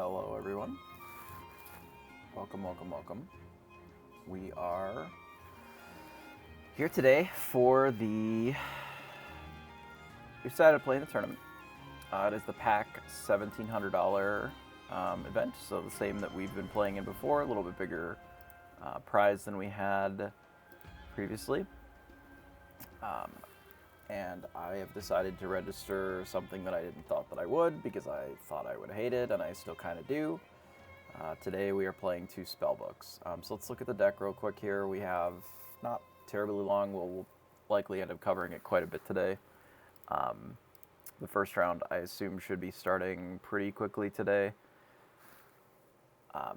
Hello everyone. Welcome. We are here today for we decided to play in the tournament. It is the PAC $1,700 event, so the same that we've been playing in before, a little bit bigger prize than we had previously. And I have decided to register something that I didn't thought that I would, because I thought I would hate it, and I still kind of do. Today we are playing 2 spellbooks. So let's look at the deck real quick here. We have not terribly long. We'll likely end up covering it quite a bit today. The first round, I assume, should be starting pretty quickly today.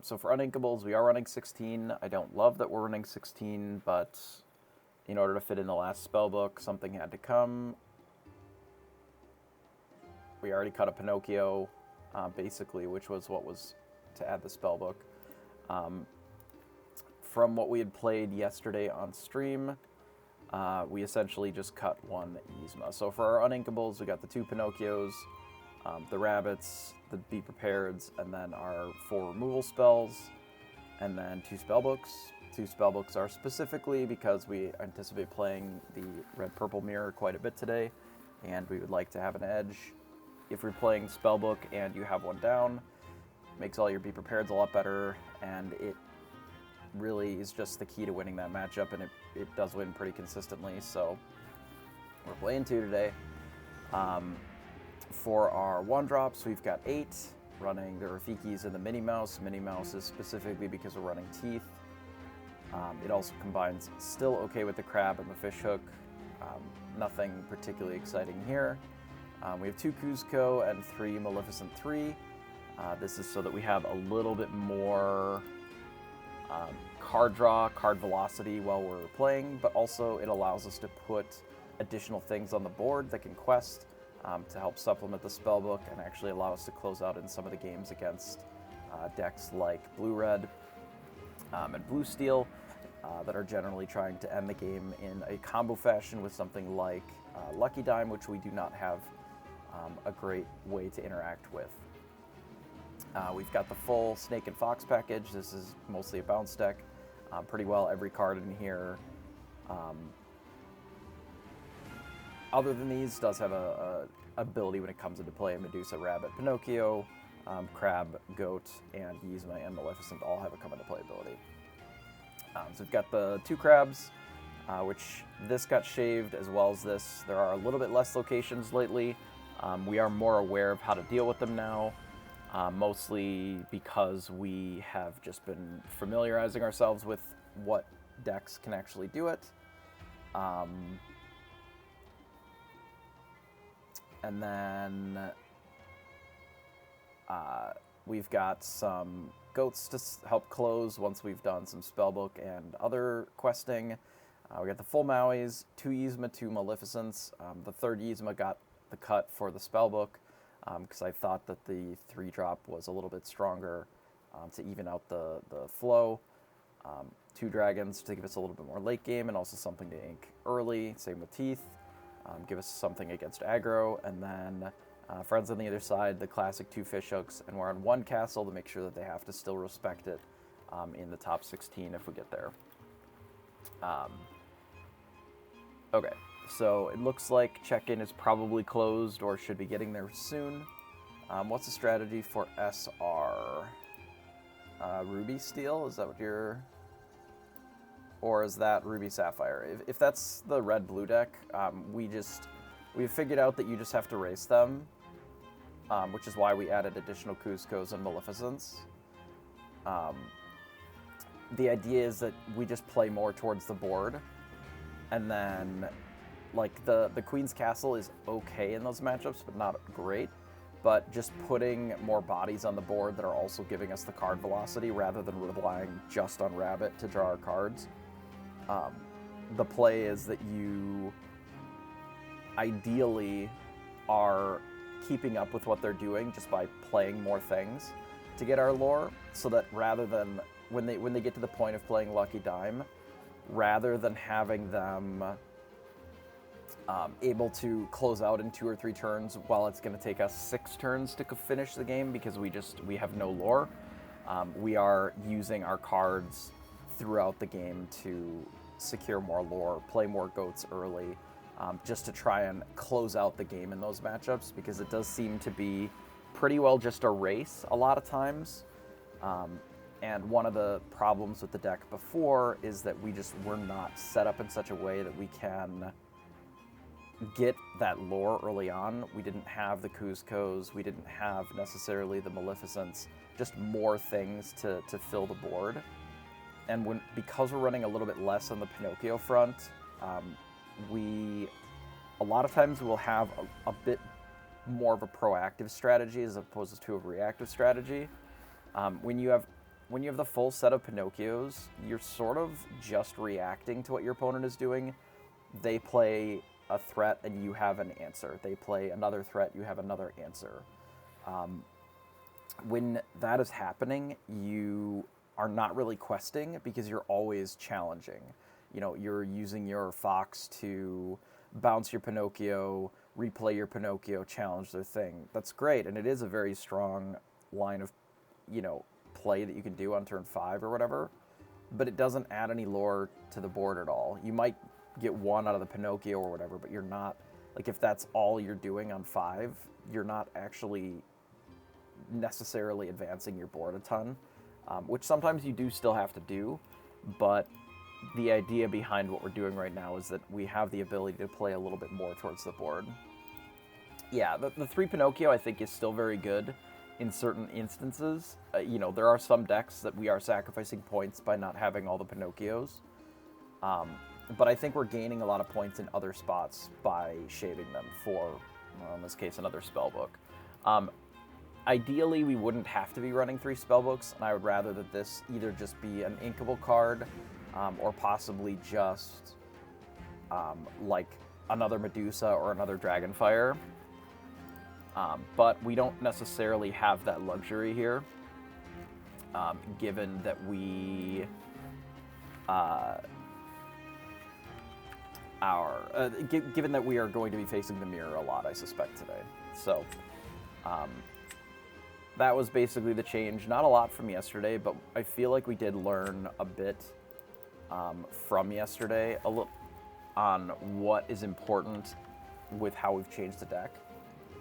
So for Uninkables, we are running 16. I don't love that we're running 16, but in order to fit in the last spellbook, something had to come. We already cut a Pinocchio, basically, which was what was to add the spellbook. From what we had played yesterday on stream, we essentially just cut 1 Yzma. So for our Uninkables, we got the 2 Pinocchios, the rabbits, the Be Prepareds, and then our 4 removal spells, and then 2 spellbooks. 2 spellbooks are specifically because we anticipate playing the red-purple mirror quite a bit today, and we would like to have an edge. If you're playing spellbook and you have 1 down, makes all your Be Prepareds a lot better, and it really is just the key to winning that matchup, and it does win pretty consistently, so we're playing 2 today. For our 1-drops, we've got 8, running the Rafikis and the Minnie Mouse. Minnie Mouse is specifically because we're running Teeth. It also combines still okay with the crab and the fish hook. Nothing particularly exciting here. We have 2 Kuzco and 3 Maleficent 3. This is so that we have a little bit more card draw, card velocity while we're playing, but also it allows us to put additional things on the board that can quest to help supplement the spellbook and actually allow us to close out in some of the games against decks like Blue-Red and Blue-Steel that are generally trying to end the game in a combo fashion with something like Lucky Dime, which we do not have a great way to interact with. We've got the full Snake and Fox package. This is mostly a bounce deck. Pretty well every card in here, other than these, does have a ability when it comes into play. Medusa, Rabbit, Pinocchio, Crab, Goat, and Yzma and Maleficent all have a come into play ability. So we've got the 2 crabs, which this got shaved as well as this. There are a little bit less locations lately. We are more aware of how to deal with them now, mostly because we have just been familiarizing ourselves with what decks can actually do it. And then we've got some goats to help close once we've done some spellbook and other questing. We got the full Mauis, 2 Yzma, 2 Maleficents. The 3rd Yzma got the cut for the spellbook because I thought that the 3-drop was a little bit stronger to even out the flow. 2 dragons to give us a little bit more late game and also something to ink early. Same with Teeth. Give us something against aggro, and then friends on the other side, the classic 2 fish hooks, and we're on 1 castle to make sure that they have to still respect it in the top 16 if we get there. Okay, so it looks like check-in is probably closed or should be getting there soon. What's the strategy for SR? Ruby Steel, is that what you're... Or is that Ruby Sapphire? If that's the red-blue deck, we've figured out that you just have to race them, which is why we added additional Kuzcos and Maleficents. The idea is that we just play more towards the board, and then, like, the Queen's Castle is okay in those matchups, but not great. But just putting more bodies on the board that are also giving us the card velocity rather than relying just on Rabbit to draw our cards. The play is that you ideally are keeping up with what they're doing just by playing more things to get our lore, so that rather than when they get to the point of playing Lucky Dime, rather than having them able to close out in 2 or 3 turns, while it's going to take us 6 turns to finish the game because we have no lore. We are using our cards throughout the game to secure more lore, play more goats early, just to try and close out the game in those matchups, because it does seem to be pretty well just a race a lot of times. And one of the problems with the deck before is that we're not set up in such a way that we can get that lore early on. We didn't have the Cuscos, we didn't have necessarily the Maleficents, just more things to fill the board. And because we're running a little bit less on the Pinocchio front, a lot of times we'll have a bit more of a proactive strategy as opposed to a reactive strategy. When you have the full set of Pinocchios, you're sort of just reacting to what your opponent is doing. They play a threat and you have an answer. They play another threat, you have another answer. When that is happening, you are not really questing because you're always challenging. You know, you're using your Fox to bounce your Pinocchio, replay your Pinocchio, challenge their thing. That's great, and it is a very strong line of, play that you can do on turn 5 or whatever, but it doesn't add any lore to the board at all. You might get 1 out of the Pinocchio or whatever, but you're not, like, if that's all you're doing on 5, you're not actually necessarily advancing your board a ton, which sometimes you do still have to do, but the idea behind what we're doing right now is that we have the ability to play a little bit more towards the board. Yeah, the 3 Pinocchio I think is still very good in certain instances. There are some decks that we are sacrificing points by not having all the Pinocchios. But I think we're gaining a lot of points in other spots by shaving them for, in this case, another spellbook. Ideally, we wouldn't have to be running 3 spellbooks, and I would rather that this either just be an inkable card, or possibly just like another Medusa or another Dragonfire. But we don't necessarily have that luxury here, given that given that we are going to be facing the mirror a lot, I suspect, today. So that was basically the change. Not a lot from yesterday, but I feel like we did learn a bit from yesterday, a little on what is important with how we've changed the deck,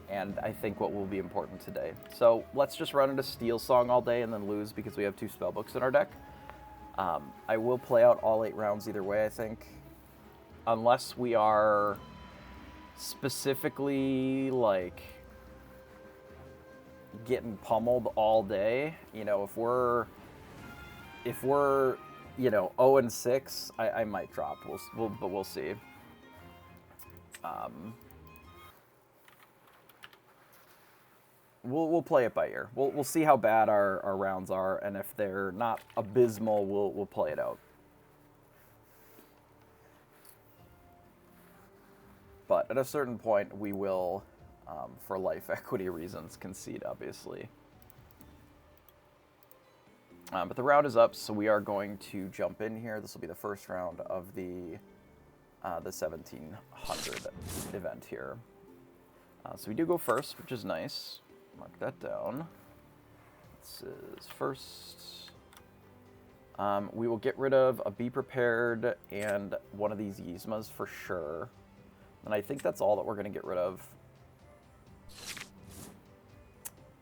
and I think what will be important today. So let's just run into Steel Song all day and then lose because we have 2 spellbooks in our deck. I will play out all 8 rounds either way, I think, unless we are specifically like getting pummeled all day. If we're 0-6, I might drop. But we'll see. We'll play it by ear. We'll see how bad our rounds are, and if they're not abysmal, we'll play it out. But at a certain point, we will, for life equity reasons, concede, obviously. But the round is up, so we are going to jump in here. This will be the first round of the 1700 event here. So we do go first, which is nice. Mark that down. This is first. We will get rid of a Be Prepared and one of these Yzmas for sure. And I think that's all that we're going to get rid of.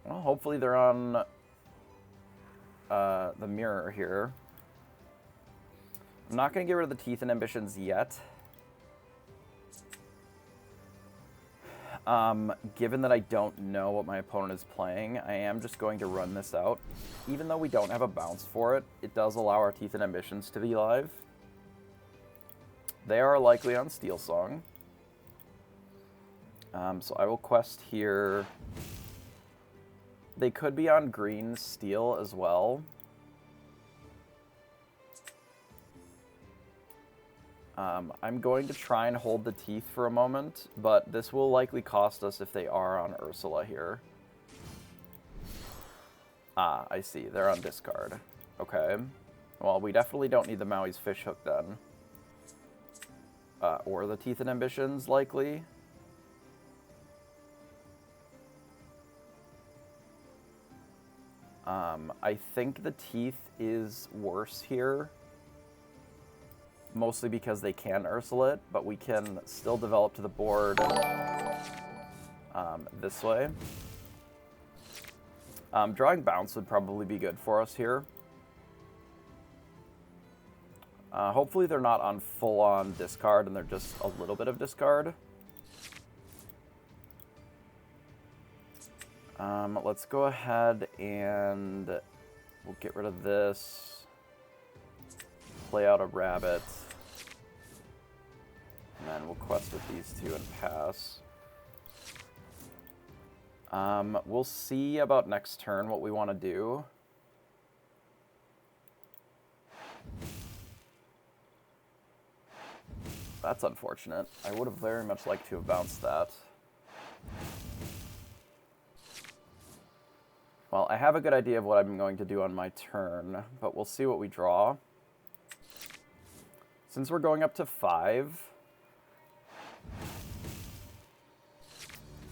Well, hopefully they're on the mirror here. I'm not going to get rid of the Teeth and Ambitions yet. Given that I don't know what my opponent is playing, I am just going to run this out. Even though we don't have a bounce for it, it does allow our Teeth and Ambitions to be live. They are likely on Steel Song. So I will quest here. They could be on green steel as well. I'm going to try and hold the Teeth for a moment, but this will likely cost us if they are on Ursula here. Ah, I see. They're on discard. Okay. Well, we definitely don't need the Maui's Fishhook then. or the Teeth and Ambitions, likely. I think the Teeth is worse here, mostly because they can Ursula it, but we can still develop to the board this way. Drawing Bounce would probably be good for us here. Hopefully they're not on full-on discard and they're just a little bit of discard. Let's go ahead and we'll get rid of this. Play out a rabbit. And then we'll quest with these two and pass. We'll see about next turn what we want to do. That's unfortunate. I would have very much liked to have bounced that. Well, I have a good idea of what I'm going to do on my turn, but we'll see what we draw. Since we're going up to 5,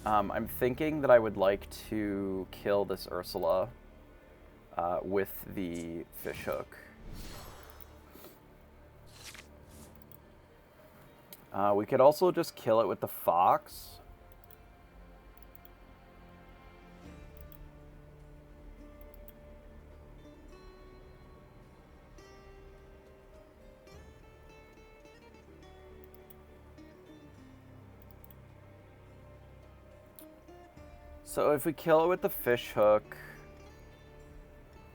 I'm thinking that I would like to kill this Ursula with the fishhook. We could also just kill it with the fox. So if we kill it with the fish hook,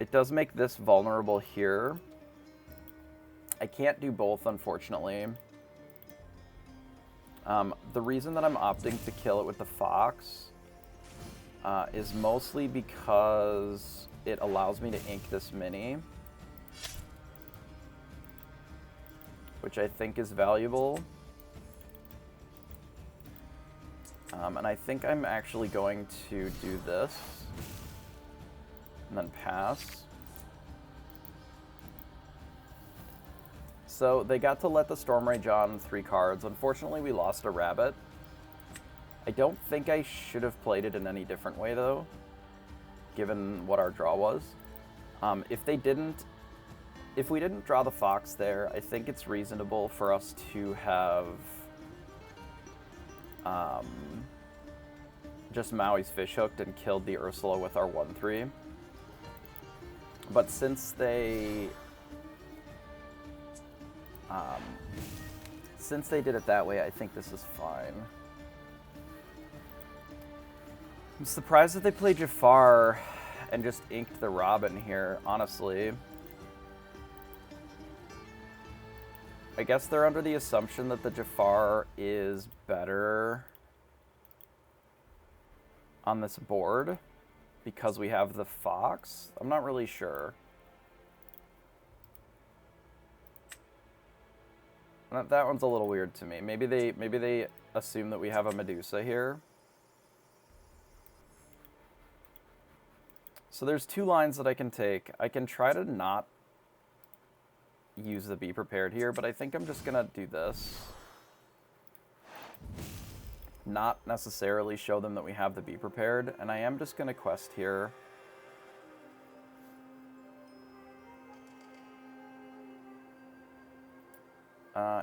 it does make this vulnerable here. I can't do both, unfortunately. The reason that I'm opting to kill it with the fox is mostly because it allows me to ink this mini, which I think is valuable. And I think I'm actually going to do this and then pass. So they got to let the Storm Rage on 3 cards. Unfortunately, we lost a rabbit. I don't think I should have played it in any different way, though, given what our draw was. If we didn't draw the fox there, I think it's reasonable for us to have just Maui's fish hooked and killed the Ursula with our 1/3. But since they did it that way, I think this is fine. I'm surprised that they played Jafar and just inked the Robin here, honestly. I guess they're under the assumption that the Jafar is better on this board because we have the fox. I'm not really sure. That one's a little weird to me. Maybe they assume that we have a Medusa here. So there's 2 lines that I can take. I can try to not use the Be Prepared here, but I think I'm just gonna do this. Not necessarily show them that we have the Be Prepared, and I am just gonna quest here.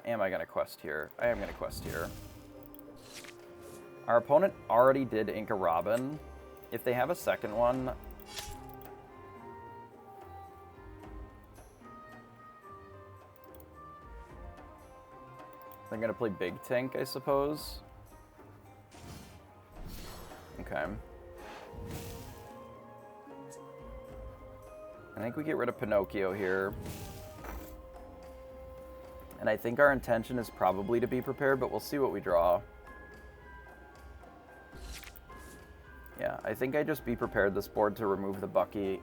Am I gonna quest here? I am gonna quest here. Our opponent already did ink a Robin. If they have a second one, they're gonna play Big Tank, I suppose. Okay. I think we get rid of Pinocchio here. And I think our intention is probably to Be Prepared, but we'll see what we draw. Yeah, I think I just Be Prepared this board to remove the Bucky.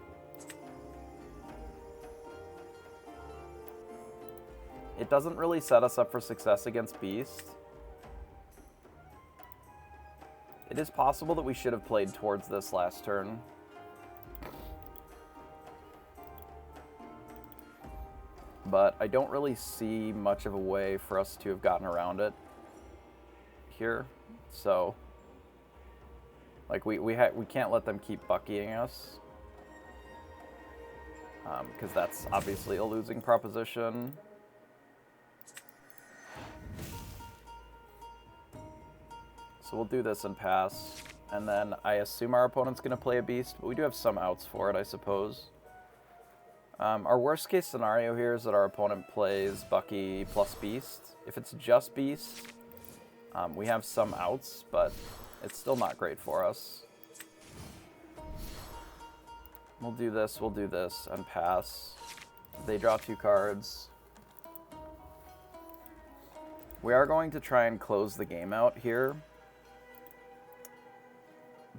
It doesn't really set us up for success against Beast. It is possible that we should have played towards this last turn. but I don't really see much of a way for us to have gotten around it here. So, like, we can't let them keep buckying us, because that's obviously a losing proposition. So we'll do this and pass, and then I assume our opponent's going to play a beast, but we do have some outs for it, I suppose. Our worst case scenario here is that our opponent plays Bucky plus beast. If it's just beast, we have some outs, but it's still not great for us. We'll do this, and pass. They draw 2 cards. We are going to try and close the game out here,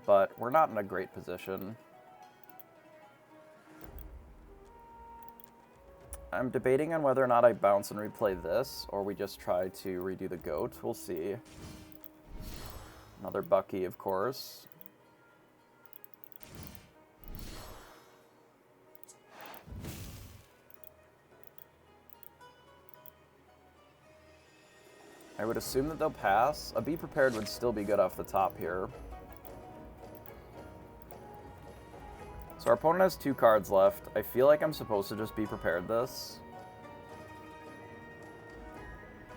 but we're not in a great position. I'm debating on whether or not I bounce and replay this, or we just try to redo the goat. We'll see. Another Bucky, of course. I would assume that they'll pass. A Be Prepared would still be good off the top here. So our opponent has 2 cards left. I feel like I'm supposed to just Be Prepared this.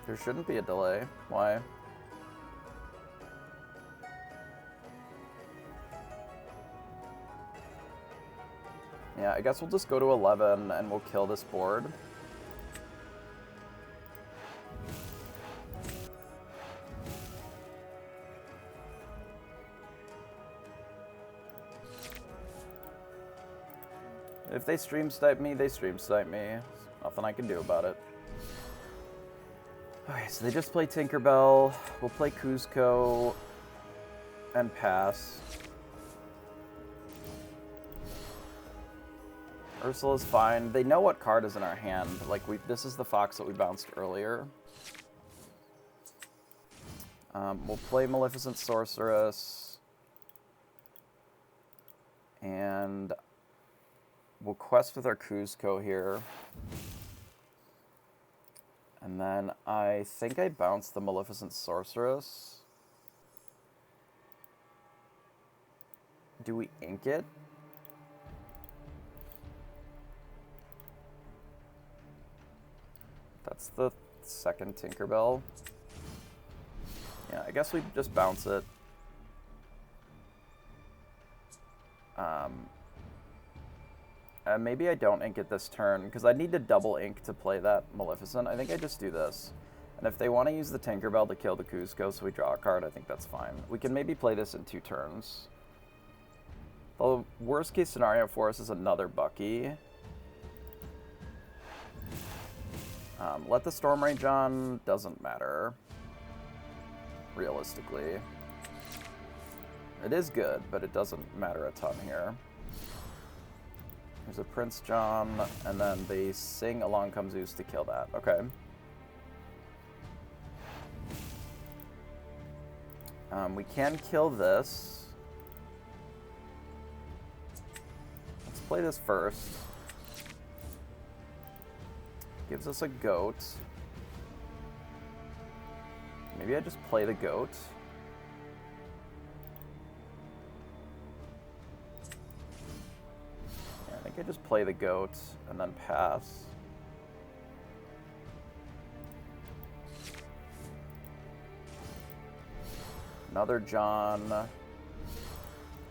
There shouldn't be a delay. Why? Yeah, I guess we'll just go to 11 and we'll kill this board. If they stream snipe me, they stream snipe me. There's nothing I can do about it. Okay, so they just play Tinkerbell. We'll play Kuzco and pass. Ursula's fine. They know what card is in our hand. Like, this is the fox that we bounced earlier. We'll play Maleficent Sorceress. And we'll quest with our Kuzco here. And then I think I bounced the Maleficent Sorceress. Do we ink it? That's the second Tinkerbell. Yeah, I guess we just bounce it. Maybe I don't ink it this turn, because I need to double ink to play that Maleficent. I think I just do this. And if they want to use the Tinkerbell to kill the Kuzco so we draw a card, I think that's fine. We can maybe play this in 2 turns. The worst case scenario for us is another Bucky. Let the Storm Rage on, doesn't matter. Realistically. It is good, but it doesn't matter a ton here. There's a Prince John, and then they sing Along Comes Zeus to kill that. Okay. We can kill this. Let's play this first. Gives us a goat. Maybe I just play the goat. Yeah, I think I just play the goat and then pass. Another John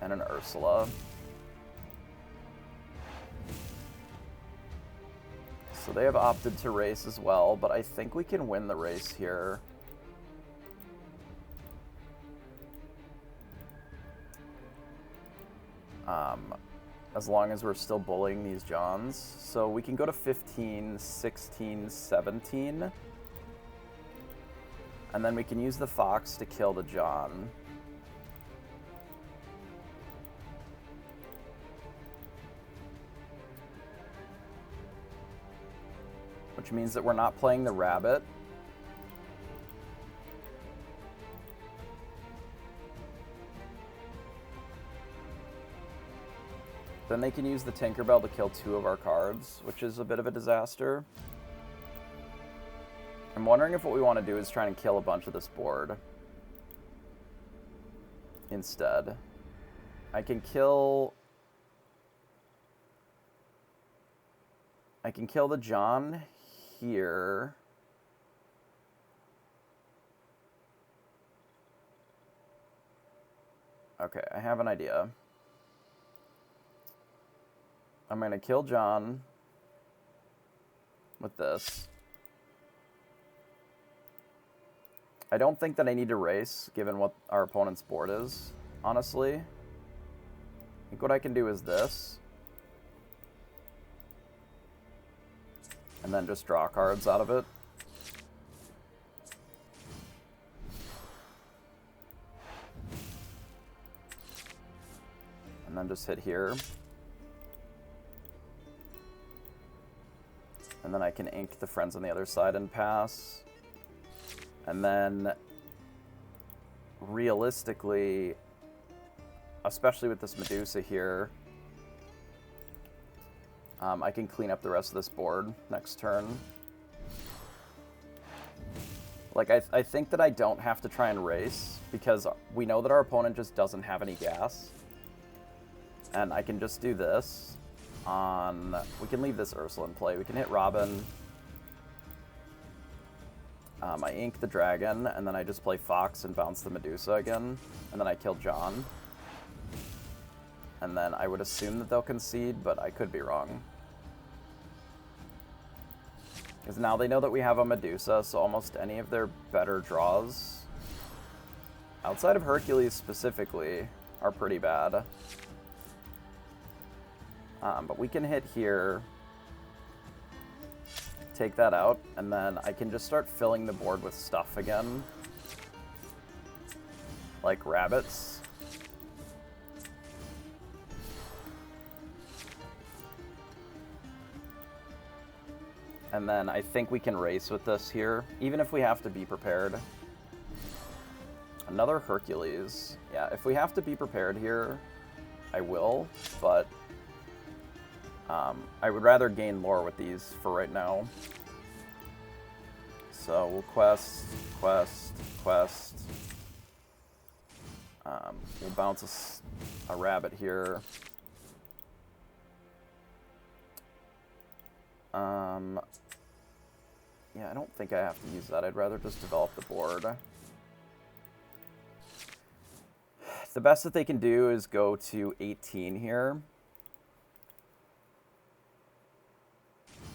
and an Ursula. So they have opted to race as well, but I think we can win the race here. As long as we're still bullying these Johns. So we can go to 15, 16, 17. And then we can use the Fox to kill the John. Which means that we're not playing the Rabbit. Then they can use the Tinkerbell to kill 2 of our cards, which is a bit of a disaster. I'm wondering if what we want to do is try and kill a bunch of this board instead. I can kill the John here. Okay, I have an idea. I'm going to kill John with this. I don't think that I need to race, given what our opponent's board is, honestly. I think what I can do is this. And then just draw cards out of it. And then just hit here. And then I can ink the friends on the other side and pass. And then, realistically, especially with this Medusa here, I can clean up the rest of this board next turn. Like, I think that I don't have to try and race, because we know that our opponent just doesn't have any gas. And I can just do this on... We can leave this Ursula in play. We can hit Robin. I ink the dragon, and then I just play Fox and bounce the Medusa again. And then I kill John. And then I would assume that they'll concede, but I could be wrong. Because now they know that we have a Medusa, so almost any of their better draws, outside of Hercules specifically, are pretty bad. But we can hit here, take that out, and then I can just start filling the board with stuff again. Like rabbits. And then I think we can race with this here, even if we have to be prepared. Another Hercules. Yeah, if we have to be prepared here, I will, but I would rather gain lore with these for right now. So we'll quest. We'll bounce a rabbit here. Yeah, I don't think I have to use that. I'd rather just develop the board. The best that they can do is go to 18 here.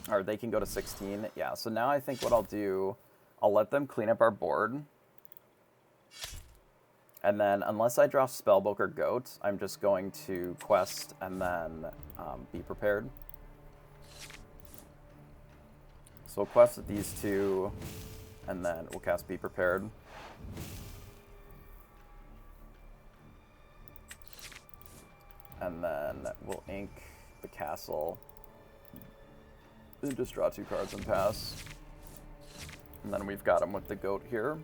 Or they can go to 16. Yeah, so now I think what I'll do, I'll let them clean up our board. And then, unless I draw Spellbook or Goat, I'm just going to quest and then be prepared. So we'll quest with these two, and then we'll cast Be Prepared. And then we'll ink the castle. And just draw 2 cards and pass. And then we've got him with the goat here.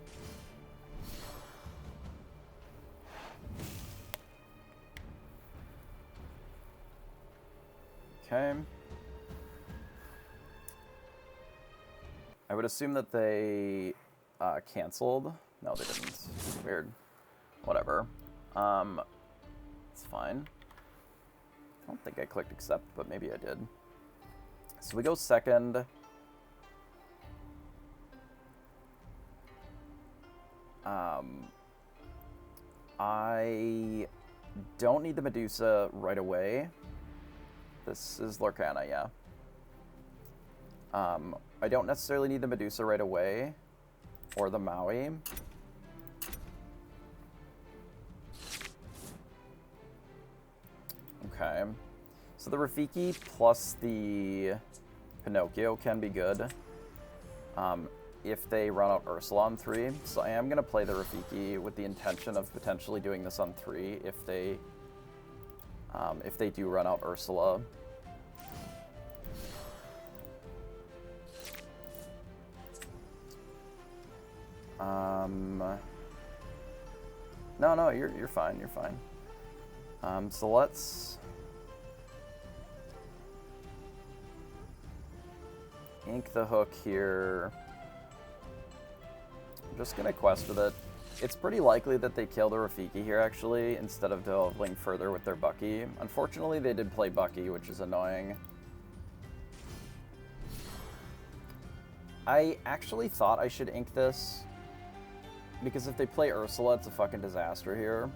Okay. I would assume that they canceled. No, they didn't. Weird. Whatever. It's fine. I don't think I clicked accept, but maybe I did. So we go second. I don't need the Medusa right away. This is Lorcana, yeah. I don't necessarily need the Medusa right away, or the Maui. Okay. So the Rafiki plus the Pinocchio can be good if they run out Ursula on 3. So I am going to play the Rafiki with the intention of potentially doing this on 3 if they do run out Ursula. No, you're fine, you're fine. So let's ink the hook here. I'm just going to quest with it. It's pretty likely that they kill the Rafiki here, actually, instead of delving further with their Bucky. Unfortunately, they did play Bucky, which is annoying. I actually thought I should ink this, because if they play Ursula, it's a fucking disaster here.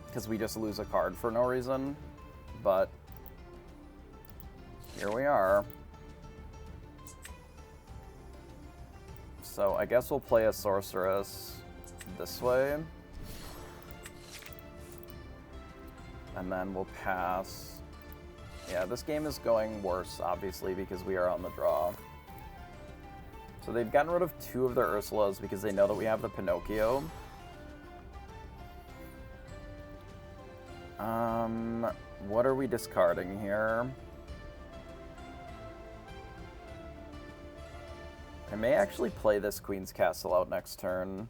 Because we just lose a card for no reason, but here we are. So I guess we'll play a Sorceress this way. And then we'll pass. Yeah, this game is going worse, obviously, because we are on the draw. So they've gotten rid of 2 of their Ursulas because they know that we have the Pinocchio. What are we discarding here? I may actually play this Queen's Castle out next turn.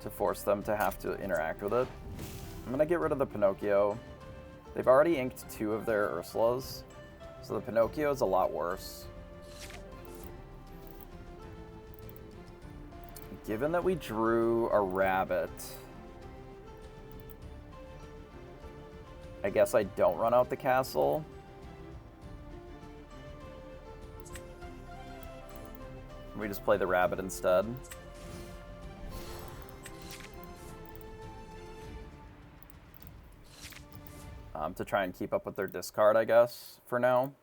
To force them to have to interact with it. I'm gonna get rid of the Pinocchio. They've already inked 2 of their Ursulas, so the Pinocchio is a lot worse. Given that we drew a rabbit, I guess I don't run out the castle. We just play the rabbit instead. To try and keep up with their discard, I guess, for now.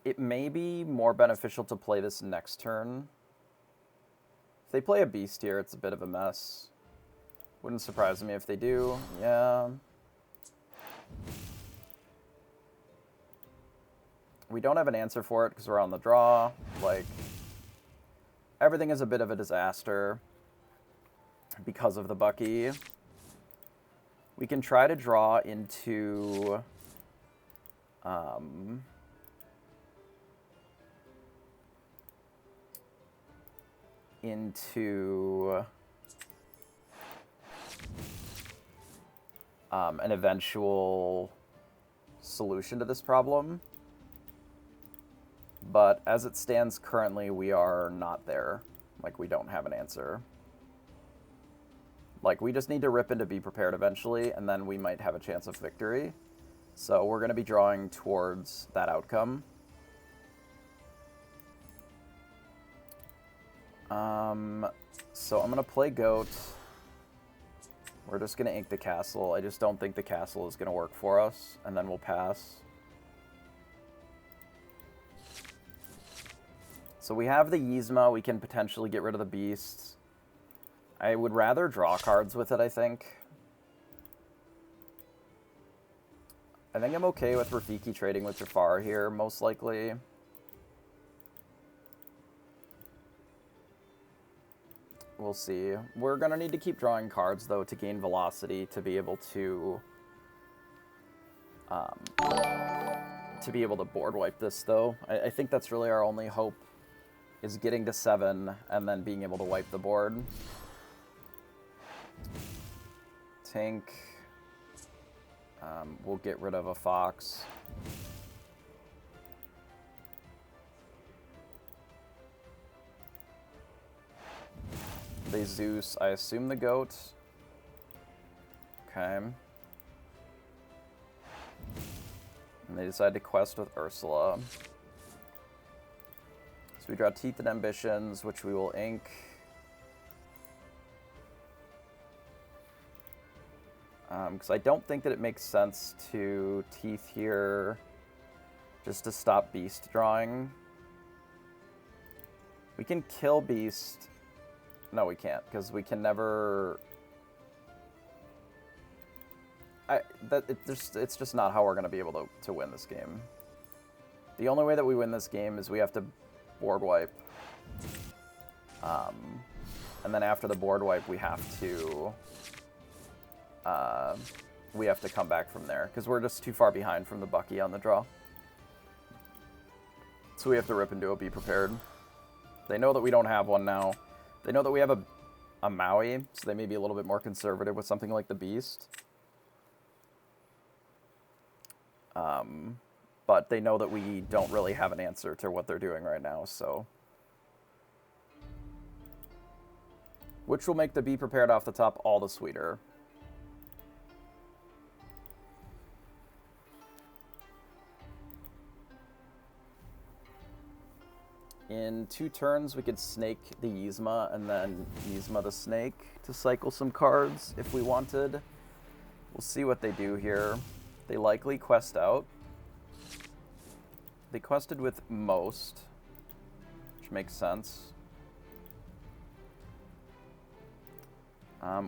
It may be more beneficial to play this next turn. If they play a beast here, it's a bit of a mess. Wouldn't surprise me if they do. Yeah. We don't have an answer for it because we're on the draw. Like, everything is a bit of a disaster because of the Bucky. We can try to draw into an eventual solution to this problem. But as it stands currently, we are not there. Like, we don't have an answer. Like, we just need to rip into Be Prepared eventually, and then we might have a chance of victory. So we're going to be drawing towards that outcome. So I'm going to play Goat. We're just going to ink the castle. I just don't think the castle is going to work for us, and then we'll pass. So we have the Yzma. We can potentially get rid of the beasts. I would rather draw cards with it, I think. I think I'm okay with Rafiki trading with Jafar here, most likely. We'll see. We're going to need to keep drawing cards, though, to gain velocity to be able to board wipe this, though. I think that's really our only hope, is getting to 7 and then being able to wipe the board. Tink. We'll get rid of a fox. They Zeus. I assume the goat. Okay. And they decide to quest with Ursula. So we draw Teeth and Ambitions, which we will ink. Because I don't think that it makes sense to Teeth here just to stop Beast drawing. We can kill Beast. No, we can't, because we can never... It's just not how we're going to be able to win this game. The only way that we win this game is we have to board wipe. And then after the board wipe, we have to come back from there, because we're just too far behind from the Bucky on the draw. So we have to rip into a Be Prepared. They know that we don't have one now. They know that we have a Maui, so they may be a little bit more conservative with something like the Beast. But they know that we don't really have an answer to what they're doing right now, so... Which will make the Be Prepared off the top all the sweeter. In 2 turns, we could snake the Yzma and then Yzma the snake to cycle some cards if we wanted. We'll see what they do here. They likely quest out. They quested with most, which makes sense.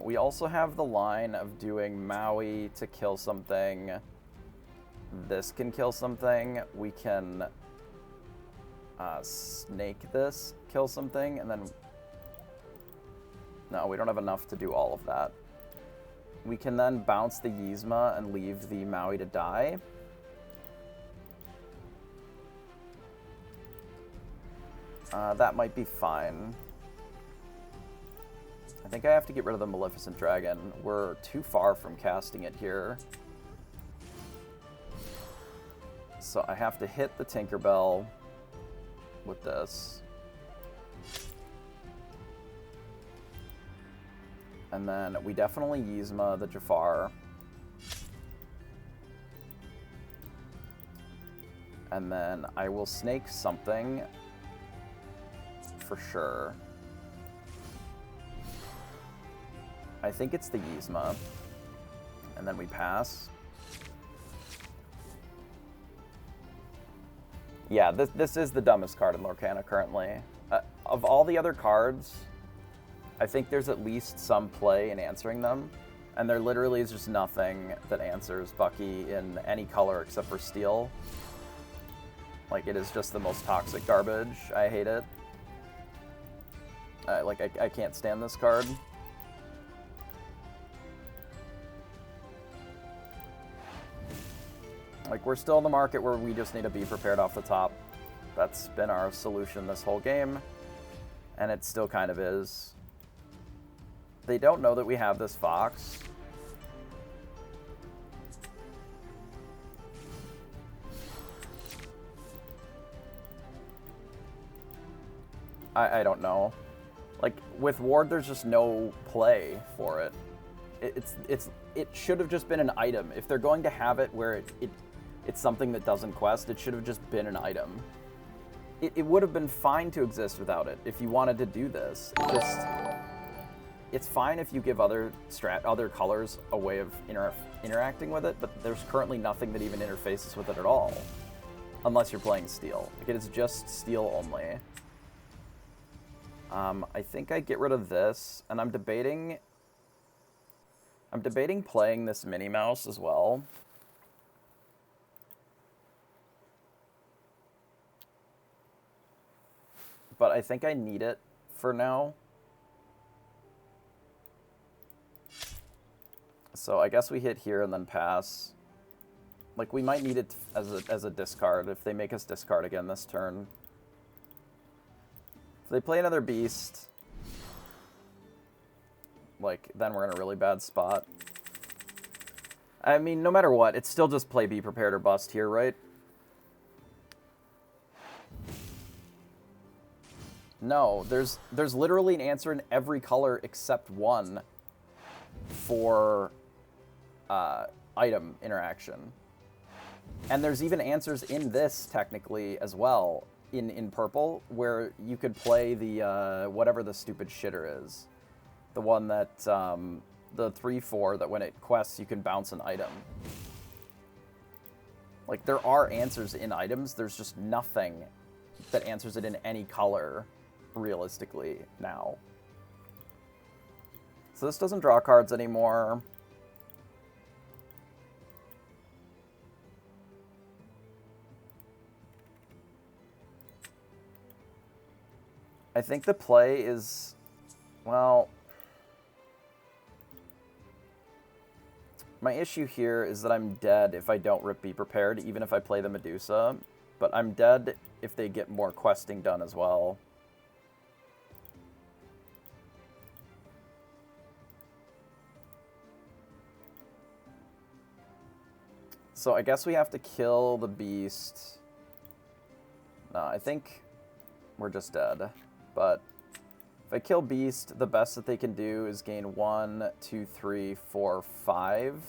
We also have the line of doing Maui to kill something. This can kill something. We can snake this, kill something, and then... No, we don't have enough to do all of that. We can then bounce the Yzma and leave the Maui to die. That might be fine. I think I have to get rid of the Maleficent Dragon. We're too far from casting it here. So I have to hit the Tinkerbell with this. And then we definitely Yzma the Jafar. And then I will snake something for sure. I think it's the Yzma. And then we pass. Yeah, this is the dumbest card in Lorcana currently. Of all the other cards, I think there's at least some play in answering them. And there literally is just nothing that answers Bucky in any color except for steel. Like, it is just the most toxic garbage. I hate it. I can't stand this card. Like, we're still in the market where we just need to be prepared off the top. That's been our solution this whole game. And it still kind of is. They don't know that we have this Fox. I don't know. Like, with Ward, there's just no play for it. It should have just been an item. If they're going to have it where it's something that doesn't quest, it should have just been an item. It would have been fine to exist without it if you wanted to do this. It's fine if you give other colors a way of interacting with it, but there's currently nothing that even interfaces with it at all. Unless you're playing steel. Like, it is just steel only. I think I get rid of this, and I'm debating playing this Minnie Mouse as well. But I think I need it for now. So I guess we hit here and then pass. Like, we might need it as a discard if they make us discard again this turn. If they play another Beast, like, then we're in a really bad spot. I mean, no matter what, it's still just play Be Prepared or Bust here, right? No, there's literally an answer in every color except one for item interaction. And there's even answers in this, technically, as well, in purple, where you could play the, whatever the stupid shitter is. The one that, the 3/4 that when it quests, you can bounce an item. Like, there are answers in items, there's just nothing that answers it in any color, realistically, now. So this doesn't draw cards anymore. I think the play is, well, my issue here is that I'm dead if I don't rip Be Prepared, even if I play the Medusa, but I'm dead if they get more questing done as well. So I guess we have to kill the beast. No, I think we're just dead. But if I kill beast, the best that they can do is gain 1, 2, 3, 4, 5.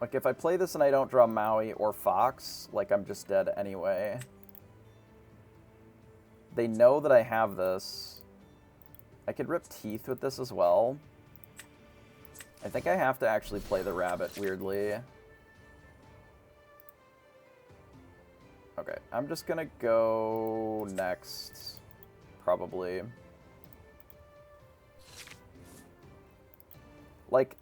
Like, if I play this and I don't draw Maui or Fox, like, I'm just dead anyway. They know that I have this. I could rip Teeth with this as well. I think I have to actually play the rabbit, weirdly. Okay, I'm just gonna go next, probably. Like,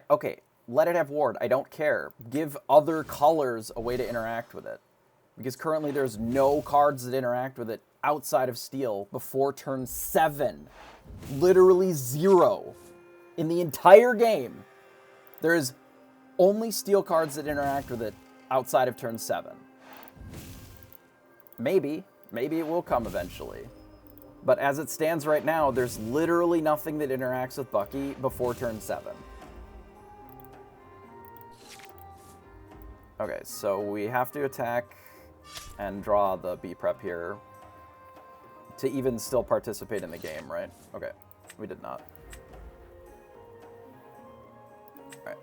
okay, let it have ward. I don't care. Give other colors a way to interact with it. Because currently there's no cards that interact with it outside of steel before turn 7. Literally 0. In the entire game, there is only steel cards that interact with it outside of turn 7. Maybe it will come eventually. But as it stands right now, there's literally nothing that interacts with Bucky before turn 7. Okay, so we have to attack and draw the B prep here to even still participate in the game, right? Okay, we did not. Alright.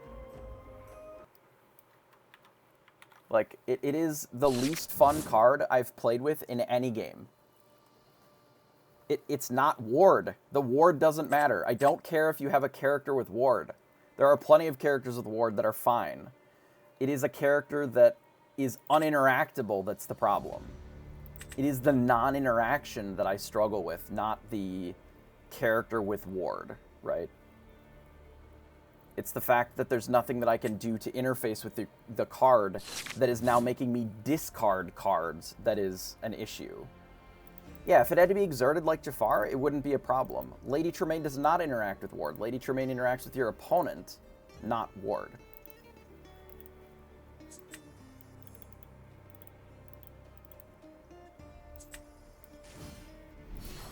Like, it is the least fun card I've played with in any game. It's not ward. The ward doesn't matter. I don't care if you have a character with ward. There are plenty of characters with ward that are fine. It is a character that is uninteractable that's the problem. It is the non-interaction that I struggle with, not the character with ward, right? It's the fact that there's nothing that I can do to interface with the card that is now making me discard cards that is an issue. Yeah, if it had to be exerted like Jafar, it wouldn't be a problem. Lady Tremaine does not interact with ward. Lady Tremaine interacts with your opponent, not ward.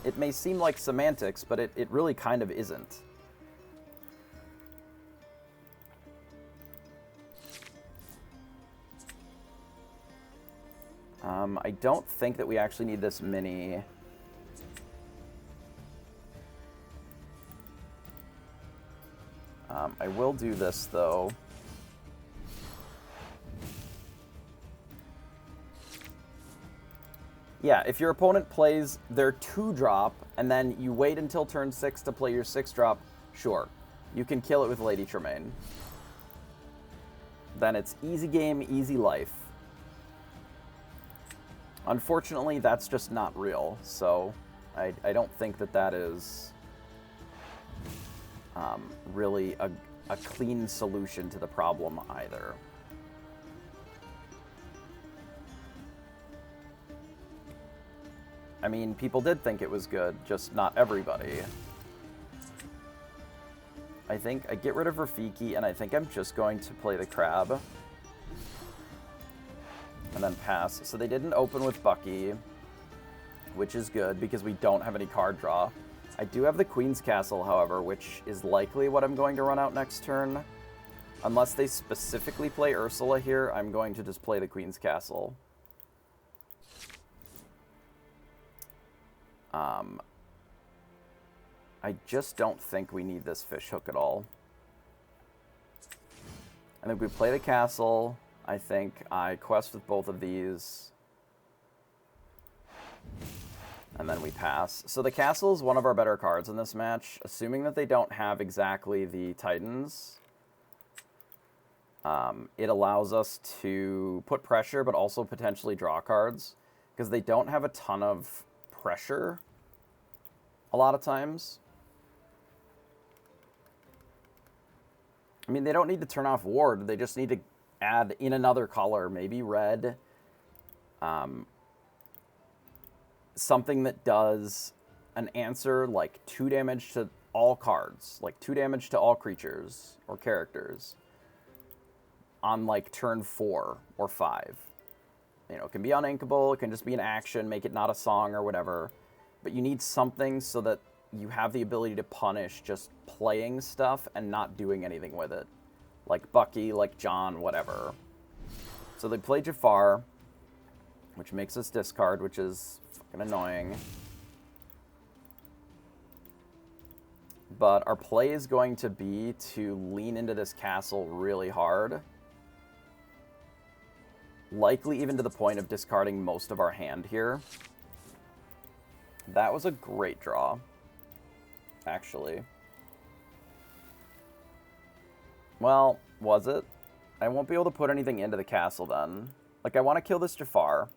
It may seem like semantics, but it really kind of isn't. I don't think that we actually need this mini. I will do this, though. Yeah, if your opponent plays their 2-drop, and then you wait until turn 6 to play your 6-drop, sure. You can kill it with Lady Tremaine. Then it's easy game, easy life. Unfortunately, that's just not real, so I don't think that that is really a clean solution to the problem either. I mean, people did think it was good, just not everybody. I think I get rid of Rafiki, and I think I'm just going to play the crab. And then pass. So they didn't open with Bucky, which is good because we don't have any card draw. I do have the Queen's Castle, however, which is likely what I'm going to run out next turn. Unless they specifically play Ursula here, I'm going to just play the Queen's Castle. I just don't think we need this fish hook at all. I think we play the castle. I think I quest with both of these. And then we pass. So the castle is one of our better cards in this match, assuming that they don't have exactly the Titans. It allows us to put pressure, but also potentially draw cards, because they don't have a ton of pressure a lot of times. I mean, they don't need to turn off ward. They just need to add in another color, maybe red. Something that does an answer like 2 damage to all cards, like 2 damage to all creatures or characters on like turn 4 or 5. You know, it can be uninkable, it can just be an action, make it not a song or whatever. But you need something so that you have the ability to punish just playing stuff and not doing anything with it. Like Bucky, like John, whatever. So they play Jafar, which makes us discard, which is fucking annoying. But our play is going to be to lean into this castle really hard. Likely even to the point of discarding most of our hand here. That was a great draw, actually. Well, was it? I won't be able to put anything into the castle then. Like, I want to kill this Jafar.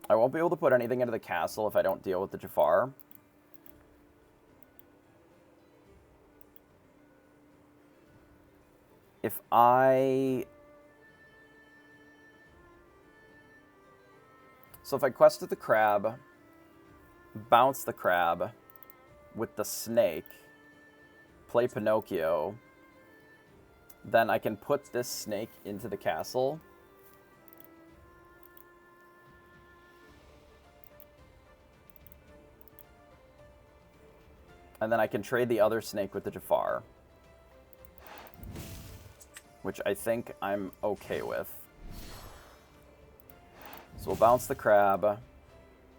I won't be able to put anything into the castle if I don't deal with the Jafar. If I... So if I quested the crab, bounce the crab with the snake, play Pinocchio, then I can put this snake into the castle. And then I can trade the other snake with the Jafar. Which I think I'm okay with. So we'll bounce the crab.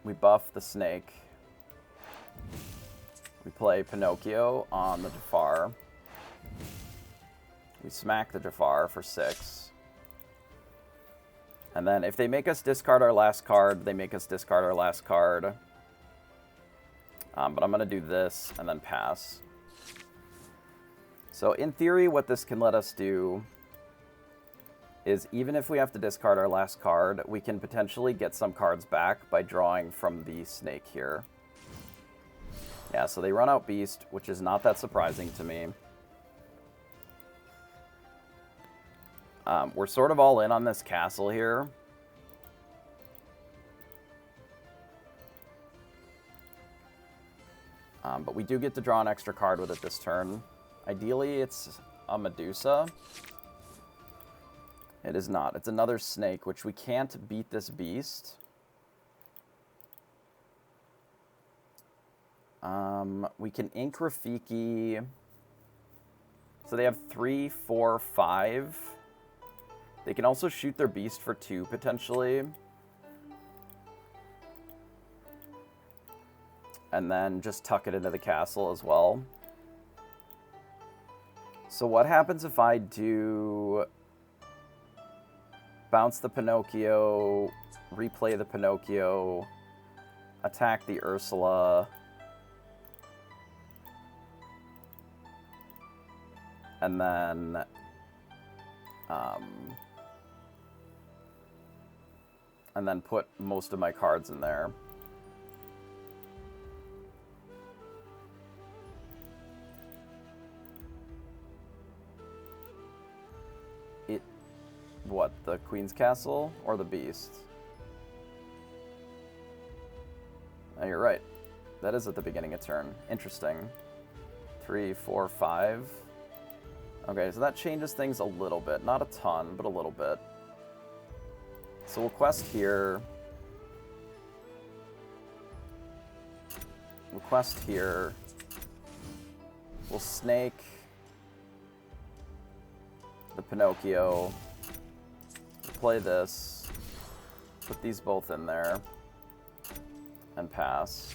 We buff the snake. We play Pinocchio on the Jafar. We smack the Jafar for 6. And then if they make us discard our last card, they make us discard our last card. But I'm going to do this and then pass. So in theory, what this can let us do is even if we have to discard our last card, we can potentially get some cards back by drawing from the snake here. Yeah, so they run out Beast, which is not that surprising to me. We're sort of all in on this castle here. But we do get to draw an extra card with it this turn. Ideally, it's a Medusa. It is not. It's another snake, which we can't beat this beast. We can ink Rafiki. So they have 3, 4, 5. They can also shoot their beast for 2, potentially. And then just tuck it into the castle as well. So what happens if I do bounce the Pinocchio, replay the Pinocchio, attack the Ursula, and then put most of my cards in there. What, the Queen's Castle or the Beast? Oh, you're right. That is at the beginning of turn. Interesting. 3, 4, 5. Okay, so that changes things a little bit. Not a ton, but a little bit. So we'll quest here. We'll quest here. We'll snake the Pinocchio. Play this, put these both in there, and pass.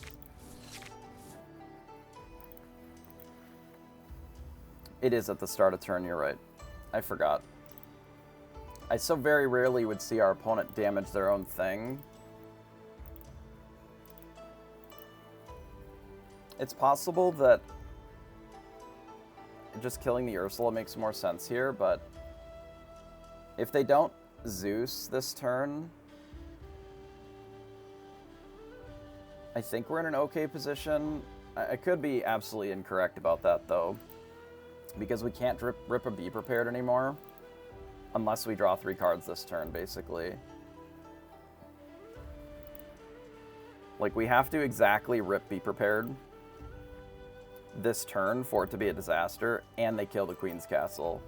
It is at the start of turn, you're right. I forgot. I so very rarely would see our opponent damage their own thing. It's possible that just killing the Ursula makes more sense here, but if they don't Zeus this turn, I think we're in an okay position. I could be absolutely incorrect about that, though, because we can't rip a Be Prepared anymore unless we draw 3 cards this turn, basically. Like, we have to exactly rip Be Prepared this turn for it to be a disaster, and they kill the Queen's Castle.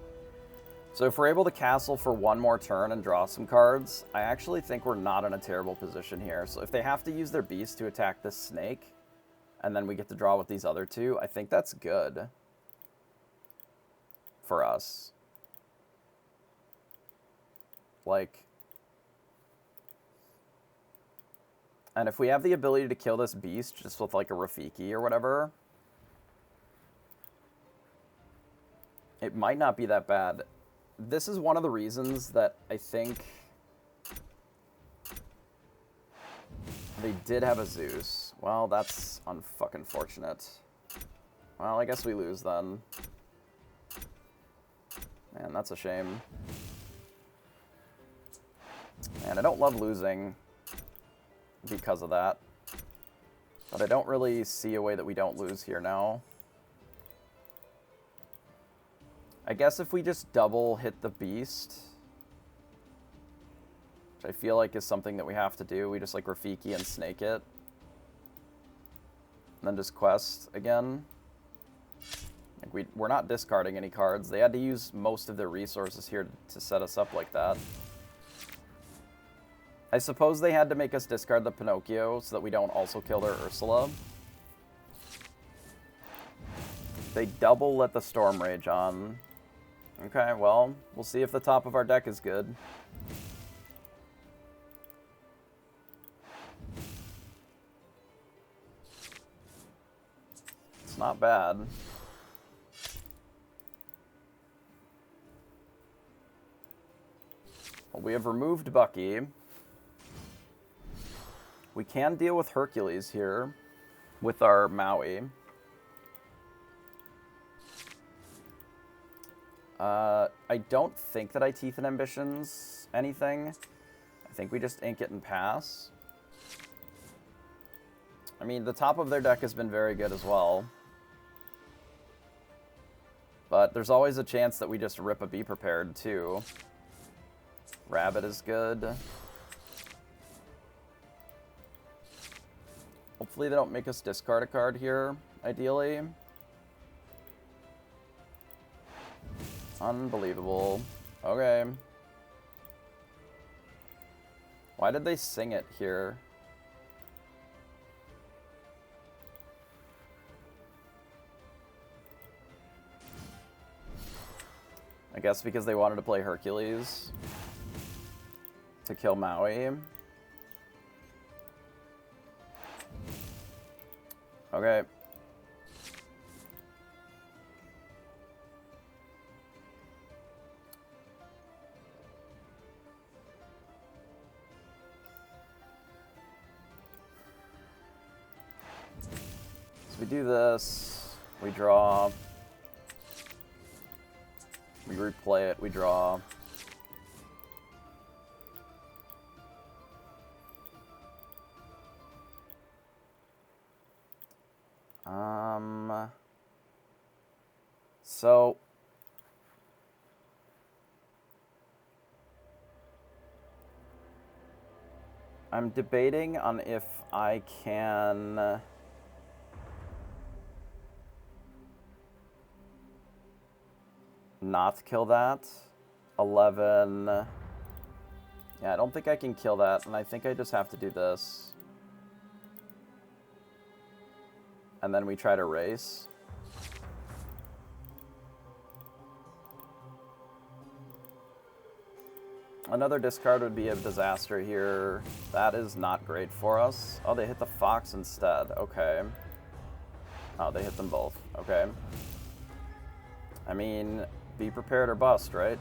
So if we're able to castle for one more turn and draw some cards, I actually think we're not in a terrible position here. So if they have to use their beast to attack this snake, and then we get to draw with these other two, I think that's good for us. Like, and if we have the ability to kill this beast just with like a Rafiki or whatever, it might not be that bad. This is one of the reasons that I think they did have a Zeus. Well, that's unfucking fortunate. Well, I guess we lose then. Man, that's a shame. And I don't love losing because of that. But I don't really see a way that we don't lose here now. I guess if we just double hit the beast, which I feel like is something that we have to do, we just like Rafiki and snake it. And then just quest again. Like we're not discarding any cards. They had to use most of their resources here to set us up like that. I suppose they had to make us discard the Pinocchio so that we don't also kill their Ursula. They double let the Storm Rage on. Okay, well, we'll see if the top of our deck is good. It's not bad. Well, we have removed Bucky. We can deal with Hercules here with our Maui. I don't think that I Teeth and Ambitions anything. I think we just ink it and pass. I mean, the top of their deck has been very good as well. But there's always a chance that we just rip a Be Prepared, too. Rabbit is good. Hopefully they don't make us discard a card here, ideally. Unbelievable. Okay. Why did they sing it here? I guess because they wanted to play Hercules to kill Maui. Okay. So we do this, we draw, we replay it, we draw. So I'm debating on if I can not kill that. 11. Yeah, I don't think I can kill that, and I think I just have to do this. And then we try to race. Another discard would be a disaster here. That is not great for us. Oh, they hit the fox instead. Okay. Oh, they hit them both. Okay. I mean, be prepared or bust, right?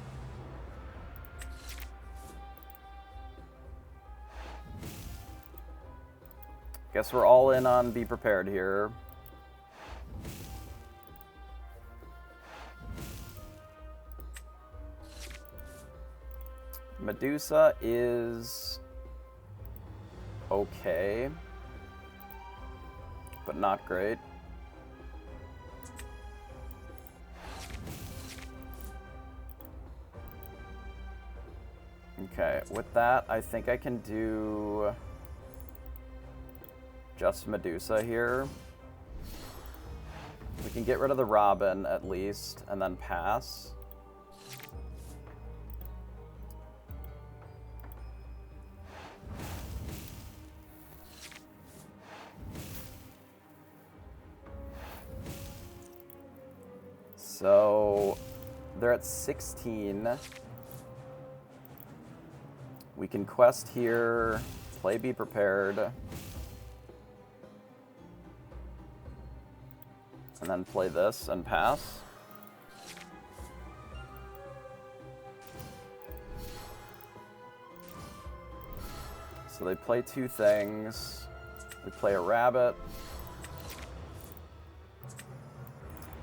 Guess we're all in on be prepared here. Medusa is okay, but not great. Okay, with that, I think I can do just Medusa here. We can get rid of the Robin at least, and then pass. So they're at 16. We can quest here, play Be Prepared, and then play this and pass. So they play two things. We play a rabbit.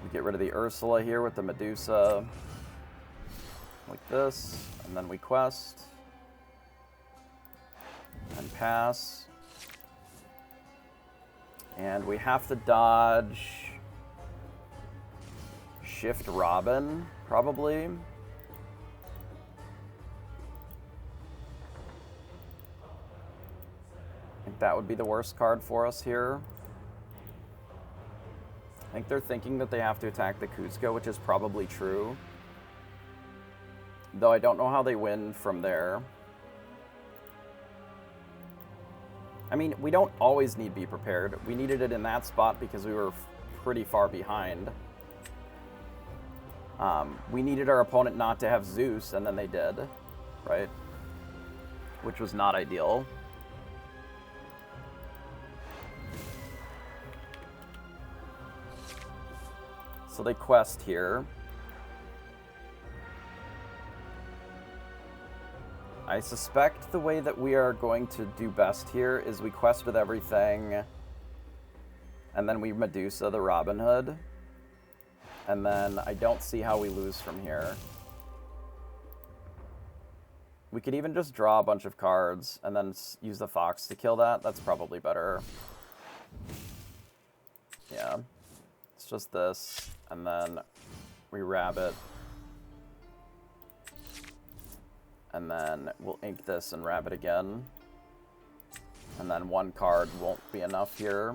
We get rid of the Ursula here with the Medusa, like this, and then we quest and pass. And we have to dodge Shift Robin, probably. I think that would be the worst card for us here. I think they're thinking that they have to attack the Kuzco, which is probably true. Though I don't know how they win from there. I mean, we don't always need Be Prepared. We needed it in that spot because we were pretty far behind. We needed our opponent not to have Zeus, and then they did, right? Which was not ideal. So they quest here. I suspect the way that we are going to do best here is we quest with everything, and then we Medusa the Robin Hood, and then I don't see how we lose from here. We could even just draw a bunch of cards and then use the Fox to kill that. That's probably better. Yeah. It's just this, and then we rabbit. And then we'll ink this and rabbit again. And then one card won't be enough here.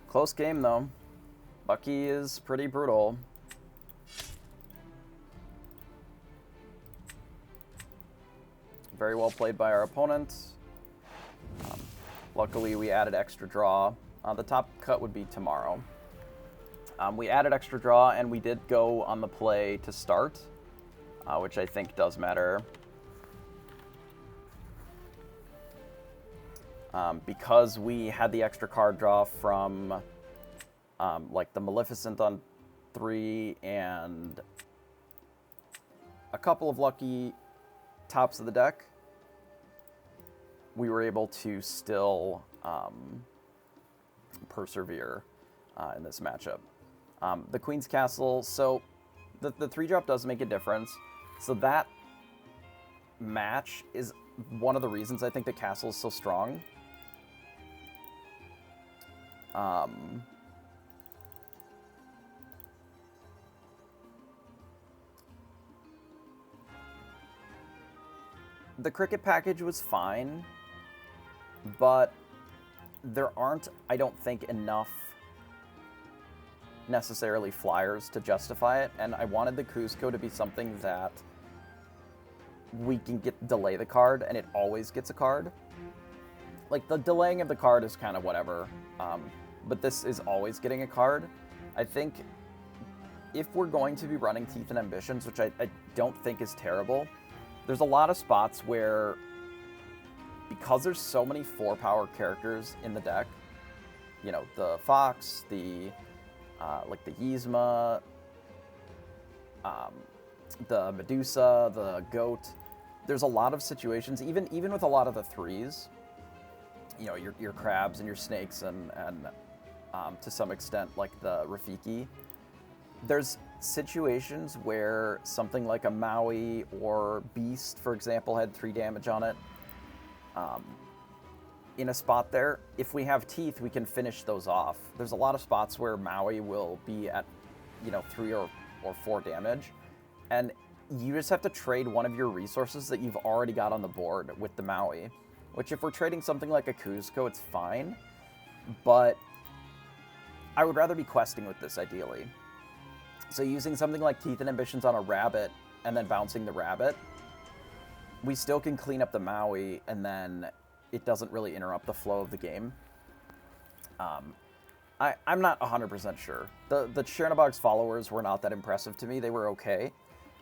Close game, though. Bucky is pretty brutal. Very well played by our opponent. Luckily, we added extra draw. The top cut would be tomorrow. We added extra draw, and we did go on the play to start, which I think does matter. Because we had the extra card draw from like the Maleficent on 3 and a couple of lucky tops of the deck, we were able to still persevere in this matchup. The Queen's Castle, so the 3-drop does make a difference. So that match is one of the reasons I think the castle is so strong. The cricket package was fine, but there aren't, I don't think, enough necessarily flyers to justify it, and I wanted the Kuzco to be something that we can delay the card, and it always gets a card. Like, the delaying of the card is kind of whatever, but this is always getting a card. I think if we're going to be running Teeth and Ambitions, which I don't think is terrible, there's a lot of spots where, because there's so many 4-power characters in the deck, you know, the Fox, the, like the Yzma, the Medusa, the Goat, there's a lot of situations, even with a lot of the 3s, you know, your crabs and your snakes and to some extent, like the Rafiki, there's situations where something like a Maui or Beast, for example, had 3 damage on it. In a spot there, if we have Teeth, we can finish those off. There's a lot of spots where Maui will be at, you know, 3 or 4 damage, and you just have to trade one of your resources that you've already got on the board with the Maui, which if we're trading something like a Kuzco, it's fine, but I would rather be questing with this, ideally. So using something like Teeth and Ambitions on a rabbit and then bouncing the rabbit, we still can clean up the Maui, and then it doesn't really interrupt the flow of the game. I'm not 100% sure. The Chernobog's followers were not that impressive to me. They were okay.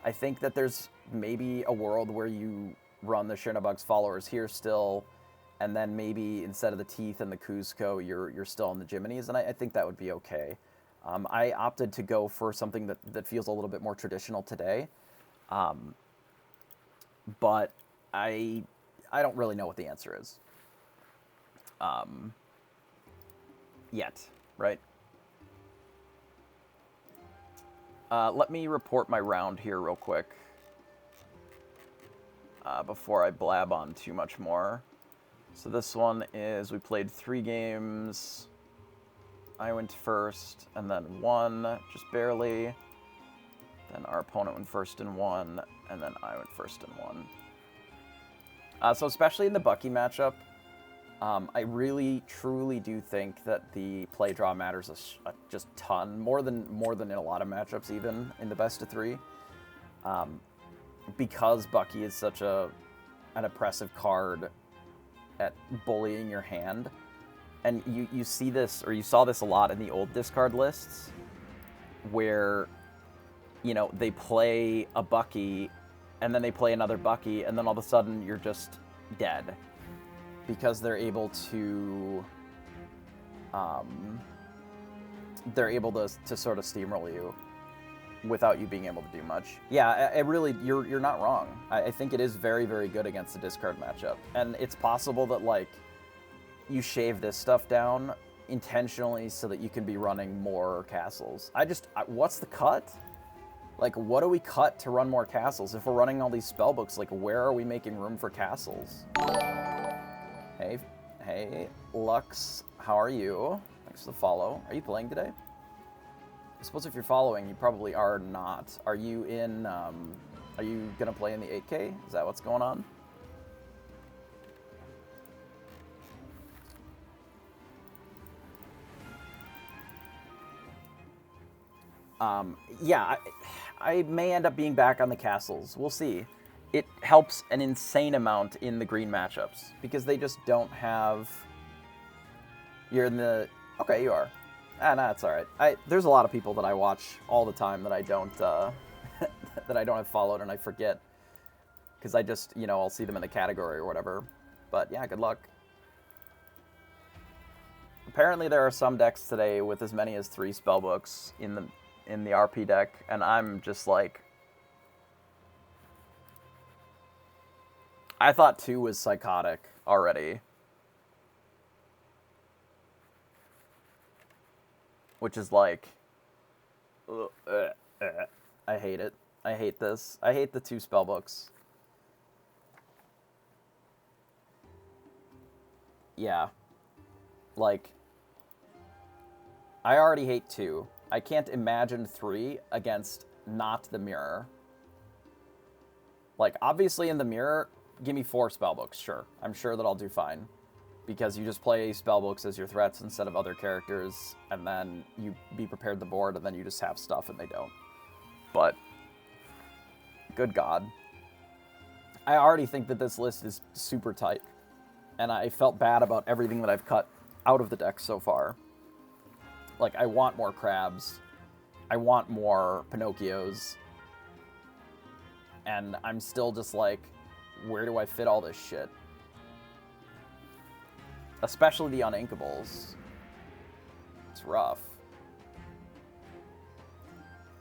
I think that there's maybe a world where you run the Chernobog's followers here still, and then maybe instead of the Teeth and the Cusco, you're still on the Jiminy's, and I think that would be okay. I opted to go for something that feels a little bit more traditional today. But I don't really know what the answer is. Yet, right? Let me report my round here real quick before I blab on too much more. So this one is, we played 3 games. I went first and then won, just barely. Then our opponent went first and won, and then I went first and won. So especially in the Bucky matchup, I really, truly do think that the play draw matters a just ton, more than in a lot of matchups, even in the best of 3, because Bucky is such an oppressive card at bullying your hand, and you see this, or you saw this a lot in the old discard lists, where they play a Bucky, and then they play another Bucky, and then all of a sudden you're just dead. Because they're able to sort of steamroll you without you being able to do much. Yeah, really, you're not wrong. I think it is very, very good against the discard matchup. And it's possible that, like, you shave this stuff down intentionally so that you can be running more castles. What's the cut? Like, what do we cut to run more castles? If we're running all these spellbooks, like, where are we making room for castles? Hey, Lux, how are you? Thanks for the follow. Are you playing today? I suppose if you're following, you probably are not. Are you gonna play in the 8K? Is that what's going on? Yeah, I may end up being back on the castles. We'll see. It helps an insane amount in the green matchups because they just don't have... You're in the... Okay, you are. No, it's all right. There's a lot of people that I watch all the time that I don't that I don't have followed, and I forget because I just, I'll see them in the category or whatever. But yeah, good luck. Apparently there are some decks today with as many as 3 spellbooks in the RP deck, and I'm just like... I thought 2 was psychotic already. Which is like... I hate it. I hate this. I hate the 2 spellbooks. Yeah. Like... I already hate 2. I can't imagine 3 against not the mirror. Like, obviously in the mirror... Give me 4 spellbooks, sure. I'm sure that I'll do fine. Because you just play spellbooks as your threats instead of other characters, and then you be prepared the board, and then you just have stuff and they don't. But, good God. I already think that this list is super tight. And I felt bad about everything that I've cut out of the deck so far. Like, I want more crabs. I want more Pinocchios. And I'm still just like... Where do I fit all this shit? Especially the uninkables. It's rough.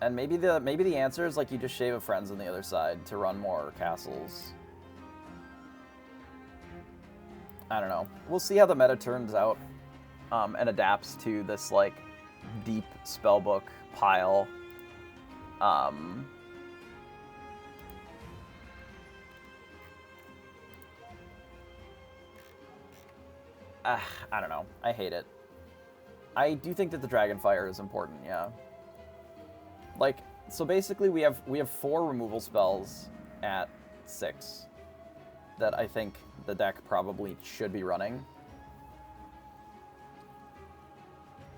And maybe the answer is like you just shave a friends on the other side to run more castles. I don't know. We'll see how the meta turns out and adapts to this like deep spellbook pile. I don't know. I hate it. I do think that the Dragonfire is important, yeah. Like, so basically we have 4 removal spells at 6 that I think the deck probably should be running.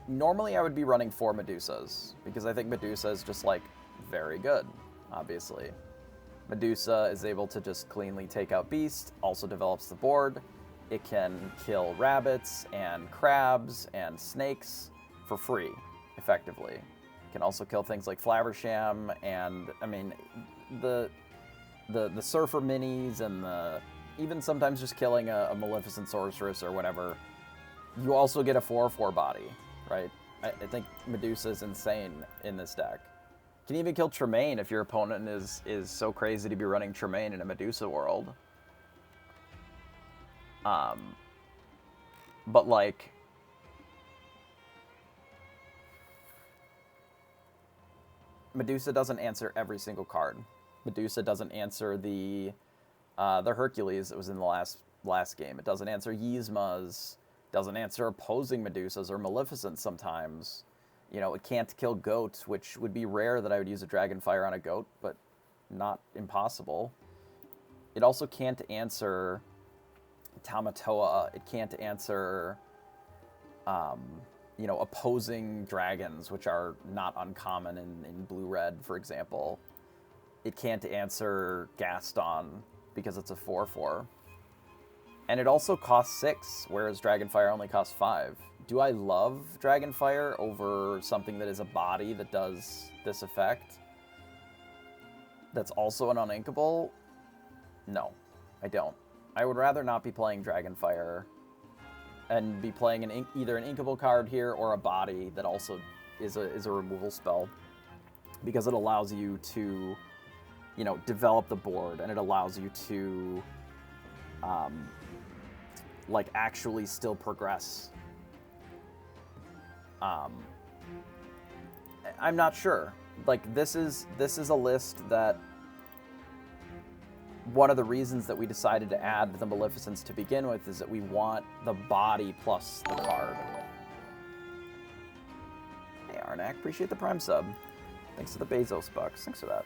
normally I would be running 4 Medusas, because I think Medusa is just, like, very good, obviously. Medusa is able to just cleanly take out Beast, also develops the board. It can kill rabbits and crabs and snakes for free, effectively. It can also kill things like Flabbersham and, I mean, the Surfer minis and even sometimes just killing a Maleficent Sorceress or whatever. You also get a 4/4 body, right? I think Medusa is insane in this deck. Can even kill Tremaine if your opponent is so crazy to be running Tremaine in a Medusa world. But like, Medusa doesn't answer every single card. Medusa doesn't answer the Hercules that was in the last game. It doesn't answer Yzma's. Doesn't answer opposing Medusas or Maleficent sometimes. You know, it can't kill Goat, which would be rare that I would use a Dragonfire on a Goat, but not impossible. It also can't answer Tamatoa. It can't answer, you know, opposing dragons, which are not uncommon in blue-red, for example. It can't answer Gaston because it's a 4/4. And it also costs 6, whereas Dragonfire only costs 5. Do I love Dragonfire over something that is a body that does this effect? That's also an uninkable? No, I don't. I would rather not be playing Dragonfire and be playing either an inkable card here or a body that also is a removal spell, because it allows you to, you know, develop the board, and it allows you to like actually still progress. I'm not sure. Like, this is a list that one of the reasons that we decided to add the Maleficents to begin with is that we want the body plus the card. Hey Arnak, appreciate the Prime sub. Thanks to the Bezos bucks. Thanks for that.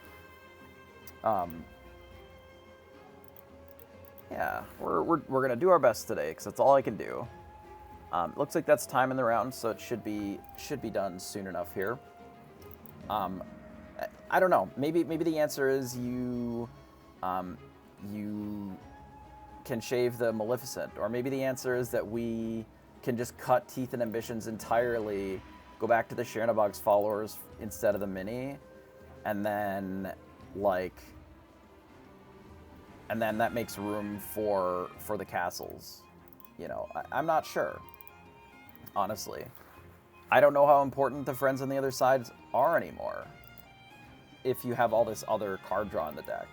Yeah, we're gonna do our best today, because that's all I can do. Looks like that's time in the round, so it should be done soon enough here. I don't know. Maybe the answer is you can shave the Maleficent, or maybe the answer is that we can just cut Teeth and Ambitions entirely, go back to the Chernabog's followers instead of the mini, and then that makes room for the castles. You know, I'm not sure, honestly. I don't know how important the Friends on the Other Side are anymore if you have all this other card draw in the deck.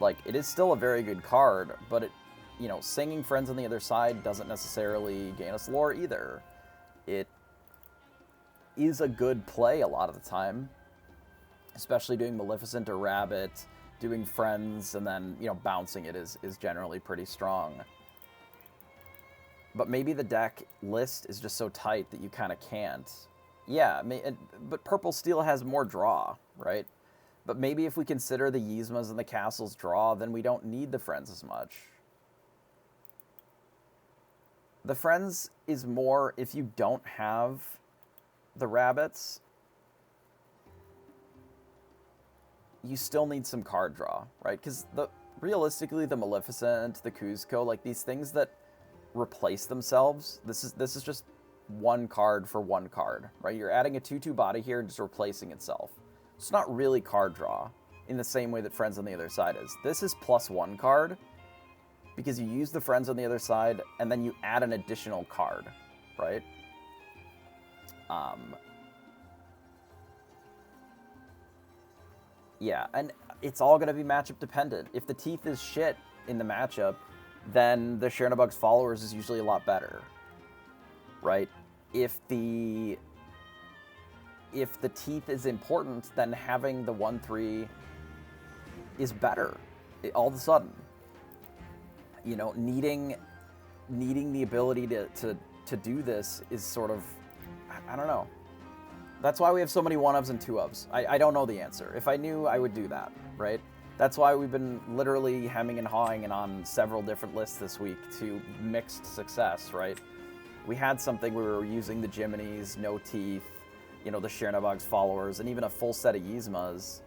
Like, it is still a very good card, but it, you know, singing Friends on the Other Side doesn't necessarily gain us lore either. It is a good play a lot of the time, especially doing Maleficent or Rabbit. Doing Friends and then, you know, bouncing it is generally pretty strong. But maybe the deck list is just so tight that you kind of can't. Yeah, but Purple Steel has more draw, right? But maybe if we consider the Yzmas and the castles draw, then we don't need the Friends as much. The Friends is more if you don't have the rabbits, you still need some card draw, right? Because realistically, the Maleficent, the Kuzco, like these things that replace themselves, this is just one card for one card, right? You're adding a 2/2 body here and just replacing itself. It's not really card draw in the same way that Friends on the Other Side is. This is +1 card because you use the Friends on the Other Side and then you add an additional card, right? Yeah, and it's all going to be matchup dependent. If the Teeth is shit in the matchup, then the Chernabog's followers is usually a lot better, right? If the Teeth is important, then having the 1/3 is better all of a sudden. You know, needing the ability to do this is sort of, I don't know. That's why we have so many 1-ofs and 2-ofs. I don't know the answer. If I knew, I would do that, right? That's why we've been literally hemming and hawing and on several different lists this week to mixed success, right? we had something where we were using the Jiminy's, No Teeth, you know, the Chernobog's followers, and even a full set of Yzmas.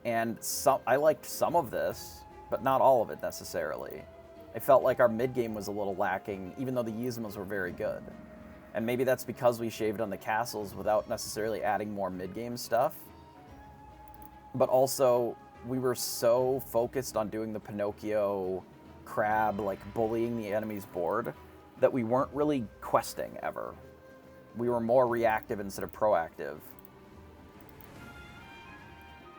And I liked some of this, but not all of it necessarily. I felt like our mid-game was a little lacking, even though the Yzmas were very good. And maybe that's because we shaved on the castles without necessarily adding more mid-game stuff. But also, we were so focused on doing the Pinocchio crab, like bullying the enemy's board, that we weren't really questing ever. We were more reactive instead of proactive.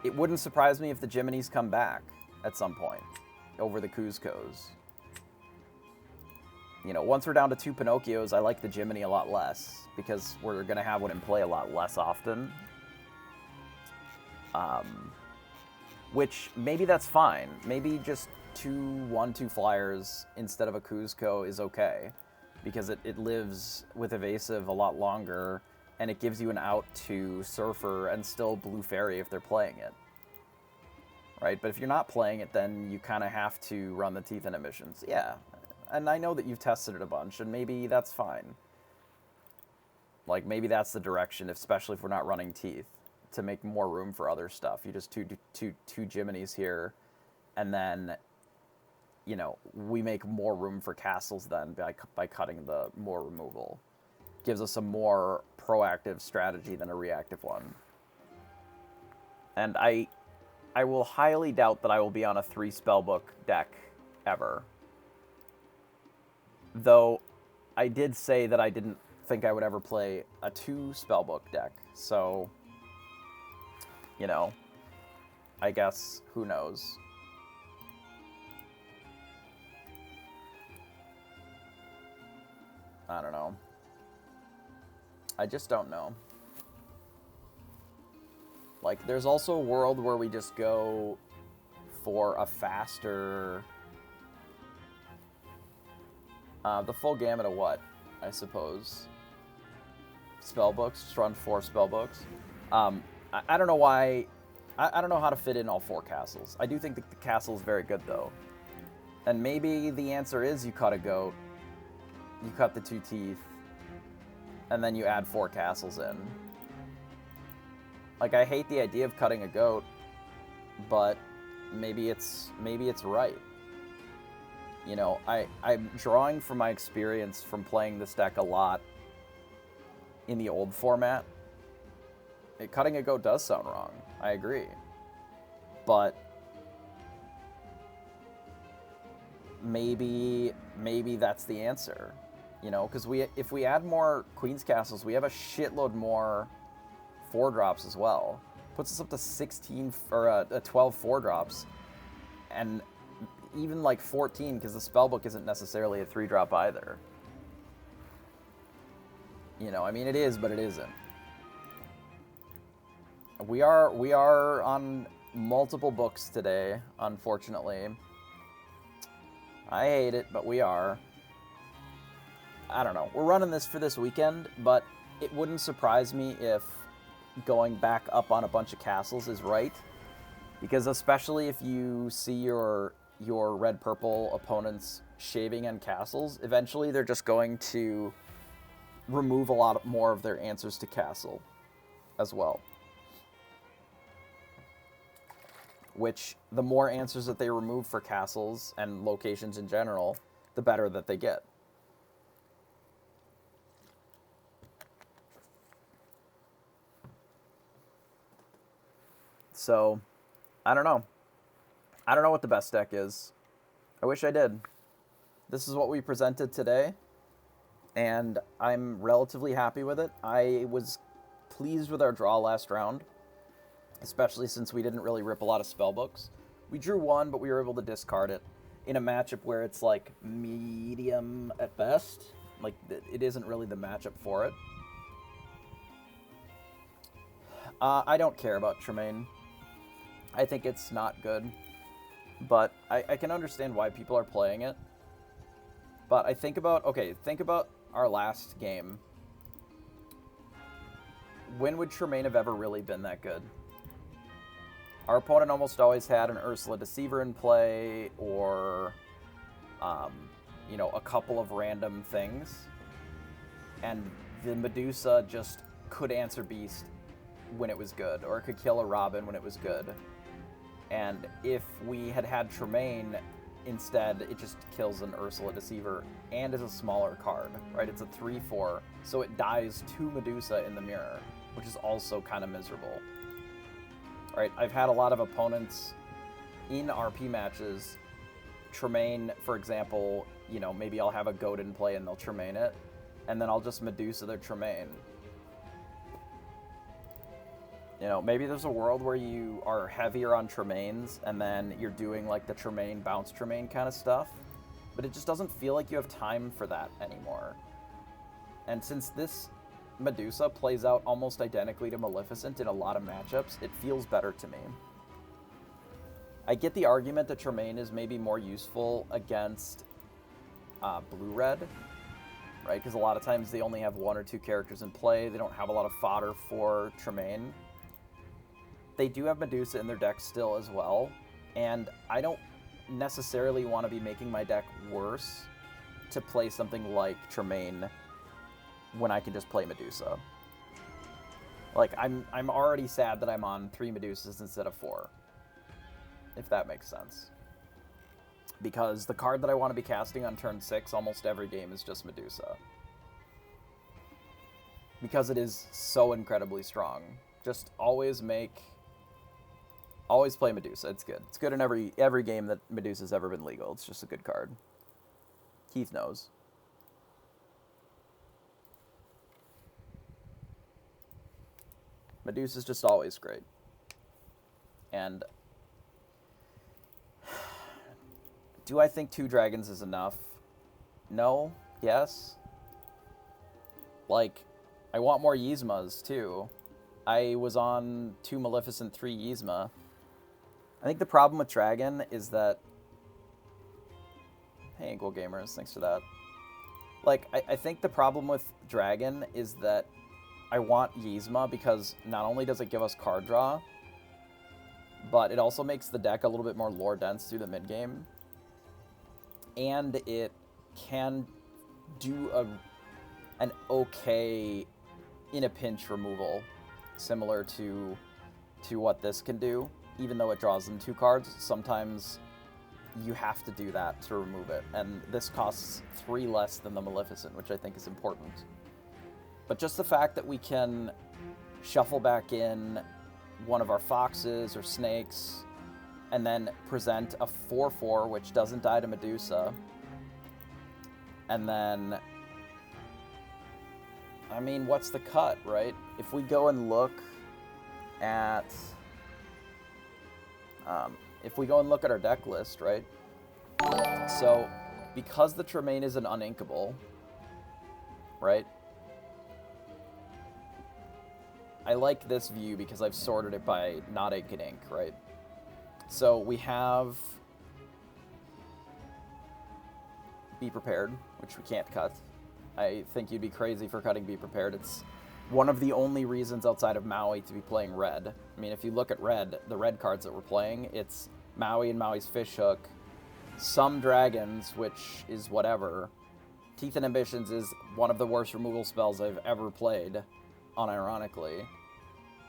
It wouldn't surprise me if the Jiminy's come back at some point over the Cuzcos. You know, once we're down to 2 Pinocchios, I like the Jiminy a lot less because we're going to have one in play a lot less often. Which, maybe that's fine. Maybe just 2 1/2 flyers instead of a Cuzco is okay because it lives with evasive a lot longer and it gives you an out to Surfer and still Blue Fairy if they're playing it. Right? But if you're not playing it, then you kind of have to run the Teeth Inhibitions. Yeah. And I know that you've tested it a bunch, and maybe that's fine. Like, maybe that's the direction, especially if we're not running Teeth, to make more room for other stuff. You just two Jiminy's here, and then, you know, we make more room for castles then by cutting the more removal. Gives us a more proactive strategy than a reactive one. And I will highly doubt that I will be on a 3 spellbook deck ever. Though, I did say that I didn't think I would ever play a 2 spellbook deck, so, you know, I guess, who knows. I don't know. I just don't know. Like, there's also a world where we just go for a faster... the full gamut of what, I suppose? Spellbooks, just run 4 spellbooks. I don't know why, I don't know how to fit in all 4 castles. I do think that the castle is very good, though. And maybe the answer is you cut a goat, you cut the 2 teeth, and then you add 4 castles in. Like, I hate the idea of cutting a goat, but maybe it's right. You know, I'm drawing from my experience from playing this deck a lot in the old format. Cutting a goat does sound wrong. I agree. But maybe that's the answer. You know, because if we add more Queen's Castles, we have a shitload more 4-drops as well. Puts us up to 16 or 12 4-drops. And even like 14, because the spellbook isn't necessarily a 3-drop either. You know, I mean, it is, but it isn't. We are on multiple books today, unfortunately. I hate it, but we are. I don't know. We're running this for this weekend, but it wouldn't surprise me if going back up on a bunch of castles is right. Because especially if you see your red-purple opponents shaving on castles, eventually they're just going to remove a lot more of their answers to castle as well. Which, the more answers that they remove for castles and locations in general, the better that they get. So, I don't know. I don't know what the best deck is. I wish I did. This is what we presented today, and I'm relatively happy with it. I was pleased with our draw last round, especially since we didn't really rip a lot of spellbooks. We drew 1, but we were able to discard it in a matchup where it's like medium at best. Like, it isn't really the matchup for it. I don't care about Tremaine. I think it's not good. But I can understand why people are playing it. But I think about our last game. When would Tremaine have ever really been that good? Our opponent almost always had an Ursula Deceiver in play, or you know, a couple of random things, and the Medusa just could answer Beast when it was good, or it could kill a Robin when it was good. And if we had had Tremaine, instead, it just kills an Ursula Deceiver and is a smaller card, right? It's a 3/4, so it dies to Medusa in the mirror, which is also kind of miserable. Right? I've had a lot of opponents in RP matches. Tremaine, for example, you know, maybe I'll have a Goat in play and they'll Tremaine it, and then I'll just Medusa their Tremaine. You know, maybe there's a world where you are heavier on Tremaines and then you're doing like the Tremaine, bounce Tremaine kind of stuff, but it just doesn't feel like you have time for that anymore. And since this Medusa plays out almost identically to Maleficent in a lot of matchups, it feels better to me. I get the argument that Tremaine is maybe more useful against blue-red, right? Because a lot of times they only have 1 or 2 characters in play. They don't have a lot of fodder for Tremaine. They do have Medusa in their deck still as well, and I don't necessarily want to be making my deck worse to play something like Tremaine when I can just play Medusa. Like, I'm already sad that I'm on 3 Medusas instead of 4, if that makes sense. Because the card that I want to be casting on turn 6 almost every game is just Medusa. Because it is so incredibly strong. Just always play Medusa. It's good. It's good in every game that Medusa's ever been legal. It's just a good card. Keith knows. Medusa's just always great. And do I think 2 dragons is enough? No. Yes. Like, I want more Yzmas, too. I was on 2 Maleficent, 3 Yzma. I think the problem with Dragon is that... Hey, Inkwell Gamers, thanks for that. Like, I think the problem with Dragon is that I want Yzma because not only does it give us card draw, but it also makes the deck a little bit more lore dense through the mid-game. And it can do an okay in-a-pinch removal, similar to what this can do. Even though it draws them 2 cards, sometimes you have to do that to remove it. And this costs 3 less than the Maleficent, which I think is important. But just the fact that we can shuffle back in one of our foxes or snakes, and then present a 4/4, which doesn't die to Medusa. And then, I mean, what's the cut, right? If we go and look at... our deck list, right? So, because the Tremaine is an uninkable, right? I like this view because I've sorted it by not ink and ink, right? So we have Be Prepared, which we can't cut. I think you'd be crazy for cutting Be Prepared. It's one of the only reasons outside of Maui to be playing red. I mean, if you look at red, the red cards that we're playing, it's Maui and Maui's Fishhook, some dragons, which is whatever. Teeth and Ambitions is one of the worst removal spells I've ever played, unironically,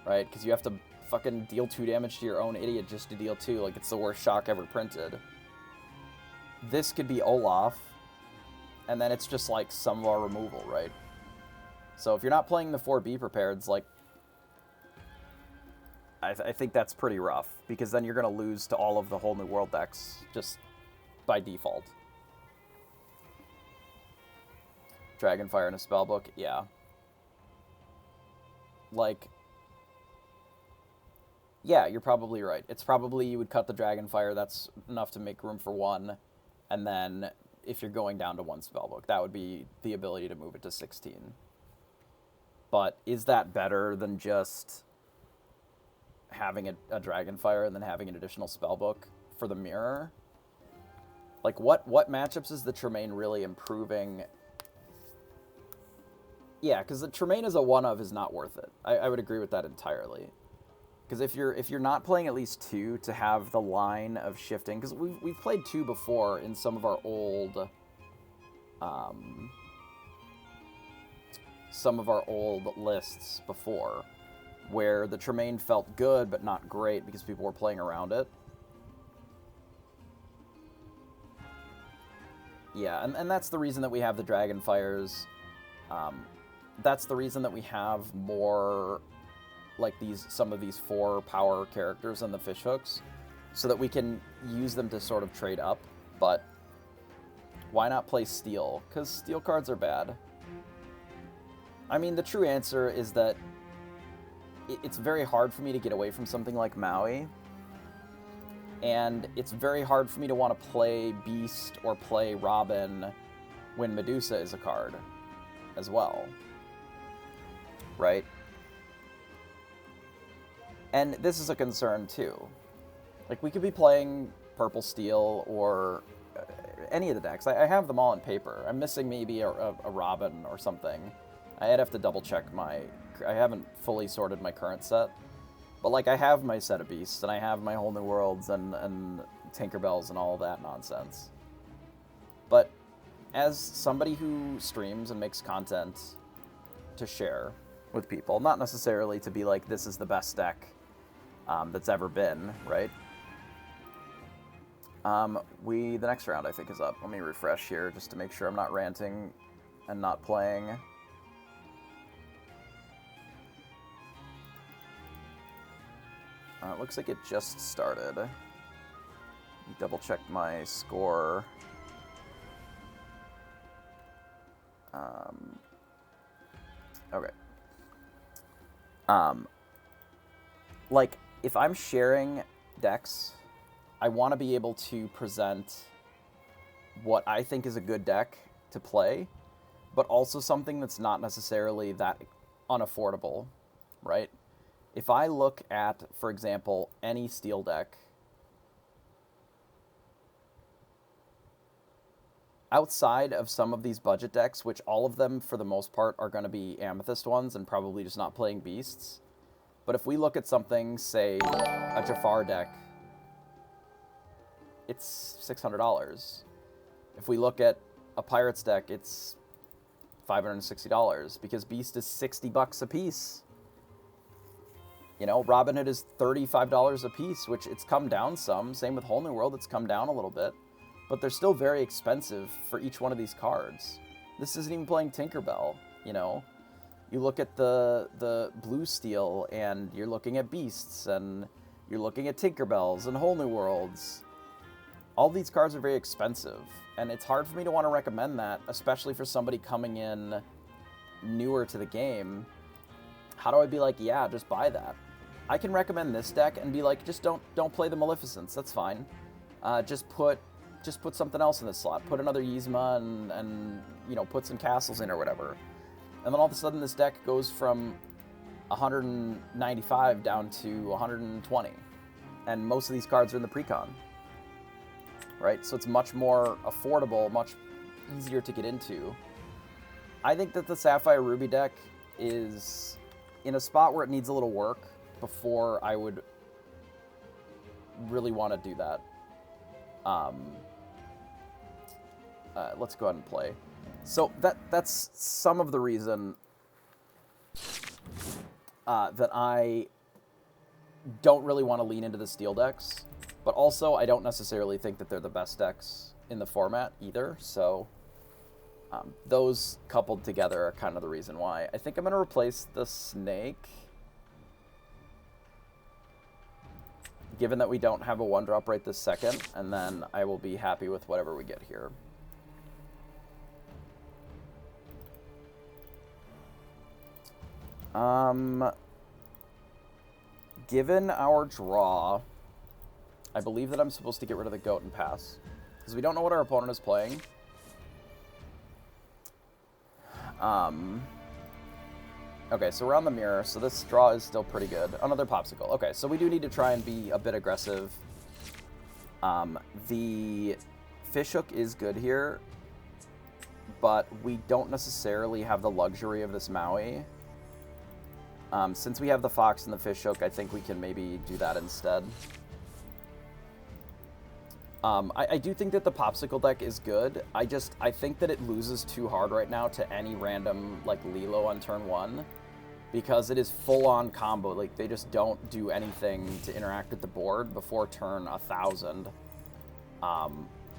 right? Because you have to fucking deal 2 damage to your own idiot just to deal 2, like it's the worst shock ever printed. This could be Olaf, and then it's just like some of our removal, right? So if you're not playing the 4 Be Prepareds, like, I think that's pretty rough, because then you're going to lose to all of the whole New World decks just by default. Dragonfire in a spellbook, yeah. Like, yeah, you're probably right. It's probably you would cut the Dragonfire, that's enough to make room for 1, and then if you're going down to 1 spellbook, that would be the ability to move it to 16. But is that better than just having a Dragonfire and then having an additional spellbook for the mirror? Like, what matchups is the Tremaine really improving? Yeah, because the Tremaine as a one-of is not worth it. I would agree with that entirely. Because if you're not playing at least 2 to have the line of shifting, because we've played 2 before in some of our old some of our old lists before, where the Tremaine felt good but not great because people were playing around it. Yeah, and that's the reason that we have the Dragonfires. That's the reason that we have more, like, some of these 4 power characters in the fishhooks, so that we can use them to sort of trade up. But why not play steel? Because steel cards are bad. I mean, the true answer is that it's very hard for me to get away from something like Maui, and it's very hard for me to want to play Beast or play Robin when Medusa is a card as well, right? And this is a concern too. Like, we could be playing Purple Steel or any of the decks. I have them all on paper. I'm missing maybe a Robin or something. I'd have to double check I haven't fully sorted my current set. But, like, I have my set of Beasts, and I have my Whole New Worlds and Tinkerbells and all of that nonsense. But as somebody who streams and makes content to share with people, not necessarily to be like, this is the best deck that's ever been, right? The next round, I think, is up. Let me refresh here just to make sure I'm not ranting and not playing. It looks like it just started. Double check my score. Okay. Like, if I'm sharing decks, I want to be able to present what I think is a good deck to play, but also something that's not necessarily that unaffordable, right? If I look at, for example, any steel deck, outside of some of these budget decks, which all of them, for the most part, are going to be Amethyst ones and probably just not playing Beasts, but if we look at something, say, a Jafar deck, it's $600. If we look at a Pirates deck, it's $560, because Beast is $60 a piece. You know, Robin Hood is $35 a piece, which it's come down some. Same with Whole New World, it's come down a little bit. But they're still very expensive for each one of these cards. This isn't even playing Tinkerbell, you know? You look at the Blue Steel, and you're looking at Beasts, and you're looking at Tinkerbells and Whole New Worlds. All these cards are very expensive, and it's hard for me to want to recommend that, especially for somebody coming in newer to the game. How do I be like, yeah, just buy that? I can recommend this deck and be like, just don't play the Maleficents. That's fine. Just put something else in this slot. Put another Yzma and you know, put some castles in or whatever. And then all of a sudden this deck goes from 195 down to 120. And most of these cards are in the pre-con. Right? So it's much more affordable, much easier to get into. I think that the Sapphire Ruby deck is in a spot where it needs a little work before I would really want to do that. Let's go ahead and play. So that's some of the reason that I don't really want to lean into the steel decks, but also I don't necessarily think that they're the best decks in the format either, so those coupled together are kind of the reason why. I think I'm going to replace the Snake, given that we don't have a 1-drop right this second, and then I will be happy with whatever we get here. Given our draw, I believe that I'm supposed to get rid of the goat and pass, because we don't know what our opponent is playing. Okay, so we're on the mirror, so this draw is still pretty good. Another popsicle. Okay, so we do need to try and be a bit aggressive. The fishhook is good here, but we don't necessarily have the luxury of this Maui. Since we have the fox and the fishhook, I think we can maybe do that instead. I do think that the Popsicle deck is good. I think that it loses too hard right now to any random, like, Lilo on turn 1. Because it is full-on combo. Like, they just don't do anything to interact with the board before turn 1,000.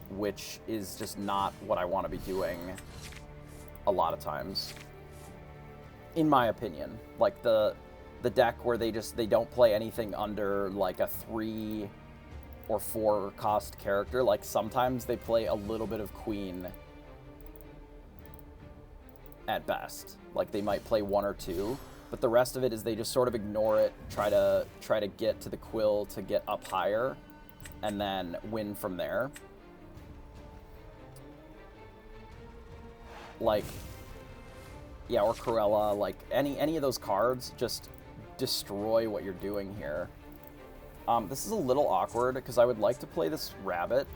Which is just not what I want to be doing a lot of times. In my opinion. Like, the deck where they don't play anything under, like, a 3 or 4 cost character. Like, sometimes they play a little bit of Queen at best. Like, they might play 1 or 2. But the rest of it is they just sort of ignore it, try to get to the Quill to get up higher, and then win from there. Like, yeah, or Cruella, like, any of those cards just destroy what you're doing here. This is a little awkward, because I would like to play this Rabbit,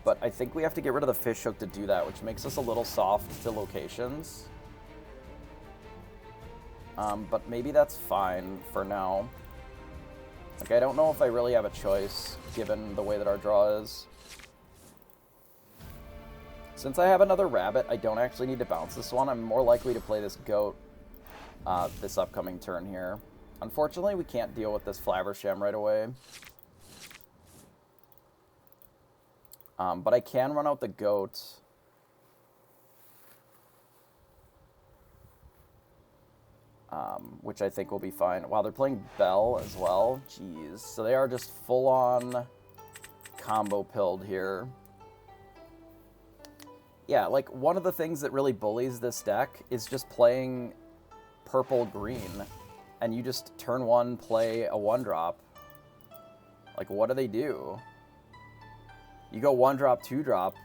but I think we have to get rid of the Fish Hook to do that, which makes us a little soft to locations. But maybe that's fine for now. Like, I don't know if I really have a choice, given the way that our draw is. Since I have another Rabbit, I don't actually need to bounce this one. I'm more likely to play this Goat this upcoming turn here. Unfortunately, we can't deal with this Flaversham right away. But I can run out the Goat. Which I think will be fine. Wow, they're playing Belle as well. Jeez. So they are just full-on combo pilled here. Yeah, like, one of the things that really bullies this deck is just playing purple-green. And you just, turn 1, play a 1-drop. Like, what do they do? You go 1-drop, 2-drop,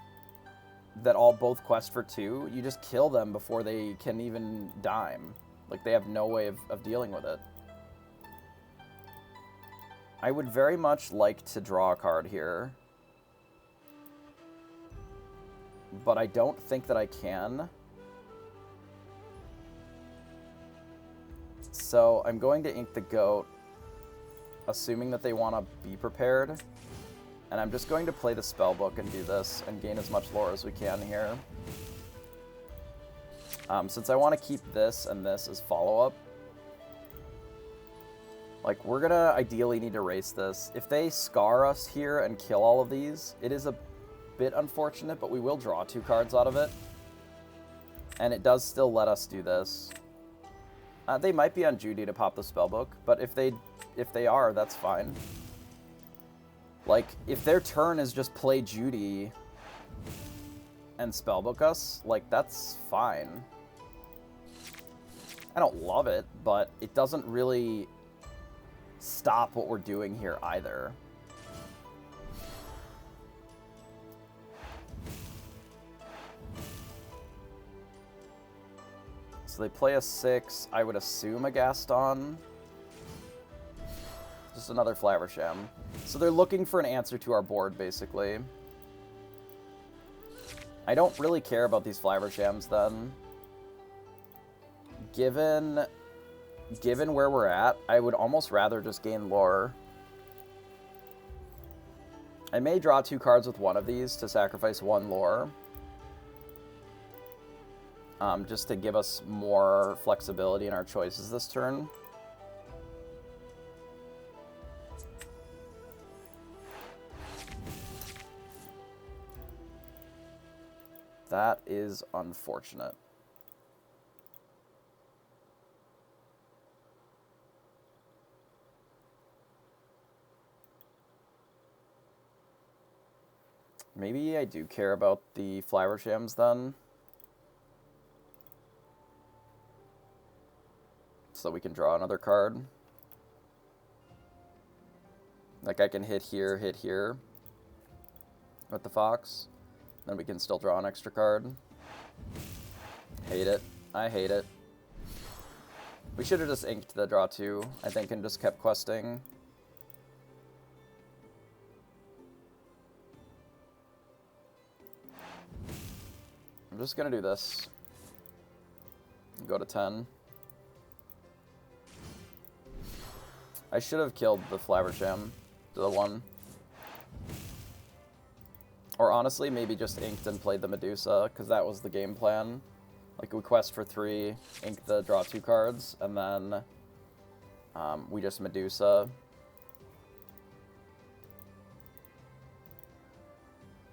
that all both quest for 2. You just kill them before they can even dime. Like, they have no way of dealing with it. I would very much like to draw a card here. But I don't think that I can. So I'm going to ink the Goat, assuming that they want to be prepared. And I'm just going to play the Spellbook and do this, and gain as much lore as we can here. Since I want to keep this and this as follow-up, like, we're going to ideally need to race this. If they scar us here and kill all of these, it is a bit unfortunate, but we will draw 2 cards out of it. And it does still let us do this. They might be on Judy to pop the Spellbook, but if they are, that's fine. Like, if their turn is just play Judy and Spellbook us, like, that's fine. I don't love it, but it doesn't really stop what we're doing here either. So they play a 6, I would assume a Gaston. Just another Flaversham. So they're looking for an answer to our board, basically. I don't really care about these Flavershams, then. Given where we're at, I would almost rather just gain lore. I may draw 2 cards with one of these to sacrifice 1 lore. Just to give us more flexibility in our choices this turn. That is unfortunate. Maybe I do care about the Flavershams then. So we can draw another card. Like, I can hit here with the Fox. Then we can still draw an extra card. Hate it. I hate it. We should have just inked the draw 2, I think, and just kept questing. I'm just gonna do this. Go to 10. I should have killed the Flaversham to the 1. Or honestly, maybe just inked and played the Medusa, because that was the game plan. Like, we quest for 3, ink the draw 2 cards, and then we just Medusa.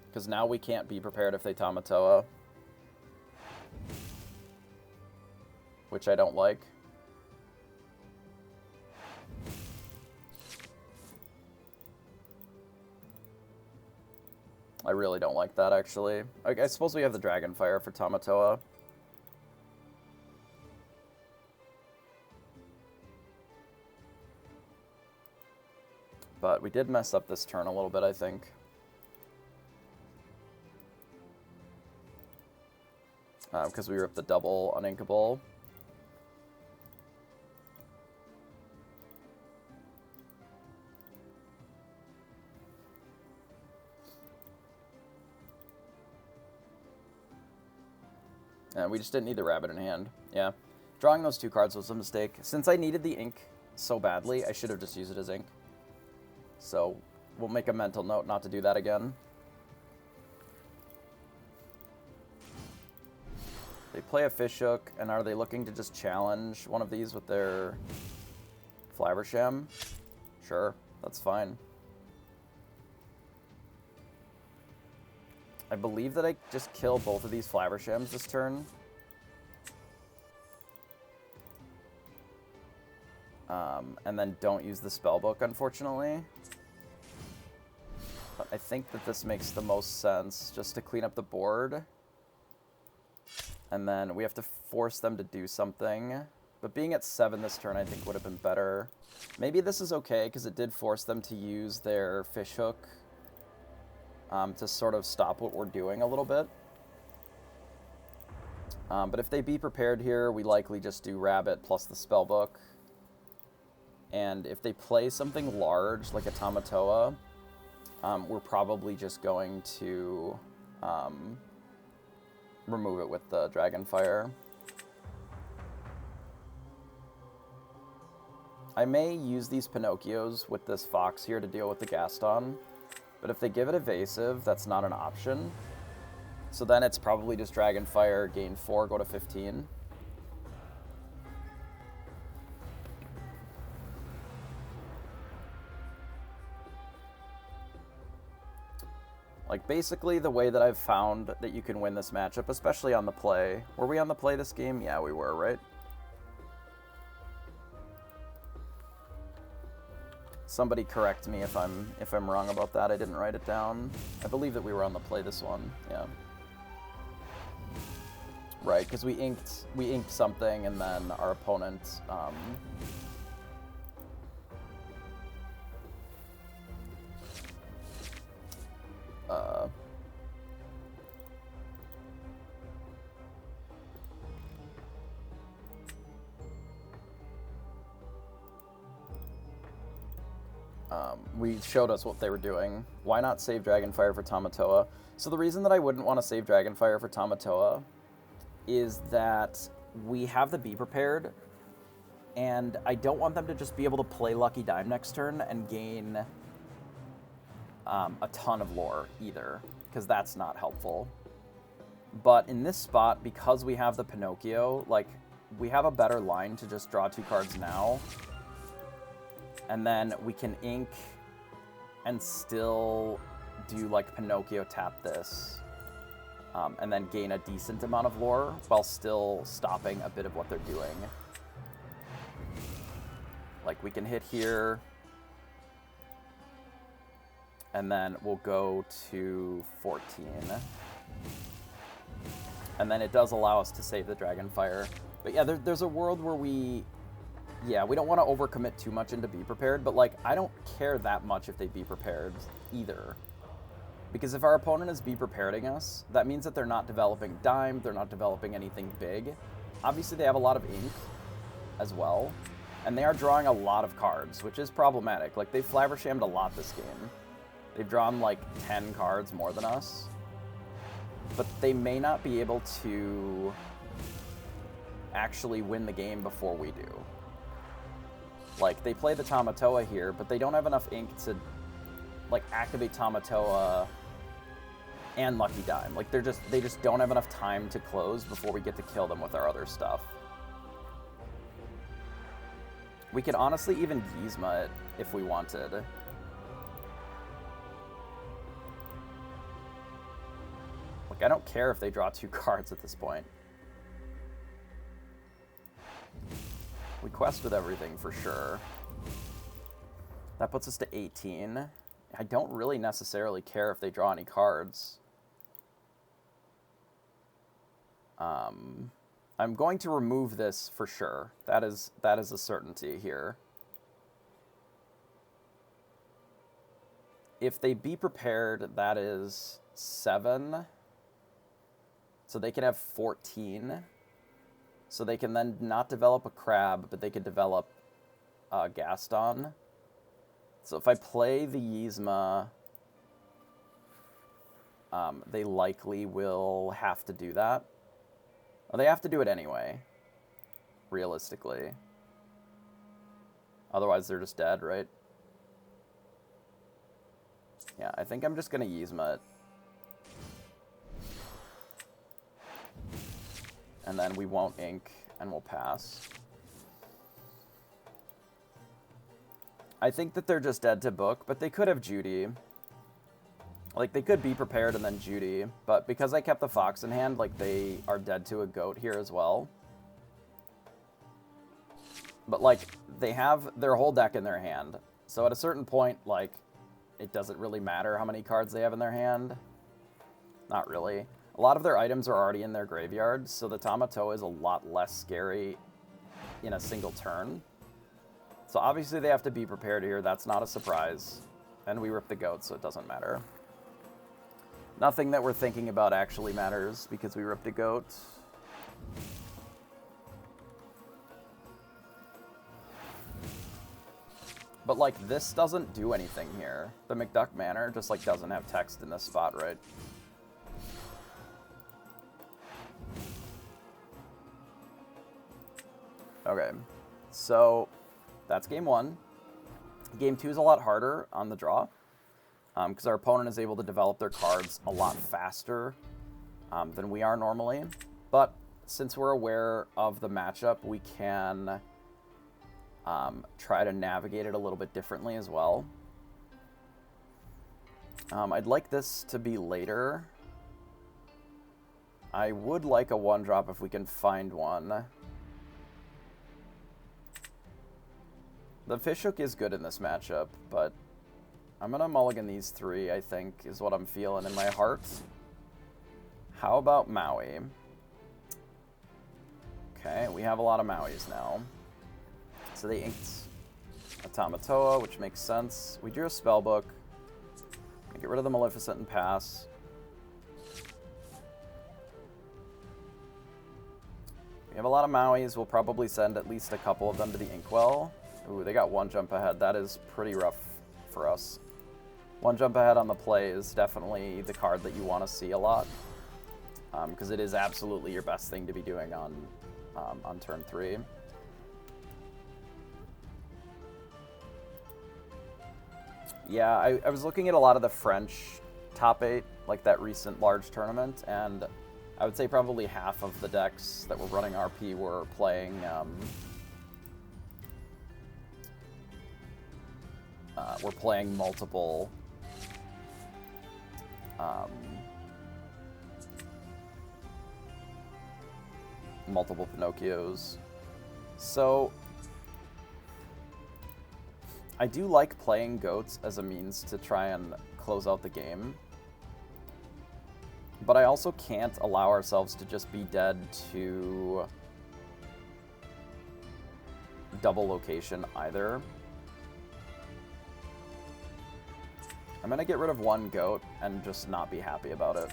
Because now we can't be prepared if they Tamatoa. Which I don't like. I really don't like that, actually. I suppose we have the Dragonfire for Tamatoa. But we did mess up this turn a little bit, I think. Because we ripped the double uninkable. And we just didn't need the rabbit in hand. Yeah. Drawing those 2 cards was a mistake. Since I needed the ink so badly, I should have just used it as ink. So we'll make a mental note not to do that again. They play a Fishhook, and are they looking to just challenge one of these with their Flaversham? Sure, that's fine. I believe that I just kill both of these Flavershams this turn. And then don't use the spellbook, unfortunately. But I think that this makes the most sense, just to clean up the board. And then we have to force them to do something. But being at 7 this turn, I think, would have been better. Maybe this is okay, because it did force them to use their Fishhook to sort of stop what we're doing a little bit. But if they be prepared here, we likely just do Rabbit plus the Spellbook. And if they play something large, like a Tamatoa, we're probably just going to remove it with the Dragonfire. I may use these Pinocchios with this Fox here to deal with the Gaston, but if they give it Evasive, that's not an option. So then it's probably just Dragonfire, gain 4, go to 15. Like, basically, the way that I've found that you can win this matchup, especially on the play. Were we on the play this game? Yeah, we were, right? Somebody correct me if I'm wrong about that. I didn't write it down. I believe that we were on the play this one. Yeah. Right, because we inked something, and then our opponent we showed us what they were doing. Why not save Dragonfire for Tamatoa? So the reason that I wouldn't want to save Dragonfire for Tamatoa is that we have the Be Prepared, and I don't want them to just be able to play Lucky Dime next turn and gain a ton of lore either, because that's not helpful. But in this spot, because we have the Pinocchio, like, we have a better line to just draw 2 cards now, and then we can ink and still do, like, Pinocchio tap this, and then gain a decent amount of lore while still stopping a bit of what they're doing. Like, we can hit here, and then we'll go to 14. And then it does allow us to save the Dragonfire. But yeah, there's a world where we don't want to overcommit too much into Be Prepared, but, like, I don't care that much if they Be Prepared either. Because if our opponent is Be Preparing us, that means that they're not developing Dime, they're not developing anything big. Obviously, they have a lot of ink as well, and they are drawing a lot of cards, which is problematic. Like, they've Flavershammed a lot this game. They've drawn, like, 10 cards more than us. But they may not be able to actually win the game before we do. Like, they play the Tamatoa here, but they don't have enough ink to, like, activate Tamatoa and Lucky Dime. Like, they just don't have enough time to close before we get to kill them with our other stuff. We could honestly even Gizmo it if we wanted. Like, I don't care if they draw 2 cards at this point. We quest with everything for sure. That puts us to 18. I don't really necessarily care if they draw any cards. I'm going to remove this for sure. That is a certainty here. If they be prepared, that is 7. So they can have 14. So they can then not develop a crab, but they could develop Gaston. So if I play the Yzma, they likely will have to do that. Well, they have to do it anyway, realistically. Otherwise, they're just dead, right? Yeah, I think I'm just going to Yzma it. And then we won't ink, and we'll pass. I think that they're just dead to book, but they could have Judy. Like, they could be prepared and then Judy, but because I kept the Fox in hand, like, they are dead to a goat here as well. But, like, they have their whole deck in their hand. So at a certain point, like, it doesn't really matter how many cards they have in their hand. Not really. A lot of their items are already in their graveyard, so the Tamatoa is a lot less scary in a single turn. So obviously they have to be prepared here. That's not a surprise. And we rip the goat, so it doesn't matter. Nothing that we're thinking about actually matters because we ripped a goat. But, like, this doesn't do anything here. The McDuck Manor just, like, doesn't have text in this spot, right? Okay, so that's game 1. Game 2 is a lot harder on the draw because our opponent is able to develop their cards a lot faster than we are normally. But since we're aware of the matchup, we can try to navigate it a little bit differently as well. I'd like this to be later. I would like a 1-drop if we can find one. The Fishhook is good in this matchup, but I'm going to mulligan these 3, I think, is what I'm feeling in my heart. How about Maui? Okay, we have a lot of Mauis now. So they inked a Tamatoa, which makes sense. We drew a Spellbook. Get rid of the Maleficent and pass. We have a lot of Mauis. We'll probably send at least a couple of them to the Inkwell. Ooh, they got 1 jump ahead. That is pretty rough for us. 1 jump ahead on the play is definitely the card that you want to see a lot. Because it is absolutely your best thing to be doing on turn 3. Yeah, I was looking at a lot of the French top 8, like that recent large tournament, and I would say probably half of the decks that were running RP were playing multiple multiple Pinocchios. So I do like playing goats as a means to try and close out the game. But I also can't allow ourselves to just be dead to double location either. I'm gonna get rid of 1 goat and just not be happy about it.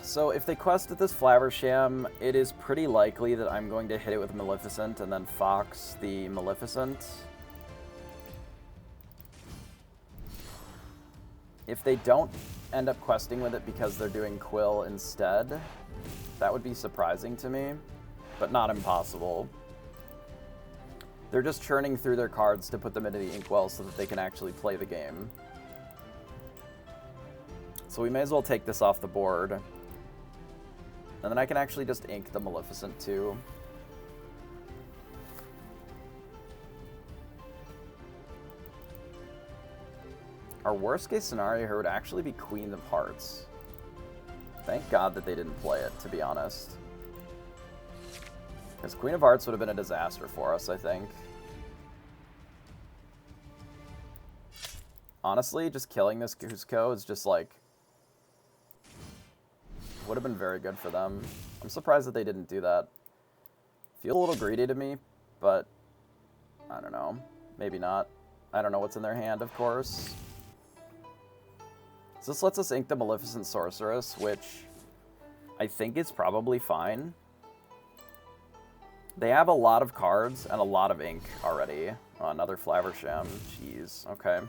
So if they quest at this Flaversham, it is pretty likely that I'm going to hit it with Maleficent and then Fox the Maleficent. If they don't end up questing with it because they're doing Quill instead, that would be surprising to me, but not impossible. They're just churning through their cards to put them into the inkwell so that they can actually play the game. So we may as well take this off the board. And then I can actually just ink the Maleficent too. Our worst case scenario here would actually be Queen of Hearts. Thank God that they didn't play it, to be honest. Because Queen of Hearts would have been a disaster for us, I think. Honestly, just killing this Cusco is just like... would have been very good for them. I'm surprised that they didn't do that. Feel a little greedy to me, but... I don't know. Maybe not. I don't know what's in their hand, of course. So this lets us ink the Maleficent Sorceress, which I think is probably fine. They have a lot of cards and a lot of ink already. Oh, another Flaversham. Jeez. Okay.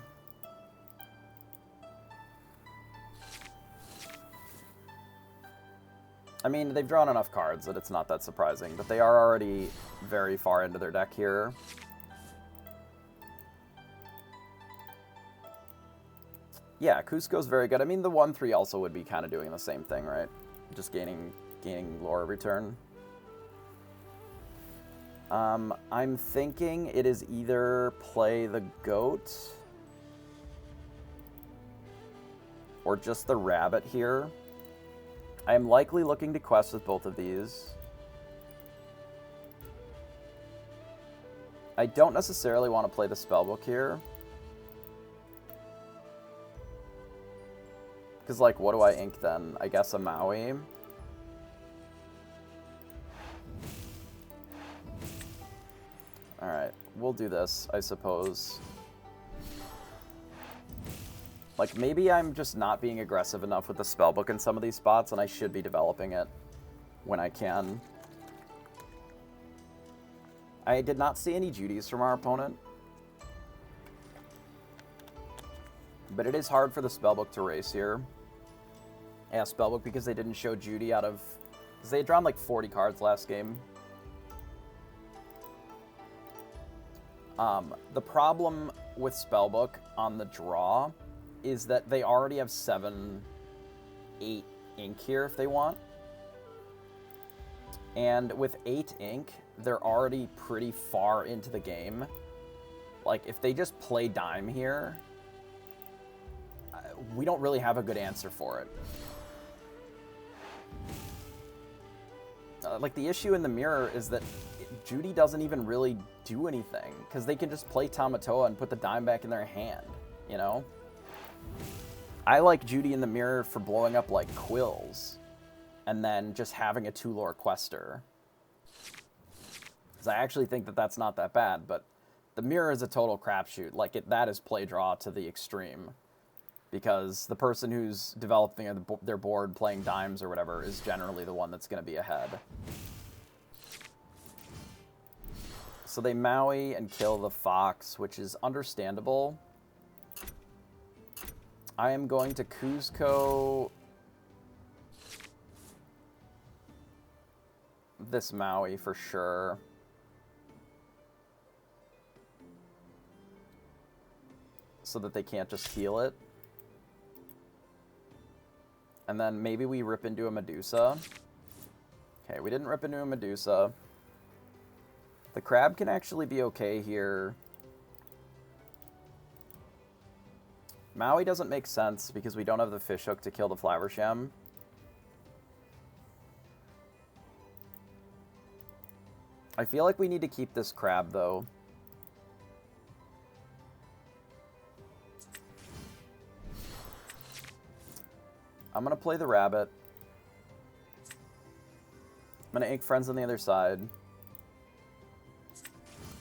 I mean, they've drawn enough cards that it's not that surprising, but they are already very far into their deck here. Yeah, Cusco's very good. I mean, the 1/3 also would be kind of doing the same thing, right? Just gaining lore every turn. I'm thinking it is either play the goat or just the rabbit here. I am likely looking to quest with both of these. I don't necessarily want to play the spellbook here. Because, like, what do I ink then? I guess a Maui. Alright, we'll do this, I suppose. Like, maybe I'm just not being aggressive enough with the spellbook in some of these spots, and I should be developing it when I can. I did not see any Judies from our opponent. But it is hard for the spellbook to race here. Yeah, spellbook because they didn't show Judy out of... because they had drawn like 40 cards last game. The problem with spellbook on the draw is that they already have 7, 8 ink here if they want. And with 8 ink, they're already pretty far into the game. Like, if they just play dime here, we don't really have a good answer for it. Like, the issue in the mirror is that Judy doesn't even really do anything, because they can just play Tamatoa and put the dime back in their hand, you know? I like Judy in the mirror for blowing up, like, Quills, and then just having a 2-lore quester. Because I actually think that that's not that bad, but the mirror is a total crapshoot. Like, that is play draw to the extreme. Because the person who's developing their board playing dimes or whatever is generally the one that's going to be ahead. So they Maui and kill the fox, which is understandable. I am going to Cusco this Maui for sure. So that they can't just heal it. And then maybe we rip into a Medusa. Okay, we didn't rip into a Medusa. The crab can actually be okay here. Maui doesn't make sense because we don't have the fishhook to kill the Flaversham. I feel like we need to keep this crab, though. I'm going to play the rabbit. I'm going to ink friends on the other side.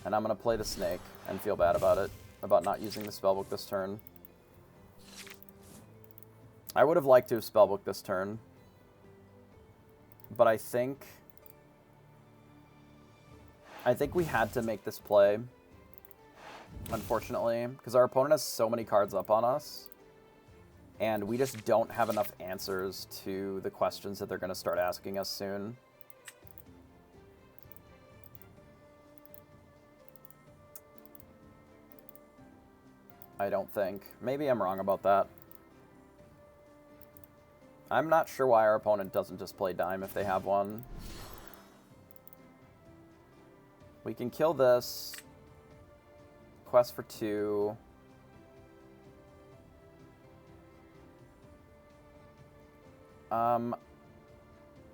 And I'm going to play the snake and feel bad about it, about not using the spellbook this turn. I would have liked to have spellbooked this turn. But I think we had to make this play, unfortunately, because our opponent has so many cards up on us. And we just don't have enough answers to the questions that they're going to start asking us soon. I don't think. Maybe I'm wrong about that. I'm not sure why our opponent doesn't just play dime if they have one. We can kill this. Quest for 2.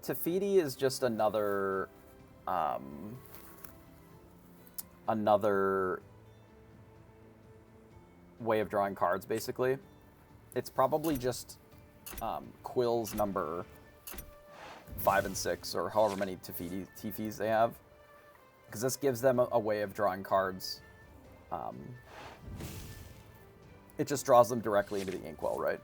Tafiti is just another way of drawing cards, basically. It's probably just Quill's number 5 and 6, or however many Tifis they have. Because this gives them a way of drawing cards. It just draws them directly into the inkwell, right?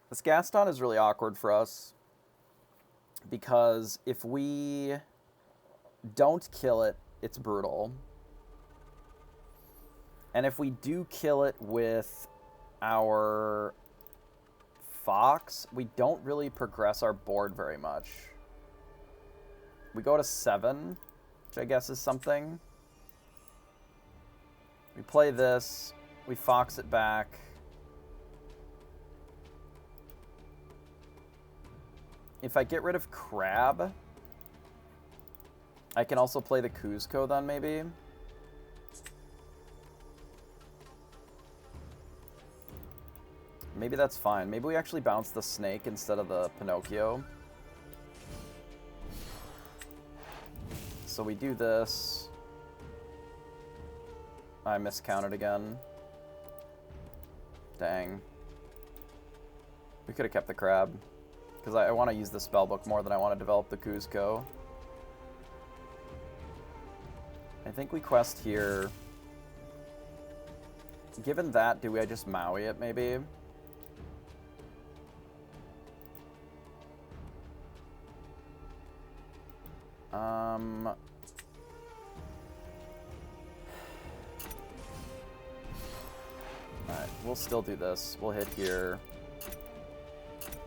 This Gaston is really awkward for us, because if we don't kill it, it's brutal. And if we do kill it with our Fox, we don't really progress our board very much. We go to 7, which I guess is something. We play this, we Fox it back. If I get rid of Crab, I can also play the Kuzco then, maybe. Maybe that's fine. Maybe we actually bounce the Snake instead of the Pinocchio. So we do this. I miscounted again. Dang. We could have kept the Crab. Because I want to use the spellbook more than I want to develop the Kuzco. I think we quest here. Given that, do I just Maui it, maybe? Alright, we'll still do this. We'll hit here.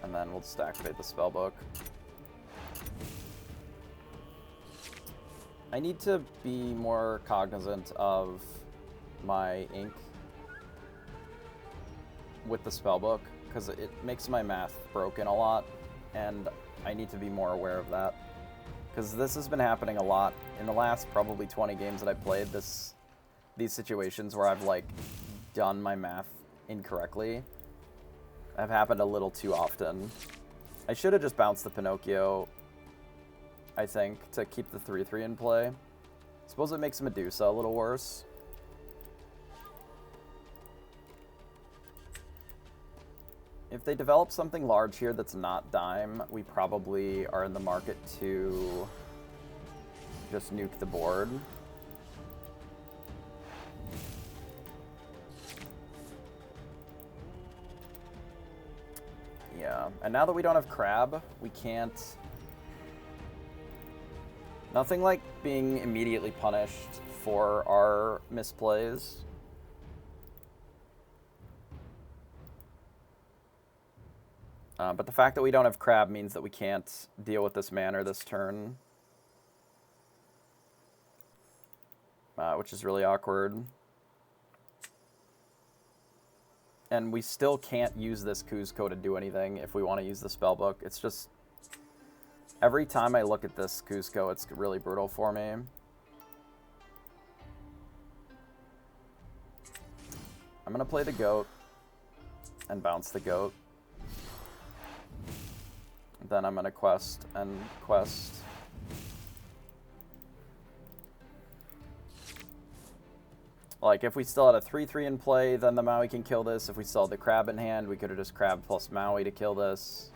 And then we'll just activate the spellbook. I need to be more cognizant of my ink with the spellbook, because it makes my math broken a lot, and I need to be more aware of that. Because this has been happening a lot in the last probably 20 games that I've played. These situations where I've like done my math incorrectly have happened a little too often. I should have just bounced the Pinocchio, I think, to keep the 3/3 in play. Suppose it makes Medusa a little worse. If they develop something large here that's not dime, we probably are in the market to just nuke the board. Yeah, and now that we don't have Crab, we can't... Nothing like being immediately punished for our misplays. But the fact that we don't have Crab means that we can't deal with this manner this turn. Which is really awkward. And we still can't use this Kuzco to do anything if we want to use the spellbook. It's just... Every time I look at this Kuzco, it's really brutal for me. I'm going to play the goat and bounce the goat. Then I'm going to quest and quest. Like, if we still had a 3/3 in play, then the Maui can kill this. If we still had the Crab in hand, we could have just Crab plus Maui to kill this.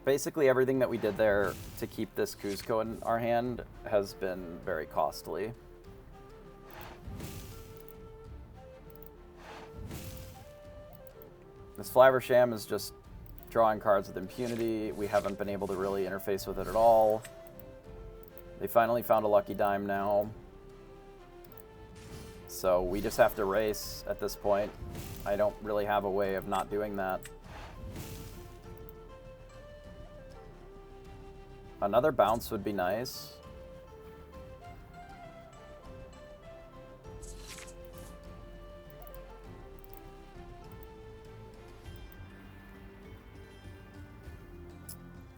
Basically, everything that we did there to keep this Kuzco in our hand has been very costly. This Flaversham is just drawing cards with impunity. We haven't been able to really interface with it at all. They finally found a lucky dime now. So we just have to race at this point. I don't really have a way of not doing that. Another bounce would be nice.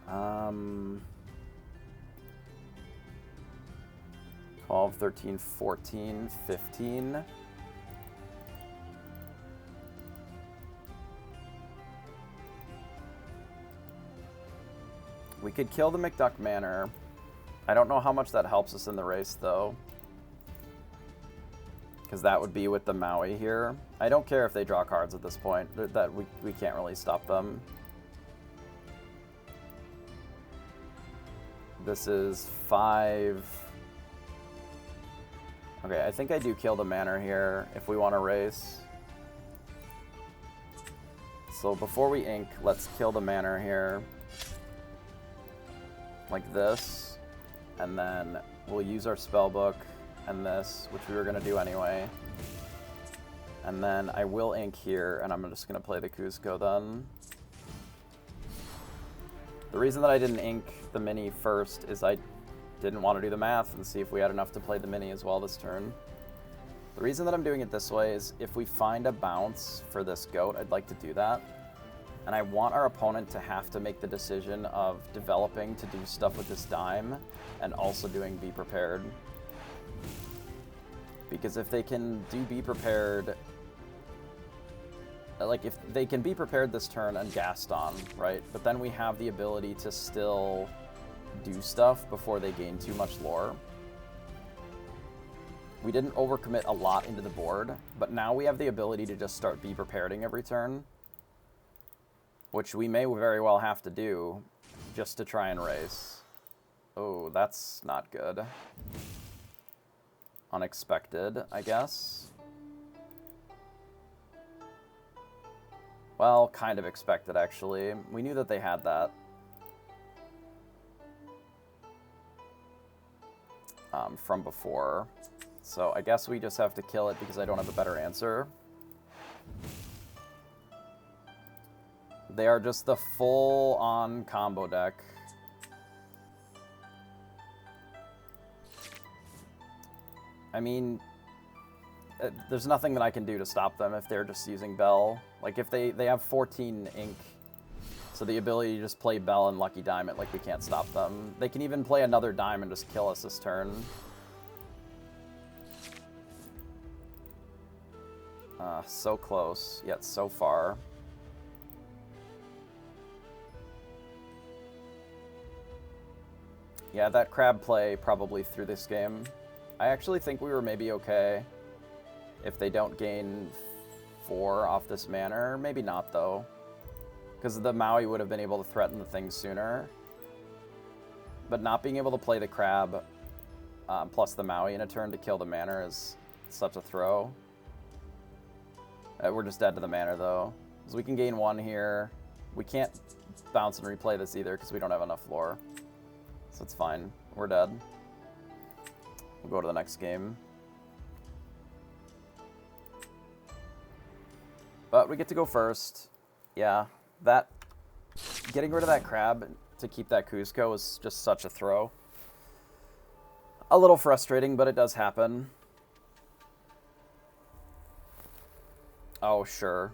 Um, 12, 13, 14, 15. We could kill the McDuck Manor. I don't know how much that helps us in the race, though. Because that would be with the Maui here. I don't care if they draw cards at this point. That we can't really stop them. This is 5. Okay, I think I do kill the Manor here if we want to race. So before we ink, let's kill the Manor here. Like this. And then we'll use our spellbook and this, which we were going to do anyway. And then I will ink here, and I'm just going to play the Cusco then. The reason that I didn't ink the mini first is I didn't want to do the math and see if we had enough to play the mini as well this turn. The reason that I'm doing it this way is if we find a bounce for this goat, I'd like to do that. And I want our opponent to have to make the decision of developing to do stuff with this dime and also doing Be Prepared. Because if they can do Be Prepared, like if they can Be Prepared this turn and Gaston, right? But then we have the ability to still do stuff before they gain too much lore. We didn't overcommit a lot into the board, but now we have the ability to just start Be Prepareding every turn, which we may very well have to do just to try and race. Oh, that's not good. Unexpected, I guess. Well, kind of expected, actually. We knew that they had that. From before. So I guess we just have to kill it because I don't have a better answer. They are just the full-on combo deck. I mean, there's nothing that I can do to stop them if they're just using Bell. Like, if they have 14 ink, so the ability to just play Bell and Lucky Diamond, like, we can't stop them. They can even play another dime and just kill us this turn. So close, yet so far. Yeah, that crab play probably threw this game. I actually think we were maybe okay if they don't gain 4 off this manor. Maybe not, though. Because the Maui would have been able to threaten the thing sooner. But not being able to play the crab plus the Maui in a turn to kill the manor is such a throw. We're just dead to the manor, though. Because we can gain 1 here. We can't bounce and replay this either because we don't have enough lore. So it's fine. We're dead. We'll go to the next game. But we get to go first. Yeah, that... Getting rid of that crab to keep that Cusco is just such a throw. A little frustrating, but it does happen. Oh, sure.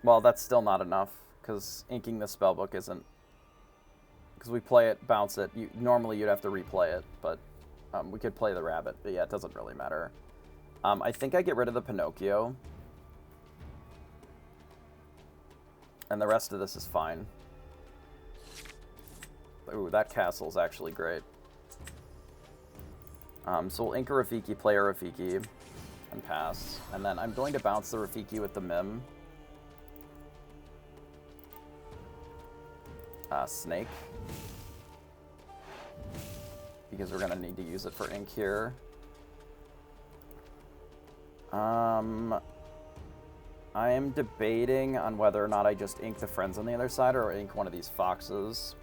Well, that's still not enough, because inking the spellbook isn't... Because we play it, bounce it. Normally you'd have to replay it, but we could play the rabbit. But yeah, it doesn't really matter. I think I get rid of the Pinocchio. And the rest of this is fine. Ooh, that castle's actually great. So we'll ink a Rafiki, play a Rafiki, and pass. And then I'm going to bounce the Rafiki with the Mim. Snake. Because we're going to need to use it for ink here. I am debating on whether or not I just ink the friends on the other side or ink one of these foxes.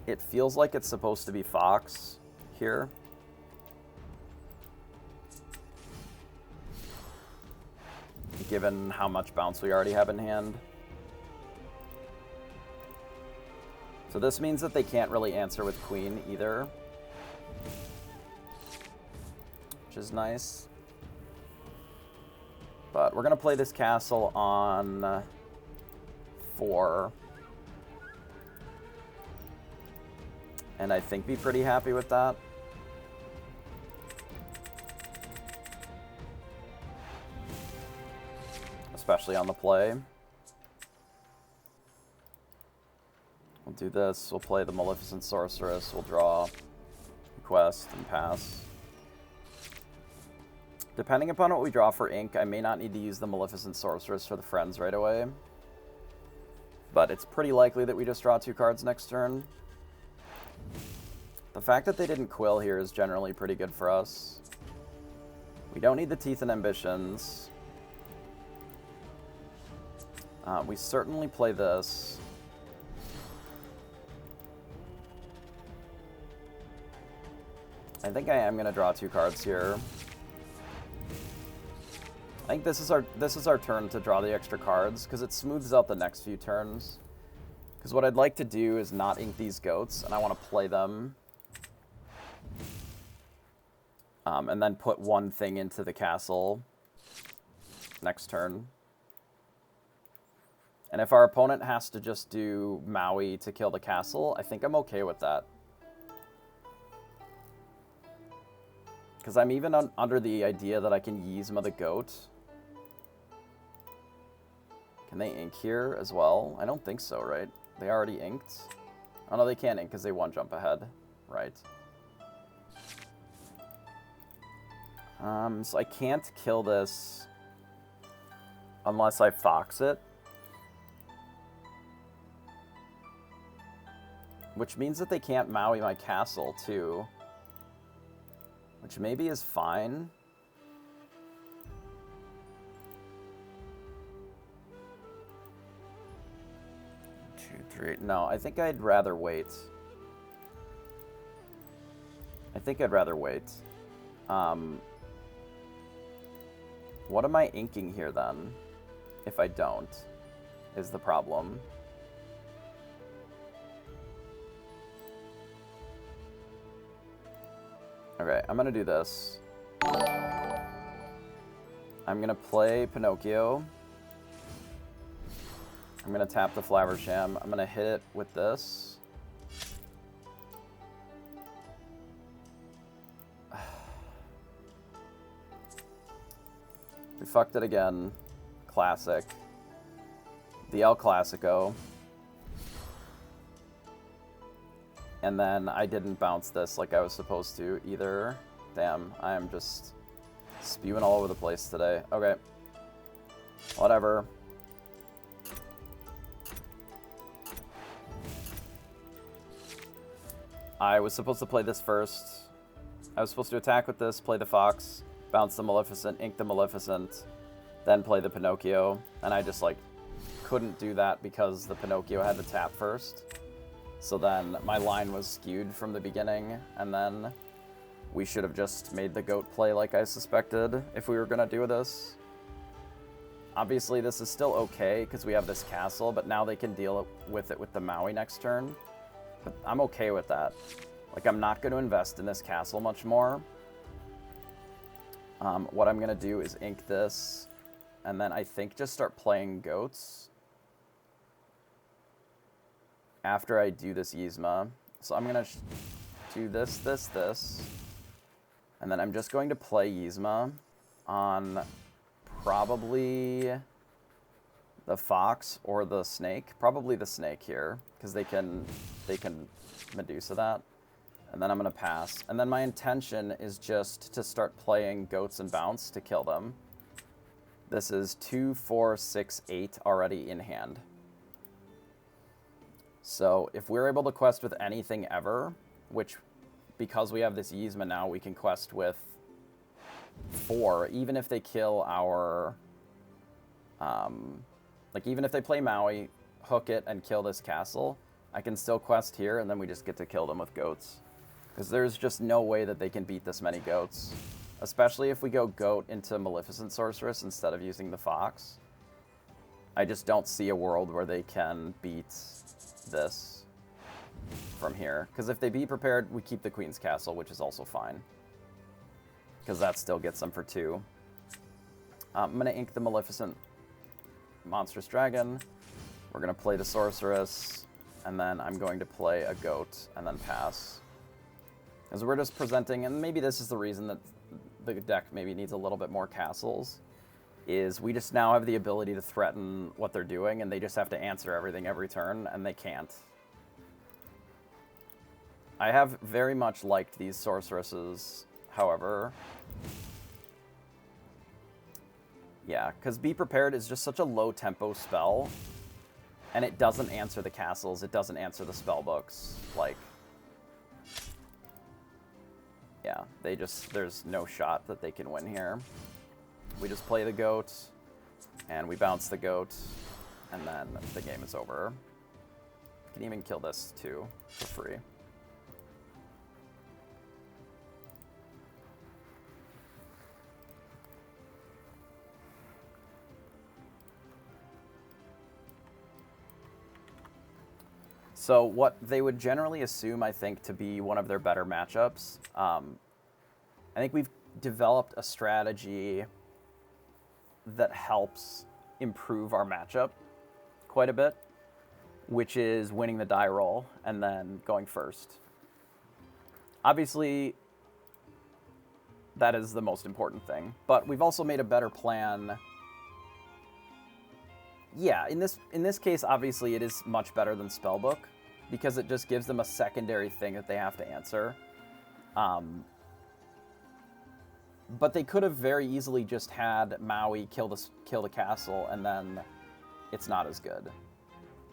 It feels like it's supposed to be fox here. Given how much bounce we already have in hand. So this means that they can't really answer with queen either, which is nice. But we're going to play this castle on 4. And I think be pretty happy with that. Especially on the play. We'll do this. We'll play the Maleficent Sorceress. We'll draw quest and pass. Depending upon what we draw for ink, I may not need to use the Maleficent Sorceress for the friends right away. But it's pretty likely that we just draw 2 cards next turn. The fact that they didn't quill here is generally pretty good for us. We don't need the Teeth and Ambitions. We certainly play this. I think I am going to draw 2 cards here. I think this is our turn to draw the extra cards, because it smooths out the next few turns. Because what I'd like to do is not ink these goats, and I want to play them. And then put 1 thing into the castle next turn. And if our opponent has to just do Maui to kill the castle, I think I'm okay with that. Because I'm even under the idea that I can Yzma the goat. Can they ink here as well? I don't think so, right? They already inked? Oh no, they can't ink because they 1 jump ahead. Right. So I can't kill this unless I fox it. Which means that they can't Maui my castle, too. Which maybe is fine. Two, three. No, I think I'd rather wait. What am I inking here, then? If I don't, is the problem. Okay, I'm gonna do this. I'm gonna play Pinocchio. I'm gonna tap the Flowersham. I'm gonna hit it with this. We fucked it again. Classic. The El Clasico. And then I didn't bounce this like I was supposed to either. Damn, I am just spewing all over the place today. Okay. Whatever. I was supposed to play this first. I was supposed to attack with this, play the Fox, bounce the Maleficent, ink the Maleficent, then play the Pinocchio. And I just, like, couldn't do that because the Pinocchio had to tap first. So then my line was skewed from the beginning, and then we should have just made the goat play like I suspected if we were going to do this. Obviously, this is still okay because we have this castle, but now they can deal with it with the Maui next turn. But I'm okay with that. Like, I'm not going to invest in this castle much more. What I'm going to do is ink this, and then I think just start playing goats after I do this Yzma. So I'm going to do this, this, and then I'm just going to play Yzma on probably the Fox or the Snake. Probably the Snake here, because they can Medusa that. And then I'm going to pass. And then my intention is just to start playing goats and bounce to kill them. This is 2, 4, 6, 8 already in hand. So if we're able to quest with anything ever, which because we have this Yzma now, we can quest with 4, even if they kill our, like even if they play Maui, hook it, and kill this castle, I can still quest here, and then we just get to kill them with goats. Because there's just no way that they can beat this many goats. Especially if we go goat into Maleficent Sorceress instead of using the Fox. I just don't see a world where they can beat this. from here. Because if they be prepared, we keep the Queen's Castle, which is also fine. Because that still gets them for 2. I'm going to ink the Maleficent Monstrous Dragon. We're going to play the Sorceress. And then I'm going to play a Goat and then pass. Because we're just presenting, and maybe this is the reason that the deck maybe needs a little bit more castles, is we just now have the ability to threaten what they're doing, and they just have to answer everything every turn, and they can't. I have very much liked these sorceresses, however. Yeah, because Be Prepared is just such a low-tempo spell, and it doesn't answer the castles, it doesn't answer the spell books, like... Yeah, there's no shot that they can win here. We just play the Goat, and we bounce the Goat, and then the game is over. Can even kill this, too, for free. So what they would generally assume, I think, to be one of their better matchups, I think we've developed a strategy that helps improve our matchup quite a bit, which is winning the die roll and then going first. Obviously, that is the most important thing, but we've also made a better plan. Yeah, in this case, obviously, it is much better than Spellbook, because it just gives them a secondary thing that they have to answer. But they could have very easily just had Maui kill the castle, and then it's not as good,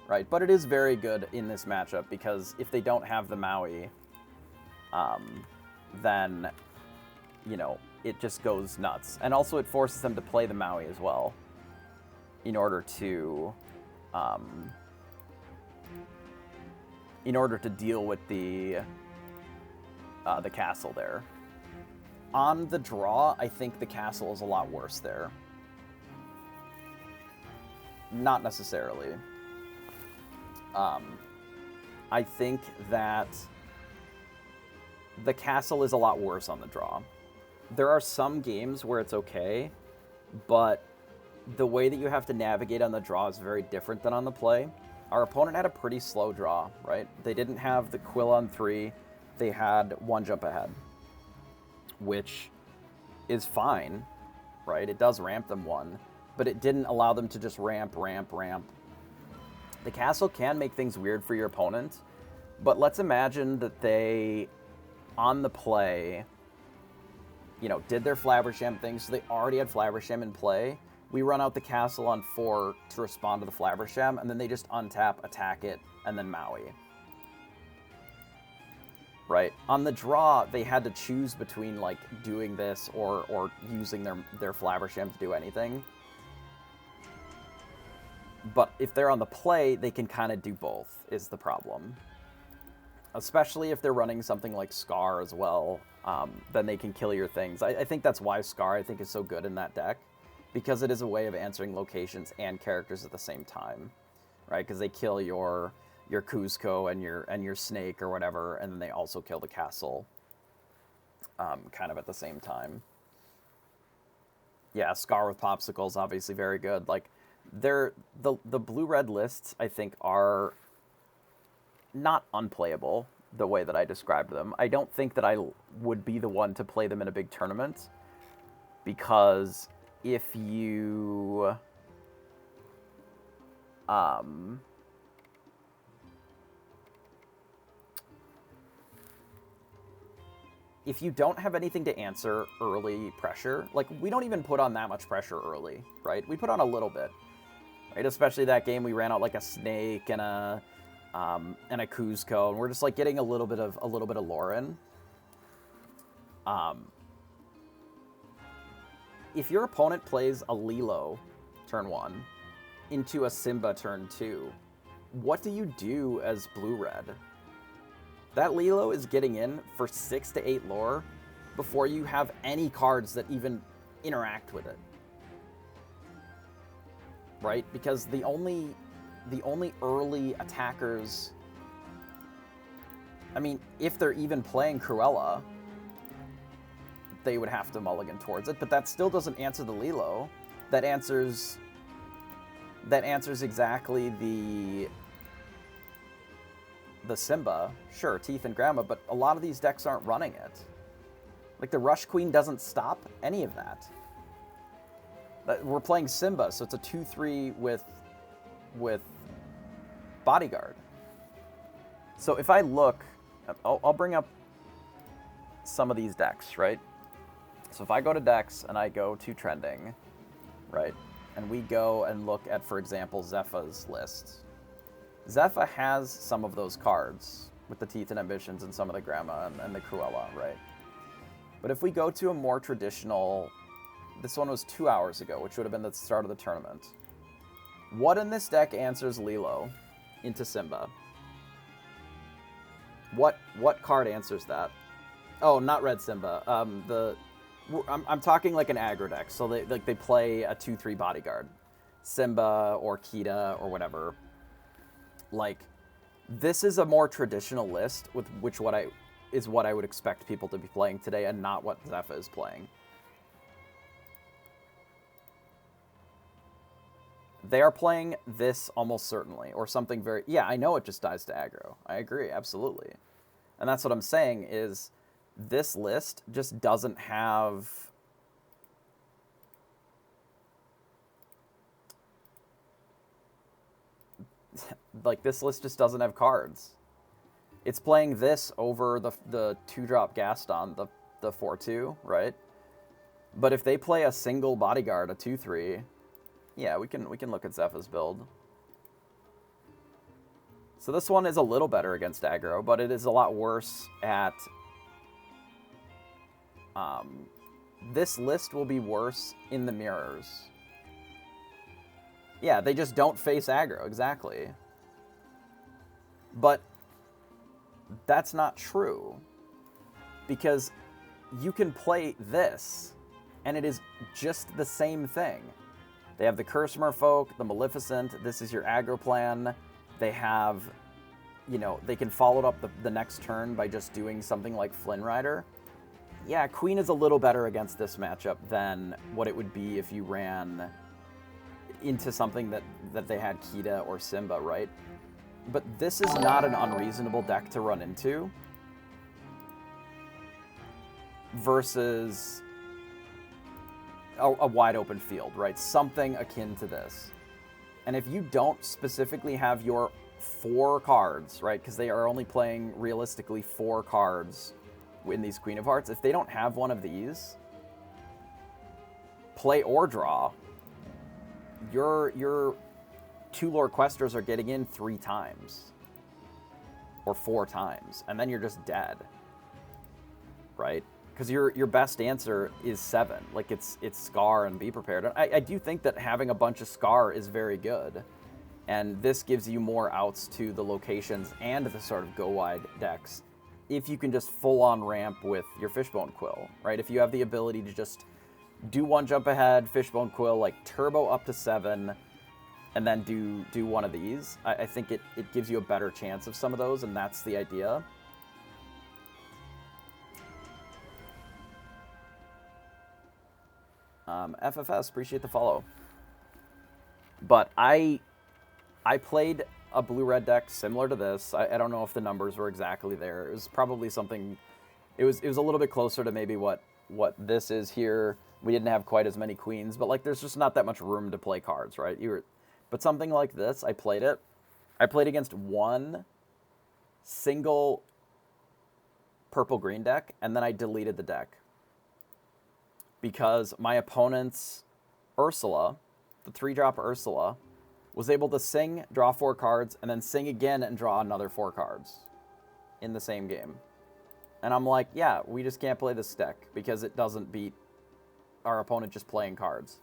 right? But it is very good in this matchup, because if they don't have the Maui, then, you know, it just goes nuts. And also it forces them to play the Maui as well, in order to deal with the castle there. On the draw, I think the castle is a lot worse there. Not necessarily. I think that the castle is a lot worse on the draw. There are some games where it's okay, but the way that you have to navigate on the draw is very different than on the play. Our opponent had a pretty slow draw, right? They didn't have the Quill on 3. They had 1 jump ahead, which is fine, right? It does ramp them 1, but it didn't allow them to just ramp. The castle can make things weird for your opponent, but let's imagine that they, on the play, you know, did their Flabbersham thing, so they already had Flabbersham in play. We run out the castle on 4 to respond to the Flabbersham, and then they just untap, attack it, and then Maui. Right? On the draw, they had to choose between, like, doing this or using their Flabbersham to do anything. But if they're on the play, they can kind of do both, is the problem. Especially if they're running something like Scar as well, then they can kill your things. I think that's why Scar, I think, is so good in that deck. Because it is a way of answering locations and characters at the same time, right? Because they kill your Cuzco and your snake or whatever, and then they also kill the castle, kind of at the same time. Yeah, Scar with Popsicles, obviously very good. Like, the blue-red lists, I think, are not unplayable the way that I described them. I don't think that I would be the one to play them in a big tournament, because if you if you don't have anything to answer early pressure, like, we don't even put on that much pressure early, right? We put on a little bit, right? Especially that game, we ran out like a snake and a Cuzco, and we're just like getting a little bit of Lauren. If your opponent plays a Lilo turn 1 into a Simba turn 2, what do you do as blue-red? That Lilo is getting in for 6 to 8 lore before you have any cards that even interact with it. Right? Because the only early attackers I mean, if they're even playing Cruella, they would have to mulligan towards it, but that still doesn't answer the Lilo. That answers exactly the Simba. Sure, Teeth and Grandma, but a lot of these decks aren't running it. Like, the Rush Queen doesn't stop any of that. We're playing Simba, so it's a 2-3 with Bodyguard. So if I look, I'll bring up some of these decks, right? So if I go to decks and I go to trending, right, and we go and look at, for example, Zepha's list. Zepha has some of those cards with the Teeth and Ambitions and some of the Grandma and the Cruella, right? But if we go to a more traditional, this one was 2 hours ago, which would have been the start of the tournament. What in this deck answers Lilo into Simba? What card answers that? Oh, not Red Simba. I'm talking like an aggro deck. So they play a 2-3 Bodyguard, Simba or Kita or whatever. Like, this is a more traditional list with what I would expect people to be playing today, and not what Zepha is playing. They are playing this almost certainly, or something very... Yeah, I know it just dies to aggro. I agree, absolutely. And that's what I'm saying is this list just doesn't have... Like, this list just doesn't have cards. It's playing this over the 2-drop Gaston, the 4-2, right? But if they play a single Bodyguard, a 2-3... Yeah, we can look at Zepha's build. So this one is a little better against aggro, but it is a lot worse at... this list will be worse in the mirrors. Yeah, they just don't face aggro, exactly. But that's not true. Because you can play this, and it is just the same thing. They have the Curse Merfolk, the Maleficent, this is your aggro plan. They have, you know, they can follow it up the next turn by just doing something like Flynn Rider. Yeah, Queen is a little better against this matchup than what it would be if you ran into something that they had Kita or Simba, right? But this is not an unreasonable deck to run into versus a wide open field, right? Something akin to this. And if you don't specifically have your 4 cards, right? Because they are only playing realistically 4 cards in these Queen of Hearts. If they don't have one of these, play or draw, your 2 Lord Questers are getting in 3 times. Or 4 times. And then you're just dead. Right? Because your best answer is 7. Like, it's Scar and Be Prepared. And I do think that having a bunch of Scar is very good. And this gives you more outs to the locations and the sort of go-wide decks if you can just full-on ramp with your Fishbone Quill, right? If you have the ability to just do 1 jump ahead, Fishbone Quill, like turbo up to 7, and then do one of these, I think it gives you a better chance of some of those, and that's the idea. FFS, appreciate the follow. But I played a blue-red deck similar to this. I don't know if the numbers were exactly there. It was probably something... It was a little bit closer to maybe what this is here. We didn't have quite as many queens, but like there's just not that much room to play cards, right? But something like this, I played it. I played against one single purple-green deck, and then I deleted the deck. Because my opponent's Ursula, the 3-drop Ursula, was able to sing, draw 4 cards, and then sing again and draw another 4 cards in the same game. And I'm like, yeah, we just can't play this deck because it doesn't beat our opponent just playing cards.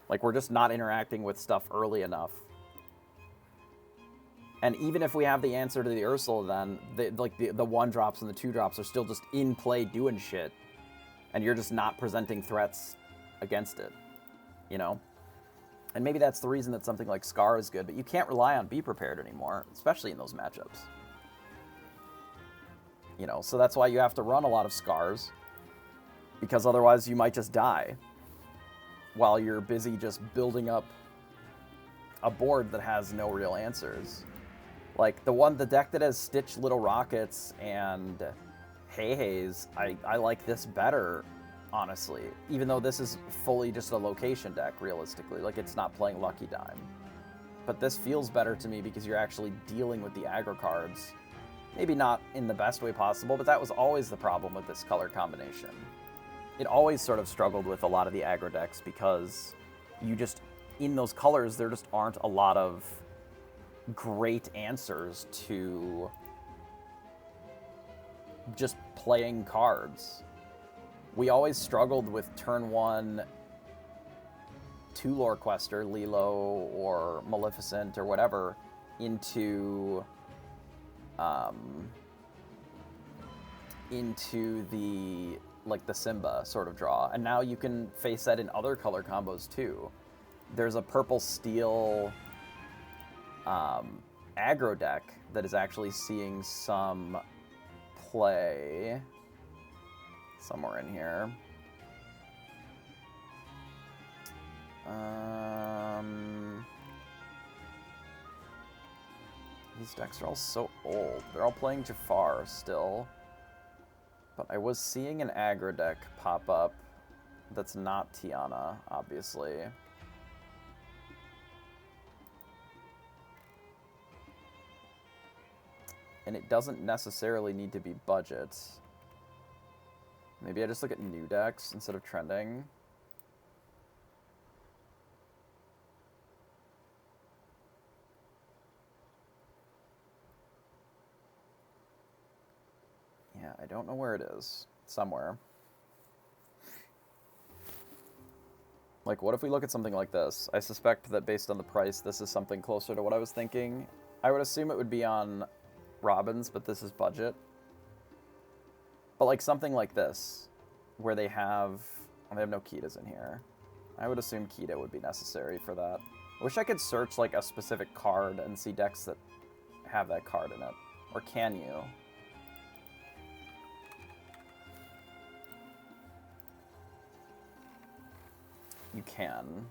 Like, we're just not interacting with stuff early enough. And even if we have the answer to the Ursula, then the 1-drops and the 2-drops are still just in play doing shit. And you're just not presenting threats against it, you know? And maybe that's the reason that something like Scar is good, but you can't rely on Be Prepared anymore, especially in those matchups. You know, so that's why you have to run a lot of scars, because otherwise you might just die while you're busy just building up a board that has no real answers. Like the deck that has Stitch Little Rockets and Hey-Hays, I like this better, honestly. Even though this is fully just a location deck, realistically. Like, it's not playing Lucky Dime. But this feels better to me because you're actually dealing with the aggro cards. Maybe not in the best way possible, but that was always the problem with this color combination. It always sort of struggled with a lot of the aggro decks because you just, in those colors, there just aren't a lot of great answers to just playing cards. We always struggled with turn 1 2 Lore Quester, Lilo or Maleficent or whatever, into the, like, the Simba sort of draw. And now you can face that in other color combos too. There's a purple steel aggro deck that is actually seeing some play somewhere in here. These decks are all so old. They're all playing Jafar still. But I was seeing an aggro deck pop up that's not Tiana, obviously. And it doesn't necessarily need to be budget. Maybe I just look at new decks instead of trending. Yeah, I don't know where it is. Somewhere. Like, what if we look at something like this? I suspect that based on the price, this is something closer to what I was thinking. I would assume it would be on Robin's, but this is budget. But like something like this, where they have no Kitas in here. I would assume Kita would be necessary for that. I wish I could search like a specific card and see decks that have that card in it. Or can you? You can.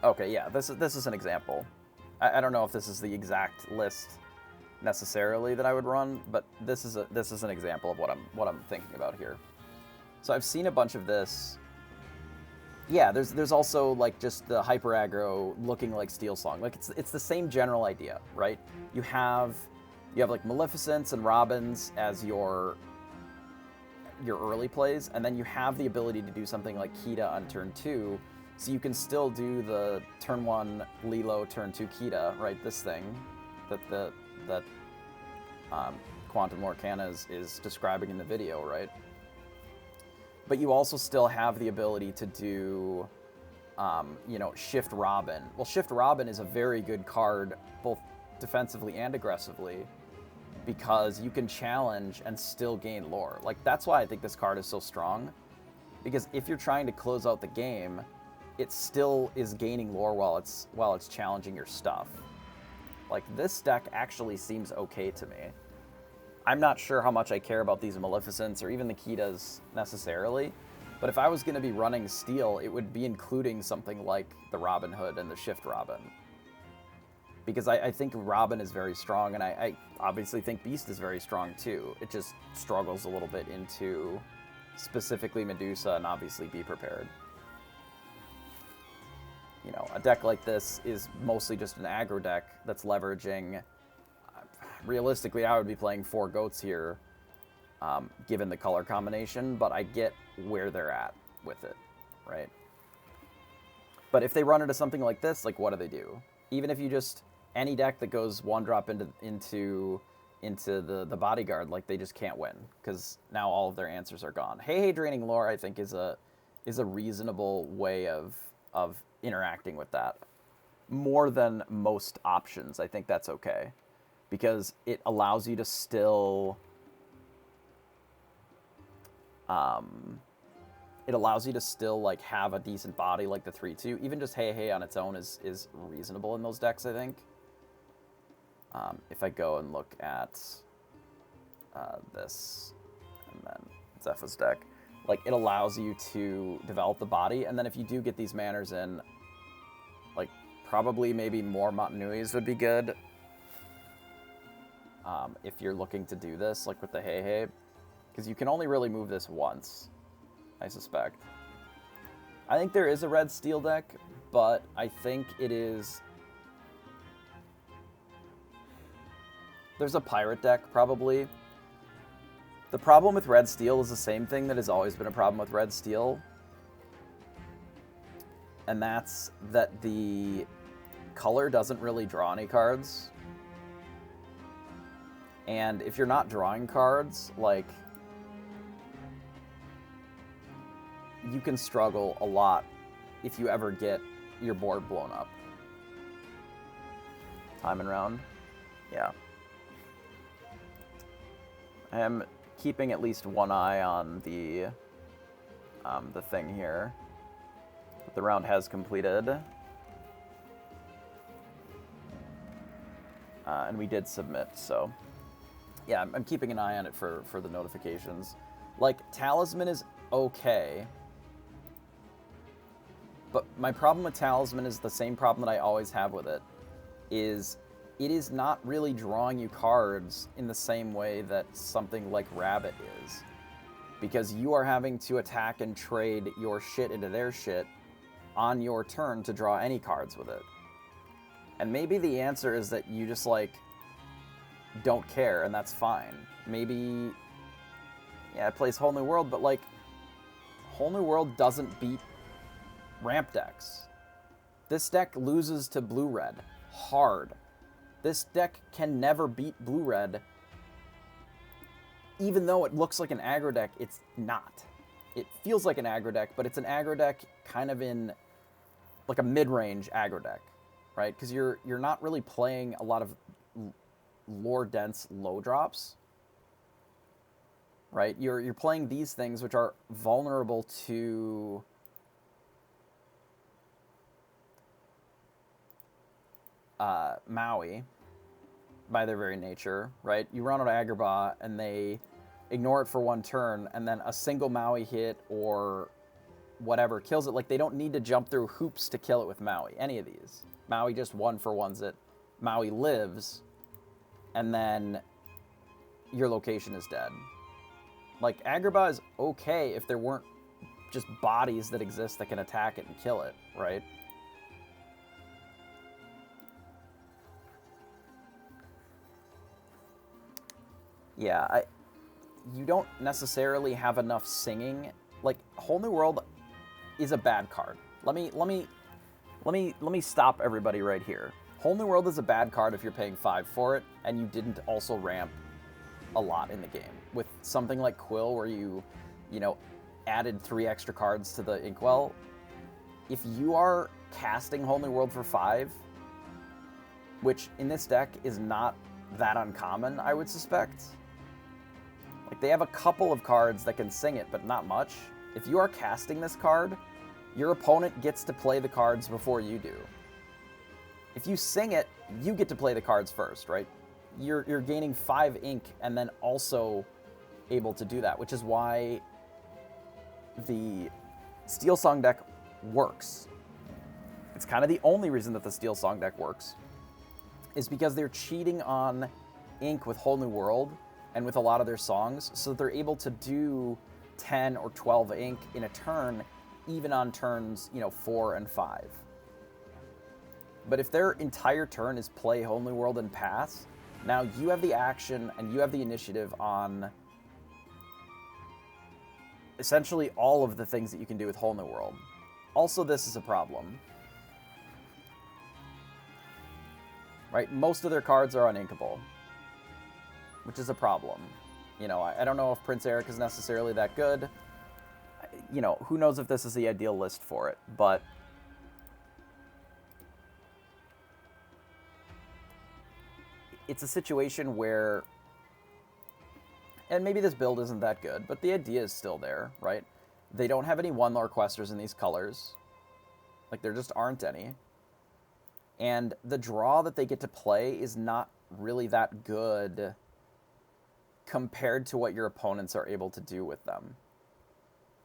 Okay, yeah, this is an example. I don't know if this is the exact list necessarily that I would run, but this is an example of what I'm thinking about here. So I've seen a bunch of this. Yeah, there's also like just the hyper aggro looking like Steel Song. Like it's the same general idea, right? You have like Maleficents and Robins as your early plays, and then you have the ability to do something like Kita on turn 2. So you can still do the turn 1 Lilo, turn 2 Kita, right? This thing that Quantum Lorcana is describing in the video, right? But you also still have the ability to do, you know, Shift Robin. Well, Shift Robin is a very good card, both defensively and aggressively, because you can challenge and still gain lore. Like, that's why I think this card is so strong, because if you're trying to close out the game, it still is gaining lore while it's challenging your stuff. Like, this deck actually seems okay to me. I'm not sure how much I care about these Maleficents or even the Kitas necessarily, but if I was going to be running Steel, it would be including something like the Robin Hood and the Shift Robin. Because I think Robin is very strong, and I obviously think Beast is very strong too. It just struggles a little bit into specifically Medusa and obviously Be Prepared. You know, a deck like this is mostly just an aggro deck that's leveraging... Realistically, I would be playing 4 goats here, given the color combination, but I get where they're at with it, right? But if they run into something like this, like, what do they do? Even if you just... Any deck that goes 1-drop into the bodyguard, like, they just can't win, because now all of their answers are gone. Hey, draining lore, I think, is a reasonable way of interacting with that. More than most options, I think that's okay. Because it allows you to still... like, have a decent body like the 3-2. Even just Hey on its own is reasonable in those decks, I think. If I go and look at this, and then Zepha's deck, like, it allows you to develop the body, and then if you do get these manners in, like, probably maybe more Montanuis would be good. If you're looking to do this, like with the Hey, because you can only really move this once, I suspect. I think there is a red steel deck, but I think it is... There's a pirate deck, probably. The problem with red steel is the same thing that has always been a problem with red steel. And that's that the color doesn't really draw any cards. And if you're not drawing cards, like, you can struggle a lot if you ever get your board blown up. Time and round? Yeah. I am keeping at least one eye on the thing here. But the round has completed. And we did submit, so... Yeah, I'm keeping an eye on it for the notifications. Like, Talisman is okay. But my problem with Talisman is the same problem that I always have with it. Is it is not really drawing you cards in the same way that something like Rabbit is. Because you are having to attack and trade your shit into their shit on your turn to draw any cards with it. And maybe the answer is that you just, like, don't care, and that's fine. Maybe, yeah, it plays Whole New World, but, like, Whole New World doesn't beat ramp decks. This deck loses to blue-red hard. This deck can never beat blue-red. Even though it looks like an aggro deck, it's not. It feels like an aggro deck, but it's an aggro deck kind of in, like, a mid-range aggro deck, right? Because you're not really playing a lot of lore-dense low drops, right? You're playing these things which are vulnerable to Maui by their very nature, right? You run out of Agrabah and they ignore it for one turn, and then a single Maui hit or whatever kills it. Like, they don't need to jump through hoops to kill it with Maui, any of these. Maui just 1-for-1s it. Maui lives, and then your location is dead. Like, Agrabah is okay if there weren't just bodies that exist that can attack it and kill it, right? Yeah, you don't necessarily have enough singing. Like, Whole New World is a bad card. Let me stop everybody right here. Whole New World is a bad card if you're paying 5 for it, and you didn't also ramp a lot in the game. With something like Quill, where you know, added 3 extra cards to the Inkwell, if you are casting Whole New World for 5, which in this deck is not that uncommon, I would suspect. Like, they have a couple of cards that can sing it, but not much. If you are casting this card, your opponent gets to play the cards before you do. If you sing it, you get to play the cards first, right? You're gaining 5 ink and then also able to do that, which is why the Steel Song deck works. It's kind of the only reason that the Steel Song deck works, is because they're cheating on ink with Whole New World and with a lot of their songs, so that they're able to do 10 or 12 ink in a turn, even on turns, 4 and 5. But if their entire turn is play Whole New World and pass, now you have the action and you have the initiative on essentially all of the things that you can do with Whole New World. Also, this is a problem. Right? Most of their cards are uninkable, which is a problem. I don't know if Prince Eric is necessarily that good. Who knows if this is the ideal list for it, but it's a situation where, and maybe this build isn't that good, but the idea is still there, right? They don't have any one-lore questers in these colors. Like, there just aren't any. And the draw that they get to play is not really that good compared to what your opponents are able to do with them.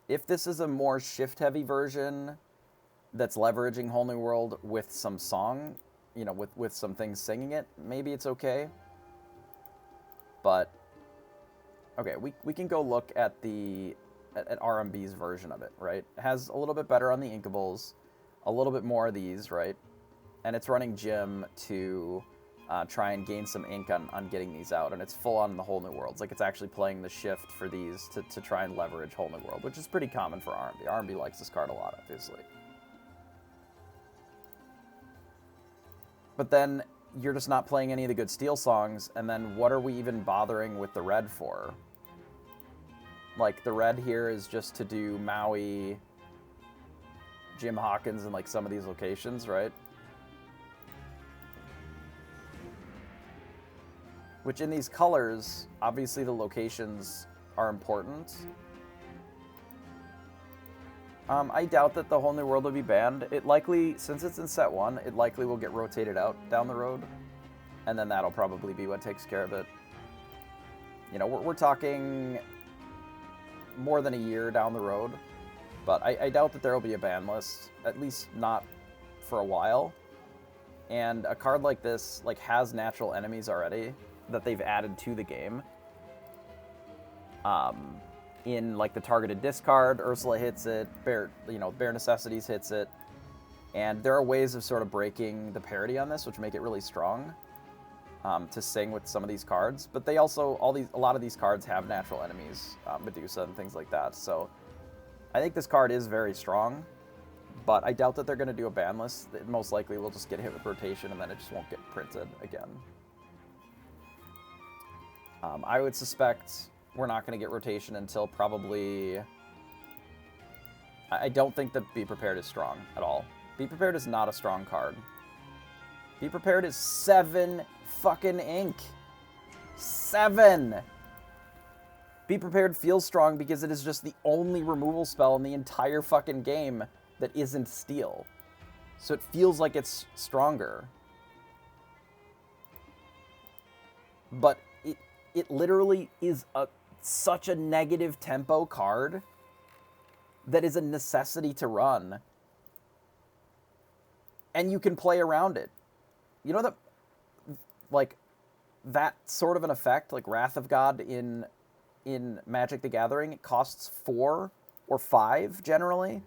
If this is a more shift-heavy version that's leveraging Whole New World with some song, you know, with some things singing it, maybe it's okay. But, okay, we can go look at at RMB's version of it, right? It has a little bit better on the inkables, a little bit more of these, right? And it's running Gym to try and gain some ink on getting these out, and it's full on the Whole New Worlds. Like, it's actually playing the shift for these to try and leverage Whole New World, which is pretty common for RMB. RMB likes this card a lot, obviously. But then you're just not playing any of the good Steel songs, and then what are we even bothering with the red for? Like, the red here is just to do Maui, Jim Hawkins, and, like, some of these locations, right? Which in these colors, obviously the locations are important. I doubt that the Whole New World will be banned. It likely, since it's in set 1, it likely will get rotated out down the road. And then that'll probably be what takes care of it. You know, we're talking more than a year down the road. But I doubt that there will be a ban list, at least not for a while. And a card like this, like, has natural enemies already that they've added to the game. In, like, the targeted discard, Ursula hits it, Bare Necessities hits it, and there are ways of sort of breaking the parity on this, which make it really strong to sing with some of these cards. But they also, a lot of these cards have natural enemies, Medusa and things like that. So I think this card is very strong, but I doubt that they're going to do a ban list. It most likely will just get hit with rotation, and then it just won't get printed again. I would suspect we're not going to get rotation until probably... I don't think that Be Prepared is strong at all. Be Prepared is not a strong card. Be Prepared is 7 fucking ink. 7! Be Prepared feels strong because it is just the only removal spell in the entire fucking game that isn't steel. So it feels like it's stronger. But it literally is such a negative tempo card that is a necessity to run. And you can play around it. You know that, like, that sort of an effect, like Wrath of God in Magic the Gathering, it costs 4 or 5 generally.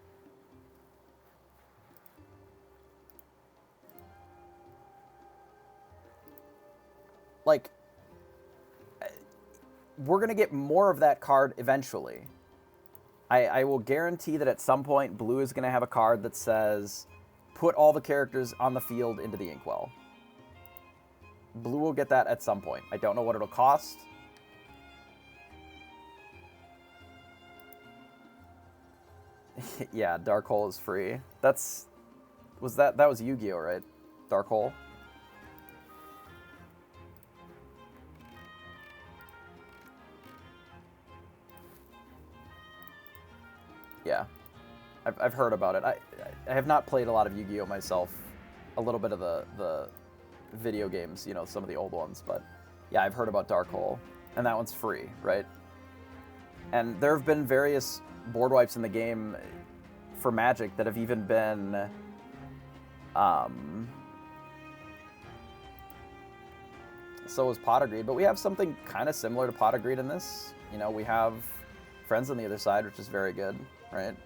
Like, we're going to get more of that card eventually. I will guarantee that at some point, Blue is going to have a card that says, put all the characters on the field into the Inkwell. Blue will get that at some point. I don't know what it'll cost. Yeah, Dark Hole is free. That was Yu-Gi-Oh, right? Dark Hole? Yeah, I've heard about it. I have not played a lot of Yu-Gi-Oh myself. A little bit of the video games, you know, some of the old ones. But yeah, I've heard about Dark Hole. And that one's free, right? And there have been various board wipes in the game for Magic that have even been... so is Pot of Greed. But we have something kind of similar to Pot of Greed in this. You know, we have Friends on the other side, which is very good. Right?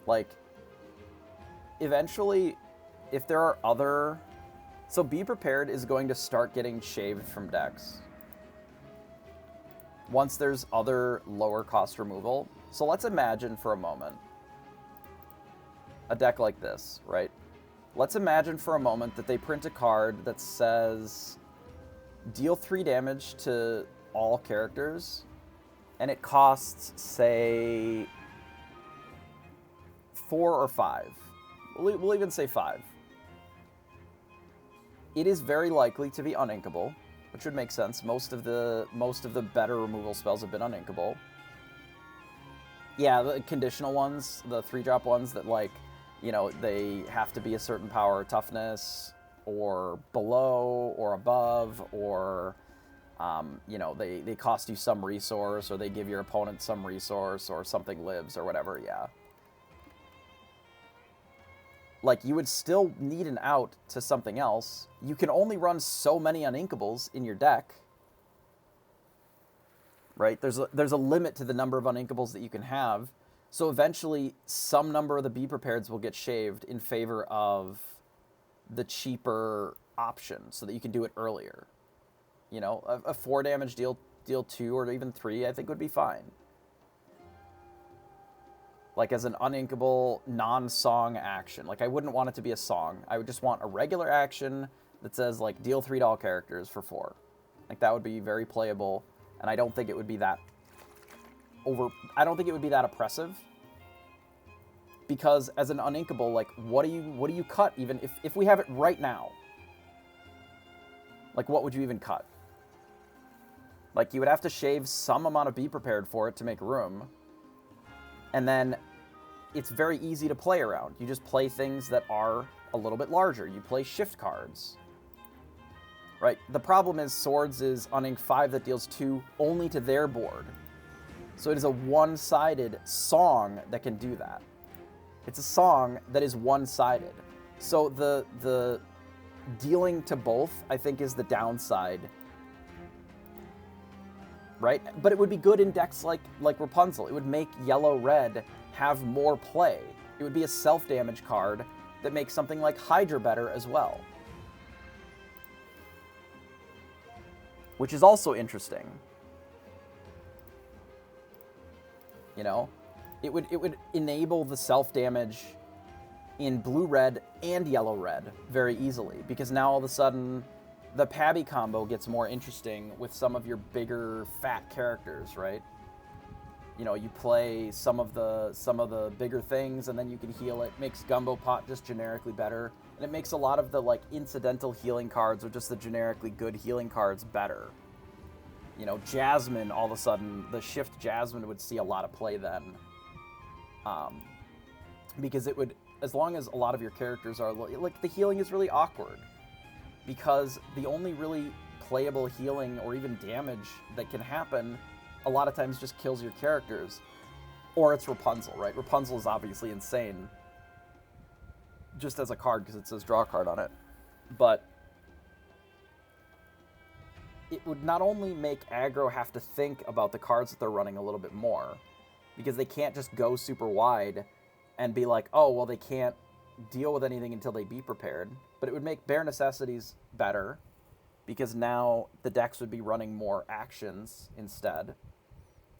Like, eventually, if there are other... So Be Prepared is going to start getting shaved from decks once there's other lower cost removal. So let's imagine for a moment a deck like this, right? Let's imagine for a moment that they print a card that says deal 3 damage to all characters, and it costs, say, 4 or 5. We'll even say 5. It is very likely to be uninkable, which would make sense. Most of the better removal spells have been uninkable. Yeah, the conditional ones, the 3-drop ones that, like, You know, they have to be a certain power or toughness, or below, or above, or, you know, they cost you some resource, or they give your opponent some resource, or something lives, or whatever, yeah. Like, you would still need an out to something else. You can only run so many uninkables in your deck, right? There's a limit to the number of uninkables that you can have. So eventually, some number of the Be Prepareds will get shaved in favor of the cheaper option, so that you can do it earlier. You know, a 4 damage deal 2 or even 3, I think would be fine. Like, as an uninkable, non-song action. Like, I wouldn't want it to be a song. I would just want a regular action that says, like, deal 3 to all characters for 4. Like, that would be very playable, and I don't think it would be that oppressive. Because as an uninkable, like, what do you cut even if we have it right now? Like, what would you even cut? Like, you would have to shave some amount of Be Prepared for it to make room. And then it's very easy to play around. You just play things that are a little bit larger. You play shift cards. Right? The problem is Swords is unink 5 that deals 2 only to their board. So it is a one-sided song that can do that. It's a song that is one-sided. So the dealing to both, I think, is the downside. Right? But it would be good in decks like Rapunzel. It would make yellow-red have more play. It would be a self-damage card that makes something like Hydra better as well. Which is also interesting. You know? It would enable the self-damage in blue-red and yellow-red very easily, because now all of a sudden the Pabby combo gets more interesting with some of your bigger, fat characters, right? You know, you play some of the bigger things, and then you can heal it. Makes Gumbo Pot just generically better, and it makes a lot of the, like, incidental healing cards or just the generically good healing cards better. You know, Jasmine, all of a sudden, the shift Jasmine would see a lot of play then. Because it would, as long as a lot of your characters are, like, the healing is really awkward. Because the only really playable healing or even damage that can happen a lot of times just kills your characters. Or it's Rapunzel, right? Rapunzel is obviously insane. Just as a card, because it says draw a card on it. But it would not only make aggro have to think about the cards that they're running a little bit more, because they can't just go super wide and be like, oh, well, they can't deal with anything until they Be Prepared. But it would make Bare Necessities better, because now the decks would be running more actions instead.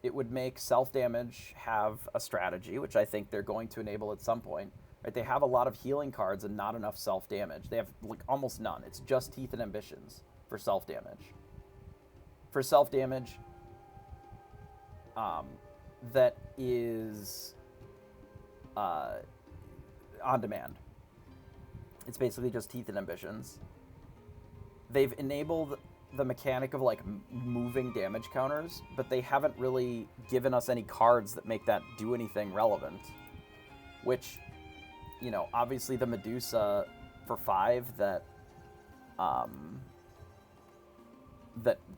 It would make self-damage have a strategy, which I think they're going to enable at some point. Right? They have a lot of healing cards and not enough self-damage. They have, like, almost none. It's just Teeth and Ambitions for self-damage. For self-damage, that is on demand. It's basically just Teeth and Ambitions. They've enabled the mechanic of, like, moving damage counters, but they haven't really given us any cards that make that do anything relevant. Which, you know, obviously the Medusa for 5 that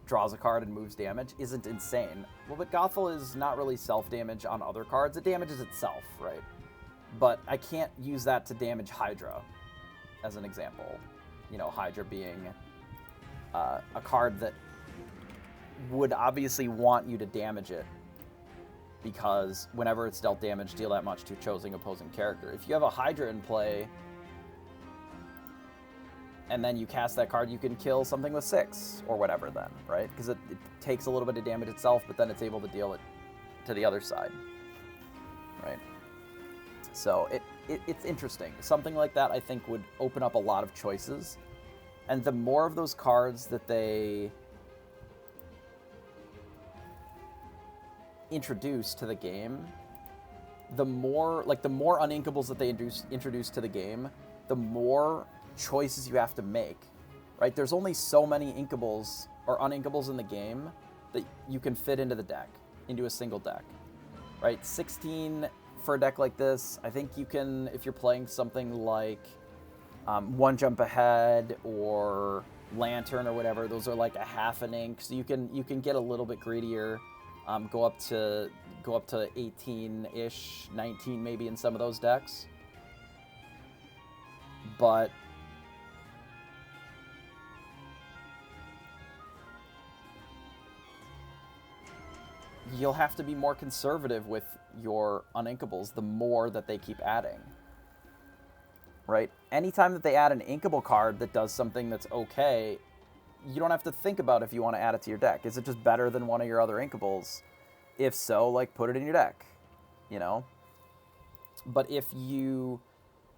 draws a card and moves damage isn't insane. Well, but Gothel is not really self-damage on other cards. It damages itself, right? But I can't use that to damage Hydra, as an example. You know, Hydra being a card that would obviously want you to damage it, because whenever it's dealt damage, deal that much to a chosen opposing character. If you have a Hydra in play, and then you cast that card, you can kill something with 6, or whatever then, right? Because it takes a little bit of damage itself, but then it's able to deal it to the other side, right? So it's interesting. Something like that, I think, would open up a lot of choices. And the more of those cards that they introduce to the game, the more uninkables that they introduce to the game, the more choices you have to make, right? There's only so many inkables or uninkables in the game that you can fit into the deck, into a single deck, right? 16 for a deck like this. I think you can, if you're playing something like One Jump Ahead or Lantern or whatever, those are like a half an ink, so you can get a little bit greedier, go up to 18-ish, 19 maybe in some of those decks. But you'll have to be more conservative with your uninkables the more that they keep adding. Right? Anytime that they add an inkable card that does something that's okay, you don't have to think about if you want to add it to your deck. Is it just better than one of your other inkables? If so, like, put it in your deck, you know? But if you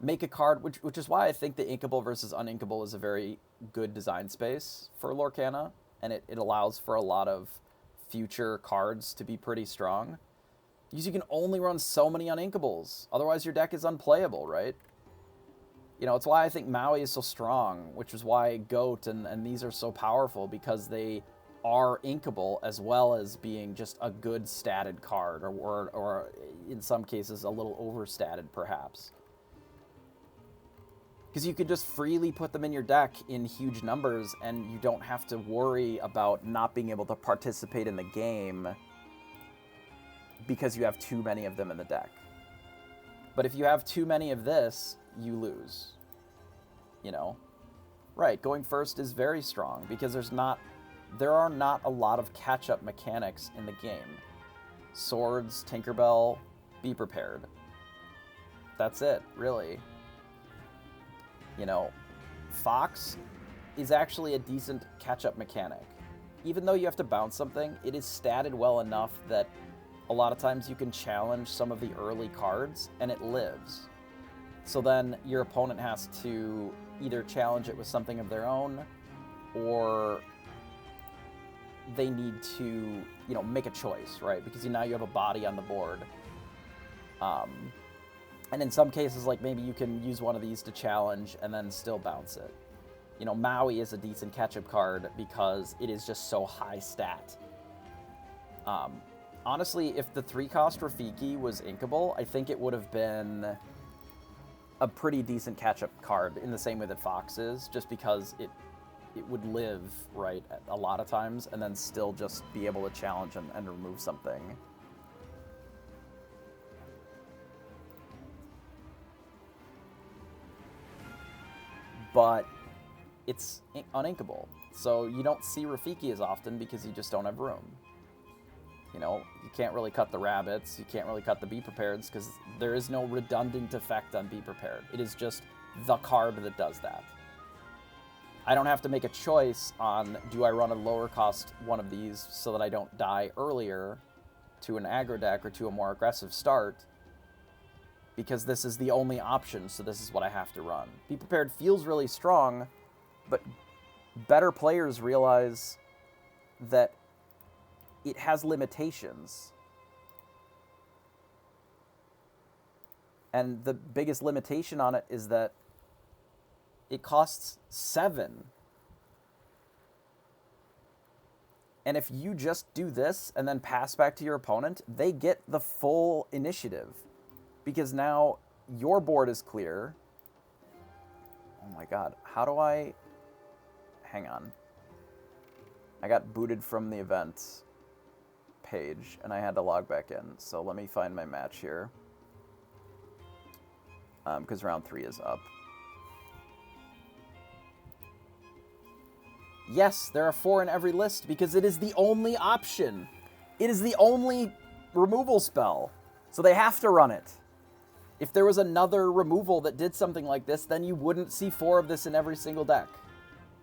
make a card, which is why I think the inkable versus uninkable is a very good design space for Lorcana, and it allows for a lot of future cards to be pretty strong, because you can only run so many uninkables. Otherwise, your deck is unplayable, right? You know, it's why I think Maui is so strong, which is why Goat and these are so powerful, because they are inkable as well as being just a good statted card, or in some cases a little overstatted perhaps. Because you could just freely put them in your deck in huge numbers, and you don't have to worry about not being able to participate in the game because you have too many of them in the deck. But if you have too many of this, you lose. You know? Right, going first is very strong, because there are not a lot of catch-up mechanics in the game. Swords, Tinkerbell, be prepared. That's it, really. You know, Fox is actually a decent catch-up mechanic. Even though you have to bounce something, it is statted well enough that a lot of times you can challenge some of the early cards, and it lives. So then your opponent has to either challenge it with something of their own, or they need to, you know, make a choice, right? Because now you have a body on the board. And in some cases, like, maybe you can use one of these to challenge and then still bounce it. You know, Maui is a decent catch-up card because it is just so high stat. Honestly, if the 3-cost Rafiki was inkable, I think it would have been a pretty decent catch-up card in the same way that Fox is, just because it would live, right, a lot of times, and then still just be able to challenge and remove something. But it's uninkable, so you don't see Rafiki as often because you just don't have room. You know, you can't really cut the rabbits, you can't really cut the Be Prepareds, because there is no redundant effect on Be Prepared. It is just the card that does that. I don't have to make a choice on, do I run a lower cost one of these so that I don't die earlier to an aggro deck or to a more aggressive start, because this is the only option, so this is what I have to run. Be Prepared feels really strong, but better players realize that it has limitations. And the biggest limitation on it is that it costs 7. And if you just do this and then pass back to your opponent, they get the full initiative. Because now your board is clear. Oh my god, how do I... Hang on. I got booted from the event page, and I had to log back in. So let me find my match here. Because round 3 is up. Yes, there are 4 in every list, because it is the only option. It is the only removal spell. So they have to run it. If there was another removal that did something like this, then you wouldn't see 4 of this in every single deck.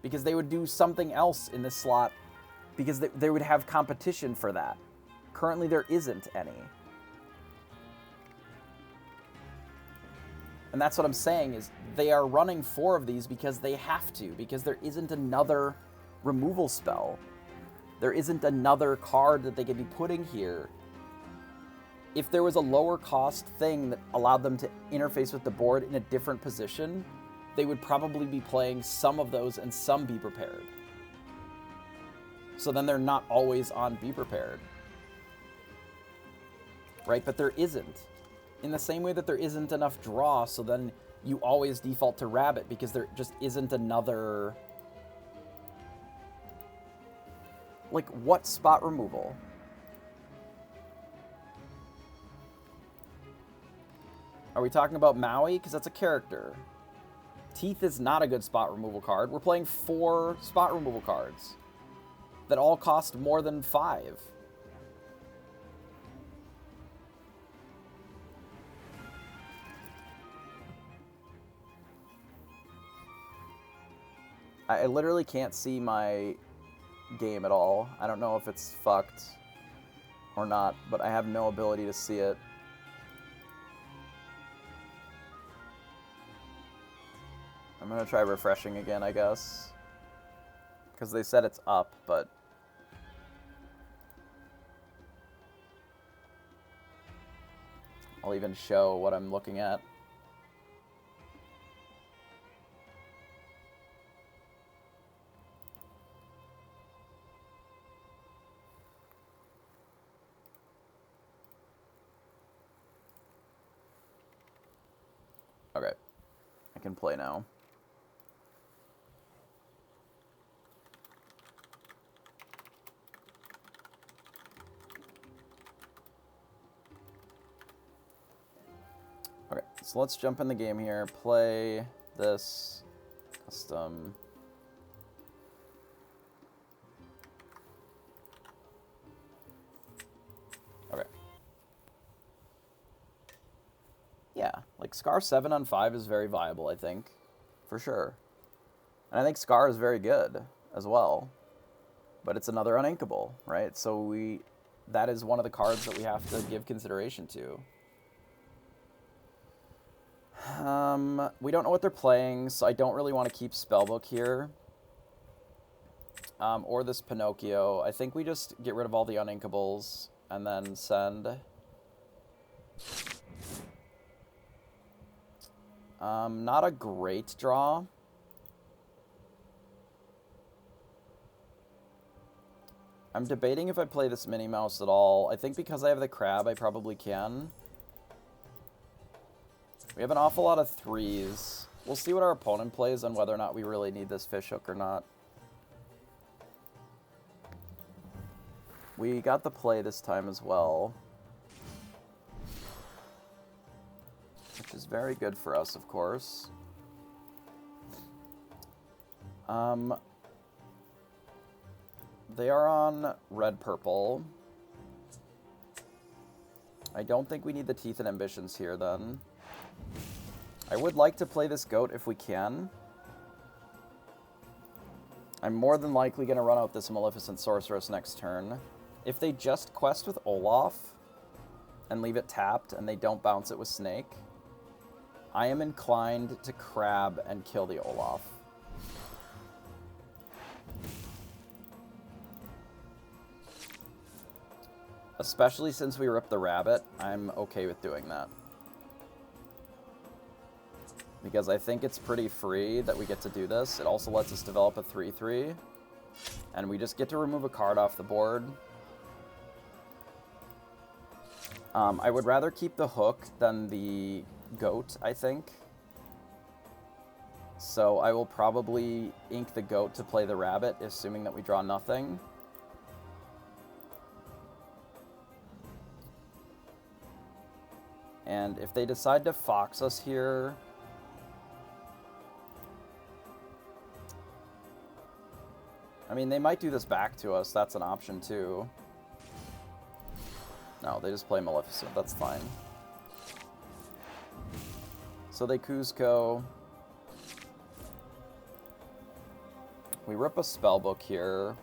Because they would do something else in this slot, because they would have competition for that. Currently, there isn't any. And that's what I'm saying, is they are running 4 of these because they have to, because there isn't another removal spell. There isn't another card that they could be putting here. If there was a lower cost thing that allowed them to interface with the board in a different position, they would probably be playing some of those and some Be Prepared. So then they're not always on Be Prepared. Right? But there isn't. In the same way that there isn't enough draw, so then you always default to rabbit because there just isn't another... Like, what spot removal? Are we talking about Maui? Because that's a character. Teeth is not a good spot removal card. We're playing 4 spot removal cards that all cost more than 5. I literally can't see my game at all. I don't know if it's fucked or not, but I have no ability to see it. I'm gonna try refreshing again, I guess. Because they said it's up, but... I'll even show what I'm looking at. Okay, I can play now. Okay, so let's jump in the game here, play this custom. Okay. Yeah, like Scar 7 on 5 is very viable, I think, for sure. And I think Scar is very good as well, but it's another uninkable, right? So that is one of the cards that we have to give consideration to. We don't know what they're playing, so I don't really want to keep Spellbook here. Or this Pinocchio. I think we just get rid of all the uninkables and then send. Not a great draw. I'm debating if I play this Minnie Mouse at all. I think because I have the crab, I probably can. We have an awful lot of 3s. We'll see what our opponent plays and whether or not we really need this fishhook or not. We got the play this time as well, which is very good for us, of course. They are on red-purple. I don't think we need the Teeth and Ambitions here, then. I would like to play this goat if we can. I'm more than likely going to run out this Maleficent Sorceress next turn. If they just quest with Olaf and leave it tapped and they don't bounce it with Snake, I am inclined to crab and kill the Olaf. Especially since we ripped the rabbit, I'm okay with doing that. Because I think it's pretty free that we get to do this. It also lets us develop a 3/3. And we just get to remove a card off the board. I would rather keep the hook than the goat, I think. So I will probably ink the goat to play the rabbit, assuming that we draw nothing. And if they decide to fox us here... I mean, they might do this back to us. That's an option, too. No, they just play Maleficent. That's fine. So they Kuzco. We rip a Spellbook here.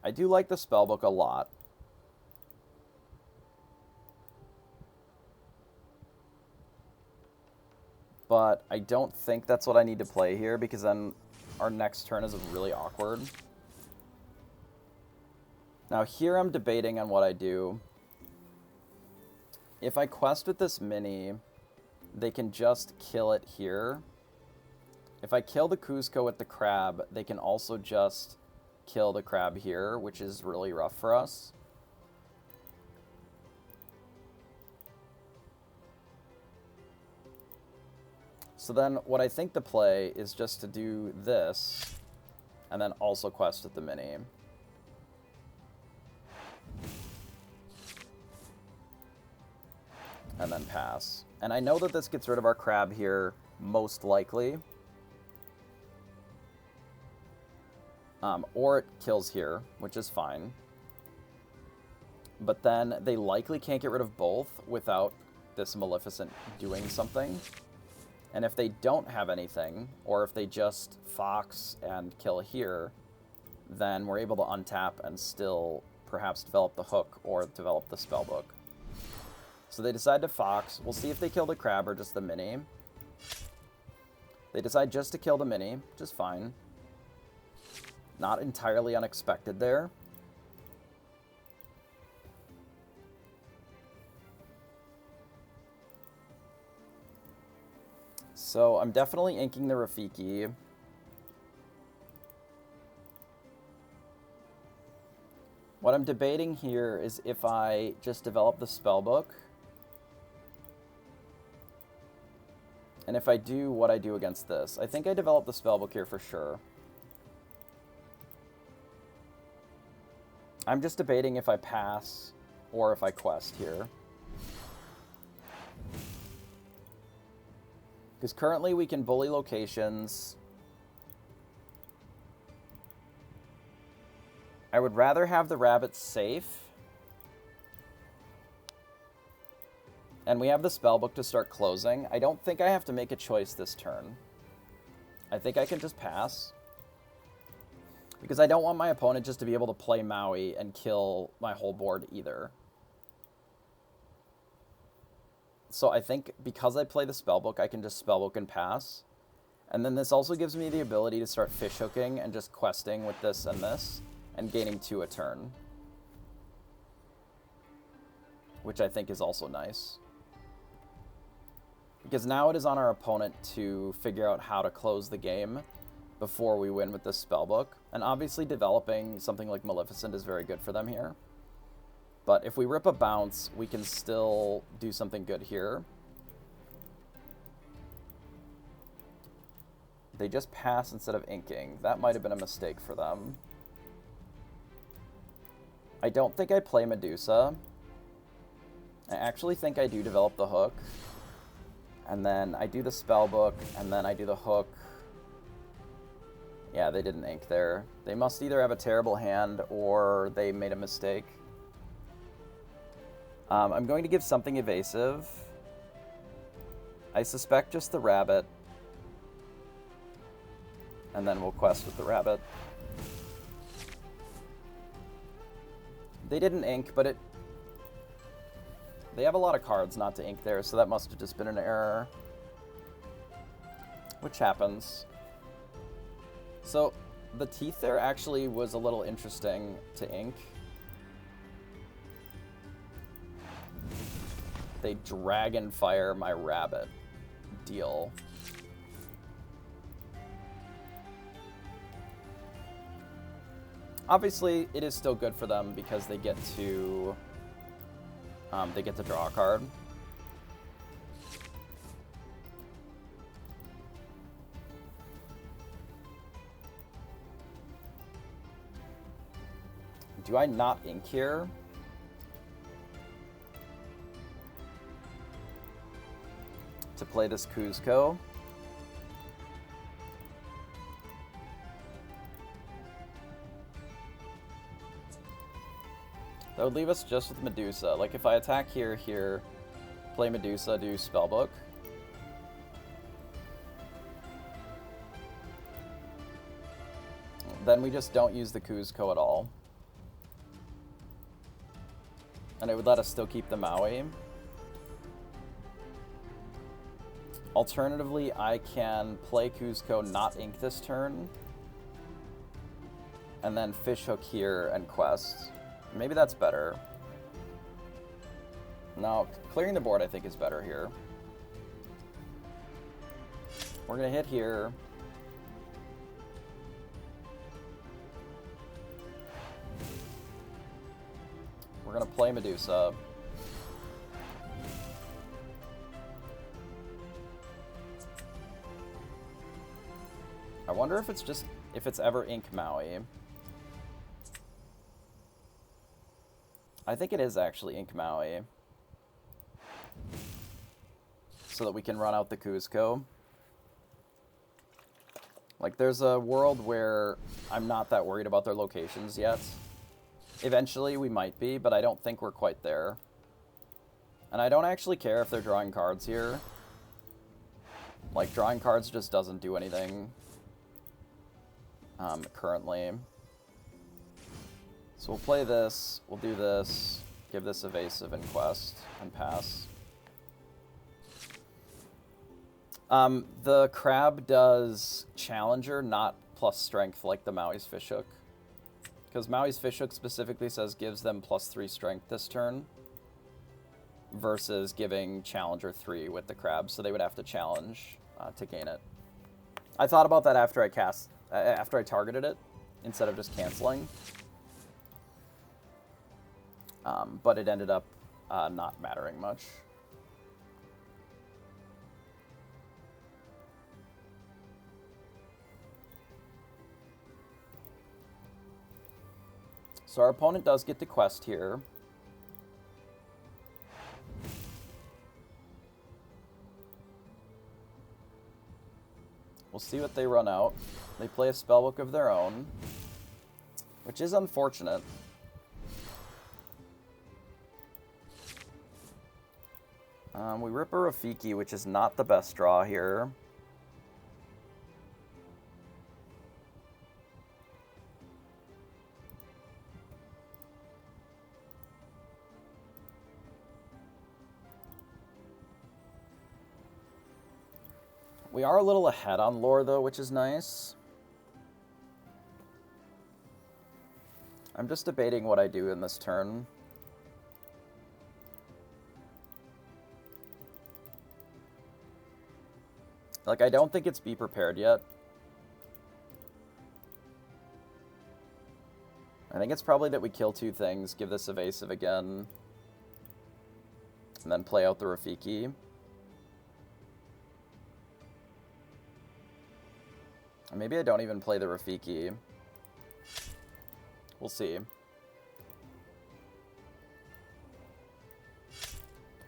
I do like the Spellbook a lot. But I don't think that's what I need to play here, because then our next turn is really awkward. Now here I'm debating on what I do. If I quest with this mini, they can just kill it here. If I kill the Cusco with the crab, they can also just kill the crab here, which is really rough for us. So then what I think the play is just to do this, and then also quest with the mini. And then pass. And I know that this gets rid of our crab here, most likely. Or it kills here, which is fine. But then they likely can't get rid of both without this Maleficent doing something. And if they don't have anything, or if they just Fox and kill here, then we're able to untap and still perhaps develop the hook or develop the spellbook. So they decide to Fox. We'll see if they kill the crab or just the mini. They decide just to kill the mini, which is fine. Not entirely unexpected there. So I'm definitely inking the Rafiki. What I'm debating here is if I just develop the spellbook. And if I do what I do against this. I think I develop the spellbook here for sure. I'm just debating if I pass or if I quest here. Because currently we can bully locations. I would rather have the rabbit safe. And we have the spellbook to start closing. I don't think I have to make a choice this turn. I think I can just pass. Because I don't want my opponent just to be able to play Maui and kill my whole board either. So I think because I play the spellbook, I can just spellbook and pass. And then this also gives me the ability to start fishhooking and just questing with this and gaining 2 a turn. Which I think is also nice. Because now it is on our opponent to figure out how to close the game before we win with this spellbook. And obviously developing something like Maleficent is very good for them here. But if we rip a bounce, we can still do something good here. They just pass instead of inking. That might have been a mistake for them. I don't think I play Medusa. I actually think I do develop the hook. And then I do the spellbook, and then I do the hook. Yeah, they didn't ink there. They must either have a terrible hand or they made a mistake. I'm going to give something evasive. I suspect just the rabbit. And then we'll quest with the rabbit. They didn't ink, but they have a lot of cards not to ink there, so that must have just been an error. Which happens. So, the teeth there actually was a little interesting to ink. They dragon fire my rabbit. Deal. Obviously, it is still good for them because they get to draw a card. Do I not ink here? To play this Cusco? That would leave us just with Medusa. Like, if I attack here, play Medusa, do Spellbook. Then we just don't use the Cusco at all. And it would let us still keep the Maui. Alternatively, I can play Cusco, not ink this turn. And then Fishhook here and quest. Maybe that's better. No, clearing the board I think is better here. We're gonna hit here. We're gonna play Medusa. I wonder if it's ever Ink Maui. I think it is actually Ink Maui. So that we can run out the Cusco. Like, there's a world where I'm not that worried about their locations yet. Eventually we might be, but I don't think we're quite there. And I don't actually care if they're drawing cards here. Like, drawing cards just doesn't do anything currently. So we'll play this, we'll do this, give this Evasive and Quest, and pass. The Crab does Challenger, not plus Strength like the Maui's Fishhook. Because Maui's Fishhook specifically says gives them +3 Strength this turn, versus giving Challenger 3 with the Crab, so they would have to challenge to gain it. I thought about that after I targeted it, instead of just canceling. But it ended up not mattering much. So our opponent does get to Quest here. We'll see what they run out. They play a Spellbook of their own, which is unfortunate. We rip a Rafiki, which is not the best draw here. We are a little ahead on lore, though, which is nice. I'm just debating what I do in this turn. Like, I don't think it's Be Prepared yet. I think it's probably that we kill 2 things, give this Evasive again, and then play out the Rafiki. Or maybe I don't even play the Rafiki. We'll see.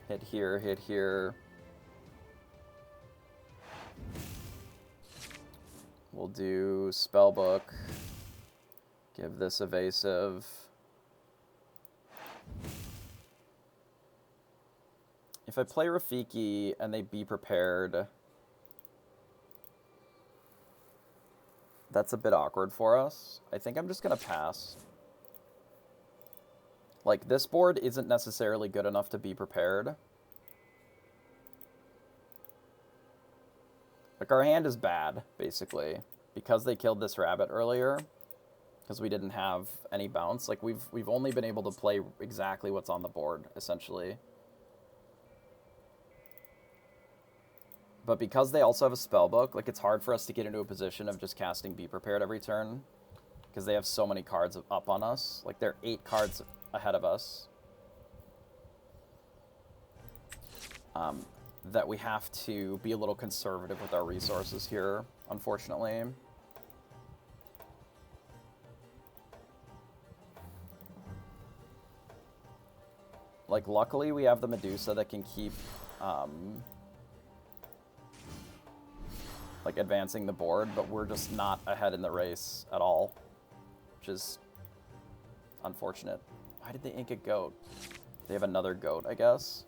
Hit here, hit here. We'll do Spellbook. Give this Evasive. If I play Rafiki and they Be Prepared, that's a bit awkward for us. I think I'm just going to pass. Like, this board isn't necessarily good enough to Be Prepared. Like, our hand is bad, basically, because they killed this rabbit earlier, because we didn't have any bounce. Like, we've only been able to play exactly what's on the board, essentially. But because they also have a Spellbook, like, it's hard for us to get into a position of just casting Be Prepared every turn, because they have so many cards up on us. Like, they're 8 cards ahead of us. That we have to be a little conservative with our resources here, unfortunately. Like, luckily we have the Medusa that can keep, like, advancing the board, but we're just not ahead in the race at all, which is unfortunate. Why did they ink a goat? They have another goat, I guess.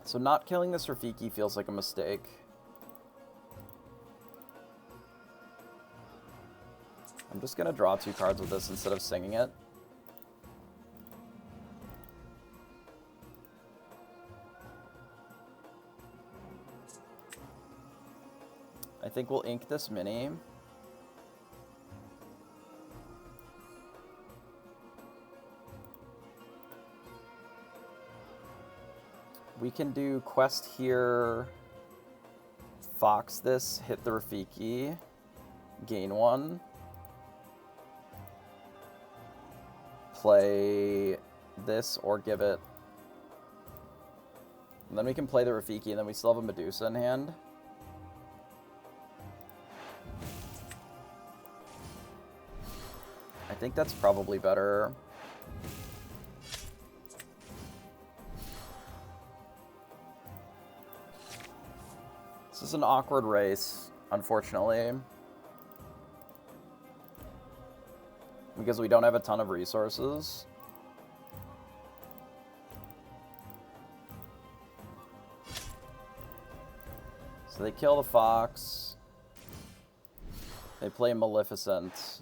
So not killing this Rafiki feels like a mistake. I'm just gonna draw 2 cards with this instead of singing it. I think we'll ink this mini. We can do quest here, fox this, hit the Rafiki, gain 1, play this or give it, and then we can play the Rafiki, and then we still have a Medusa in hand. I think that's probably better. This is an awkward race, unfortunately, because we don't have a ton of resources. So they kill the fox. They play Maleficent.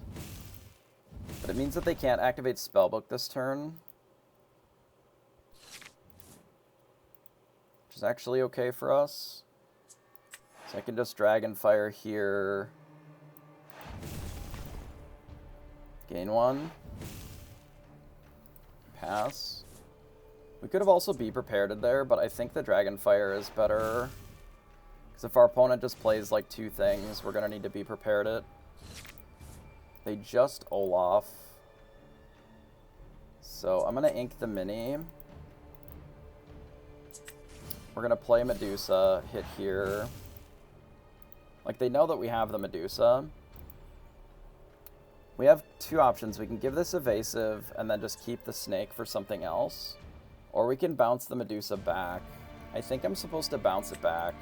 But it means that they can't activate Spellbook this turn, which is actually okay for us. So I can just Dragonfire here. Gain 1. Pass. We could have also Be Prepared there, but I think the Dragonfire is better. Because if our opponent just plays like 2 things, we're going to need to Be Prepared it. They just Olaf. So I'm going to ink the mini. We're going to play Medusa, hit here. Like, they know that we have the Medusa. We have 2 options. We can give this evasive and then just keep the snake for something else. Or we can bounce the Medusa back. I think I'm supposed to bounce it back.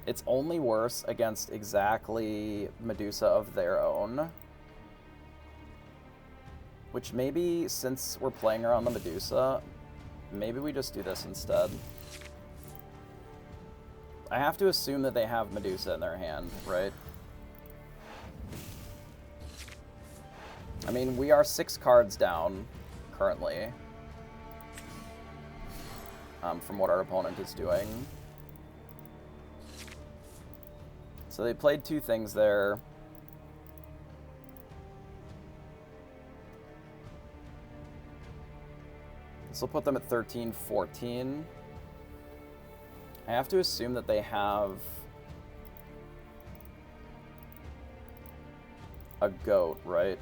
It's only worse against exactly Medusa of their own. Which maybe, since we're playing around the Medusa, maybe we just do this instead. I have to assume that they have Medusa in their hand, right? I mean, we are 6 cards down, currently, from what our opponent is doing. So they played 2 things there. This will put them at 13, 14. I have to assume that they have a goat, right?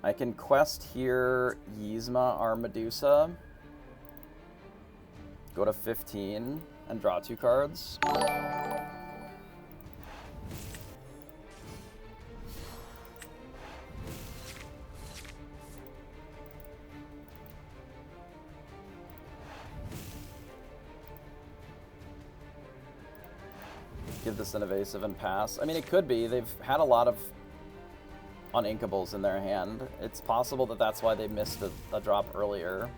I can quest here Yzma, our Medusa. Go to 15 and draw 2 cards. Give this an evasive and pass. I mean, it could be. They've had a lot of uninkables in their hand. It's possible that that's why they missed a drop earlier.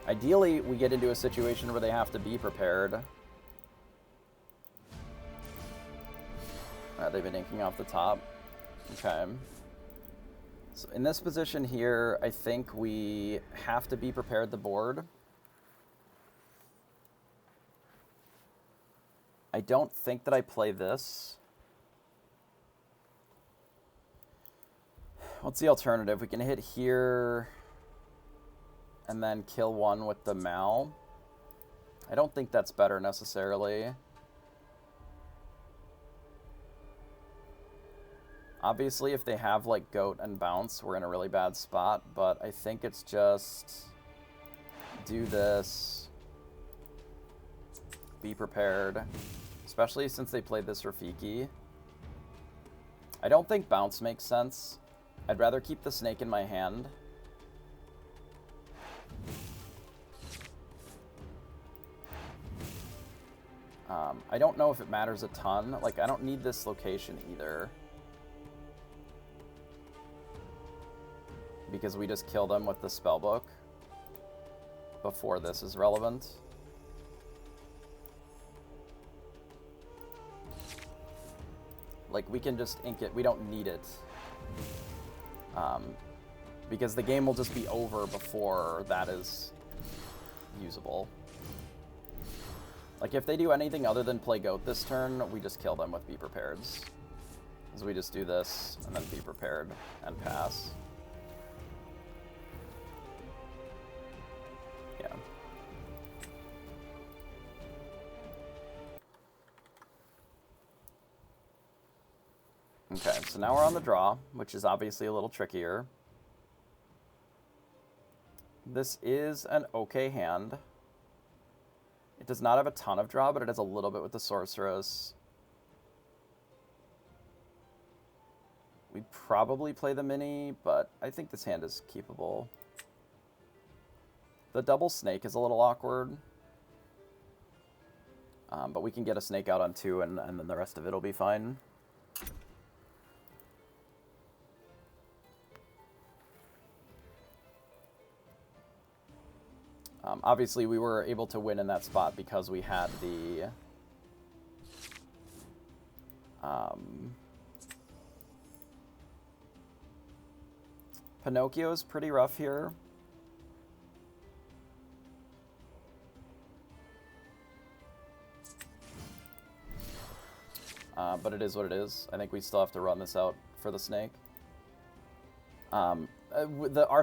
Ideally, we get into a situation where they have to be prepared. They've been inking off the top. Okay. So in this position here, I think we have to be prepared the board. I don't think that I play this. What's the alternative? We can hit here and then kill 1 with the Mal. I don't think that's better necessarily. Obviously, if they have like Goat and Bounce, we're in a really bad spot, but I think it's just do this, be prepared, especially since they played this Rafiki. I don't think Bounce makes sense. I'd rather keep the snake in my hand. I don't know if it matters a ton. Like, I don't need this location either, because we just kill them with the spellbook before this is relevant. Like, we can just ink it. We don't need it. because the game will just be over before that is usable. Like, if they do anything other than play goat this turn, we just kill them with Be Prepareds. Because we just do this, and then Be Prepared, and pass. Yeah. Okay, so now we're on the draw, which is obviously a little trickier. This is an okay hand. It does not have a ton of draw, but it has a little bit with the Sorceress. We probably play the mini, but I think this hand is keepable. The double snake is a little awkward. But we can get a snake out on 2, and then the rest of it will be fine. Obviously, we were able to win in that spot because we had the... Pinocchio is pretty rough here. But it is what it is. I think we still have to run this out for the snake. Our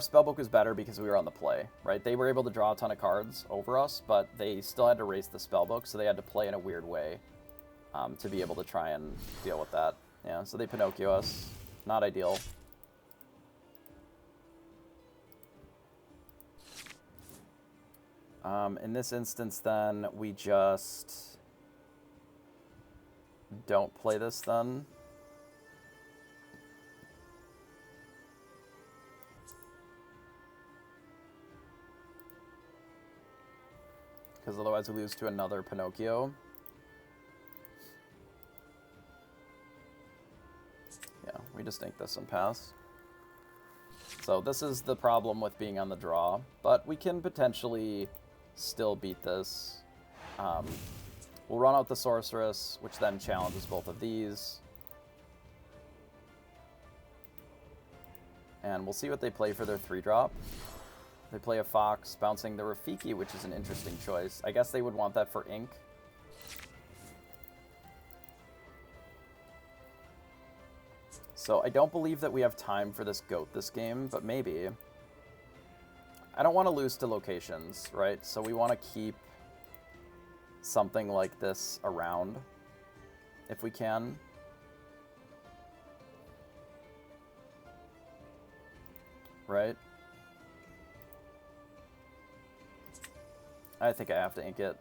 spellbook was better because we were on the play, right? They were able to draw a ton of cards over us, but they still had to race the spellbook, so they had to play in a weird way to be able to try and deal with that. Yeah, so they Pinocchio us. Not ideal. In this instance, then, we just don't play this, then. Because otherwise we lose to another Pinocchio. Yeah, we just ink this and pass. So this is the problem with being on the draw, but we can potentially still beat this. We'll run out the Sorceress, which then challenges both of these. And we'll see what they play for their 3-drop. They play a Fox, bouncing the Rafiki, which is an interesting choice. I guess they would want that for ink. So I don't believe that we have time for this goat this game, but maybe. I don't want to lose to locations, right? So we want to keep something like this around, if we can. Right? I think I have to ink it.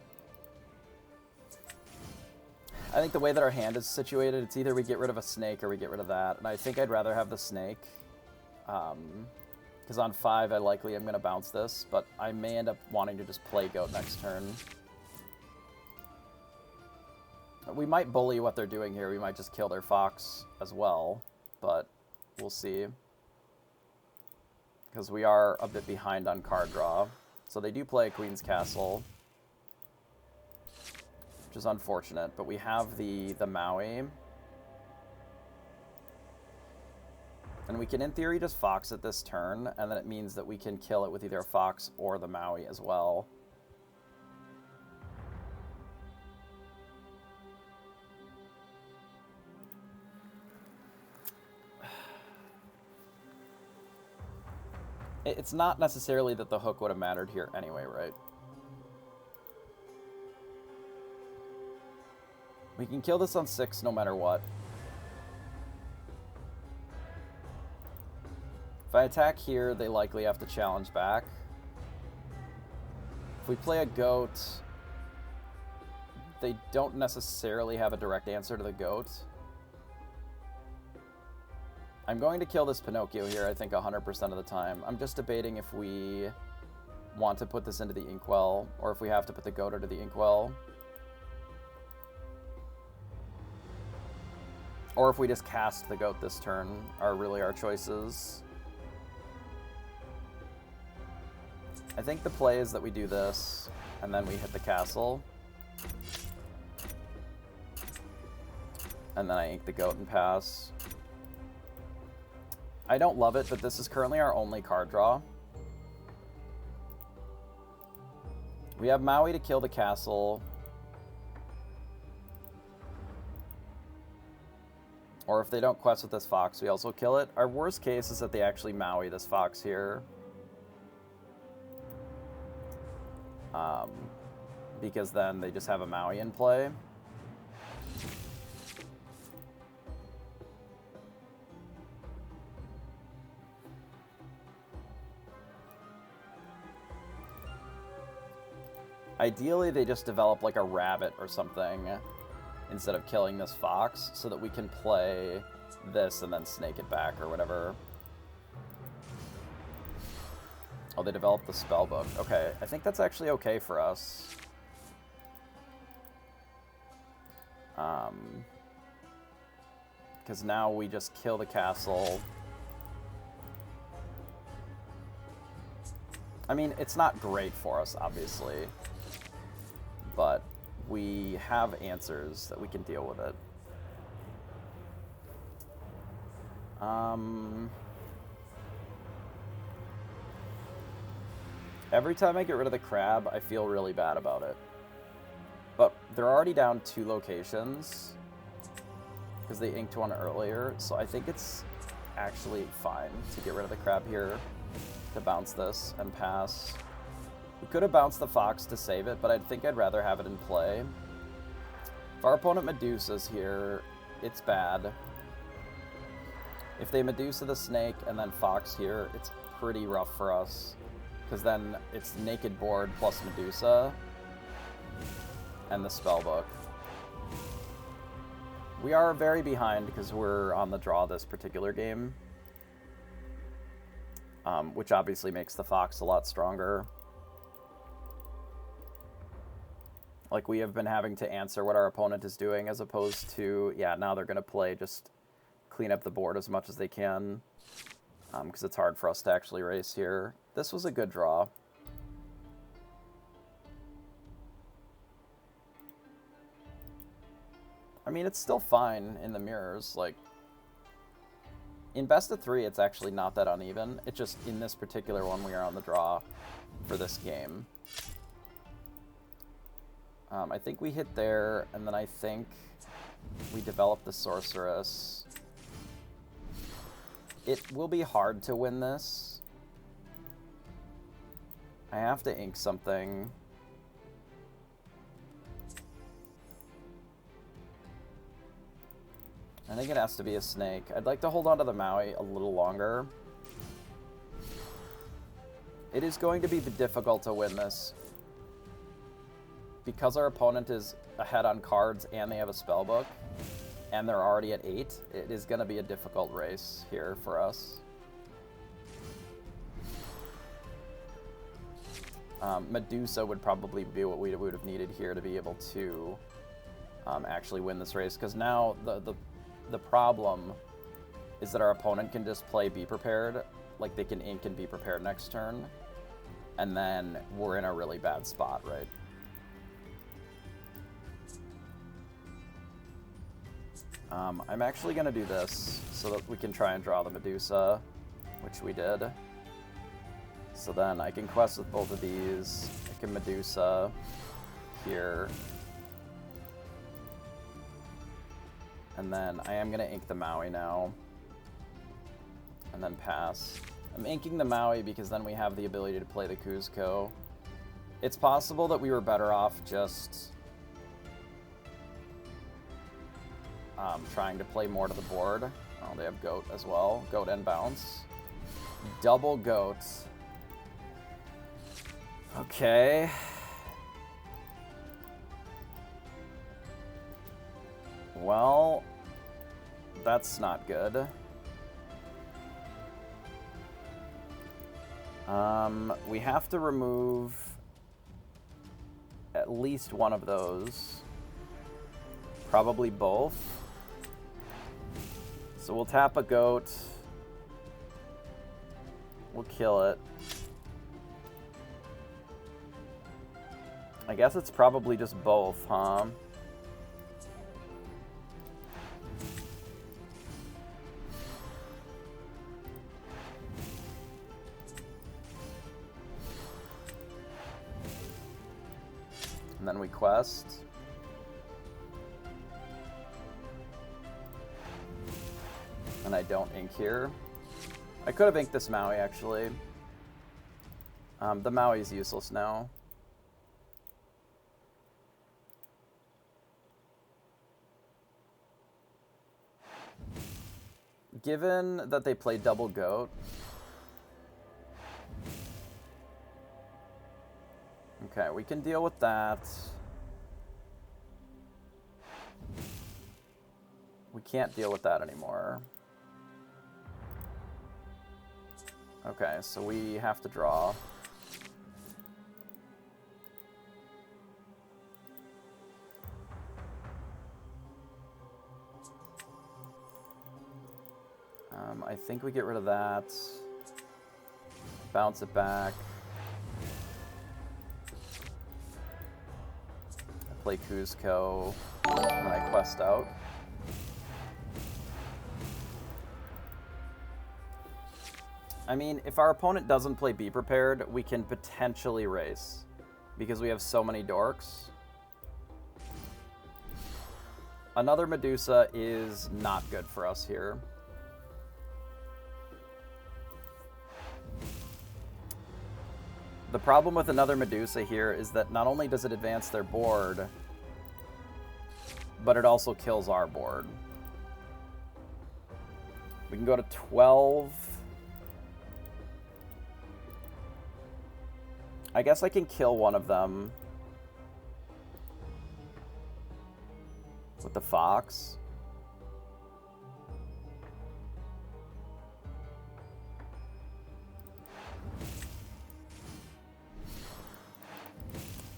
I think the way that our hand is situated, it's either we get rid of a snake or we get rid of that. And I think I'd rather have the snake. Because on 5, I likely am going to bounce this, but I may end up wanting to just play goat next turn. We might bully what they're doing here. We might just kill their Fox as well, but we'll see. Because we are a bit behind on card draw. So they do play a Queen's Castle, which is unfortunate, but we have the Maui. And we can, in theory, just Fox it this turn, and then it means that we can kill it with either a Fox or the Maui as well. It's not necessarily that the hook would have mattered here anyway, right? We can kill this on 6 no matter what. If I attack here, they likely have to challenge back. If we play a goat, they don't necessarily have a direct answer to the goat. I'm going to kill this Pinocchio here, I think, 100% of the time. I'm just debating if we want to put this into the inkwell, or if we have to put the goat into the inkwell. Or if we just cast the goat this turn, are really our choices. I think the play is that we do this, and then we hit the castle. And then I ink the goat and pass. I don't love it, but this is currently our only card draw. We have Maui to kill the castle. Or if they don't quest with this fox, we also kill it. Our worst case is that they actually Maui this fox here. Because then they just have a Maui in play. Ideally, they just develop like a rabbit or something instead of killing this fox so that we can play this and then snake it back or whatever. Oh, they developed the spellbook. Okay, I think that's actually okay for us. Because now we just kill the castle. I mean, it's not great for us, obviously. But we have answers that we can deal with it. Every time I get rid of the crab, I feel really bad about it. But they're already down 2 locations because they inked one earlier, so I think it's actually fine to get rid of the crab here, to bounce this and pass. We could have bounced the fox to save it, but I think I'd rather have it in play. If our opponent Medusa's here, it's bad. If they Medusa the snake and then fox here, it's pretty rough for us. Because then it's naked board plus Medusa and the spellbook. We are very behind because we're on the draw this particular game. Which obviously makes the fox a lot stronger. Like, we have been having to answer what our opponent is doing as opposed to, yeah, now they're going to play just clean up the board as much as they can. Because it's hard for us to actually race here. This was a good draw. I mean, it's still fine in the mirrors. Like, in best of 3, it's actually not that uneven. It's just in this particular one, we are on the draw for this game. I think we hit there, and then I think we develop the sorceress. It will be hard to win this. I have to ink something. I think it has to be a snake. I'd like to hold on to the Maui a little longer. It is going to be difficult to win this. Because our opponent is ahead on cards and they have a spellbook, and they're already at 8, it is going to be a difficult race here for us. Medusa would probably be what we would have needed here to be able to actually win this race, because now the problem is that our opponent can just play Be Prepared, like they can ink and Be Prepared next turn, and then we're in a really bad spot, right? I'm actually going to do this so that we can try and draw the Medusa, which we did. So then I can quest with both of these. I can Medusa here. And then I am going to ink the Maui now. And then pass. I'm inking the Maui because then we have the ability to play the Cuzco. It's possible that we were better off just trying to play more to the board. Oh, they have goat as well. Goat and bounce. Double goats. Okay. Well, that's not good. We have to remove at least one of those. Probably both. So we'll tap a goat. We'll kill it. I guess it's probably just both, huh? And then we quest. And I don't ink here. I could have inked this Maui, actually. The Maui's useless now. Given that they play double goat, okay, we can deal with that. We can't deal with that anymore. Okay, so we have to draw. I think we get rid of that. Bounce it back. I play Kuzco, and then I quest out. I mean, if our opponent doesn't play Be Prepared, we can potentially race, because we have so many dorks. Another Medusa is not good for us here. The problem with another Medusa here is that not only does it advance their board, but it also kills our board. We can go to 12. I guess I can kill one of them with the Fox.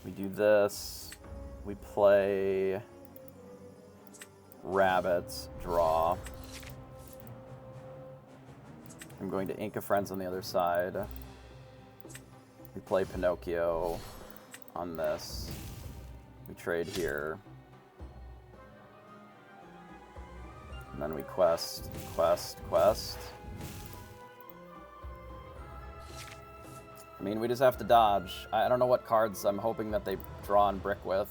We do this. We play rabbits, draw. I'm going to ink a Friends on the other side. We play Pinocchio on this. We trade here. And then we quest, quest, quest. I mean, we just have to dodge. I don't know what cards I'm hoping that they draw and brick with.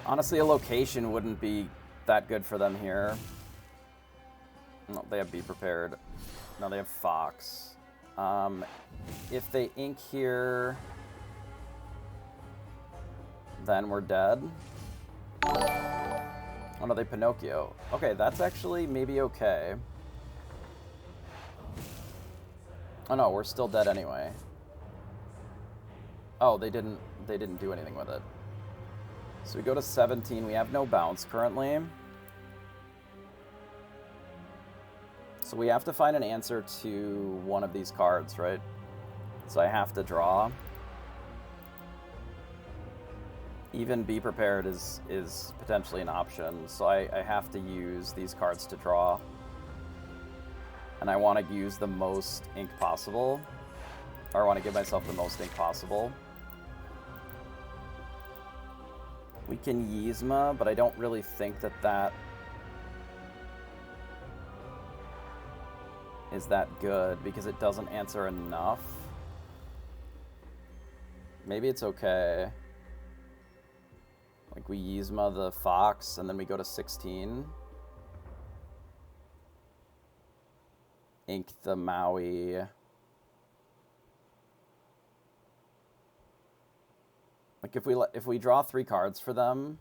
Honestly, a location wouldn't be that good for them here. No, they have Be Prepared. No, they have Fox. If they ink here, then we're dead. Oh no, they Pinocchio. Okay, that's actually maybe okay. Oh no, we're still dead anyway. Oh, they didn't do anything with it. So we go to 17. We have no bounce currently. So we have to find an answer to one of these cards, right? So I have to draw. Even Be Prepared is potentially an option. So I have to use these cards to draw. And I want to use the most ink possible. Or I want to give myself the most ink possible. We can Yzma, but I don't really think that that is that good, because it doesn't answer enough. Maybe it's okay. Like, we Yzma the Fox, and then we go to 16. Ink the Maui. Like, if we draw 3 cards for them,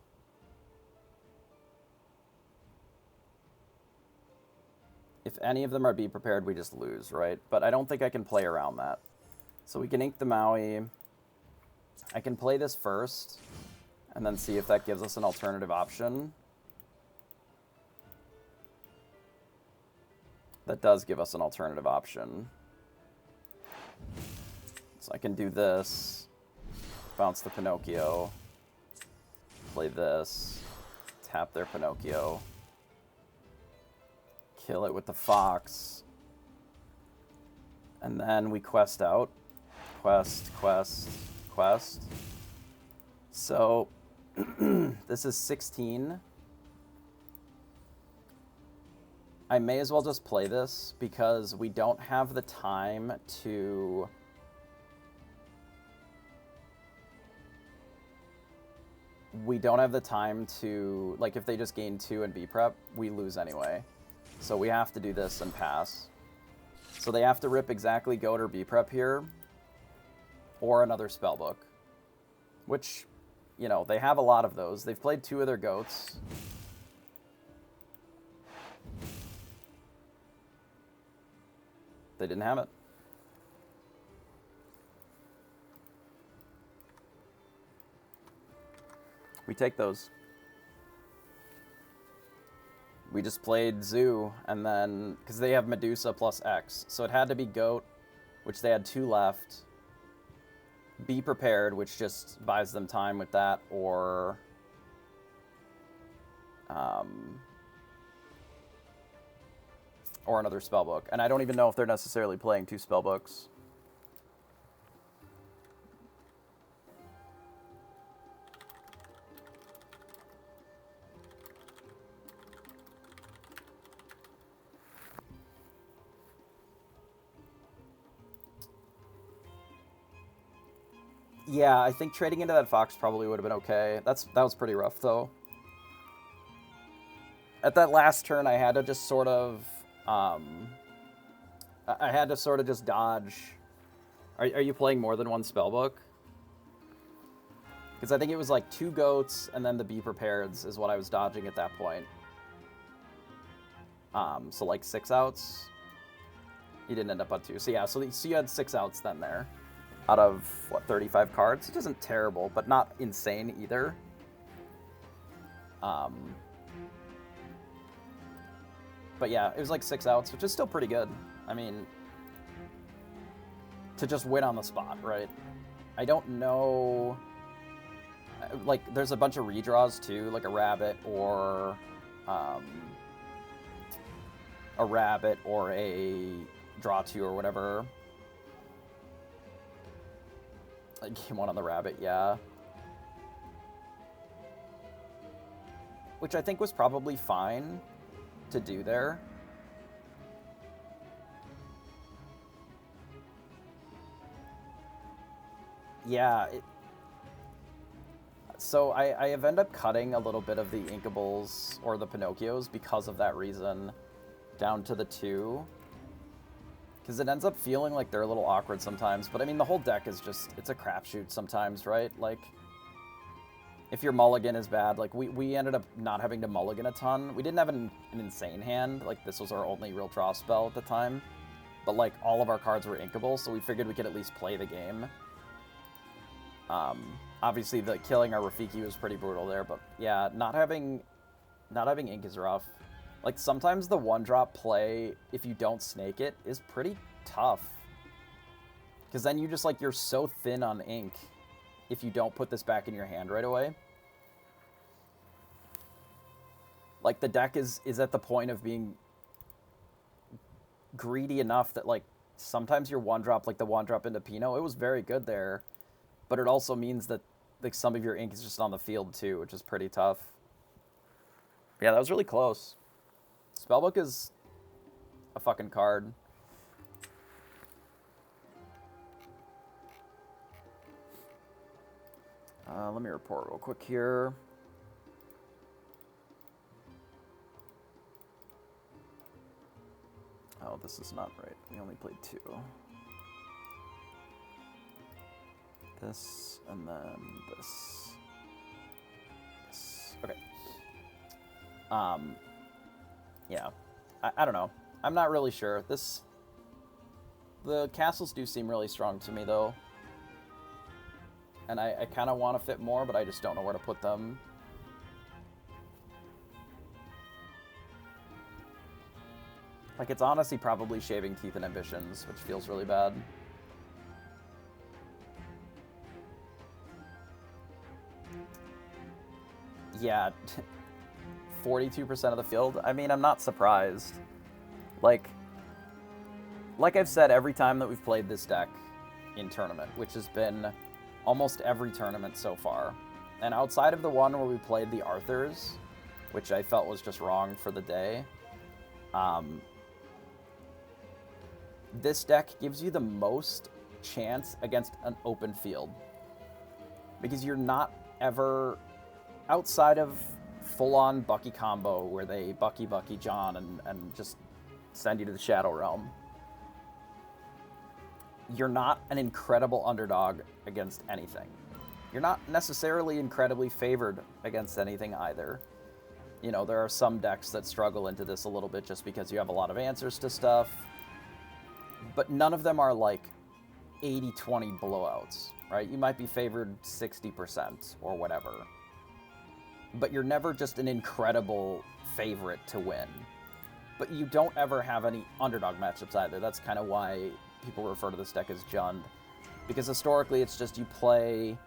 if any of them are Be Prepared, we just lose, right? But I don't think I can play around that. So we can ink the Maui. I can play this first, and then see if that gives us an alternative option. That does give us an alternative option. So I can do this. Bounce the Pinocchio. Play this. Tap their Pinocchio. Kill it with the Fox. And then we quest out. Quest, quest, quest. So, this is 16. I may as well just play this, because we don't have the time to we don't have the time to, like, if they just gain 2 and B prep, we lose anyway. So we have to do this and pass. So they have to rip exactly goat or B prep here, or another spellbook. Which, you know, they have a lot of those. They've played 2 of their goats. They didn't have it. We take those. We just played Zoo, and then, because they have Medusa plus X, so it had to be Goat, which they had 2 left. Be Prepared, which just buys them time with that, or another spellbook. And I don't even know if they're necessarily playing 2 spellbooks. Yeah, I think trading into that Fox probably would have been okay. That was pretty rough, though. At that last turn, I had to just sort of... I had to sort of just dodge... Are you playing more than 1 spellbook? Because I think it was like 2 goats, and then the Be Prepareds is what I was dodging at that point. So like 6 outs. You didn't end up on 2. So yeah, so you had 6 outs then there. Out of, what, 35 cards? Which isn't terrible, but not insane either. But yeah, it was like 6 outs, which is still pretty good. I mean, to just win on the spot, right? I don't know... Like, there's a bunch of redraws, too, like a rabbit or a draw 2 or whatever. Game 1 on the rabbit, yeah. Which I think was probably fine to do there. Yeah. So I have ended up cutting a little bit of the Inkables or the Pinocchios because of that reason down to the 2. Because it ends up feeling like they're a little awkward sometimes. But I mean, the whole deck is just, it's a crapshoot sometimes, right? Like, if your mulligan is bad, like, we ended up not having to mulligan a ton. We didn't have an insane hand. Like, this was our only real draw spell at the time. But, like, all of our cards were inkable, so we figured we could at least play the game. Obviously, the killing our Rafiki was pretty brutal there, but yeah, not having ink is rough. Like, sometimes the 1-drop play, if you don't snake it, is pretty tough. Because then you just, like, you're so thin on ink if you don't put this back in your hand right away. Like, the deck is at the point of being greedy enough that, like, sometimes your 1-drop, like the 1-drop into Pinot, it was very good there. But it also means that, like, some of your ink is just on the field, too, which is pretty tough. Yeah, that was really close. Spellbook is a fucking card. Let me report real quick here. Oh, this is not right. We only played 2. This, and then this. This. Okay. Yeah. I don't know. I'm not really sure. The castles do seem really strong to me, though. And I kind of want to fit more, but I just don't know where to put them. Like, it's honestly probably Shaving Teeth and Ambitions, which feels really bad. Yeah, 42% of the field. I mean, I'm not surprised. Like I've said every time that we've played this deck in tournament, which has been almost every tournament so far, and outside of the one where we played the Arthurs, which I felt was just wrong for the day, this deck gives you the most chance against an open field. Because you're not ever outside of full-on Bucky combo where they Bucky John and just send you to the Shadow Realm, you're not an incredible underdog against anything. You're not necessarily incredibly favored against anything either. You know, there are some decks that struggle into this a little bit just because you have a lot of answers to stuff, but none of them are like 80-20 blowouts, right? You might be favored 60% or whatever, but you're never just an incredible favorite to win. But you don't ever have any underdog matchups either. That's kind of why people refer to this deck as Jund, because historically it's just you play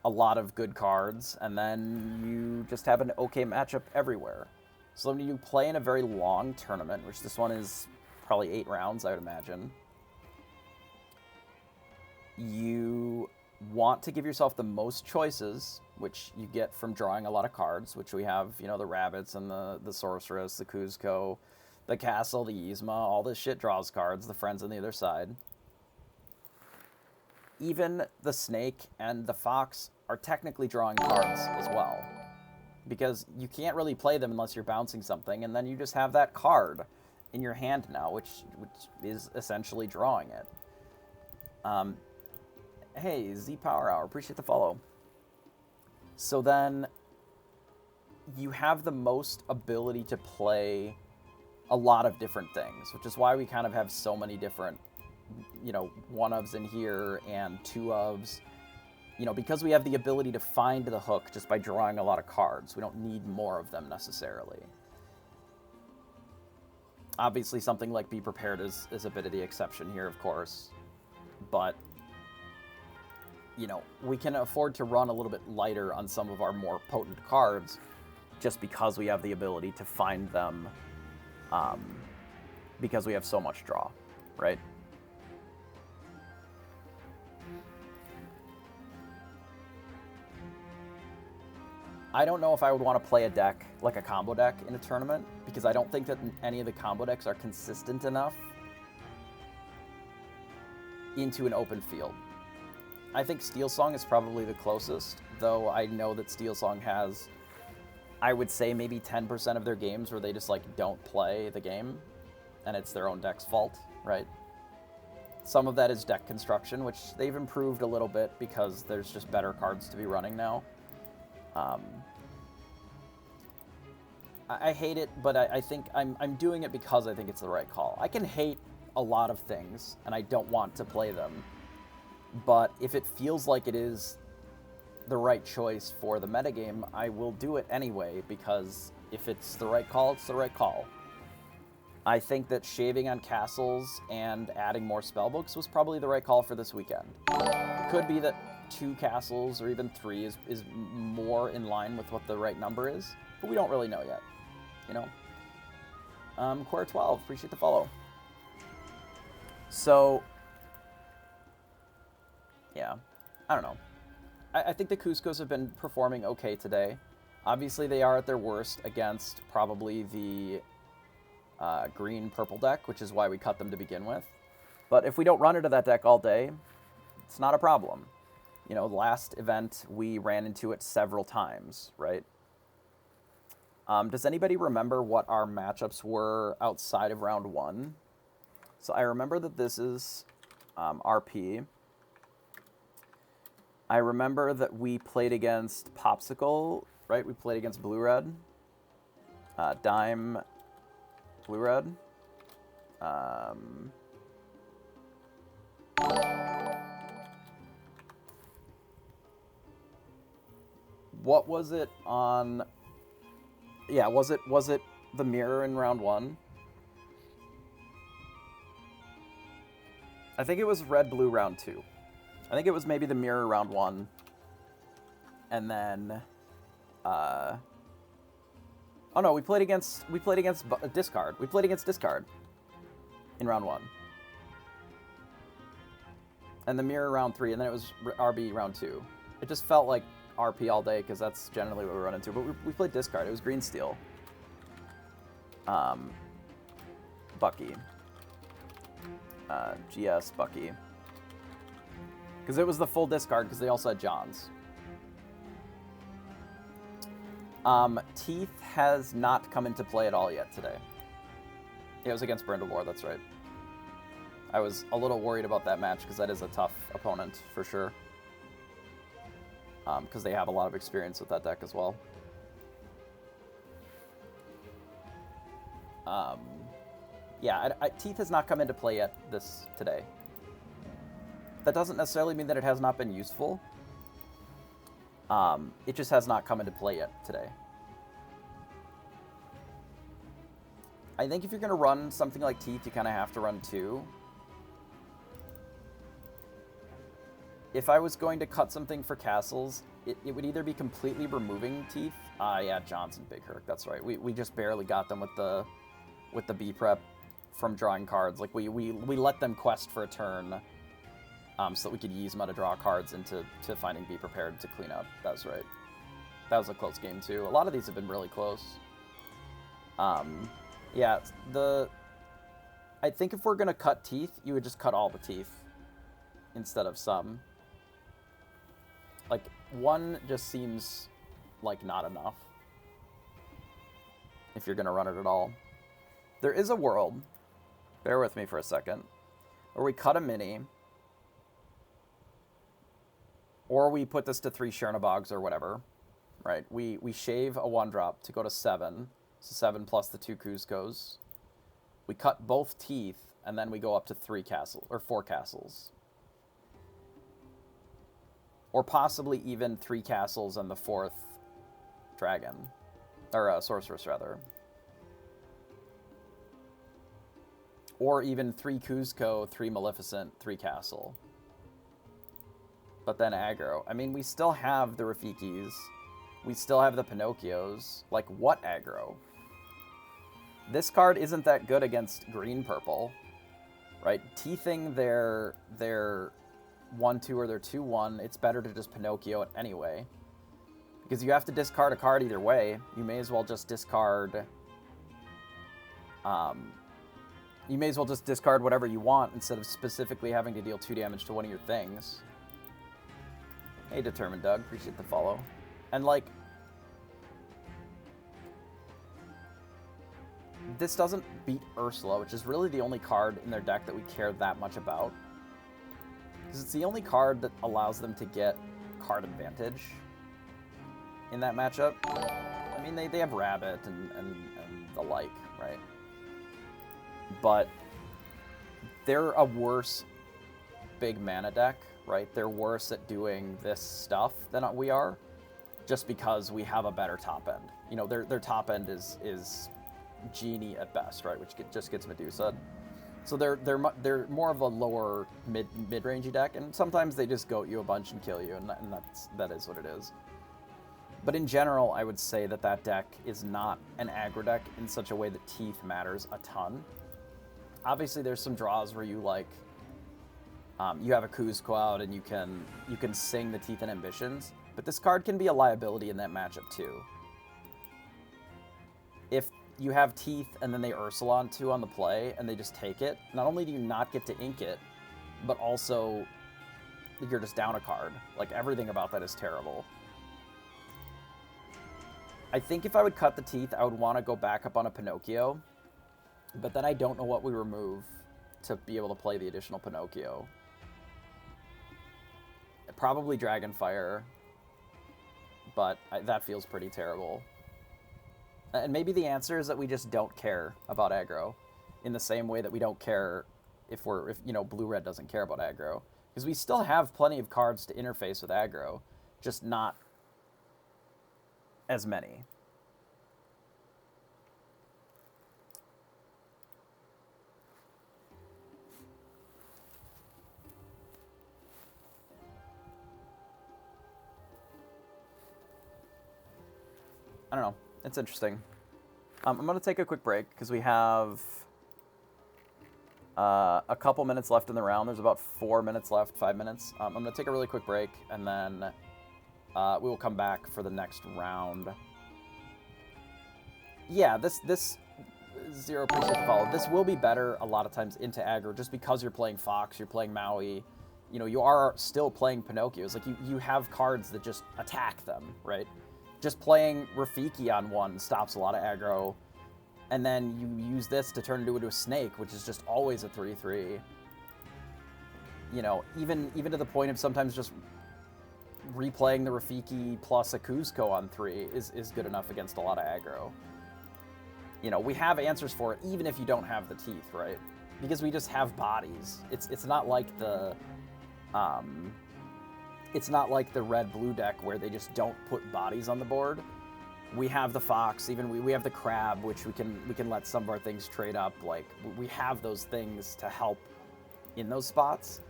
a lot of good cards and then you just have an okay matchup everywhere. So when you play in a very long tournament, which this one is probably 8 rounds, I would imagine, you want to give yourself the most choices, which you get from drawing a lot of cards, which we have, you know, the Rabbits and the Sorceress, the Kuzco, the Castle, the Yzma, all this shit draws cards, the Friends on the other side. Even the Snake and the Fox are technically drawing cards as well, because you can't really play them unless you're bouncing something, and then you just have that card in your hand now, which is essentially drawing it. Hey, Z Power Hour, appreciate the follow. So then you have the most ability to play a lot of different things, which is why we kind of have so many different, you know, 1-ofs in here and 2-ofs, you know, because we have the ability to find the hook just by drawing a lot of cards. We don't need more of them necessarily. Obviously, something like Be Prepared is a bit of the exception here, of course, but you know, we can afford to run a little bit lighter on some of our more potent cards just because we have the ability to find them, because we have so much draw, right? I don't know if I would want to play a deck like a combo deck in a tournament, because I don't think that any of the combo decks are consistent enough into an open field. I think Steel Song is probably the closest, though I know that Steel Song has, I would say, maybe 10% of their games where they just, like, don't play the game, and it's their own deck's fault, right? Some of that is deck construction, which they've improved a little bit because there's just better cards to be running now. I hate it, but I think I'm doing it because I think it's the right call. I can hate a lot of things, and I don't want to play them. But if it feels like it is the right choice for the metagame, I will do it anyway, because if it's the right call, it's the right call. I think that shaving on castles and adding more spellbooks was probably the right call for this weekend. It could be that 2 castles or even 3 is more in line with what the right number is, but we don't really know yet, you know? Core 12, appreciate the follow. So, yeah, I don't know. I think the Cuscos have been performing okay today. Obviously, they are at their worst against probably the green-purple deck, which is why we cut them to begin with. But if we don't run into that deck all day, it's not a problem. You know, last event, we ran into it several times, right? Does anybody remember what our matchups were outside of round 1? So I remember that this is RP. I remember that we played against Popsicle, right? We played against Blue-Red. Dime, Blue-Red. What was it on... Yeah, was it the mirror in round 1? I think it was red-blue round 2. I think it was maybe the mirror round 1. And then... Oh no, we played against discard. We played against discard in round 1. And the mirror round 3, and then it was RB round 2. It just felt like RP all day, because that's generally what we run into. But we played discard. It was green steel. Bucky. GS Bucky. Because it was the full discard, because they also had Johns. Teeth has not come into play at all yet today. It was against Brindlewar, that's right. I was a little worried about that match because that is a tough opponent for sure. Because they have a lot of experience with that deck as well. Yeah, Teeth has not come into play yet today. That doesn't necessarily mean that it has not been useful. It just has not come into play yet today. I think if you're going to run something like Teeth, you kind of have to run 2. If I was going to cut something for castles, it would either be completely removing Teeth. Yeah, Johnson, Big Herc, that's right. We just barely got them with the B prep from drawing cards. Like, we let them quest for a turn so that we could use them to draw cards into finding Be Prepared to clean up. That's right. That was a close game, too. A lot of these have been really close. Yeah, I think if we're going to cut Teeth, you would just cut all the Teeth instead of some. Like, 1 just seems like not enough if you're going to run it at all. There is a world, bear with me for a second, where we cut a mini, or we put this to 3 Chernobyls or whatever, right? We shave a 1-drop to go to 7, so 7 plus the 2 Kuzcos. We cut both Teeth, and then we go up to 3 castles, or 4 castles. Or possibly even 3 castles and the 4th dragon. Or sorceress, rather. Or even 3 Kuzco, 3 Maleficent, 3 castle. But then aggro. I mean, we still have the Rafikis. We still have the Pinocchios. Like, what aggro? This card isn't that good against green-purple. Right? Teething their 1-2 or their 2-1, it's better to just Pinocchio it anyway. Because you have to discard a card either way. You may as well just discard... you may as well just discard whatever you want instead of specifically having to deal 2 damage to one of your things. Hey, Determined Doug. Appreciate the follow. And, like... this doesn't beat Ursula, which is really the only card in their deck that we care that much about. Because it's the only card that allows them to get card advantage in that matchup. I mean, they have Rabbit and the like, right? But they're a worse big mana deck, right? They're worse at doing this stuff than we are, just because we have a better top end. You know, their top end is Genie at best, right? Which just gets Medusa. So they're more of a lower mid-rangey deck, and sometimes they just goat you a bunch and kill you, and that is what it is. But in general, I would say that deck is not an aggro deck in such a way that Teeth matters a ton. Obviously, there's some draws where you like you have a Kuzco out and you can sing the Teeth and Ambitions, but this card can be a liability in that matchup too. If you have Teeth and then they Ursulon 2 on the play and they just take it, not only do you not get to ink it, but also you're just down a card. Like, everything about that is terrible. I think if I would cut the Teeth, I would want to go back up on a Pinocchio, but then I don't know what we remove to be able to play the additional Pinocchio. Probably Dragonfire, but that feels pretty terrible. And maybe the answer is that we just don't care about aggro, in the same way that we don't care if you know, blue-red doesn't care about aggro. Because we still have plenty of cards to interface with aggro, just not as many. I don't know. It's interesting. I'm going to take a quick break because we have a couple minutes left in the round. There's about 4 minutes left, 5 minutes. I'm going to take a really quick break, and then we will come back for the next round. Yeah, this Zero, appreciate the follow. This will be better a lot of times into aggro just because you're playing Fox, you're playing Maui. You know, you are still playing Pinocchios. Like, you have cards that just attack them, right? just playing Rafiki on one stops a lot of aggro, and then you use this to turn it into a snake, which is just always a 3/3. You know, even to the point of sometimes just replaying the Rafiki plus a Kuzco on 3 is good enough against a lot of aggro. You know, we have answers for it, even if you don't have the teeth, right? Because we just have bodies. It's not like the red-blue deck where they just don't put bodies on the board. We have the fox, even we have the crab, which we can let some of our things trade up. Like, we have those things to help in those spots.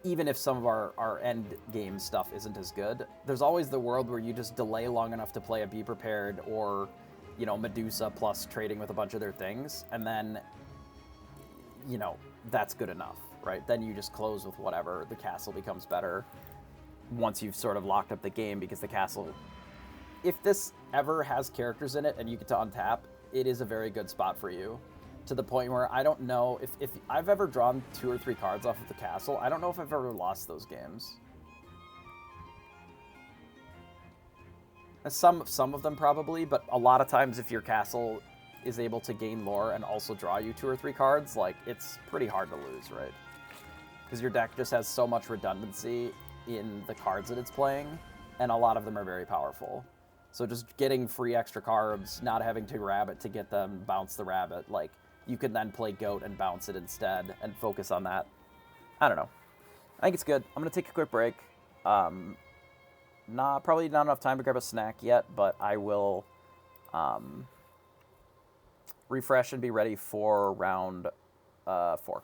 Even if some of our end game stuff isn't as good, there's always the world where you just delay long enough to play a Be Prepared or, you know, Medusa plus trading with a bunch of their things, and then, you know, that's good enough, right? Then you just close with whatever. The castle becomes better once you've sort of locked up the game, because the castle, if this ever has characters in it and you get to untap, it is a very good spot for you. To the point where I don't know if I've ever drawn 2 or 3 cards off of the castle. I don't know if I've ever lost those games. Some of them probably, but a lot of times if your castle is able to gain lore and also draw you 2 or 3 cards, like, it's pretty hard to lose, right? Because your deck just has so much redundancy in the cards that it's playing, and a lot of them are very powerful. So just getting free extra carbs, not having to rabbit to get them, bounce the rabbit, like, you can then play goat and bounce it instead and focus on that. I don't know. I think it's good. I'm going to take a quick break. Probably not enough time to grab a snack yet, but I will refresh and be ready for round 4.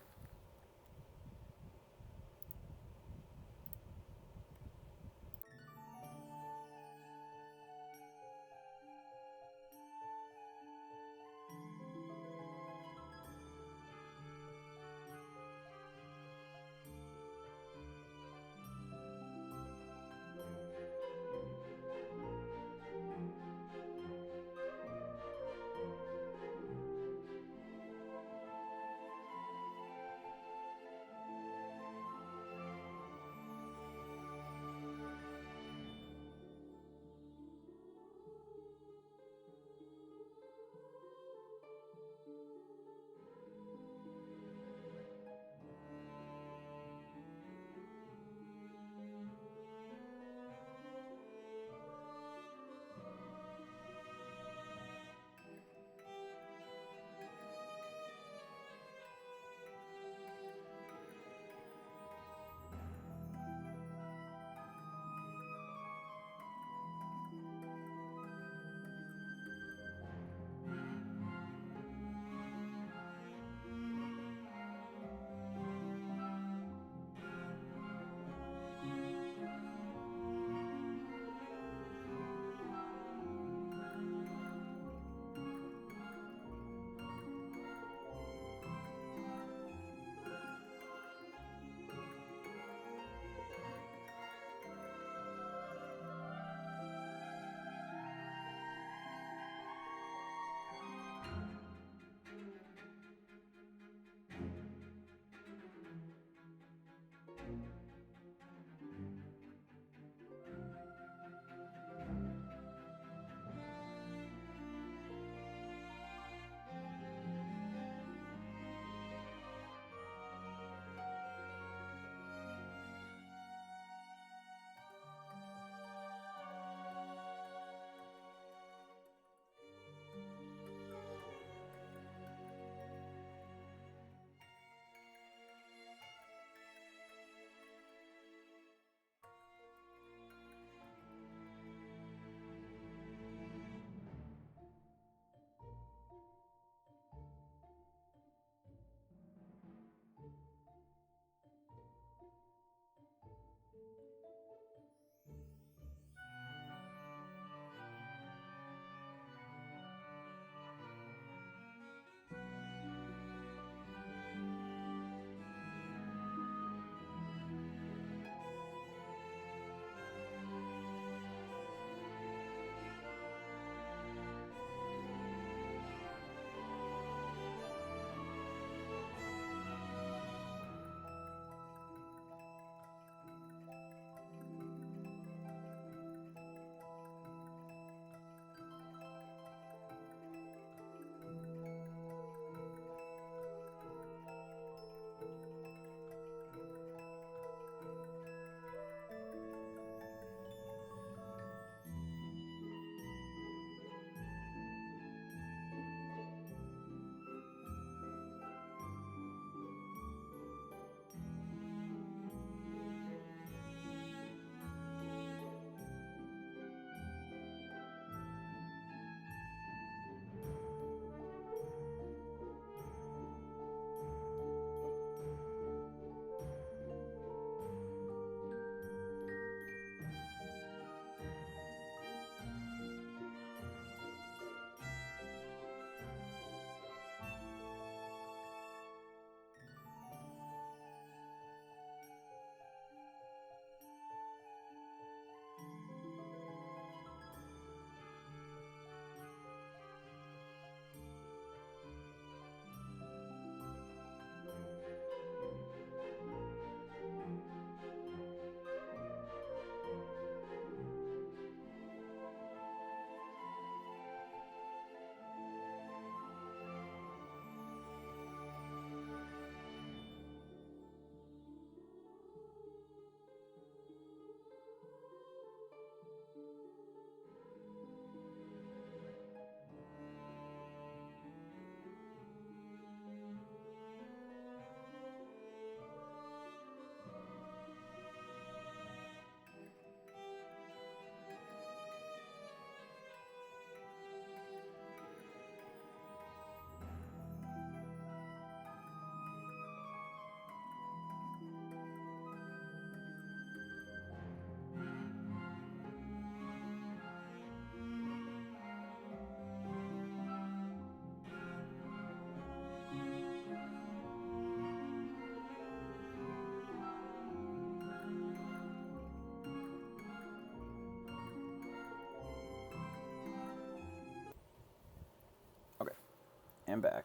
I'm back.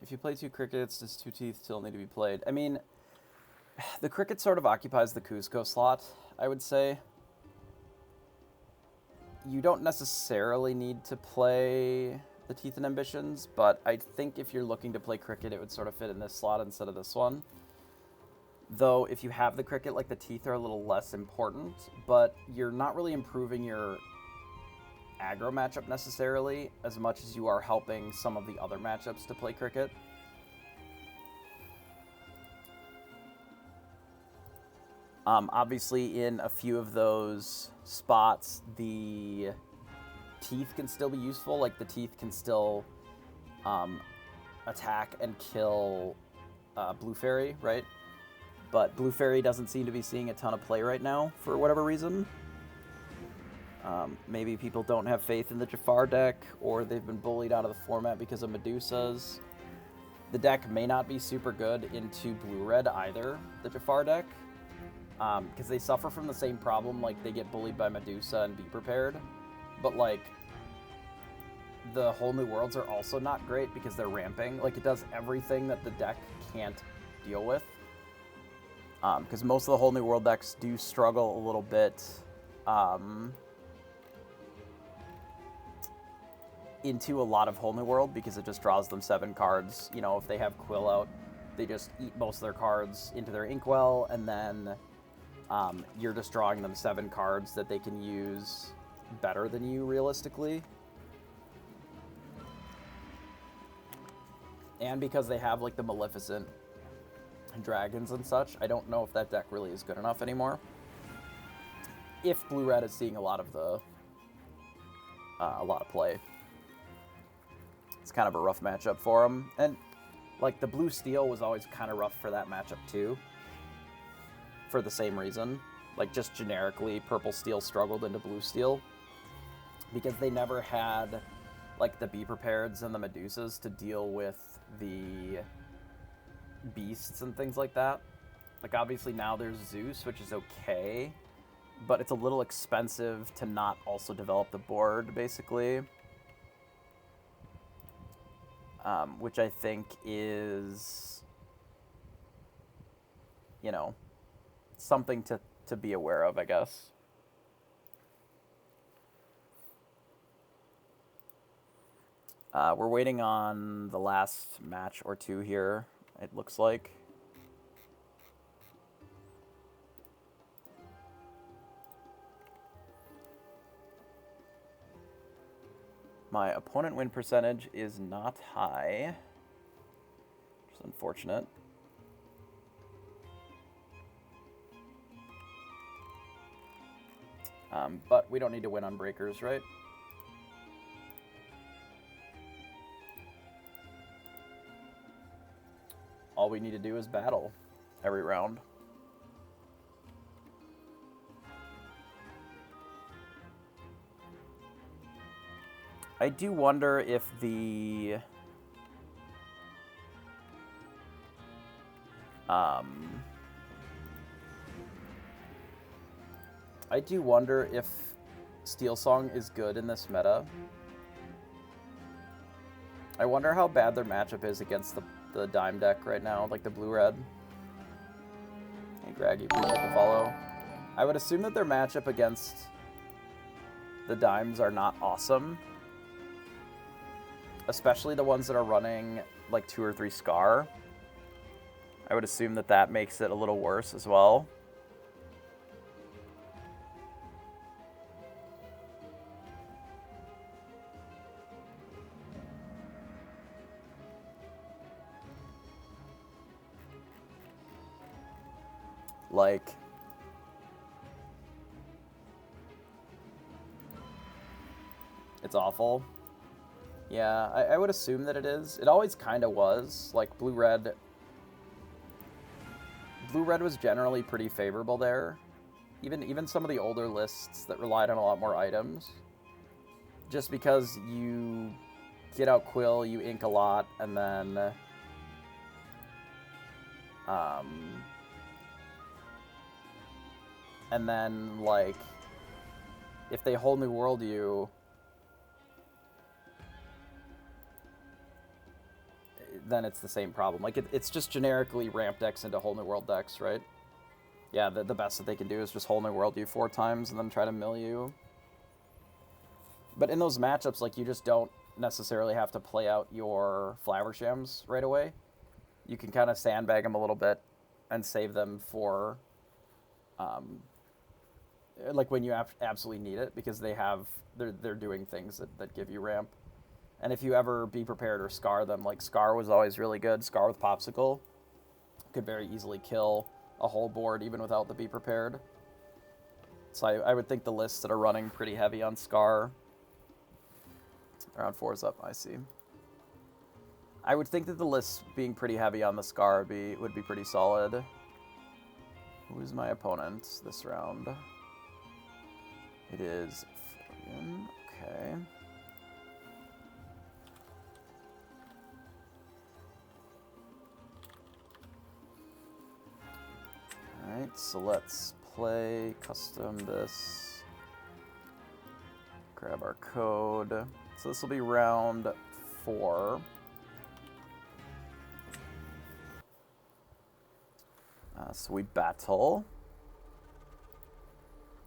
If you play 2 crickets, does 2 teeth still need to be played? I mean, the cricket sort of occupies the Cusco slot, I would say. You don't necessarily need to play the Teeth and Ambitions, but I think if you're looking to play cricket, it would sort of fit in this slot instead of this one. Though, if you have the cricket, like, the teeth are a little less important, but you're not really improving your aggro matchup necessarily as much as you are helping some of the other matchups to play cricket. Obviously, in a few of those spots, the teeth can still be useful. Like, the teeth can still attack and kill Blue Fairy, right? But Blue Fairy doesn't seem to be seeing a ton of play right now, for whatever reason. Maybe people don't have faith in the Jafar deck, or they've been bullied out of the format because of Medusas. The deck may not be super good into Blue-Red either, the Jafar deck. Because they suffer from the same problem, like, they get bullied by Medusa and Be Prepared. But, like, the Whole New Worlds are also not great because they're ramping. Like, it does everything that the deck can't deal with. Because most of the Whole New World decks do struggle a little bit into a lot of Whole New World because it just draws them 7 cards. You know, if they have Quill out, they just eat most of their cards into their Inkwell, and then you're just drawing them 7 cards that they can use better than you, realistically. And because they have, like, the Maleficent dragons and such, I don't know if that deck really is good enough anymore. If Blue-Red is seeing a lot of play. It's kind of a rough matchup for them. And, like, the Blue-Steel was always kind of rough for that matchup, too. For the same reason. Like, just generically, Purple-Steel struggled into Blue-Steel. Because they never had, like, the Be Prepareds and the Medusas to deal with the beasts and things like that. Like, obviously now there's Zeus, which is okay. But it's a little expensive to not also develop the board, basically. Which I think is, you know, something to be aware of, I guess. We're waiting on the last match or two here, it looks like. My opponent win percentage is not high, which is unfortunate. But we don't need to win on breakers, right? All we need to do is battle every round. I do wonder if the I do wonder if Steel Song is good in this meta. I wonder how bad their matchup is against the Dime deck right now, like the Blue-Red. Hey Greg, you appreciate the follow. I would assume that their matchup against the Dimes are not awesome. Especially the ones that are running like 2 or 3 Scar. I would assume that that makes it a little worse as well. Like, it's awful. Yeah, I would assume that it is. It always kind of was. Like, Blue-Red was generally pretty favorable there. Even some of the older lists that relied on a lot more items. Just because you get out Quill, you ink a lot, and then like, if they Whole New World you, then it's the same problem. Like, it's just generically ramp decks into whole new world decks, right? Yeah, the best that they can do is just whole new world you 4 times and then try to mill you. But in those matchups, like, you just don't necessarily have to play out your Flower Shams right away. You can kind of sandbag them a little bit and save them for, like, when you absolutely need it, because they're doing things that give you ramp. And if you ever Be Prepared or Scar them, like, Scar was always really good. Scar with Popsicle could very easily kill a whole board even without the Be Prepared. So I would think the lists that are running pretty heavy on Scar. Round 4's up, I see. I would think that the lists being pretty heavy on the Scar would be pretty solid. Who's my opponent this round? It is Florian. Okay. Alright, so let's play custom this. Grab our code. So this will be round 4. So we battle.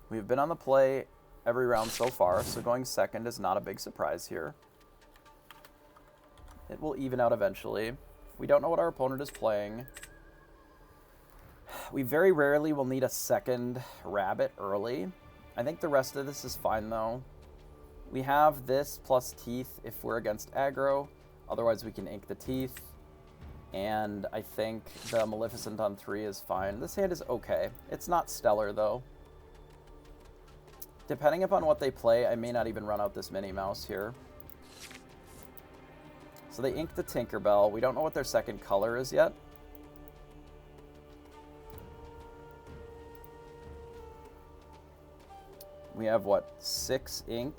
We've been on the play every round so far, so going second is not a big surprise here. It will even out eventually. We don't know what our opponent is playing. We very rarely will need a second rabbit early. I think the rest of this is fine, though. We have this plus teeth if we're against aggro. Otherwise, we can ink the teeth. And I think the Maleficent on 3 is fine. This hand is okay. It's not stellar, though. Depending upon what they play, I may not even run out this Minnie Mouse here. So they ink the Tinkerbell. We don't know what their second color is yet. We have, what, 6 ink?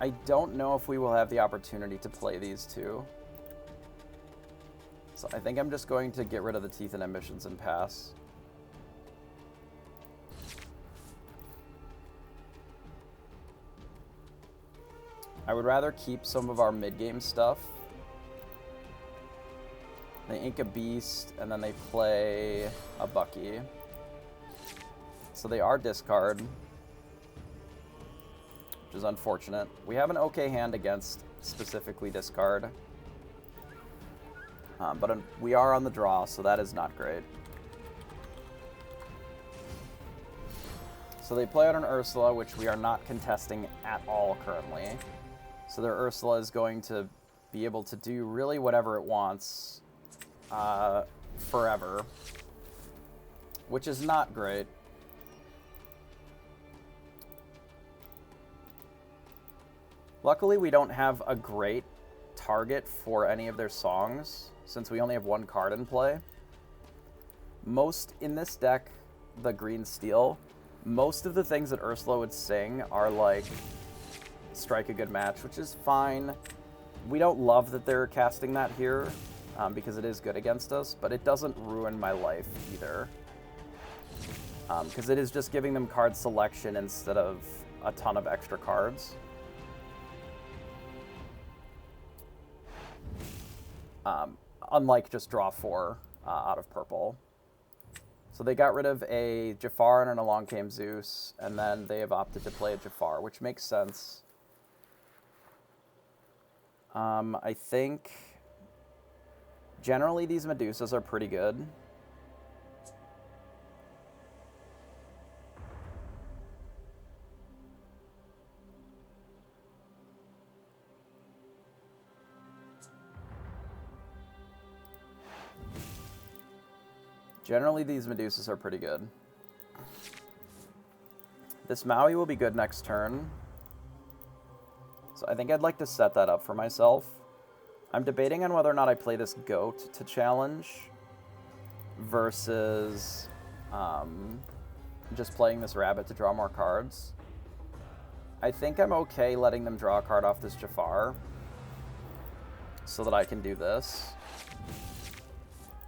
I don't know if we will have the opportunity to play these two. So I think I'm just going to get rid of the Teeth and Ambitions and pass. I would rather keep some of our mid-game stuff. They ink a Beast, and then they play a Bucky. So they are discard, which is unfortunate. We have an okay hand against specifically discard. But we are on the draw, so that is not great. So they play out an Ursula, which we are not contesting at all currently. So their Ursula is going to be able to do really whatever it wants forever, which is not great. Luckily, we don't have a great target for any of their songs, since we only have 1 card in play. Most, in this deck, the green steel, most of the things that Ursula would sing are like Strike a Good Match, which is fine. We don't love that they're casting that here, because it is good against us, but it doesn't ruin my life either. Because it is just giving them card selection instead of a ton of extra cards. Unlike just draw 4 out of purple. So they got rid of a Jafar and an Along Came Zeus, and then they have opted to play a Jafar, which makes sense. I think generally these Medusas are pretty good. Generally, these Medusas are pretty good. This Maui will be good next turn. So I think I'd like to set that up for myself. I'm debating on whether or not I play this Goat to challenge versus just playing this Rabbit to draw more cards. I think I'm okay letting them draw a card off this Jafar so that I can do this.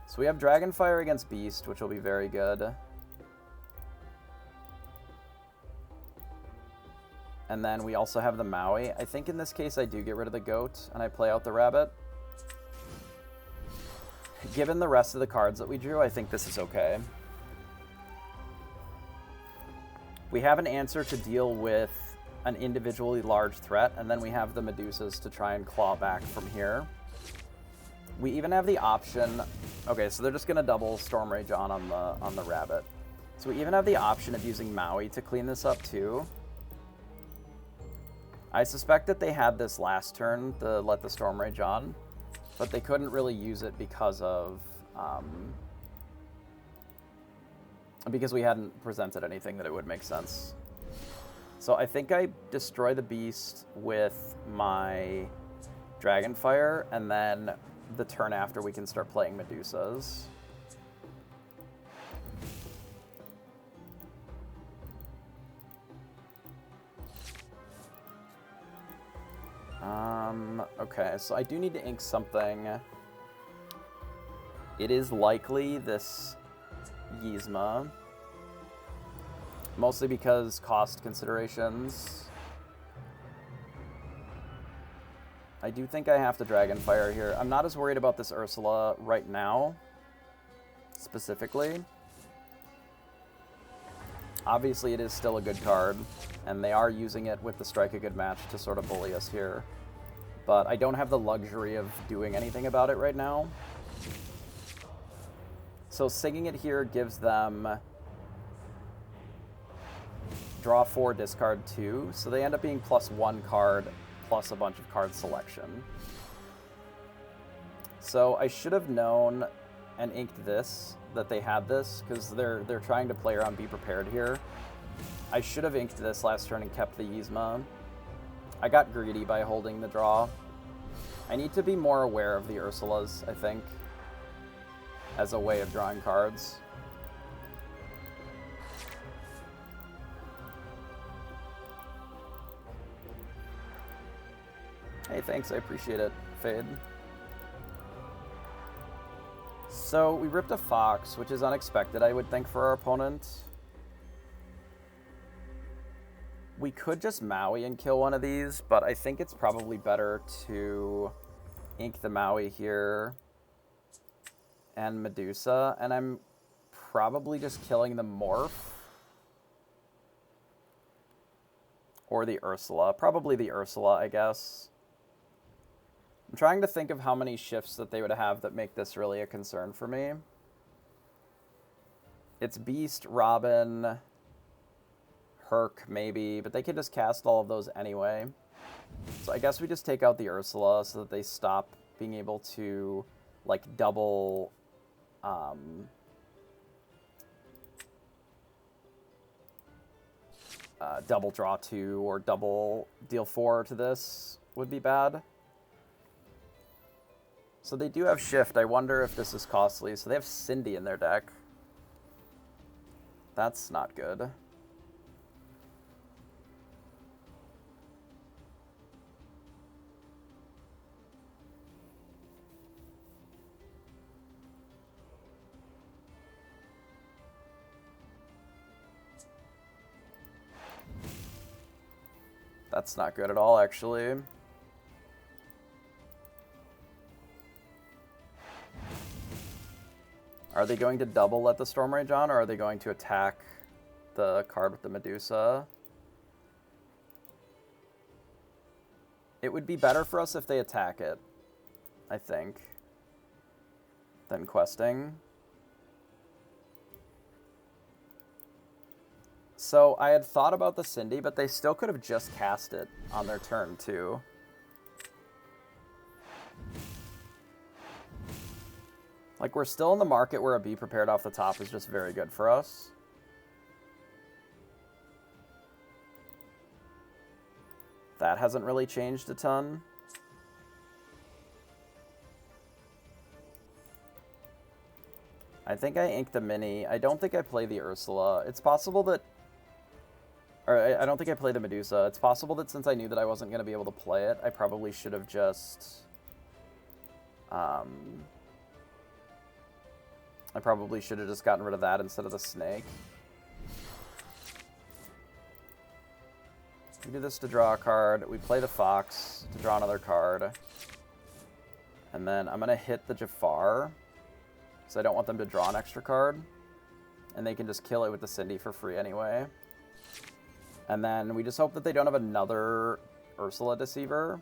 So we have Dragonfire against Beast, which will be very good. And then we also have the Maui. I think in this case I do get rid of the goat and I play out the rabbit. Given the rest of the cards that we drew, I think this is okay. We have an answer to deal with an individually large threat, and then we have the Medusas to try and claw back from here. We even have the option... Okay, so they're just going to double Storm Rage on the rabbit. So we even have the option of using Maui to clean this up too. I suspect that they had this last turn to let the Storm Rage on, but they couldn't really use it because of... because we hadn't presented anything that it would make sense. So I think I destroy the beast with my Dragonfire, and then the turn after we can start playing Medusas. Okay, so I do need to ink something. It is likely this Yzma, mostly because cost considerations. I do think I have to Dragonfire here. I'm not as worried about this Ursula right now, specifically. Obviously, it is still a good card, and they are using it with the Strike a Good Match to sort of bully us here. But I don't have the luxury of doing anything about it right now. So singing it here gives them draw 4, discard 2. So they end up being +1 card plus a bunch of card selection. So I should have known and inked this, that they had this, because they're trying to play around Be Prepared here. I should have inked this last turn and kept the Yzma. I got greedy by holding the draw. I need to be more aware of the Ursulas, I think, as a way of drawing cards. Hey, thanks, I appreciate it, Fade. So we ripped a Fox, which is unexpected, I would think, for our opponent. We could just Maui and kill one of these, but I think it's probably better to ink the Maui here and Medusa, and I'm probably just killing the Morph or the Ursula. Probably the Ursula, I guess. I'm trying to think of how many shifts that they would have that make this really a concern for me. It's Beast, Robin, Herc, maybe, but they could just cast all of those anyway. So I guess we just take out the Ursula so that they stop being able to, like, double... double draw 2 or double deal 4 to this would be bad. So they do have Shift. I wonder if this is costly. So they have Cindy in their deck. That's not good. That's not good at all, actually. Are they going to double let the Storm Rage on, or are they going to attack the card with the Medusa? It would be better for us if they attack it, I think, than questing. So I had thought about the Cindy, but they still could have just cast it on their turn, too. Like, we're still in the market where a Be Prepared off the top is just very good for us. That hasn't really changed a ton. I think I inked the Mini. I don't think I play the Ursula. It's possible that... Or I don't think I play the Medusa. It's possible that since I knew that I wasn't going to be able to play it, I probably should have just... I probably should have just gotten rid of that instead of the snake. We do this to draw a card. We play the Fox to draw another card. And then I'm going to hit the Jafar, because I don't want them to draw an extra card. And they can just kill it with the Cindy for free anyway. And then we just hope that they don't have another Ursula Deceiver.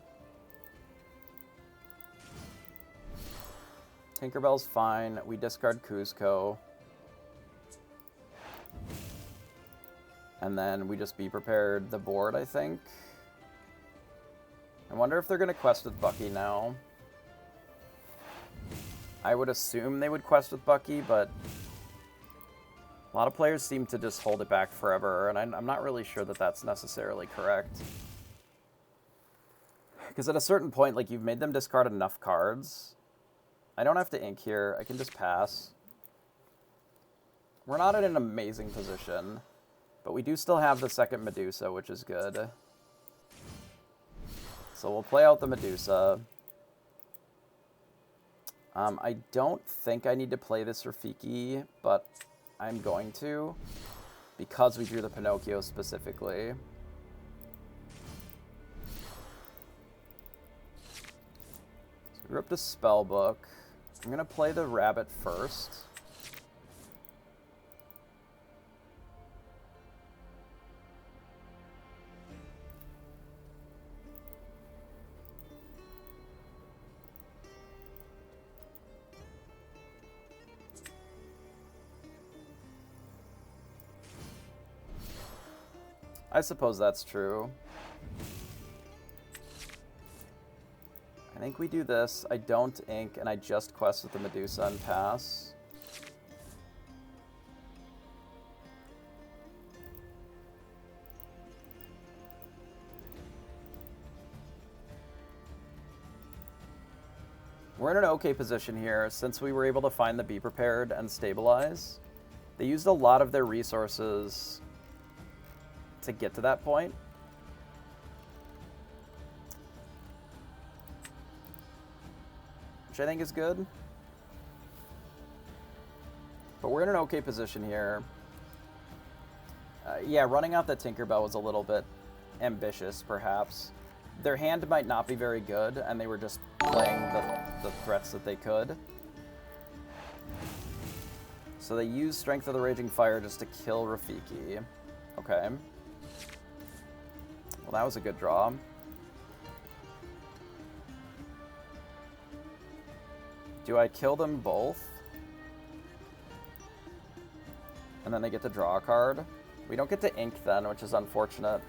Tinkerbell's fine. We discard Kuzco. And then we just be prepared the board, I think. I wonder if they're going to quest with Bucky now. I would assume they would quest with Bucky, but a lot of players seem to just hold it back forever, and I'm not really sure that that's necessarily correct. Because at a certain point, like, you've made them discard enough cards. I don't have to ink here. I can just pass. We're not in an amazing position, but we do still have the second Medusa, which is good. So we'll play out the Medusa. I don't think I need to play this Rafiki, but I'm going to, because we drew the Pinocchio specifically. So we ripped a Spellbook. I'm going to play the Rabbit first. I suppose that's true. I think we do this. I don't ink, and I just quest with the Medusa and pass. We're in an okay position here, since we were able to find the Be Prepared and Stabilize. They used a lot of their resources to get to that point. Which I think is good. But we're in an okay position here. Yeah, running out the Tinkerbell was a little bit ambitious, perhaps. Their hand might not be very good, and they were just playing the threats that they could. So they used Strength of the Raging Fire just to kill Rafiki. Okay. Well, that was a good draw. Do I kill them both? And then they get to draw a card? We don't get to ink then, which is unfortunate.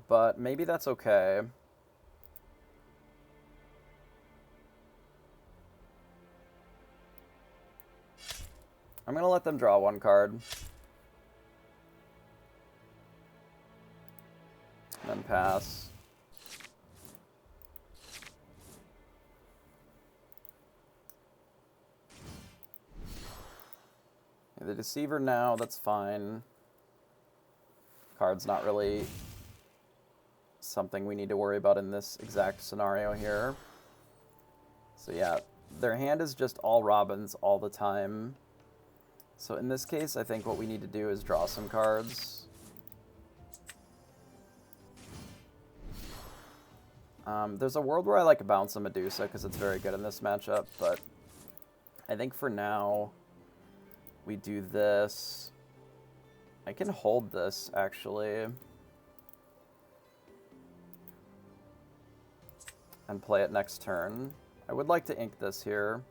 But maybe that's okay. I'm going to let them draw one card. And then pass. The Deceiver now, that's fine. Card's not really something we need to worry about in this exact scenario here. So yeah, their hand is just all Robins all the time. So in this case, I think what we need to do is draw some cards. There's a world where I like to bounce a Medusa because it's very good in this matchup, but I think for now, we do this. I can hold this, actually. And play it next turn. I would like to ink this here,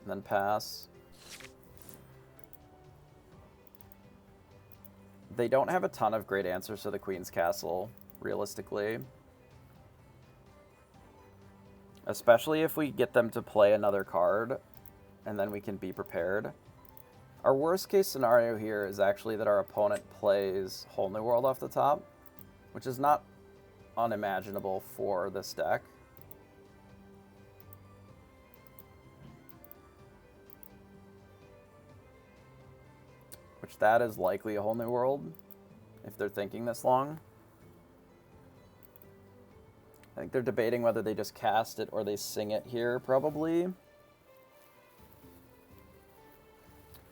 and then pass. They don't have a ton of great answers to the Queen's Castle, realistically. Especially if we get them to play another card, and then we can be prepared. Our worst case scenario here is actually that our opponent plays Whole New World off the top, which is not unimaginable for this deck. Which that is likely a Whole New World, if they're thinking this long. I think they're debating whether they just cast it or they sing it here, probably.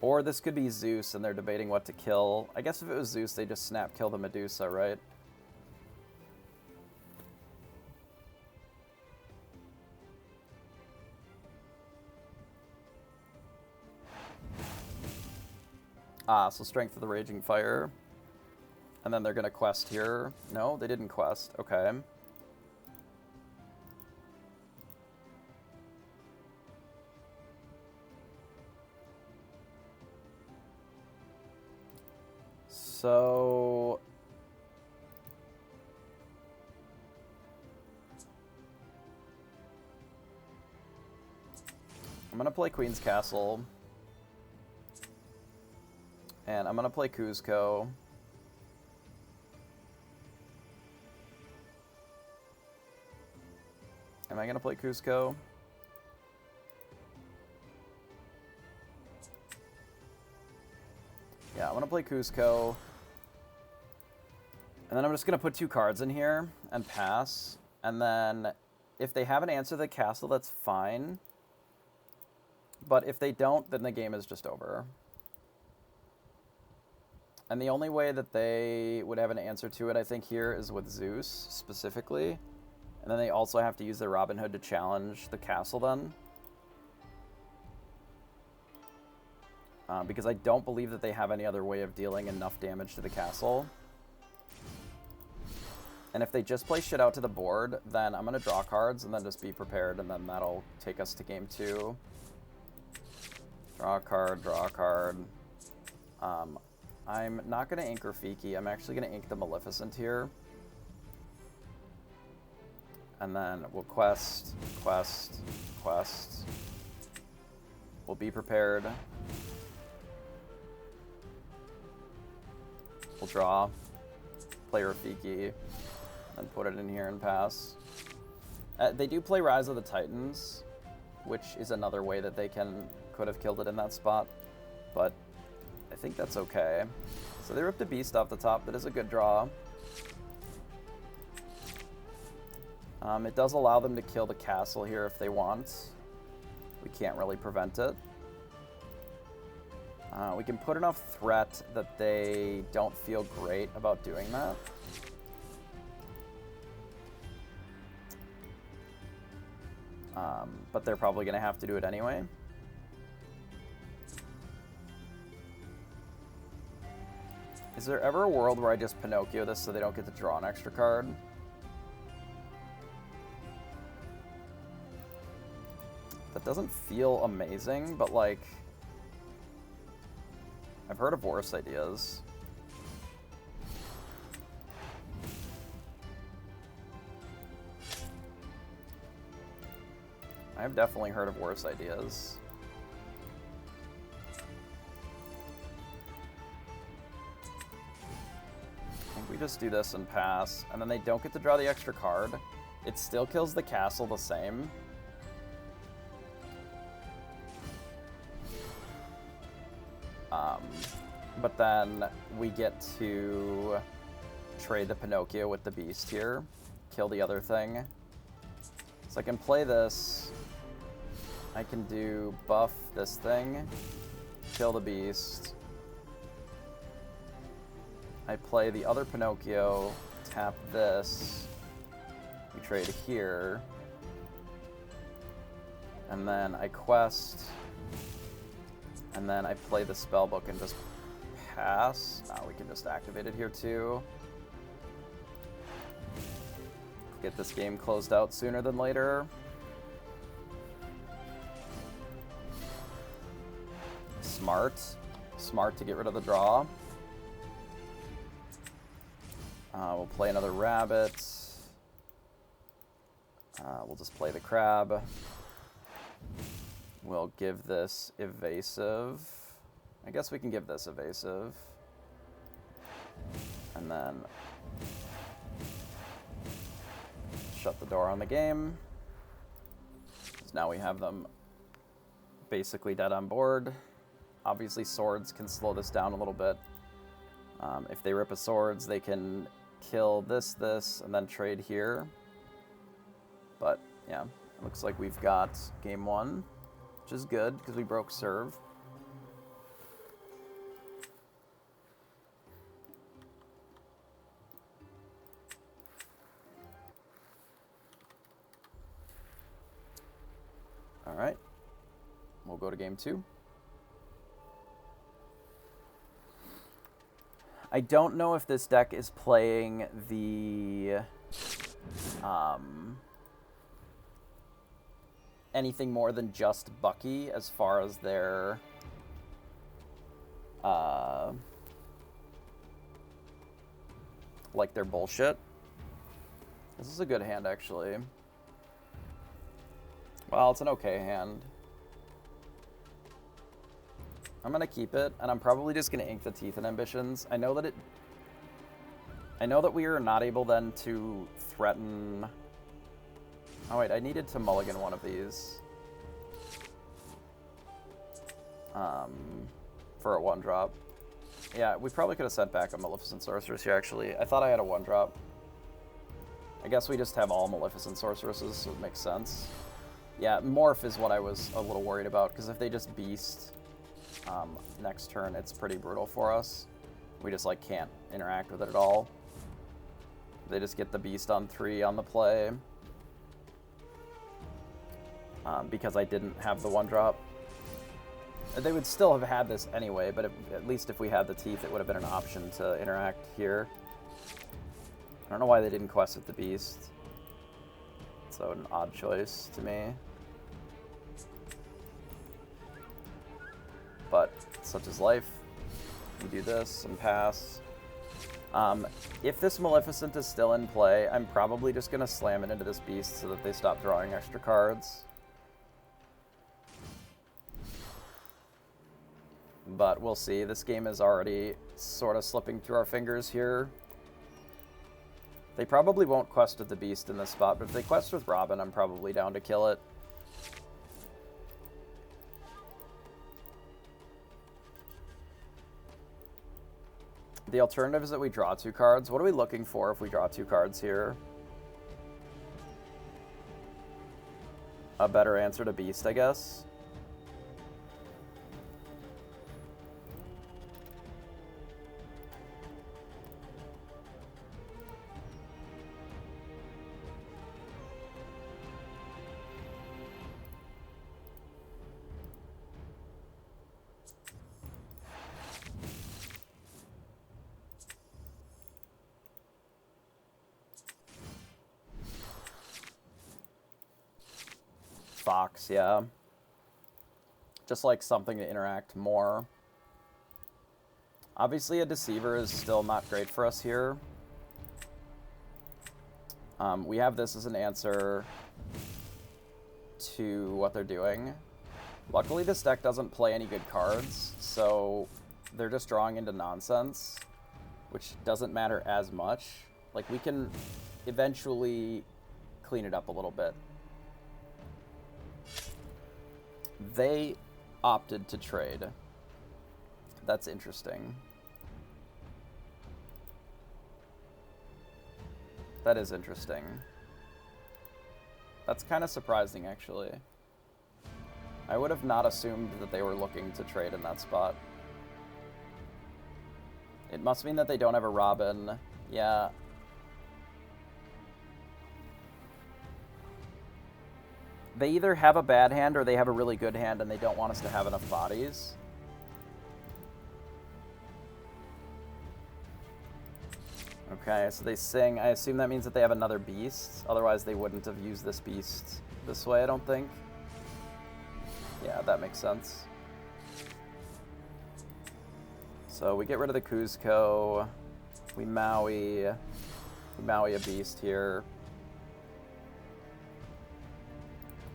Or this could be Zeus, and they're debating what to kill. I guess if it was Zeus, they just snap kill the Medusa, right? So Strength of the Raging Fire. And then they're going to quest here. No, they didn't quest. Okay. So... I'm going to play Queen's Castle. And I'm going to play Kuzco. Am I going to play Kuzco? Yeah, I'm going to play Kuzco. And then I'm just going to put 2 cards in here and pass. And then if they have an answer to the castle, that's fine. But if they don't, then the game is just over. And the only way that they would have an answer to it, I think, here is with Zeus, specifically. And then they also have to use their Robin Hood to challenge the castle then. Because I don't believe that they have any other way of dealing enough damage to the castle. And if they just play shit out to the board, then I'm going to draw cards and then just be prepared, and then that'll take us to game 2. Draw a card, draw a card. I'm not going to ink Rafiki. I'm actually going to ink the Maleficent here. And then we'll quest. We'll be prepared. We'll draw. Play Rafiki. And put it in here and pass. They do play Rise of the Titans, which is another way that they could have killed it in that spot. But I think that's okay. So they ripped a beast off the top. That is a good draw. It does allow them to kill the castle here if they want. We can't really prevent it. We can put enough threat that they don't feel great about doing that. But they're probably going to have to do it anyway. Is there ever a world where I just Pinocchio this so they don't get to draw an extra card? That doesn't feel amazing, but like... I've heard of worse ideas. I've definitely heard of worse ideas. I think we just do this and pass, and then they don't get to draw the extra card. It still kills the castle the same. But then we get to trade the Pinocchio with the beast here, kill the other thing. So I can play this. I can do buff this thing, kill the beast. I play the other Pinocchio, tap this. We trade here. And then I quest. And then I play the spellbook and just pass. We can just activate it here too. Get this game closed out sooner than later. Smart. Smart to get rid of the draw. We'll play another rabbit. We'll just play the crab. We'll give this evasive. I guess we can give this evasive. And then shut the door on the game. So now we have them basically dead on board. Obviously swords can slow this down a little bit. If they rip a swords, they can kill this, and then trade here. But, yeah, looks like we've got game 1, which is good, because we broke serve. Alright, we'll go to game 2. I don't know if this deck is playing the anything more than just Bucky as far as their like their bullshit. This is a good hand, actually. Well, it's an okay hand. I'm gonna keep it, and I'm probably just gonna ink the Teeth and Ambitions. I know that we are not able then to threaten. Oh wait, I needed to mulligan one of these. For a 1-drop. Yeah, we probably could have sent back a Maleficent Sorceress here, actually. I thought I had a 1-drop. I guess we just have all Maleficent Sorceresses, so it makes sense. Yeah, Morph is what I was a little worried about, because if they just Beast next turn, it's pretty brutal for us. We just, like, can't interact with it at all. They just get the Beast on 3 on the play. Because I didn't have the 1-drop. They would still have had this anyway, but at least if we had the Teeth, it would have been an option to interact here. I don't know why they didn't quest with the Beast. So an odd choice to me. But such is life. We do this and pass. If this Maleficent is still in play, I'm probably just going to slam it into this Beast so that they stop drawing extra cards. But we'll see. This game is already sort of slipping through our fingers here. They probably won't quest with the Beast in this spot, but if they quest with Robin, I'm probably down to kill it. The alternative is that we draw 2 cards. What are we looking for if we draw 2 cards here? A better answer to Beast, I guess. Fox, yeah. Just like something to interact more. Obviously, a Deceiver is still not great for us here. We have this as an answer to what they're doing. Luckily, this deck doesn't play any good cards, so they're just drawing into nonsense, which doesn't matter as much. Like, we can eventually clean it up a little bit. They opted to trade. That's interesting. That is interesting. That's kind of surprising, actually. I would have not assumed that they were looking to trade in that spot. It must mean that they don't have a Robin. Yeah. They either have a bad hand or they have a really good hand and they don't want us to have enough bodies. Okay, so they sing. I assume that means that they have another Beast. Otherwise, they wouldn't have used this Beast this way, I don't think. Yeah, that makes sense. So we get rid of the Kuzco. We Maui a Beast here.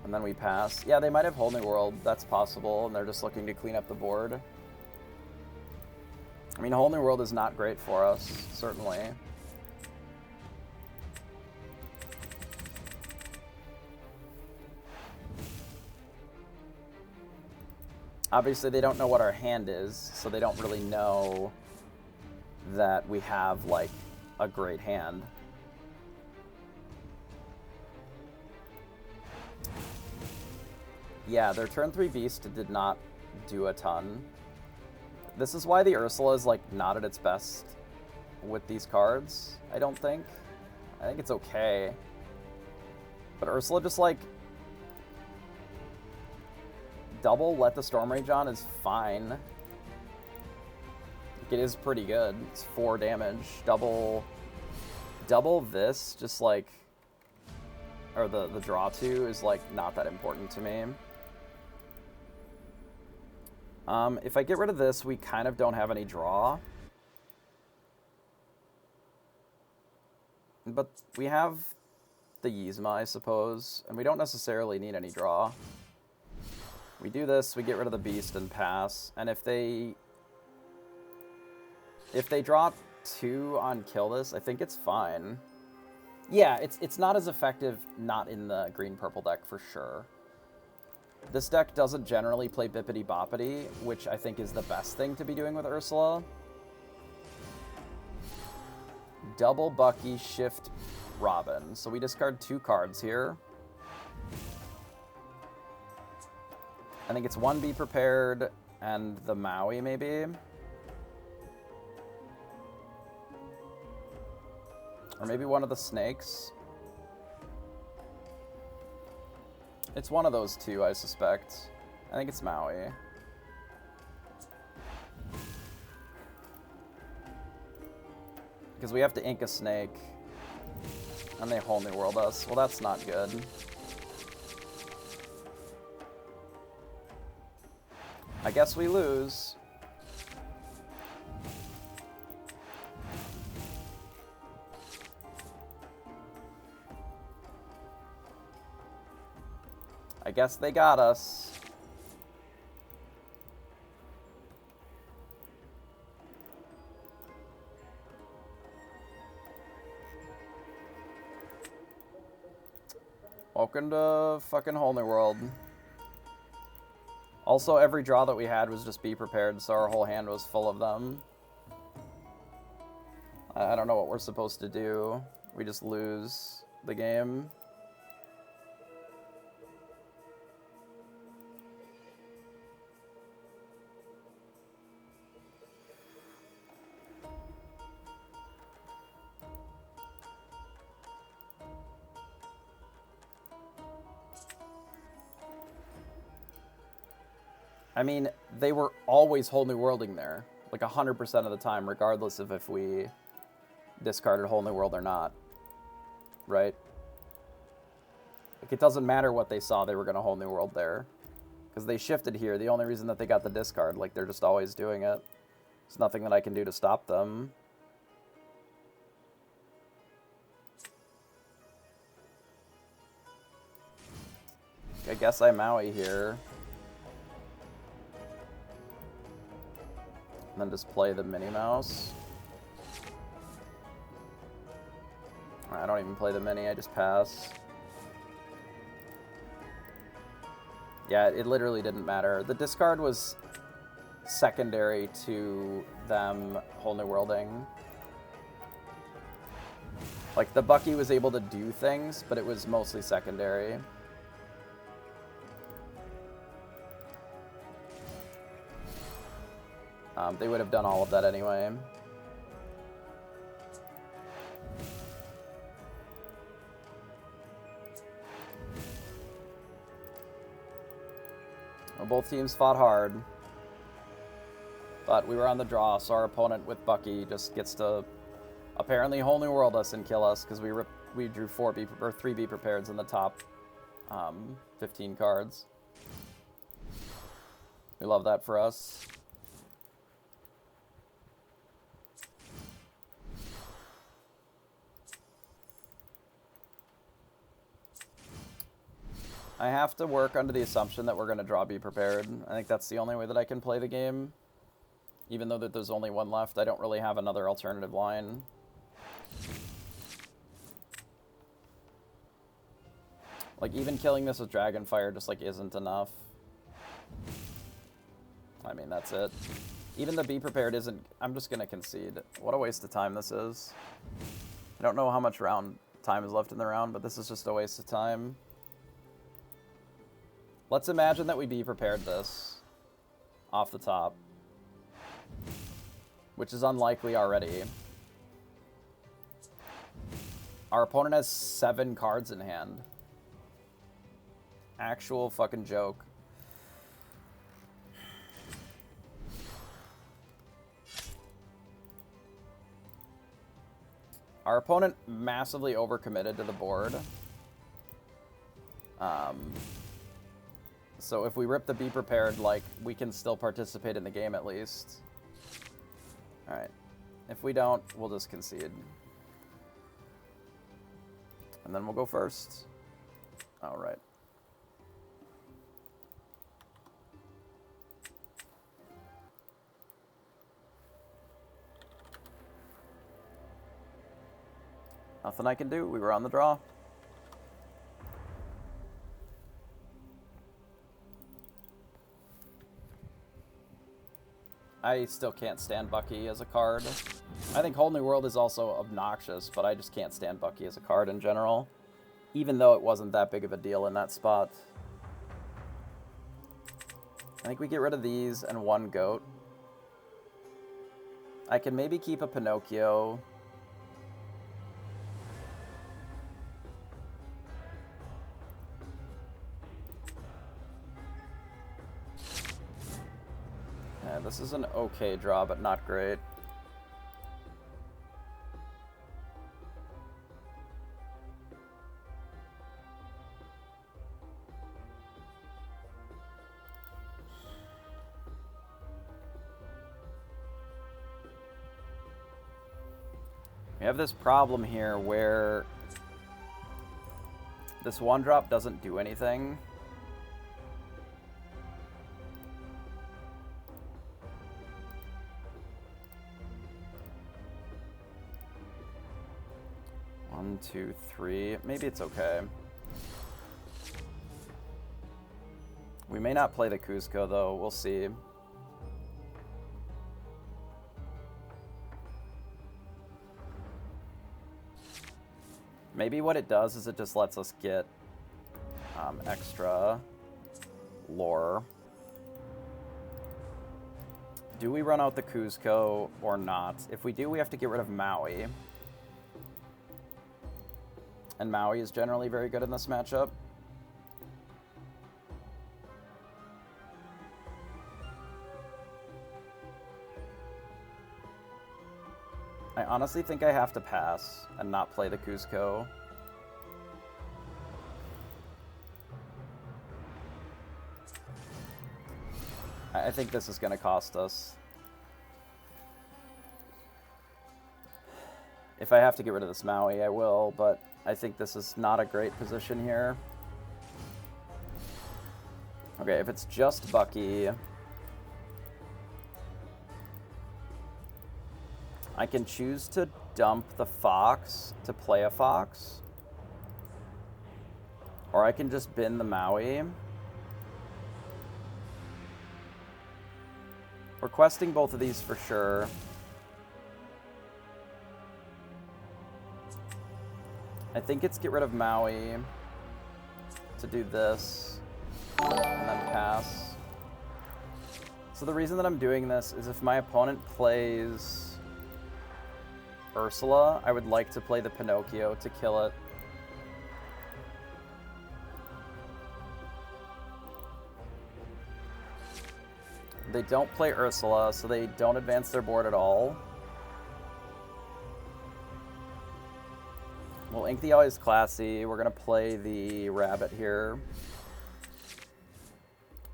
And then we pass. Yeah, they might have Whole New World. That's possible, and they're just looking to clean up the board. I mean, Whole New World is not great for us, certainly. Obviously, they don't know what our hand is, so they don't really know that we have, like, a great hand. Yeah, their turn 3 beast did not do a ton. This is why the Ursula is, like, not at its best with these cards, I don't think. I think it's okay. But Ursula just, like, double Let the Storm Rage on is fine. Like, it is pretty good. It's 4 damage. Double this, just, like, or the draw 2 is, like, not that important to me. If I get rid of this, we kind of don't have any draw. But we have the Yzma, I suppose, and we don't necessarily need any draw. We do this, we get rid of the beast and pass, and if they draw 2 on kill this, I think it's fine. Yeah, it's not as effective not in the green-purple deck for sure. This deck doesn't generally play Bippity Boppity, which I think is the best thing to be doing with Ursula. Double Bucky, shift Robin. So we discard 2 cards here. I think it's 1 Be Prepared and the Maui, maybe. Or maybe one of the snakes. It's one of those 2, I suspect. I think it's Maui. Because we have to ink a snake. And they whole new world us. Well, that's not good. I guess we lose. I guess they got us. Welcome to fucking whole new world. Also, every draw that we had was just Be Prepared, so our whole hand was full of them. I don't know what we're supposed to do. We just lose the game. I mean, they were always whole new worlding there, like 100% of the time, regardless of if we discarded whole new world or not, right? Like, it doesn't matter what they saw, they were going to whole new world there, because they shifted here. The only reason that they got the discard, like, they're just always doing it. There's nothing that I can do to stop them. I guess I Maui here. And then just play the Minnie Mouse. I don't even play the Mini, I just pass. Yeah, it literally didn't matter. The discard was secondary to them whole new worlding. Like, the Bucky was able to do things, but it was mostly secondary. They would have done all of that anyway. Well, both teams fought hard. But we were on the draw, so our opponent with Bucky just gets to apparently whole new world us and kill us, because we drew 3 Be Prepareds in the top 15 cards. We love that for us. I have to work under the assumption that we're going to draw Be Prepared. I think that's the only way that I can play the game. Even though that there's only 1 left, I don't really have another alternative line. Like, even killing this with Dragonfire just, like, isn't enough. I mean, that's it. Even the Be Prepared isn't... I'm just going to concede. What a waste of time this is. I don't know how much round time is left in the round, but this is just a waste of time. Let's imagine that we be prepared this off the top, which is unlikely already. Our opponent has 7 cards in hand. Actual fucking joke. Our opponent massively overcommitted to the board. So if we rip the Be Prepared, like, we can still participate in the game at least. Alright. If we don't, we'll just concede. And then we'll go first. Alright. Nothing I can do. We were on the draw. I still can't stand Bucky as a card. I think Whole New World is also obnoxious, but I just can't stand Bucky as a card in general, even though it wasn't that big of a deal in that spot. I think we get rid of these and 1 goat. I can maybe keep a Pinocchio. Yeah, this is an okay draw, but not great. We have this problem here where this 1-drop doesn't do anything. One, two, three. Maybe it's okay. We may not play the Cusco, though. We'll see. Maybe what it does is it just lets us get extra lore. Do we run out the Cusco or not? If we do, we have to get rid of Maui. And Maui is generally very good in this matchup. I honestly think I have to pass and not play the Cusco. I think this is going to cost us. If I have to get rid of this Maui, I will, but I think this is not a great position here. Okay, if it's just Bucky, I can choose to dump the Fox to play a Fox. Or I can just bin the Maui. Requesting both of these for sure. I think it's get rid of Maui to do this, and then pass. So the reason that I'm doing this is if my opponent plays Ursula, I would like to play the Pinocchio to kill it. They don't play Ursula, so they don't advance their board at all. We'll ink the Always Classy. We're going to play the Rabbit here.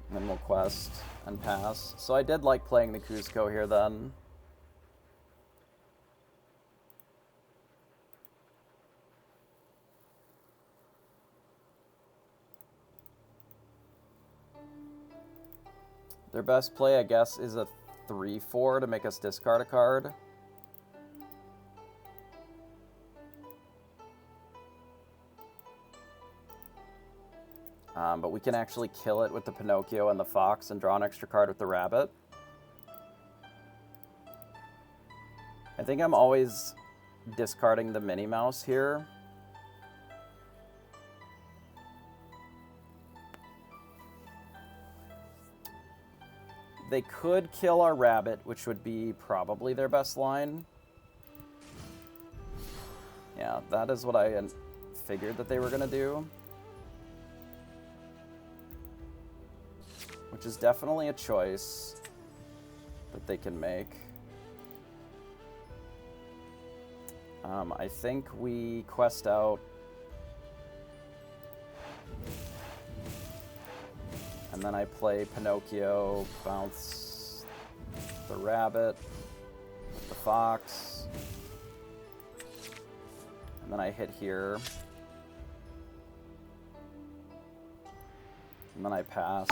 And then we'll quest and pass. So I did like playing the Cusco here then. Their best play, I guess, is a 3-4 to make us discard a card. But we can actually kill it with the Pinocchio and the Fox and draw an extra card with the Rabbit. I think I'm always discarding the Minnie Mouse here. They could kill our rabbit, which would be probably their best line. Yeah, that is what I figured that they were going to do. Which is definitely a choice that they can make. I think we quest out. And then I play Pinocchio, bounce the rabbit with the fox. And then I hit here. And then I pass.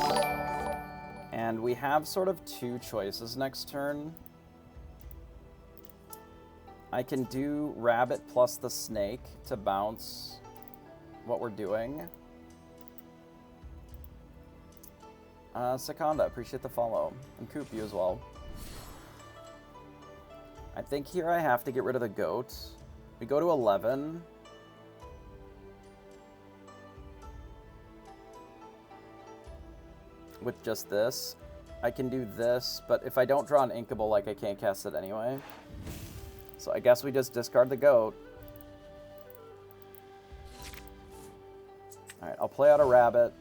And we have sort of two choices next turn. I can do rabbit plus the snake to bounce what we're doing. Seconda, appreciate the follow. And Coop, you as well. I think here I have to get rid of the goat. We go to 11. With just this. I can do this, but if I don't draw an Inkable, like, I can't cast it anyway. So I guess we just discard the goat. Alright, I'll play out a rabbit.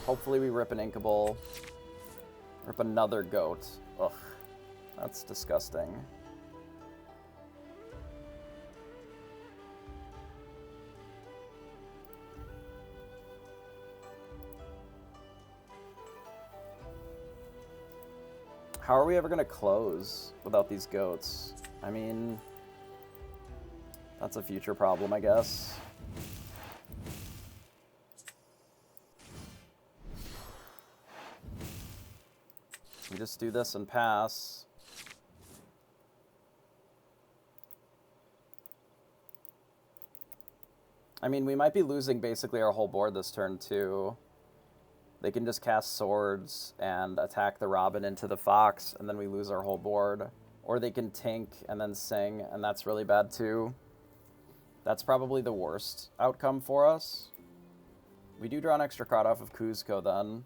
Hopefully we rip an Inkable. Rip another goat. Ugh, that's disgusting. How are we ever going to close without these goats? I mean, that's a future problem, I guess. We just do this and pass. I mean, we might be losing basically our whole board this turn, too. They can just cast swords and attack the robin into the fox, and then we lose our whole board. Or they can tank and then sing, and that's really bad too. That's probably the worst outcome for us. We do draw an extra card off of Kuzco then.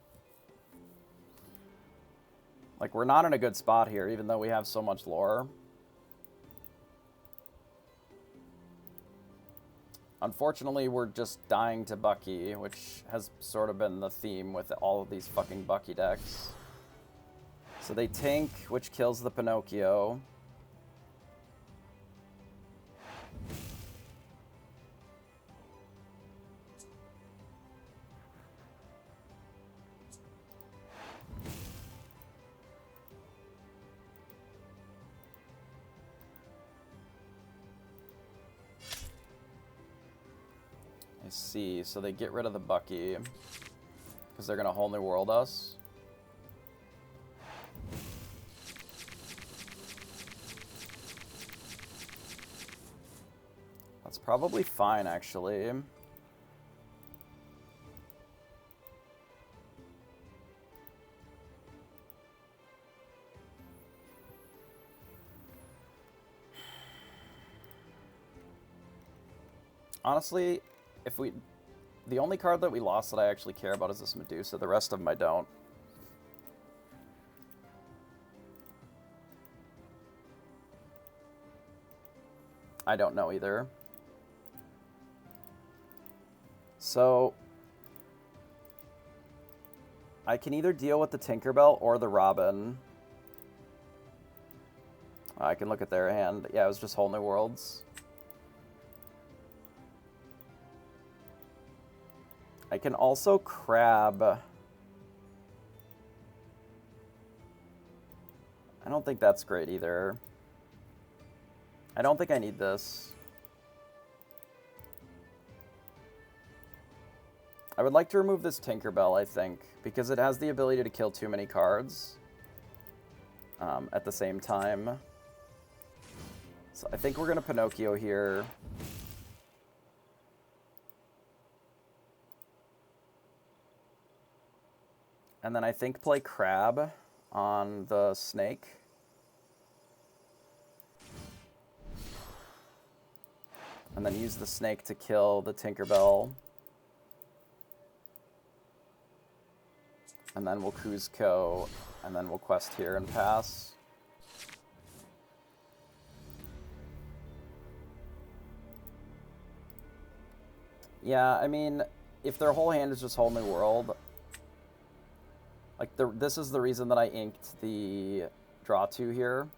Like, we're not in a good spot here, even though we have so much lore. Unfortunately, we're just dying to Bucky, which has sort of been the theme with all of these fucking Bucky decks. So they tank, which kills the Pinocchio. I see, so they get rid of the Bucky because they're going to whole new world us. That's probably fine, actually. Honestly, if we... The only card that we lost that I actually care about is this Medusa. The rest of them I don't. I don't know either. So... I can either deal with the Tinkerbell or the Robin. I can look at their hand. Yeah, it was just Whole New Worlds. I can also crab. I don't think that's great either. I don't think I need this. I would like to remove this Tinkerbell, I think, because it has the ability to kill too many cards at the same time. So I think we're going to Pinocchio here. And then I think play Crab on the Snake. And then use the Snake to kill the Tinkerbell. And then we'll Kuzco and then we'll quest here and pass. Yeah, I mean, if their whole hand is just Whole New World, like, this is the reason that I inked the draw 2 here,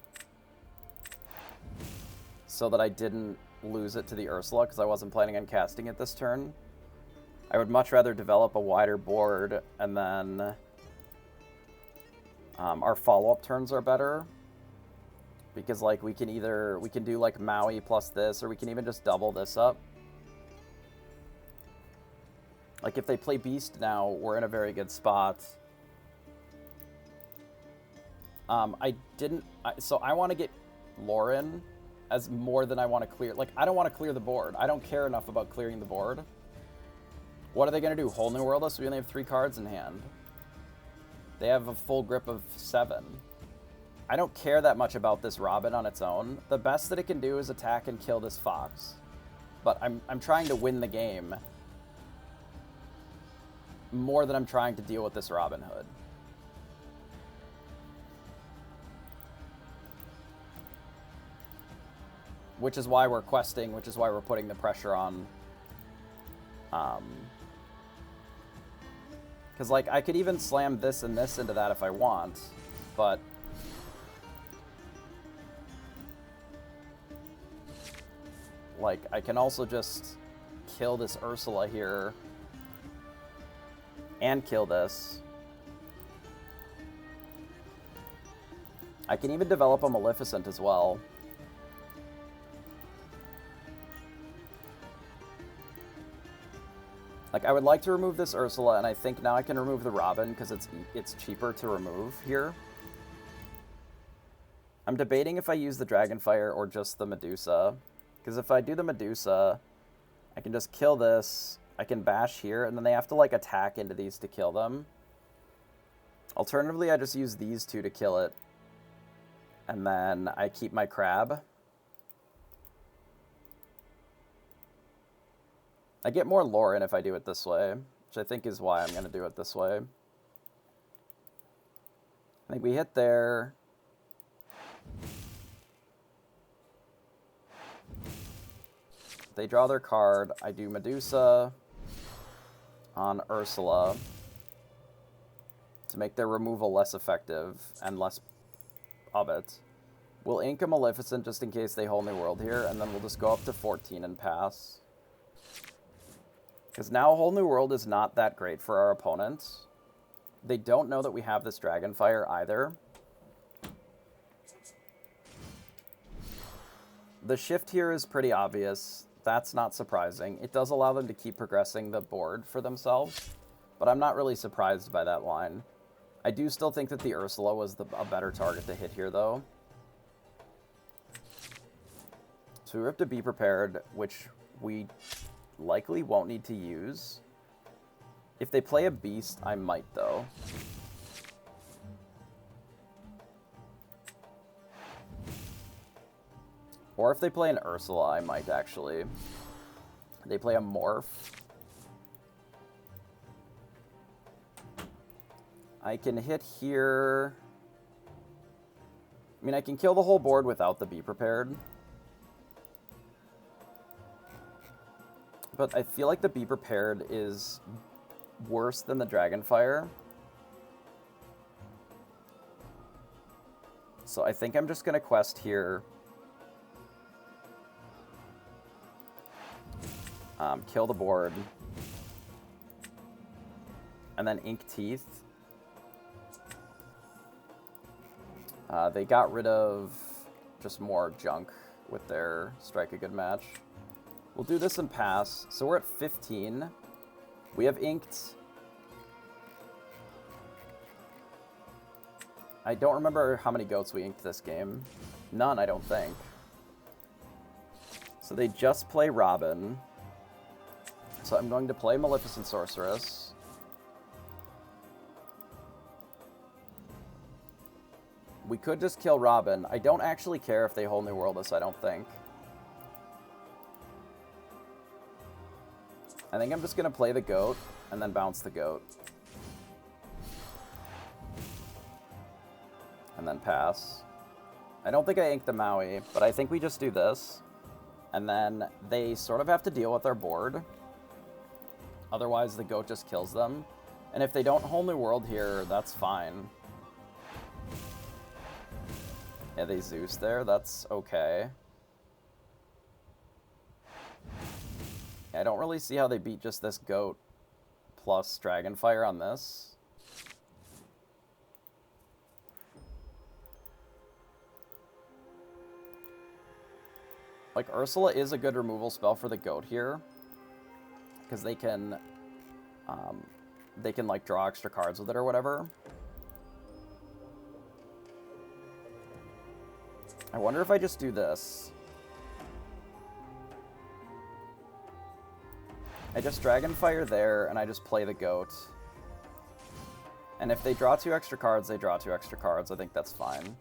so that I didn't lose it to the Ursula, because I wasn't planning on casting it this turn. I would much rather develop a wider board, and then our follow-up turns are better, because, like, we can do, like, Maui plus this, or we can even just double this up. Like, if they play Beast now, we're in a very good spot. So I want to get Lauren as more than I want to clear. Like, I don't want to clear the board. I don't care enough about clearing the board. What are they going to do? Whole New World us? We only have 3 cards in hand. They have a full grip of 7. I don't care that much about this Robin on its own. The best that it can do is attack and kill this Fox. But I'm trying to win the game more than I'm trying to deal with this Robin Hood. Which is why we're questing, which is why we're putting the pressure on. Because, like, I could even slam this and this into that if I want, but like, I can also just kill this Ursula here and kill this. I can even develop a Maleficent as well. Like, I would like to remove this Ursula, and I think now I can remove the Robin because it's cheaper to remove here. I'm debating if I use the Dragonfire or just the Medusa, because if I do the Medusa, I can just kill this, I can bash here, and then they have to, like, attack into these to kill them. Alternatively, I just use these 2 to kill it, and then I keep my crab. I get more Lauren if I do it this way, which I think is why I'm going to do it this way. I think we hit there. They draw their card. I do Medusa on Ursula to make their removal less effective and less of it. We'll ink a Maleficent just in case they Whole New World here, and then we'll just go up to 14 and pass. Because now Whole New World is not that great for our opponents. They don't know that we have this Dragonfire either. The shift here is pretty obvious. That's not surprising. It does allow them to keep progressing the board for themselves, but I'm not really surprised by that line. I do still think that the Ursula was a better target to hit here, though. So we have to be prepared, which we likely won't need to use. If they play a Beast, I might, though. Or if they play an Ursula, I might, actually. They play a Morph. I can hit here. I mean, I can kill the whole board without the Be Prepared. But I feel like the Be Prepared is worse than the Dragonfire. So I think I'm just going to quest here. Kill the board. And then ink Teeth. They got rid of just more junk with their Strike a Good Match. We'll do this and pass. So we're at 15. We have inked. I don't remember how many goats we inked this game. None, I don't think. So they just play Robin. So I'm going to play Maleficent Sorceress. We could just kill Robin. I don't actually care if they Whole New World us, I don't think. I think I'm just going to play the goat and then bounce the goat. and then pass. I don't think I inked the Maui, but I think we just do this. And then they sort of have to deal with our board. Otherwise, the goat just kills them. And if they don't Whole New World here, that's fine. Yeah, they Zeus there. That's okay. I don't really see how they beat just this goat plus Dragonfire on this. Like, Ursula is a good removal spell for the goat here. Because they can, like, draw extra cards with it or whatever. I wonder if I just do this. I just Dragonfire there, and I just play the goat. And if they draw 2 extra cards, they draw 2 extra cards. I think that's fine.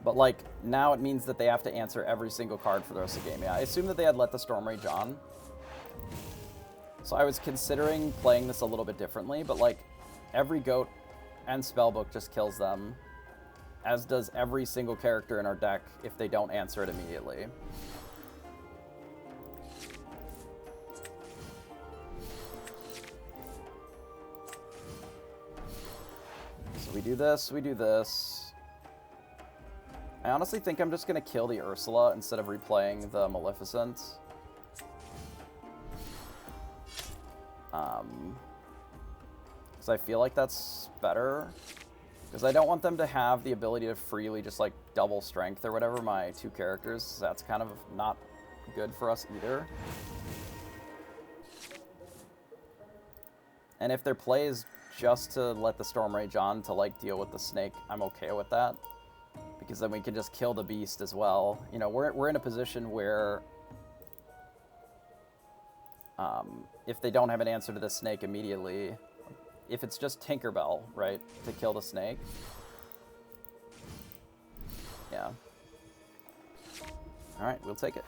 But, like, now it means that they have to answer every single card for the rest of the game. Yeah, I assume that they had let the Storm Rage on. So I was considering playing this a little bit differently, but, like, every goat and spellbook just kills them, as does every single character in our deck if they don't answer it immediately. So we do this, we do this. I honestly think I'm just going to kill the Ursula instead of replaying the Maleficent. Because I feel like that's better. Because I don't want them to have the ability to freely just, like, double strength or whatever my 2 characters. That's kind of not good for us either. And if their play is just to let the Storm Rage on to, like, deal with the snake, I'm okay with that. Because then we can just kill the beast as well. You know, we're in a position where if they don't have an answer to the snake immediately, if it's just Tinkerbell, right, to kill the snake. Yeah. Alright, we'll take it.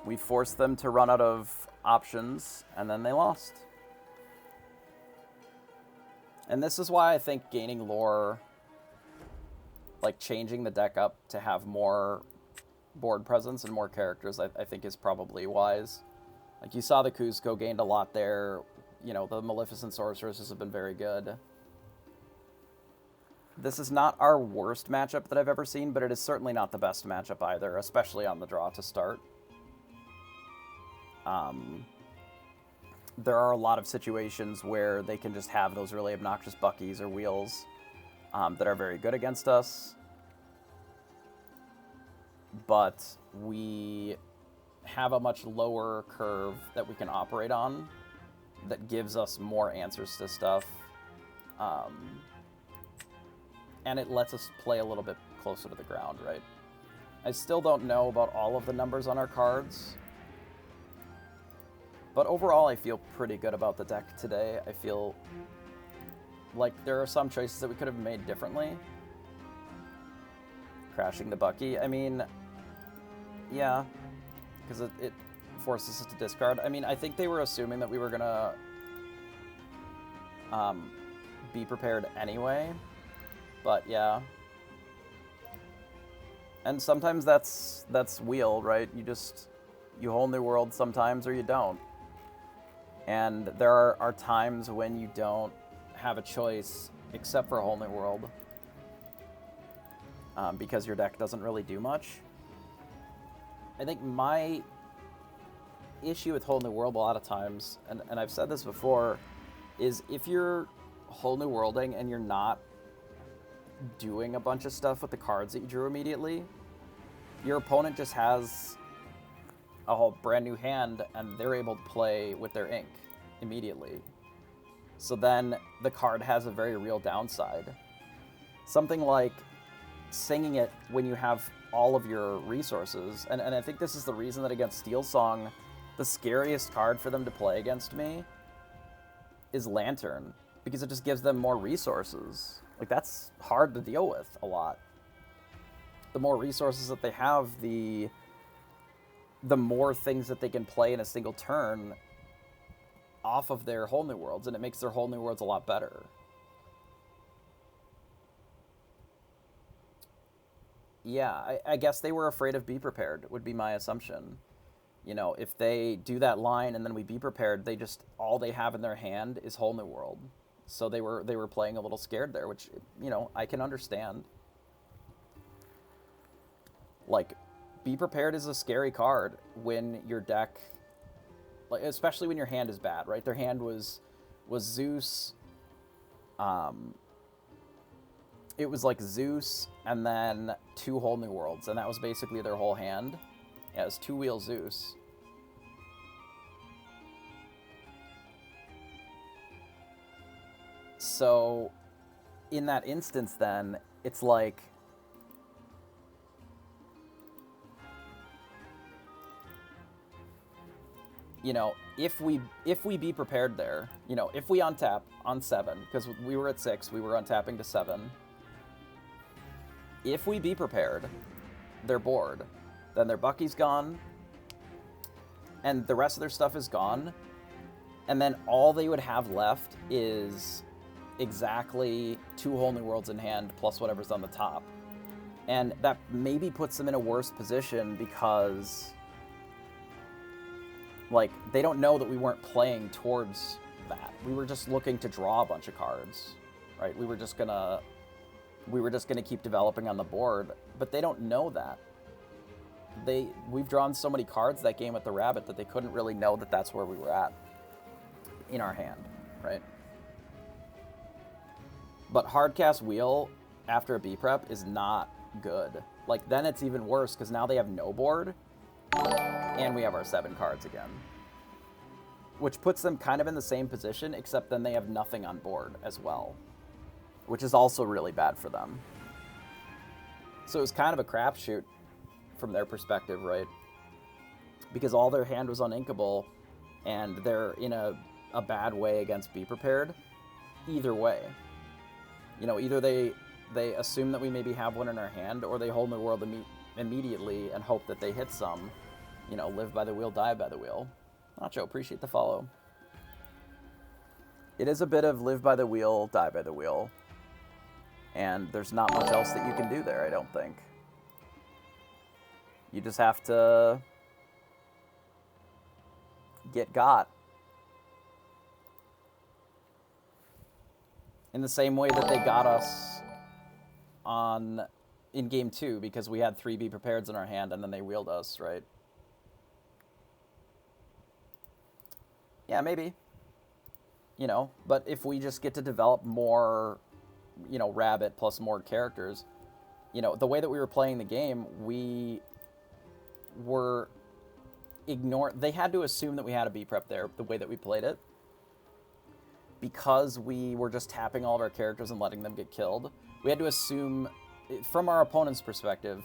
We forced them to run out of options, and then they lost. And this is why I think gaining lore, like changing the deck up to have more board presence and more characters, I think is probably wise. Like, you saw the Kuzco gained a lot there. You know, the Maleficent Sorceresses have been very good. This is not our worst matchup that I've ever seen, but it is certainly not the best matchup either, especially on the draw to start. There are a lot of situations where they can just have those really obnoxious Buckies or Wheels that are very good against us. But we have a much lower curve that we can operate on that gives us more answers to stuff. And it lets us play a little bit closer to the ground, right? I still don't know about all of the numbers on our cards. But overall, I feel pretty good about the deck today. I feel like there are some choices that we could have made differently. Crashing the Bucky. I mean, yeah, because it forces us to discard. I mean, I think they were assuming that we were going to be prepared anyway. But yeah. And sometimes that's wheel, right? You Whole New World sometimes or you don't. And there are times when you don't have a choice except for a Whole New World. Because your deck doesn't really do much. I think my issue with Whole New World a lot of times, and I've said this before, is if you're Whole New Worlding and you're not doing a bunch of stuff with the cards that you drew immediately, your opponent just has a whole brand new hand and they're able to play with their ink immediately. So then the card has a very real downside. Something like singing it when you have all of your resources, and I think this is the reason that against Steel Song, the scariest card for them to play against me is Lantern, because it just gives them more resources. Like, that's hard to deal with a lot. The more resources that they have, the more things that they can play in a single turn off of their whole new worlds, and it makes their whole new worlds a lot better. Yeah, I guess they were afraid of Be Prepared, would be my assumption. You know, if they do that line and then we Be Prepared, they just, all they have in their hand is whole new world. So they were playing a little scared there, which, you know, I can understand. Like, Be Prepared is a scary card when your deck, like, especially when your hand is bad, right? Their hand was Zeus. It was like Zeus and then 2 whole new worlds, and that was basically their whole hand. Yeah, it was 2-wheel Zeus. So, in that instance, then it's like, you know, if we Be Prepared there, you know, if we untap on 7, because we were at 6, we were untapping to 7. If we Be Prepared, they're bored. Then their Bucky's gone, and the rest of their stuff is gone, and then all they would have left is exactly 2 whole new worlds in hand plus whatever's on the top. And that maybe puts them in a worse position because, like, they don't know that we weren't playing towards that. We were just looking to draw a bunch of cards, right? We were just gonna keep developing on the board, but they don't know that. We've drawn so many cards that game with the rabbit that they couldn't really know that that's where we were at in our hand, right? But hardcast wheel after a B prep is not good. Like, then it's even worse because now they have no board and we have our 7 cards again, which puts them kind of in the same position, except then they have nothing on board as well, which is also really bad for them. So it was kind of a crapshoot from their perspective, right? Because all their hand was uninkable, and they're in a bad way against Be Prepared. Either way, you know, either they assume that we maybe have one in our hand, or they hold the world immediately and hope that they hit some. You know, live by the wheel, die by the wheel. Nacho, appreciate the follow. It is a bit of live by the wheel, die by the wheel. And there's not much else that you can do there, I don't think. You just have to get got. In the same way that they got us in game 2, because we had 3 Be Prepareds in our hand and then they wheeled us, right? Yeah, maybe. You know, but if we just get to develop more, you know, rabbit plus more characters, you know, the way that we were playing the game, we were they had to assume that we had a B prep there, the way that we played it, because we were just tapping all of our characters and letting them get killed. We had to assume, from our opponent's perspective,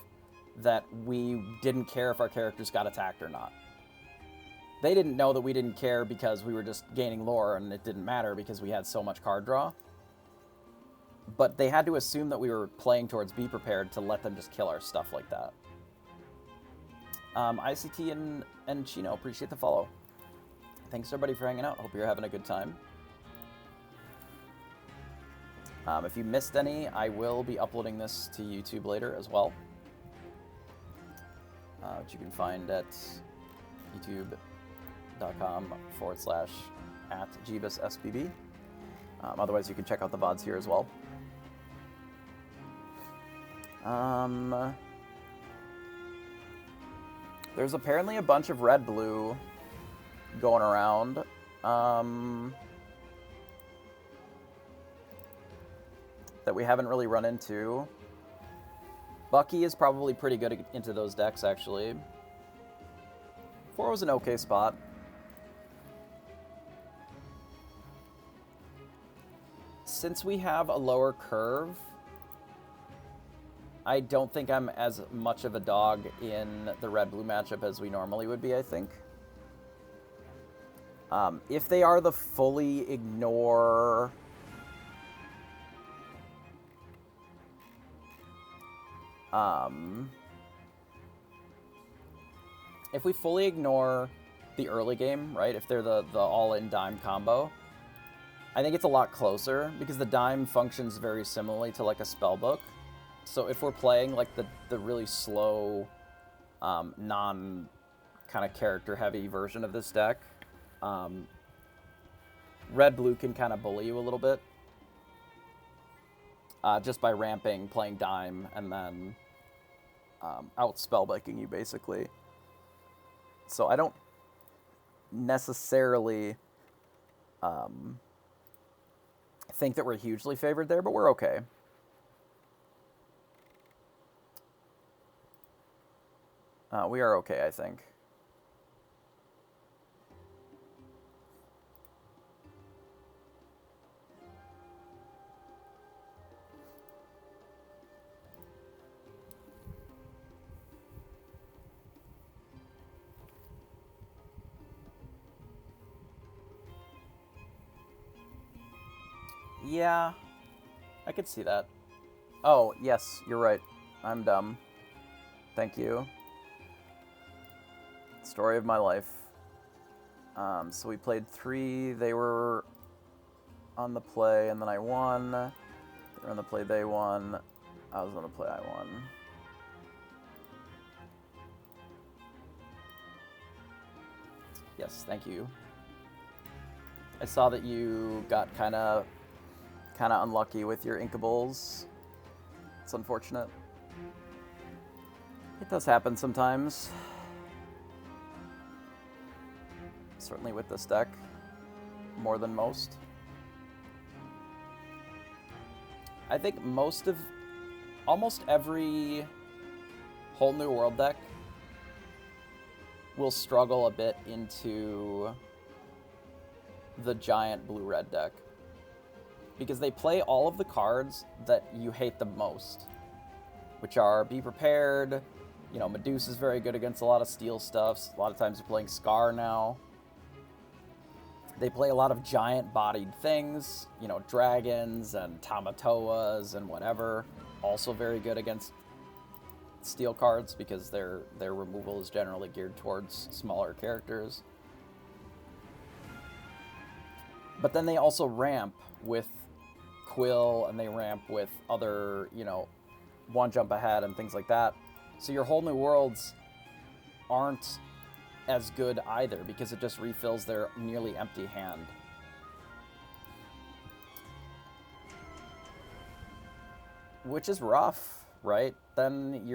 that we didn't care if our characters got attacked or not. They didn't know that we didn't care because we were just gaining lore and it didn't matter because we had so much card draw. But they had to assume that we were playing towards Be Prepared to let them just kill our stuff like that. ICT and Chino, appreciate the follow. Thanks everybody for hanging out. Hope you're having a good time. If you missed any, I will be uploading this to YouTube later as well, which you can find at youtube.com/@JebusSBB. Otherwise, you can check out the VODs here as well. There's apparently a bunch of red-blue going around. That we haven't really run into. Bucky is probably pretty good into those decks, actually. 4 was an okay spot. Since we have a lower curve, I don't think I'm as much of a dog in the red-blue matchup as we normally would be, I think. If they are the fully ignore... if we fully ignore the early game, right? If they're the all-in dime combo, I think it's a lot closer because the dime functions very similarly to like a spellbook. So if we're playing like the really slow, non kind of character heavy version of this deck, red-blue can kind of bully you a little bit. Just by ramping, playing dime, and then out spellbooking you, basically. So I don't necessarily think that we're hugely favored there, but we're okay. We are okay, I think. Yeah, I could see that. Oh, yes, you're right. I'm dumb. Thank you. Story of my life. So we played 3. They were on the play, and then I won. They were on the play, they won. I was on the play, I won. Yes, thank you. I saw that you got kind of unlucky with your Inkables. It's unfortunate. It does happen sometimes. Certainly with this deck, more than most. I think almost every Whole New World deck will struggle a bit into the giant blue-red deck. Because they play all of the cards that you hate the most, which are Be Prepared, you know, Medusa's very good against a lot of steel stuffs. A lot of times they're playing Scar now. They play a lot of giant-bodied things, you know, dragons and Tamatoas and whatever. Also very good against steel cards because their removal is generally geared towards smaller characters. But then they also ramp with Quill, and they ramp with other, you know, one jump ahead and things like that. So your Whole New Worlds aren't as good either because it just refills their nearly empty hand. Which is rough, right? Then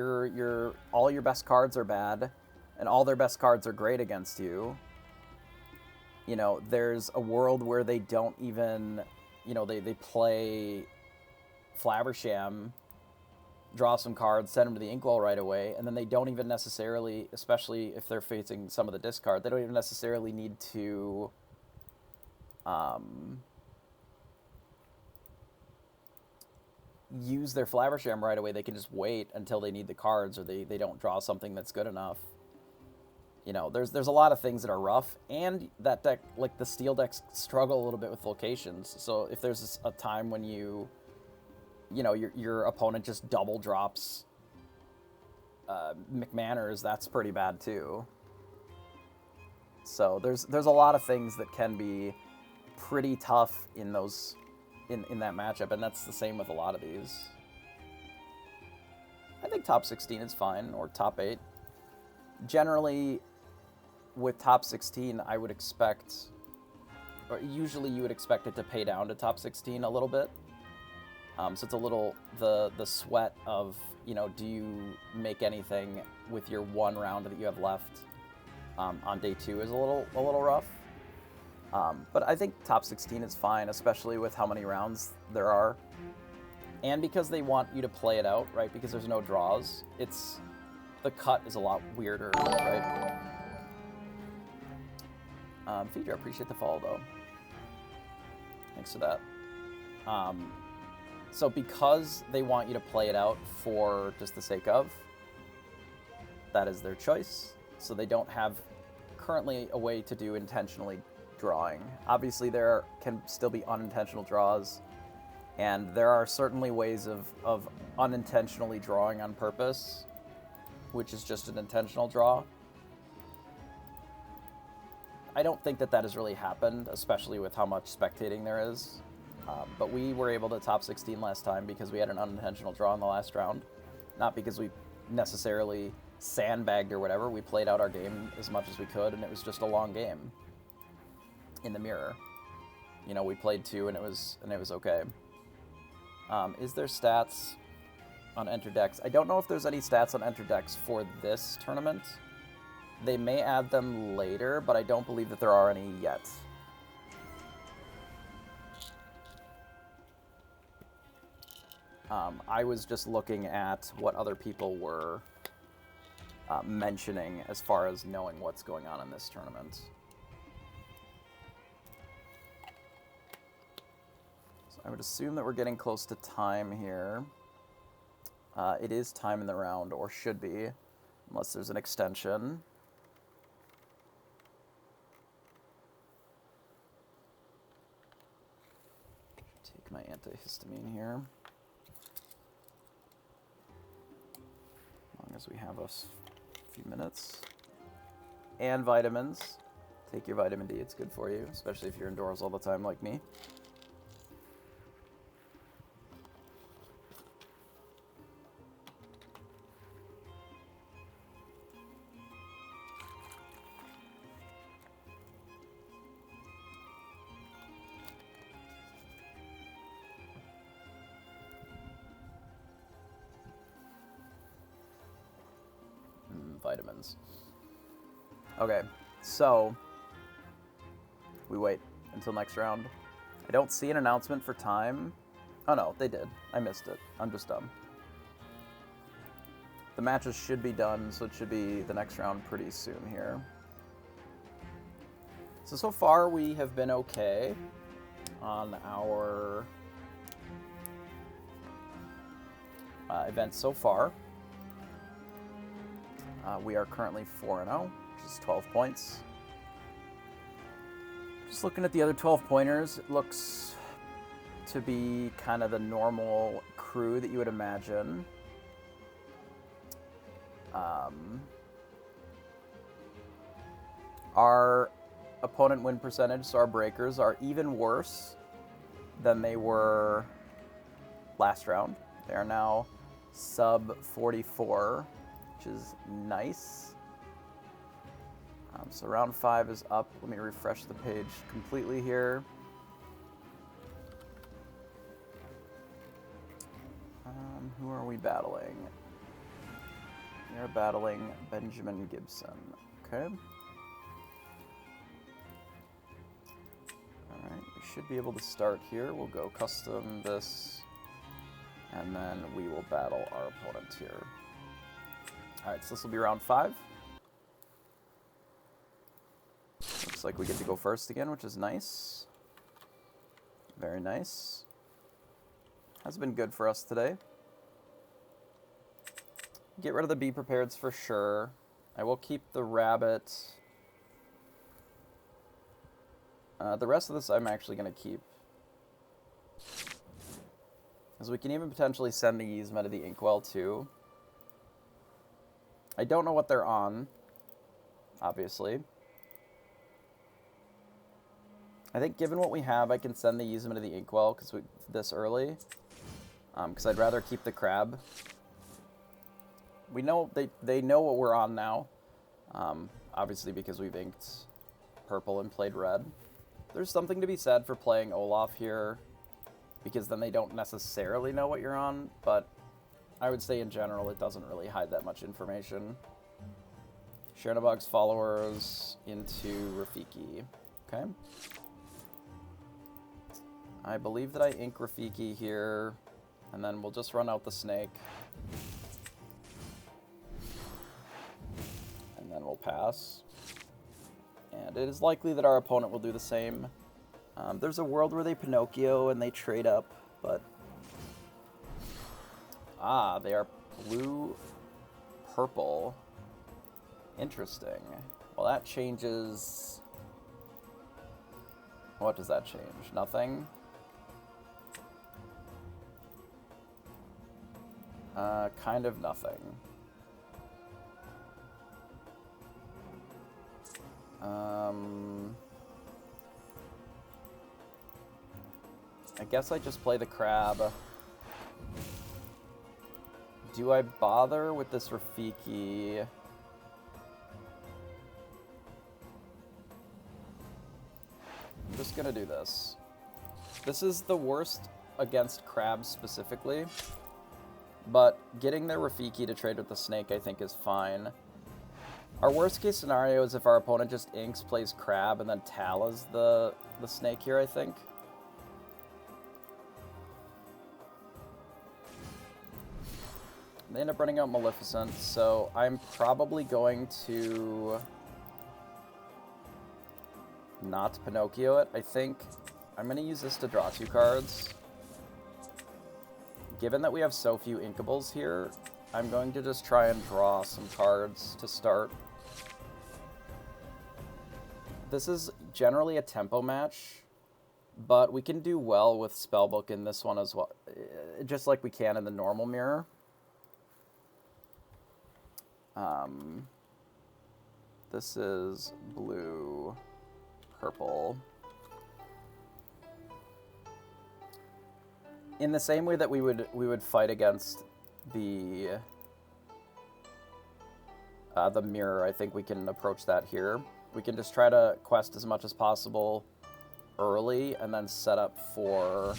all your best cards are bad, and all their best cards are great against you. You know, there's a world where they don't even, you know, they play Flaversham, draw some cards, send them to the Inkwell right away, and then they don't even necessarily, especially if they're facing some of the discard, they don't even necessarily need to use their Flaversham right away. They can just wait until they need the cards, or they don't draw something that's good enough. You know, there's a lot of things that are rough, and that deck, like the steel decks, struggle a little bit with locations. So if there's a time when you know, your opponent just double drops McManners, that's pretty bad too. So there's a lot of things that can be pretty tough in those in that matchup, and that's the same with a lot of these. I think top 16 is fine, or top 8. Generally, with top 16, I would expect, or usually you would expect it to pay down to top 16 a little bit. So it's a little, the sweat of, you know, do you make anything with your one round that you have left on day 2 is a little rough. But I think top 16 is fine, especially with how many rounds there are. And because they want you to play it out, right? Because there's no draws, the cut is a lot weirder, right? Phaedra, I appreciate the follow, though. Thanks for that. So because they want you to play it out for just the sake of, that is their choice. So they don't have currently a way to do intentionally drawing. Obviously, there can still be unintentional draws, and there are certainly ways of unintentionally drawing on purpose, which is just an intentional draw. I don't think that has really happened, especially with how much spectating there is. But we were able to top 16 last time because we had an unintentional draw in the last round. Not because we necessarily sandbagged or whatever. We played out our game as much as we could, and it was just a long game in the mirror. You know, we played 2, and it was okay. Is there stats on Enter Decks? I don't know if there's any stats on Enter Decks for this tournament. They may add them later, but I don't believe that there are any yet. I was just looking at what other people were mentioning as far as knowing what's going on in this tournament. So I would assume that we're getting close to time here. It is time in the round, or should be, unless there's an extension. Take my antihistamine here. As long as we have a few minutes. And vitamins. Take your vitamin D, it's good for you, especially if you're indoors all the time like me. Vitamins. Okay, so we wait until next round. I don't see an announcement for time. Oh no, they did. I missed it. I'm just dumb. The matches should be done, so it should be the next round pretty soon here. So far we have been okay on our events so far. We are currently 4-0, which is 12 points. Just looking at the other 12 pointers, it looks to be kind of the normal crew that you would imagine. Our opponent win percentage, so our breakers, are even worse than they were last round. They are now sub 44. Which is nice. So round 5 is up. Let me refresh the page completely here. Who are we battling? We are battling Benjamin Gibson. Okay. Alright, we should be able to start here. We'll go custom this, and then we will battle our opponent here. Alright, so this will be round 5. Looks like we get to go first again, which is nice. Very nice. Has been good for us today. Get rid of the Be Prepareds for sure. I will keep the rabbit. The rest of this I'm actually going to keep. Because we can even potentially send the Yzma to the Inkwell too. I don't know what they're on, obviously. I think given what we have, I can send the Yzma to the Inkwell because this early. Because I'd rather keep the crab. We know they know what we're on now. Obviously because we've inked purple and played red. There's something to be said for playing Olaf here, because then they don't necessarily know what you're on, but I would say in general it doesn't really hide that much information. Chernobog's followers into Rafiki. Okay. I believe that I ink Rafiki here, and then we'll just run out the snake. And then we'll pass. And it is likely that our opponent will do the same. There's a world where they Pinocchio and they trade up, but... Ah, they are blue-purple. Interesting. Well, that changes... What does that change? Nothing? Kind of nothing. I guess I just play the crab. Do I bother with this Rafiki? I'm just gonna do this. This is the worst against crabs specifically, but getting their Rafiki to trade with the snake I think is fine. Our worst case scenario is if our opponent just inks, plays crab, and then talas the snake here, I think. They end up running out Maleficent, so I'm probably going to not Pinocchio it. I think I'm going to use this to draw 2 cards. Given that we have so few inkables here, I'm going to just try and draw some cards to start. This is generally a tempo match, but we can do well with Spellbook in this one as well, just like we can in the normal mirror. This is blue, purple. In the same way that we would fight against the mirror, I think we can approach that here. We can just try to quest as much as possible early and then set up for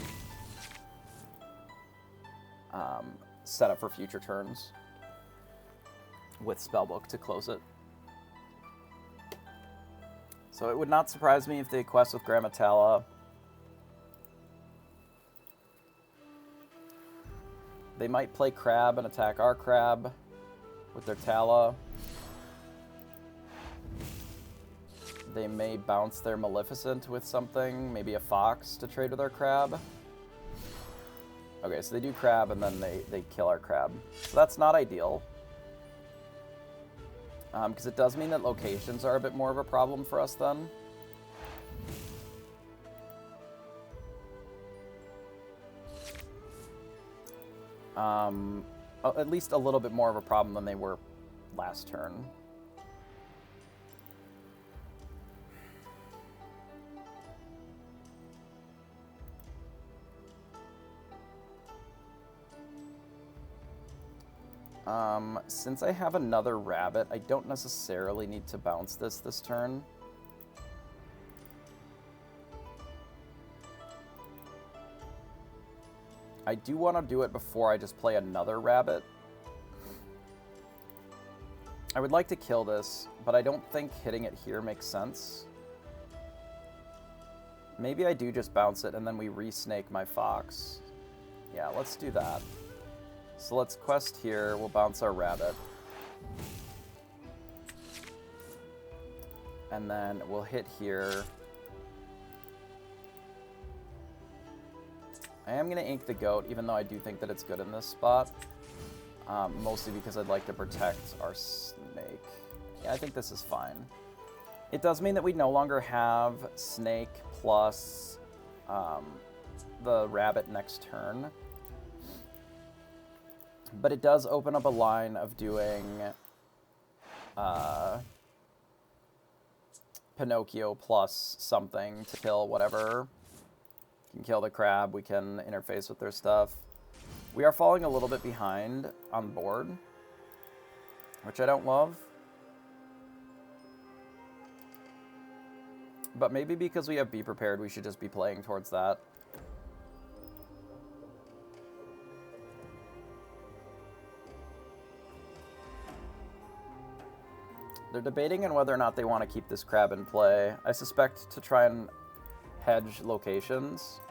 future turns with Spellbook to close it. So it would not surprise me if they quest with Grammatella. They might play crab and attack our crab with their Tala. They may bounce their Maleficent with something, maybe a fox to trade with our crab. Okay, so they do crab and then they kill our crab. So that's not ideal. Because it does mean that locations are a bit more of a problem for us then. At least a little bit more of a problem than they were last turn. Since I have another rabbit, I don't necessarily need to bounce this turn. I do want to do it before I just play another rabbit. I would like to kill this, but I don't think hitting it here makes sense. Maybe I do just bounce it and then we re-snake my fox. Yeah, let's do that. So let's quest here, we'll bounce our rabbit. And then we'll hit here. I am going to ink the goat, even though I do think that it's good in this spot. Mostly because I'd like to protect our snake. Yeah, I think this is fine. It does mean that we no longer have snake plus the rabbit next turn. But it does open up a line of doing Pinocchio plus something to kill whatever. We can kill the crab, we can interface with their stuff. We are falling a little bit behind on board, which I don't love. But maybe because we have Be Prepared, we should just be playing towards that. They're debating on whether or not they want to keep this crab in play. I suspect to try and hedge locations.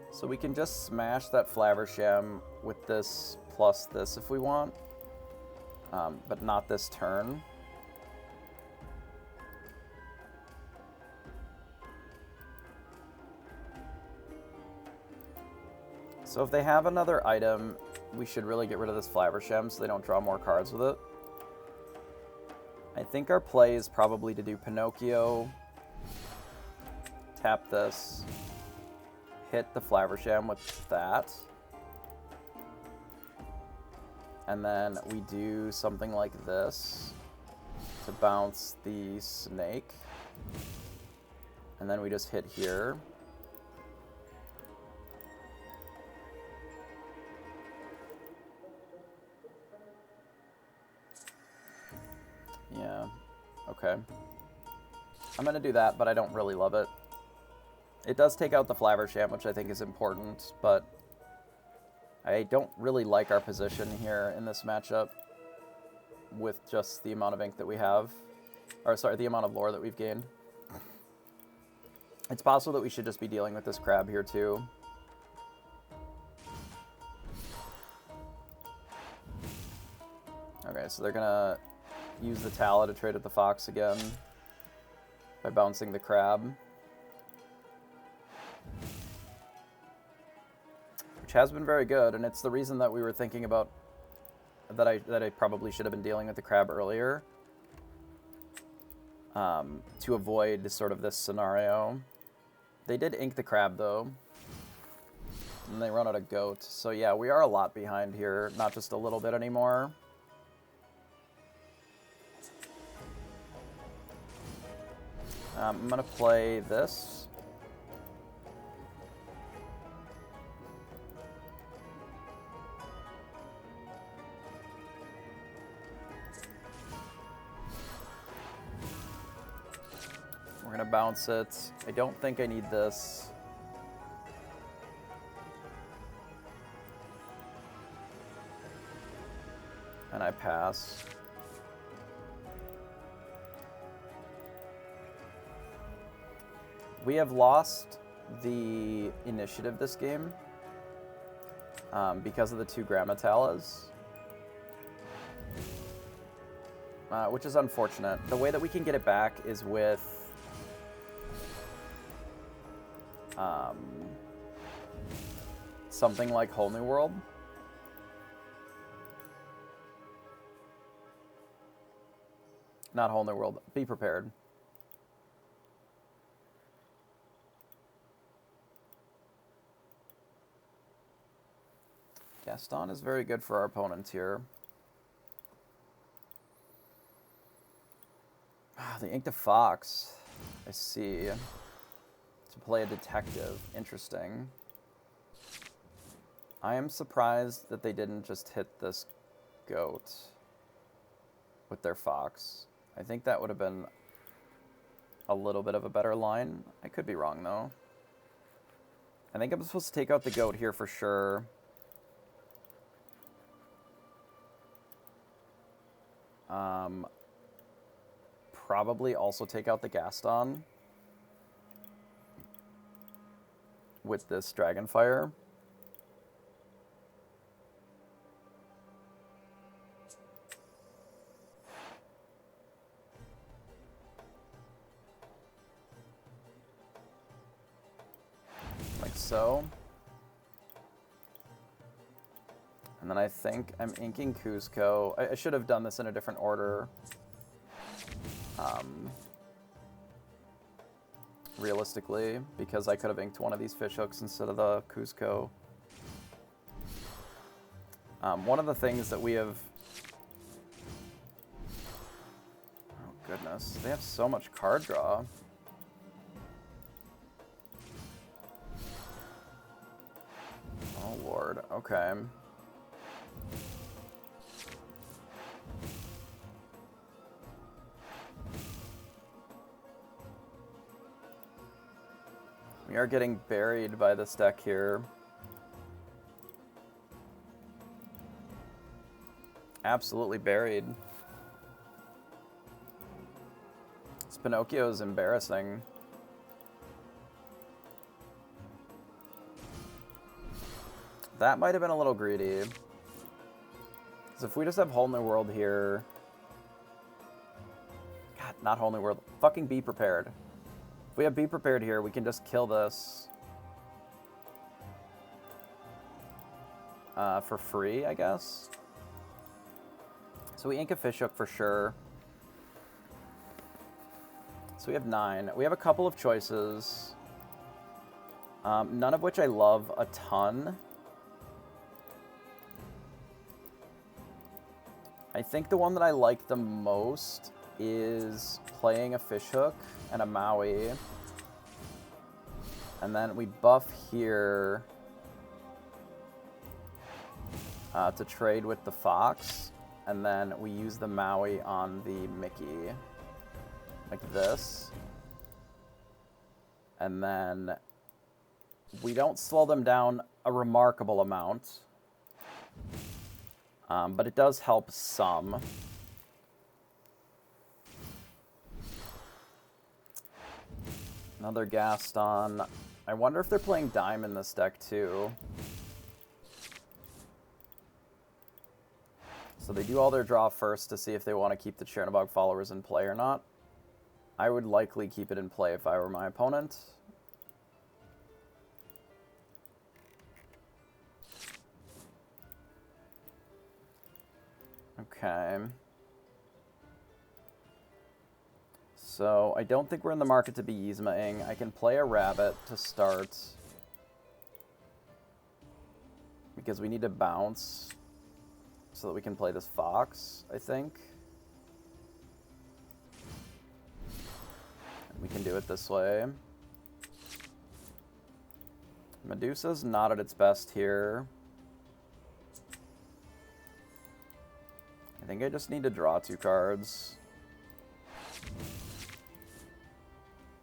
So we can just smash that Flaversham with this plus this if we want, but not this turn. So if they have another item, we should really get rid of this Flaversham so they don't draw more cards with it. I think our play is probably to do Pinocchio, tap this, hit the Flaversham with that, And then we do something like this to bounce the snake. And then we just hit here. Yeah, okay. I'm going to do that, but I don't really love it. It does take out the Flaversham, which I think is important, but I don't really like our position here in this matchup with just the amount of ink that we have. Or, sorry, the amount of lore that we've gained. It's possible that we should just be dealing with this crab here, too. Okay, so they're going to use the Tala to trade with the Fox again by bouncing the crab. Which has been very good, and it's the reason that we were thinking about that I probably should have been dealing with the crab earlier. To avoid sort of this scenario. They did ink the crab, though. And they run out of goat. So yeah, we are a lot behind here, not just a little bit anymore. I'm going to play this. We're going to bounce it. I don't think I need this. And I pass. We have lost the initiative this game because of the 2 Grammatalas, which is unfortunate. The way that we can get it back is with something like Whole New World. Not Whole New World. Be prepared. Gaston is very good for our opponents here. They inked a Fox. I see. To play a detective. Interesting. I am surprised that they didn't just hit this goat with their Fox. I think that would have been a little bit of a better line. I could be wrong, though. I think I'm supposed to take out the goat here for sure. Probably also take out the Gaston with this Dragonfire. Like so. And then I think I'm inking Cusco. I should have done this in a different order. Realistically, because I could have inked one of these fish hooks instead of the Cusco. One of the things that we have... Oh, goodness. They have so much card draw. Oh, Lord. Okay. We are getting buried by this deck here. Absolutely buried. This Pinocchio is embarrassing. That might have been a little greedy. Because if we just have Whole New World here... God, not Whole New World. Fucking Be Prepared. If we have Be Prepared here, we can just kill this for free, I guess. So we ink a Fishhook for sure. So we have 9. We have a couple of choices, none of which I love a ton. I think the one that I like the most is playing a Fishhook and a Maui. And then we buff here to trade with the Fox. And then we use the Maui on the Mickey. Like this. And then we don't slow them down a remarkable amount. But it does help some. Another Gaston. I wonder if they're playing Dime in this deck too. So they do all their draw first to see if they want to keep the Chernobog followers in play or not. I would likely keep it in play if I were my opponent. Okay. So I don't think we're in the market to be Yzma-ing. I can play a Rabbit to start. Because we need to bounce so that we can play this Fox, I think. We can do it this way. Medusa's not at its best here. I think I just need to draw 2 cards.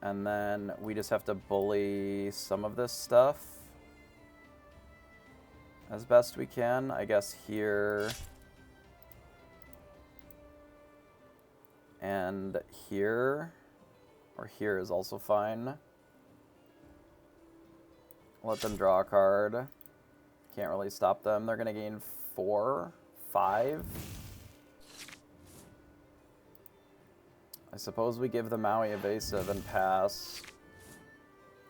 And then we just have to bully some of this stuff as best we can. I guess here and here, or here is also fine. Let them draw a card. Can't really stop them. They're going to gain 4, 5. I suppose we give the Maui evasive and pass.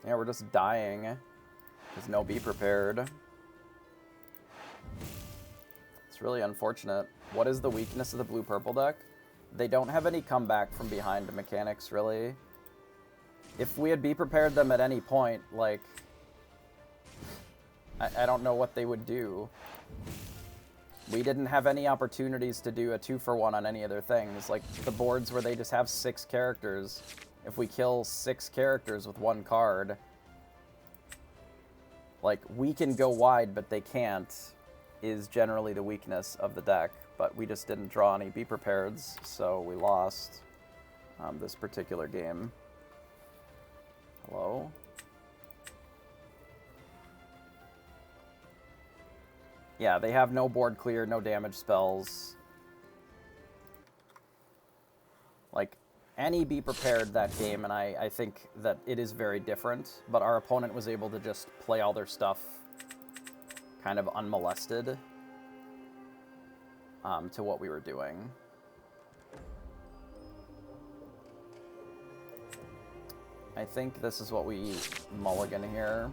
Yeah, we're just dying. There's no Be Prepared. It's really unfortunate. What is the weakness of the blue-purple deck? They don't have any comeback from behind mechanics, really. If we had Be Prepared them at any point, like, I don't know what they would do. We didn't have any opportunities to do a 2-for-1 on any of their things. Like, the boards where they just have 6 characters. If we kill 6 characters with 1 card, like, we can go wide, but they can't, is generally the weakness of the deck. But we just didn't draw any Be Prepareds, so we lost this particular game. Hello? Yeah, they have no board clear, no damage spells. Like, any Be Prepared that game, and I think that it is very different, but our opponent was able to just play all their stuff kind of unmolested to what we were doing. I think this is what we mulligan here.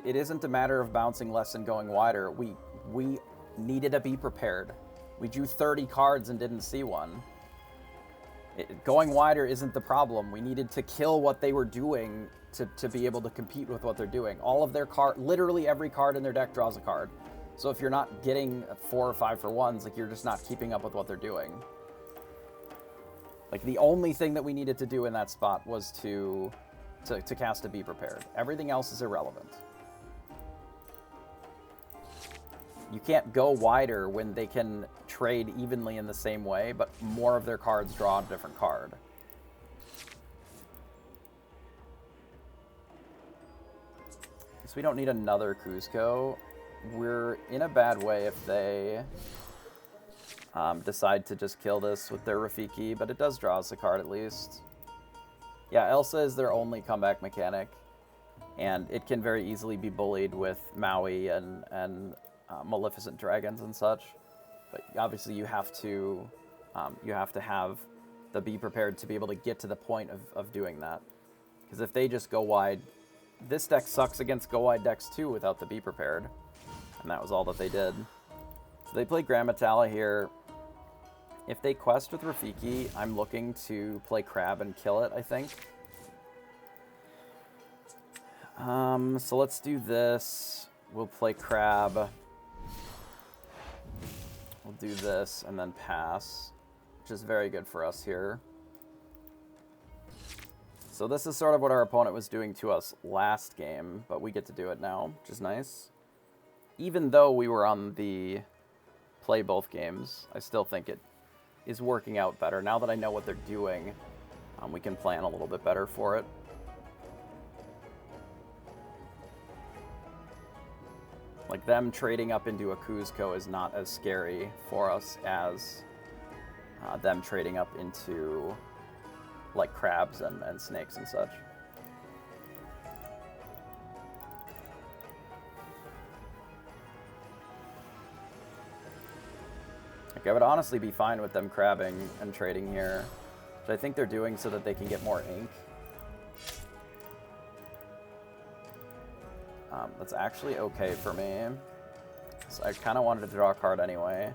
It isn't a matter of bouncing less and going wider. We needed to Be Prepared. We drew 30 cards and didn't see one. Going wider isn't the problem. We needed to kill what they were doing to be able to compete with what they're doing. All of their literally every card in their deck draws a card. So if you're not getting 4 or 5-for-1s, like, you're just not keeping up with what they're doing. Like, the only thing that we needed to do in that spot was to cast a Be Prepared. Everything else is irrelevant. You can't go wider when they can trade evenly in the same way, but more of their cards draw a different card. So we don't need another Kuzco. We're in a bad way if they decide to just kill this with their Rafiki, but it does draw us a card at least. Yeah, Elsa is their only comeback mechanic, and it can very easily be bullied with Maui and Maleficent Dragons and such. But obviously you have to have the Be Prepared to be able to get to the point of doing that. Because if they just go wide, this deck sucks against go wide decks too without the Be Prepared. And that was all that they did. So they played Grand Metalla here. If they quest with Rafiki, I'm looking to play crab and kill it, I think. So let's do this. We'll play crab. We'll do this and then pass, which is very good for us here. So this is sort of what our opponent was doing to us last game, but we get to do it now, which is nice. Even though we were on the play both games, I still think it is working out better. Now that I know what they're doing, we can plan a little bit better for it. Like, them trading up into a Kuzco is not as scary for us as them trading up into, like, crabs and snakes and such. Like, I would honestly be fine with them crabbing and trading here, which I think they're doing so that they can get more ink. That's actually okay for me. So I kind of wanted to draw a card anyway,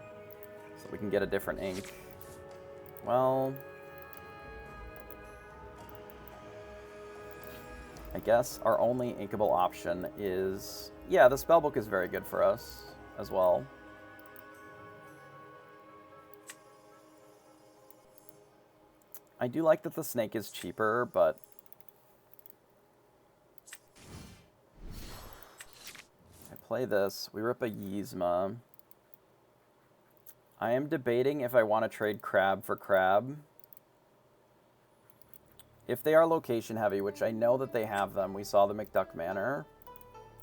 so we can get a different ink. Well, I guess our only inkable option is... Yeah, the spellbook is very good for us as well. I do like that the snake is cheaper, but... Play this. We rip a Yzma. I am debating if I want to trade crab for crab. If they are location heavy, which I know that they have them, we saw the McDuck Manor,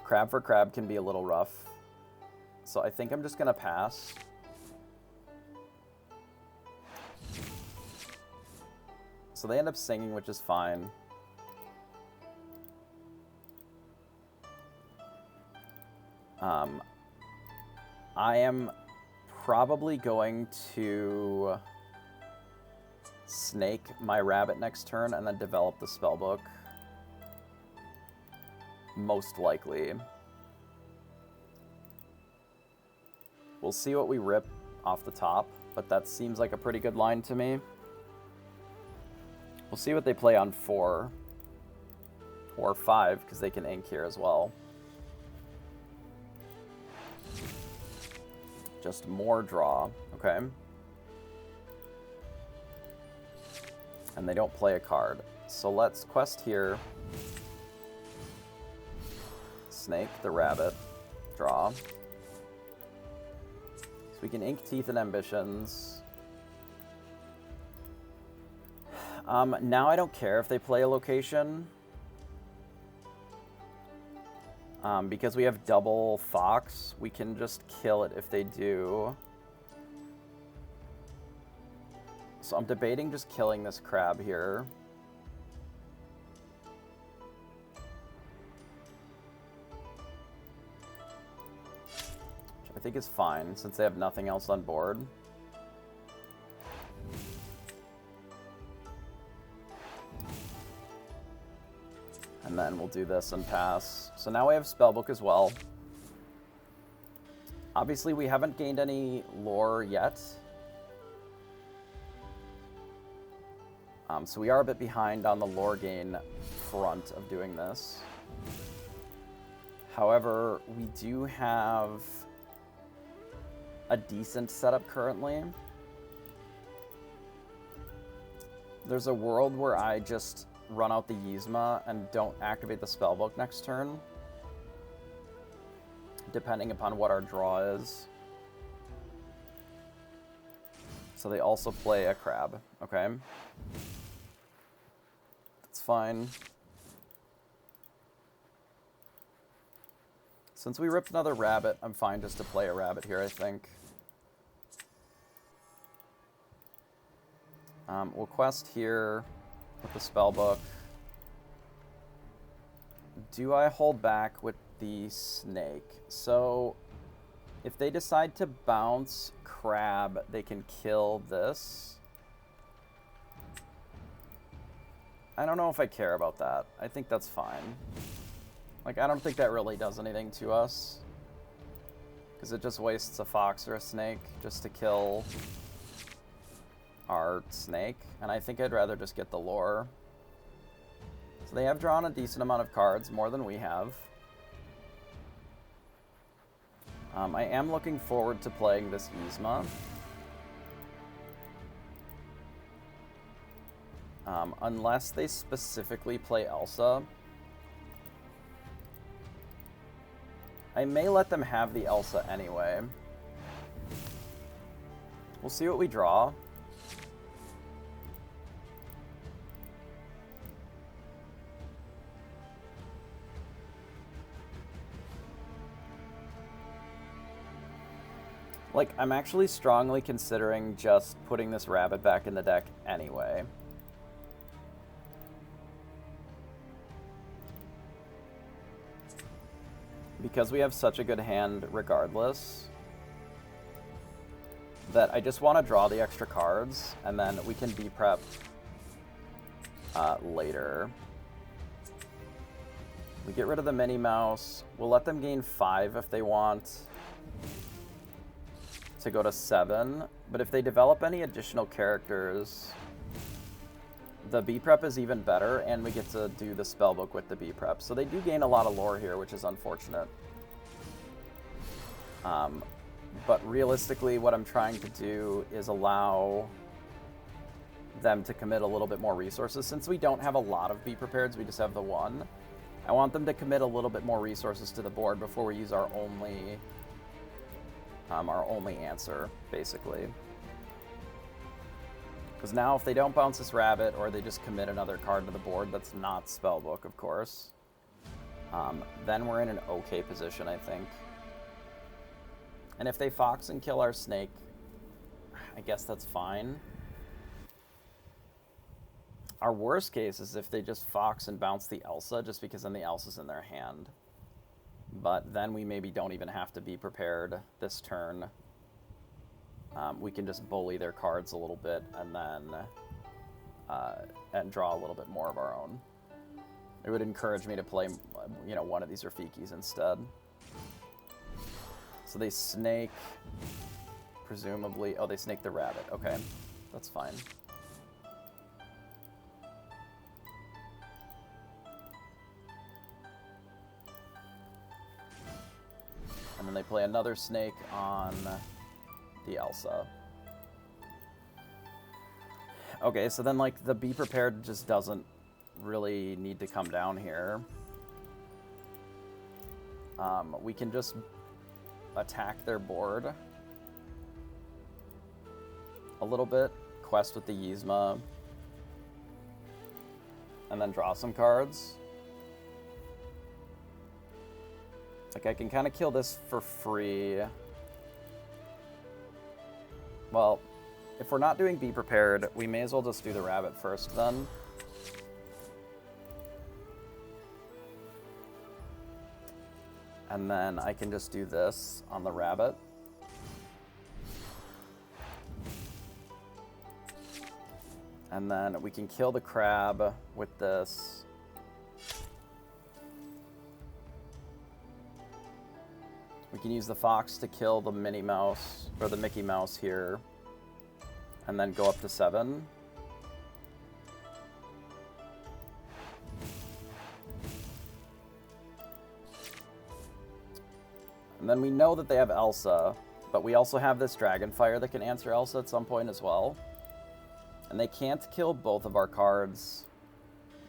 crab for crab can be a little rough. So I think I'm just going to pass. So they end up singing, which is fine. I am probably going to snake my rabbit next turn and then develop the spellbook. Most likely. We'll see what we rip off the top, but that seems like a pretty good line to me. We'll see what they play on 4 or 5, because they can ink here as well. Just more draw, okay? And they don't play a card. So let's quest here. Snake the rabbit. Draw. So we can ink Teeth and Ambitions. Now I don't care if they play a location. Because we have double Fox, we can just kill it if they do. So I'm debating just killing this crab here. Which I think is fine, since they have nothing else on board. And then we'll do this and pass. So now we have Spellbook as well. Obviously, we haven't gained any lore yet. So we are a bit behind on the lore gain front of doing this. However, we do have a decent setup currently. There's a world where I just run out the Yzma and don't activate the spellbook next turn, depending upon what our draw is. So they also play a crab, okay? That's fine. Since we ripped another rabbit, I'm fine just to play a rabbit here, I think. We'll quest here with the spellbook. Do I hold back with the snake? So if they decide to bounce crab, they can kill this. I don't know if I care about that. I think that's fine. Like, I don't think that really does anything to us, because it just wastes a fox or a snake just to kill our snake, and I think I'd rather just get the lore. So they have drawn a decent amount of cards, more than we have. I am looking forward to playing this Yzma. Unless they specifically play Elsa. I may let them have the Elsa anyway. We'll see what we draw. Like, I'm actually strongly considering just putting this rabbit back in the deck anyway. Because we have such a good hand regardless, that I just want to draw the extra cards, and then we can B-prep later. We get rid of the Minnie Mouse. We'll let them gain 5 if they want to go to 7, but if they develop any additional characters, the B-prep is even better, and we get to do the spellbook with the B-prep. So they do gain a lot of lore here, which is unfortunate. But realistically, what I'm trying to do is allow them to commit a little bit more resources. Since we don't have a lot of be-prepareds, we just have the one. I want them to commit a little bit more resources to the board before we use our only answer, basically. Because now if they don't bounce this rabbit, or they just commit another card to the board that's not spellbook, of course, then we're in an okay position, I think. And if they fox and kill our snake, I guess that's fine. Our worst case is if they just fox and bounce the Elsa, just because then the Elsa's in their hand. But then we maybe don't even have to be prepared this turn. We can just bully their cards a little bit and then and draw a little bit more of our own. It would encourage me to play, you know, one of these Rafikis instead. So they snake, presumably. Oh, they snake the rabbit. Okay, that's fine. And then they play another snake on the Elsa. Okay, so then, like, the Be Prepared just doesn't really need to come down here. We can just attack their board a little bit, quest with the Yzma, and then draw some cards. Like, I can kind of kill this for free. Well, if we're not doing Be Prepared, we may as well just do the rabbit first then. And then I can just do this on the rabbit. And then we can kill the crab with this. We can use the fox to kill the Minnie Mouse, or the Mickey Mouse here, and then go up to 7. And then we know that they have Elsa, but we also have this Dragonfire that can answer Elsa at some point as well. And they can't kill both of our cards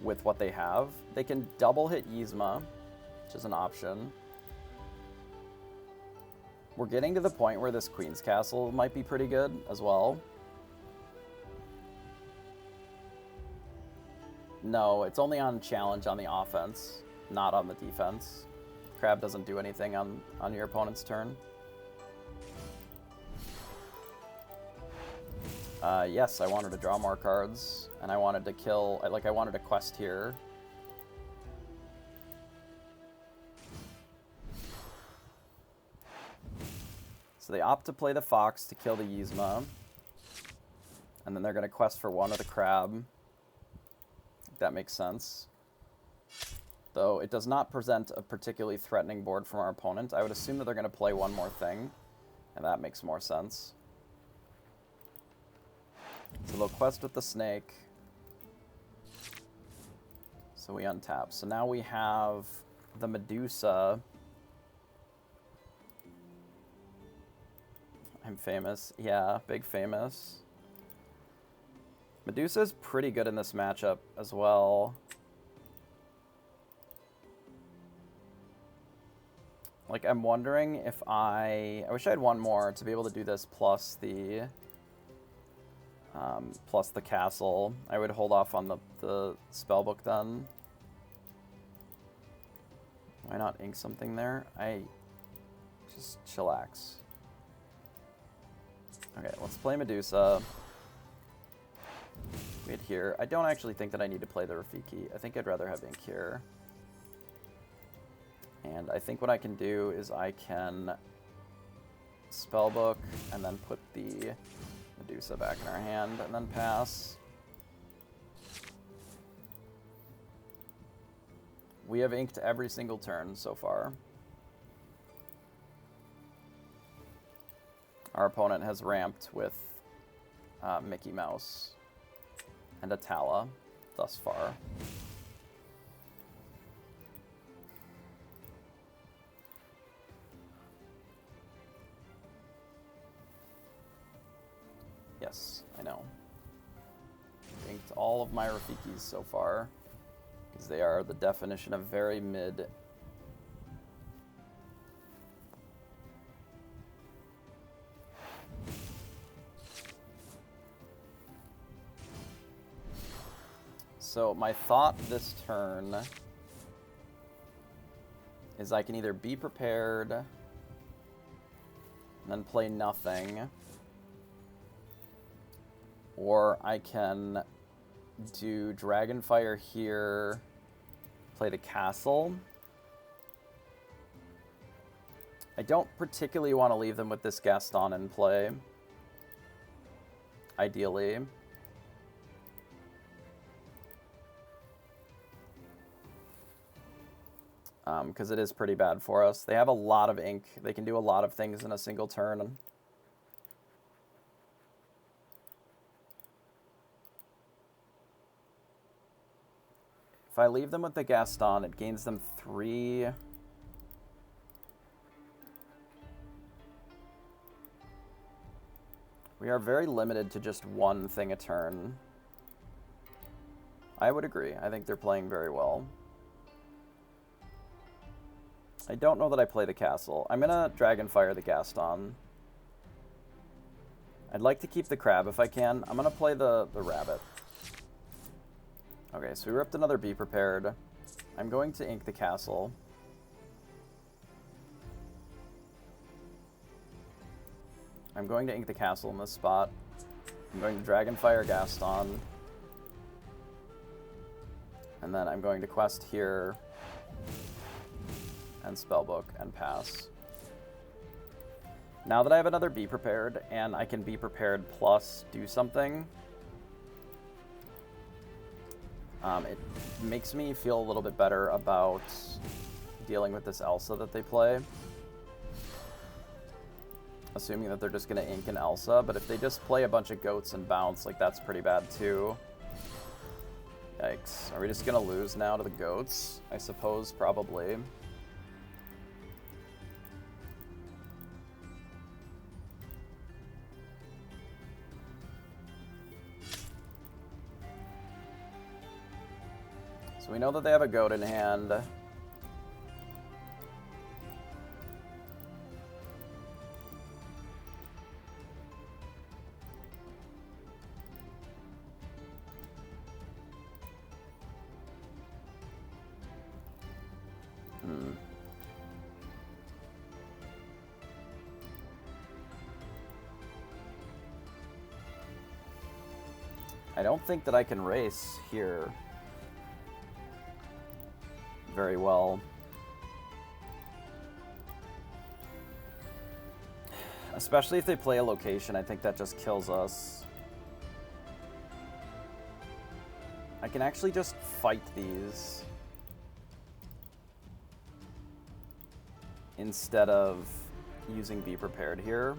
with what they have. They can double hit Yzma, which is an option. We're getting to the point where this Queen's Castle might be pretty good as well. No, it's only on challenge on the offense, not on the defense. Crab doesn't do anything on your opponent's turn. Yes, I wanted to draw more cards, and I wanted to kill, I wanted to quest here. So they opt to play the fox to kill the Yzma, and then they're going to quest for one of the crab. That makes sense. Though it does not present a particularly threatening board from our opponent. I would assume that they're going to play one more thing, and that makes more sense. So they'll quest with the snake. So we untap. So now we have the Medusa. I'm famous. Yeah, big famous. Medusa's pretty good in this matchup as well. Like, I'm wondering if I wish I had one more to be able to do this plus the castle. I would hold off on the spellbook then. Why not ink something there? Just chillax. Okay, let's play Medusa. Wait here. I don't actually think that I need to play the Rafiki. I think I'd rather have ink here. And I think what I can do is I can spellbook and then put the Medusa back in our hand and then pass. We have inked every single turn so far. Our opponent has ramped with Mickey Mouse and a Tala thus far. Yes, I know. Inked all of my Rafikis so far, because they are the definition of very mid. So my thought this turn is I can either be prepared and then play nothing, or I can do Dragonfire here, play the castle. I don't particularly want to leave them with this Gaston in play, ideally. Because it is pretty bad for us. They have a lot of ink. They can do a lot of things in a single turn. If I leave them with the Gaston, it gains them 3. We are very limited to just one thing a turn. I would agree. I think they're playing very well. I don't know that I play the castle. I'm going to Dragonfire the Gaston. I'd like to keep the crab if I can. I'm going to play the rabbit. Okay, so we ripped another Be Prepared. I'm going to ink the castle. I'm going to ink the castle in this spot. I'm going to Dragonfire Gaston. And then I'm going to quest here and spellbook and pass. Now that I have another Be Prepared and I can Be Prepared plus do something, it makes me feel a little bit better about dealing with this Elsa that they play. Assuming that they're just going to ink an Elsa, but if they just play a bunch of goats and bounce, like, that's pretty bad too. Yikes. Are we just going to lose now to the goats? I suppose, probably. So we know that they have a goat in hand. I don't think that I can race here very well. Especially if they play a location, I think that just kills us. I can actually just fight these instead of using Be Prepared here.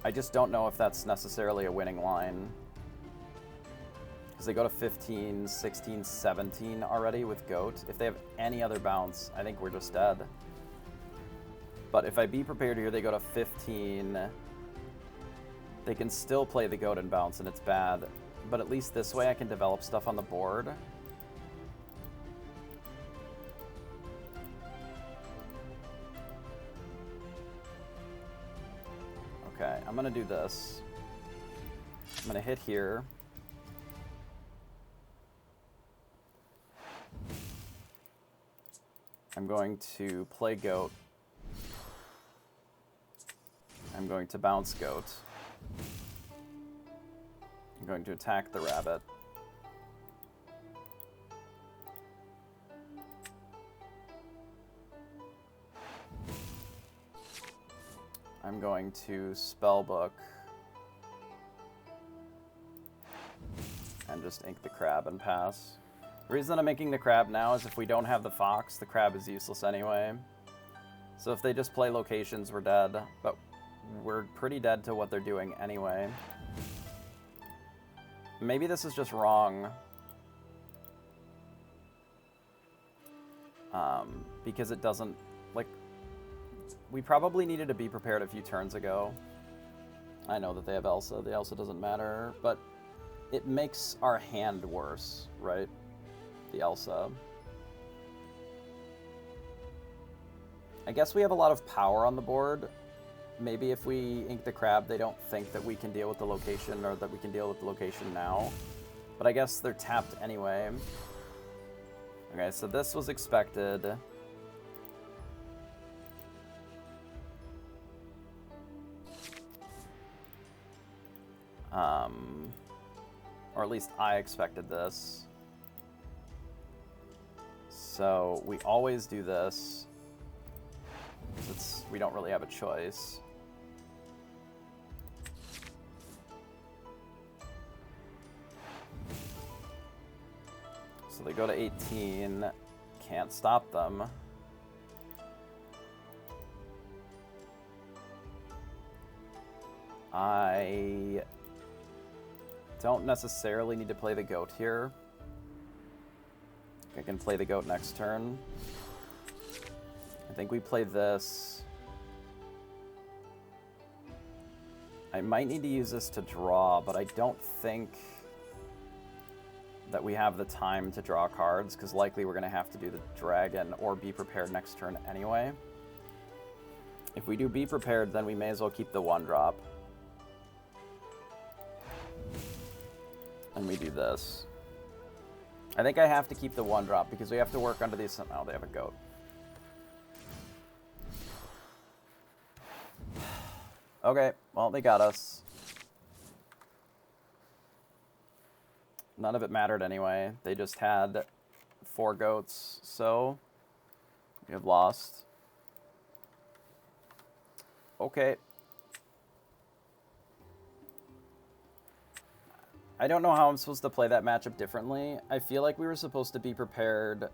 I just don't know if that's necessarily a winning line. Because they go to 15, 16, 17 already with Goat. If they have any other bounce, I think we're just dead. But if I be prepared here, they go to 15. They can still play the Goat and bounce, and it's bad. But at least this way I can develop stuff on the board. Okay, I'm gonna do this. I'm gonna hit here. I'm going to play Goat. I'm going to bounce Goat. I'm going to attack the rabbit. I'm going to Spellbook and just ink the crab and pass. The reason I'm making the crab now is if we don't have the fox, the crab is useless anyway. So if they just play locations, we're dead. But we're pretty dead to what they're doing anyway. Maybe this is just wrong. Because it doesn't, like, we probably needed to be prepared a few turns ago. I know that they have Elsa. The Elsa doesn't matter, but it makes our hand worse, right? The Elsa. I guess we have a lot of power on the board. Maybe if we ink the crab, they don't think that we can deal with the location or that we can deal with the location now. But I guess they're tapped anyway. Okay, so this was expected. Or at least I expected this. So we always do this. We don't really have a choice. So they go to 18. Can't stop them. I don't necessarily need to play the Goat here. I can play the Goat next turn. I think we play this. I might need to use this to draw, but I don't think that we have the time to draw cards, because likely we're going to have to do the dragon or be prepared next turn anyway. If we do be prepared, then we may as well keep the 1-drop. And we do this. I think I have to keep the 1-drop because we have to work under these. Oh, they have a Goat. Okay, well, they got us. None of it mattered anyway. They just had 4 goats, so we have lost. Okay. I don't know how I'm supposed to play that matchup differently. I feel like we were supposed to be prepared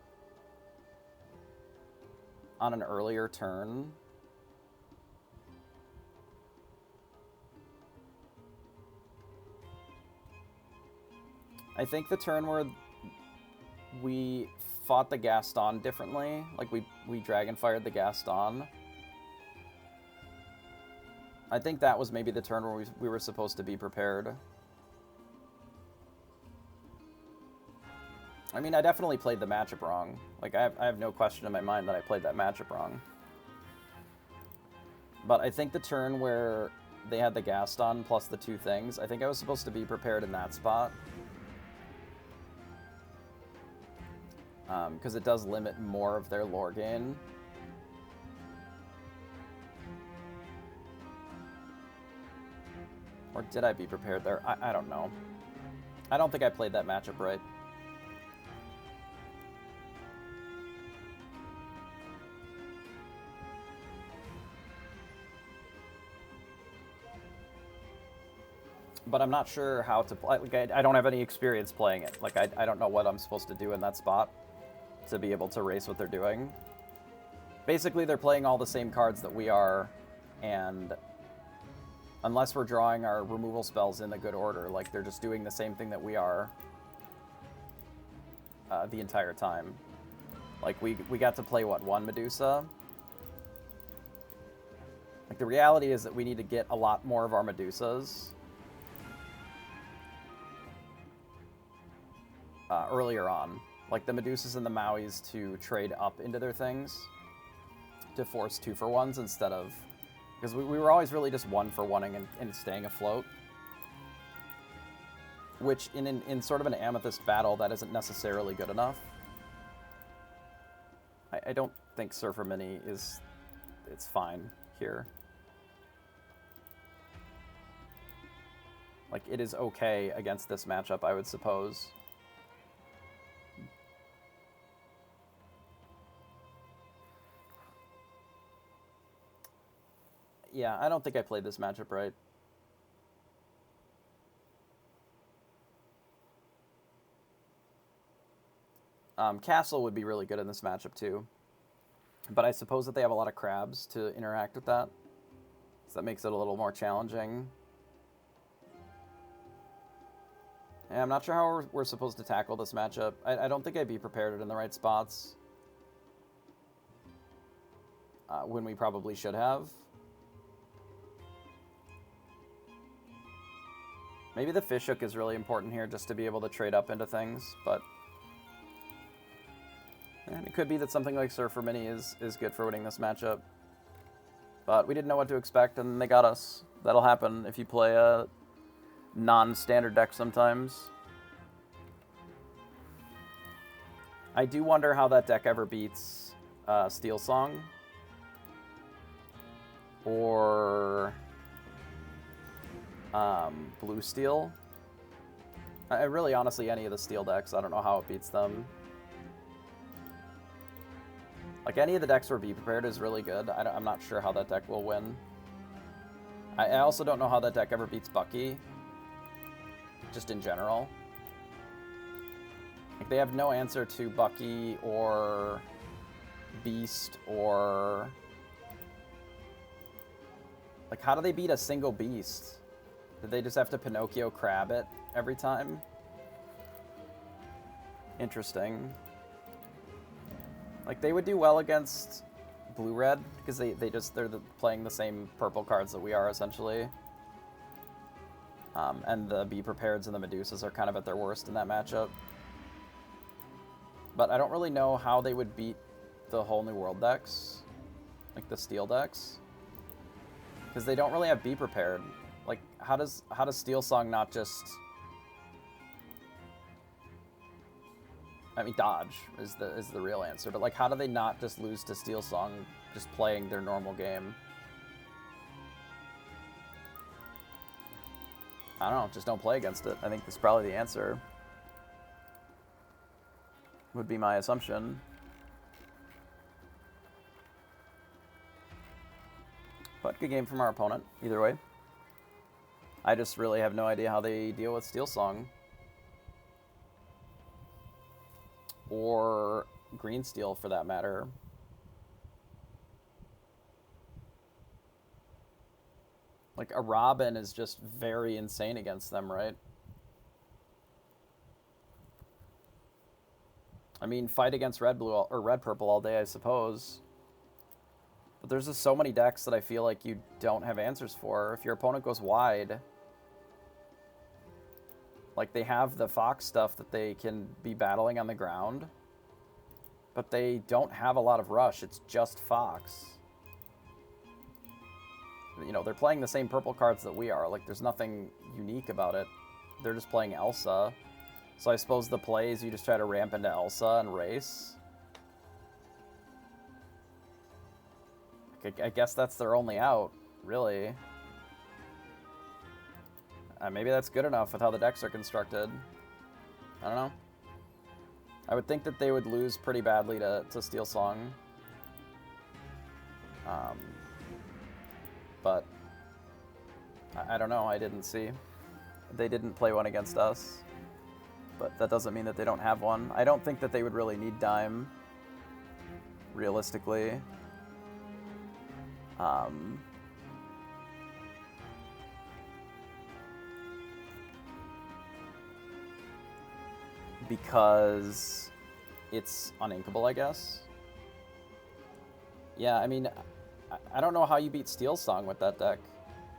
on an earlier turn. I think the turn where we fought the Gaston differently, like we dragon fired the Gaston. I think that was maybe the turn where we were supposed to be prepared. I mean, I definitely played the matchup wrong. Like, I have no question in my mind that I played that matchup wrong. But I think the turn where they had the Gaston plus the 2 things, I think I was supposed to be prepared in that spot. Because it does limit more of their lore gain. Or did I be prepared there? I don't know. I don't think I played that matchup right. But I'm not sure how to play. Like, I don't have any experience playing it. Like, I don't know what I'm supposed to do in that spot to be able to race what they're doing. Basically, they're playing all the same cards that we are, and Unless we're drawing our removal spells in the good order, like they're just doing the same thing that we are the entire time. Like, we got to play, what, one Medusa? Like, the reality is that we need to get a lot more of our Medusas earlier on. Like, the Medusas and the Mauis to trade up into their things to force 2-for-1s instead of... Because we were always really just 1-for-1ing and staying afloat. Which, in sort of an Amethyst battle, that isn't necessarily good enough. I don't think Surfer Mini is... It's fine here. Like, it is okay against this matchup, I would suppose. Yeah, I don't think I played this matchup right. Castle would be really good in this matchup too. But I suppose that they have a lot of crabs to interact with that. So that makes it a little more challenging. And I'm not sure how we're supposed to tackle this matchup. I don't think I'd be prepared in the right spots. When we probably should have. Maybe the fishhook is really important here just to be able to trade up into things, but... And it could be that something like Surfer Mini is good for winning this matchup. But we didn't know what to expect, and they got us. That'll happen if you play a non-standard deck sometimes. I do wonder how that deck ever beats Steel Song. Or... Blue Steel. I really, honestly, any of the Steel decks, I don't know how it beats them. Like, any of the decks where Be Prepared is really good. I'm not sure how that deck will win. I also don't know how that deck ever beats Bucky. Just in general. Like, they have no answer to Bucky or Beast or... Like, how do they beat a single Beast? Did they just have to Pinocchio Crab it every time? Interesting. Like, they would do well against Blue-Red, because they're playing the same purple cards that we are, essentially. And the Be Prepareds and the Medusas are kind of at their worst in that matchup. But I don't really know how they would beat the whole New World decks. Like, the Steel decks. Because they don't really have Be Prepared. Like, how does Steel Song not just... I mean, dodge is the real answer, but like, how do they not just lose to Steel Song just playing their normal game? I don't know, just don't play against it. I think that's probably the answer. Would be my assumption. But good game from our opponent, either way. I just really have no idea how they deal with Steel Song. Or Green Steel, for that matter. Like, a Robin is just very insane against them, right? I mean, fight against Red-Blue or Red-Purple all day, I suppose. But there's just so many decks that I feel like you don't have answers for. If your opponent goes wide... Like, they have the Fox stuff that they can be battling on the ground. But they don't have a lot of rush. It's just Fox. You know, they're playing the same purple cards that we are. Like, there's nothing unique about it. They're just playing Elsa. So I suppose the play is you just try to ramp into Elsa and race. I guess that's their only out, really. Maybe that's good enough with how the decks are constructed. I don't know. I would think that they would lose pretty badly to Steel Song. But I don't know. I didn't see. They didn't play one against us. But that doesn't mean that they don't have one. I don't think that they would really need Dime, realistically. because it's uninkable, I guess. Yeah, I mean, I don't know how you beat Steel Song with that deck.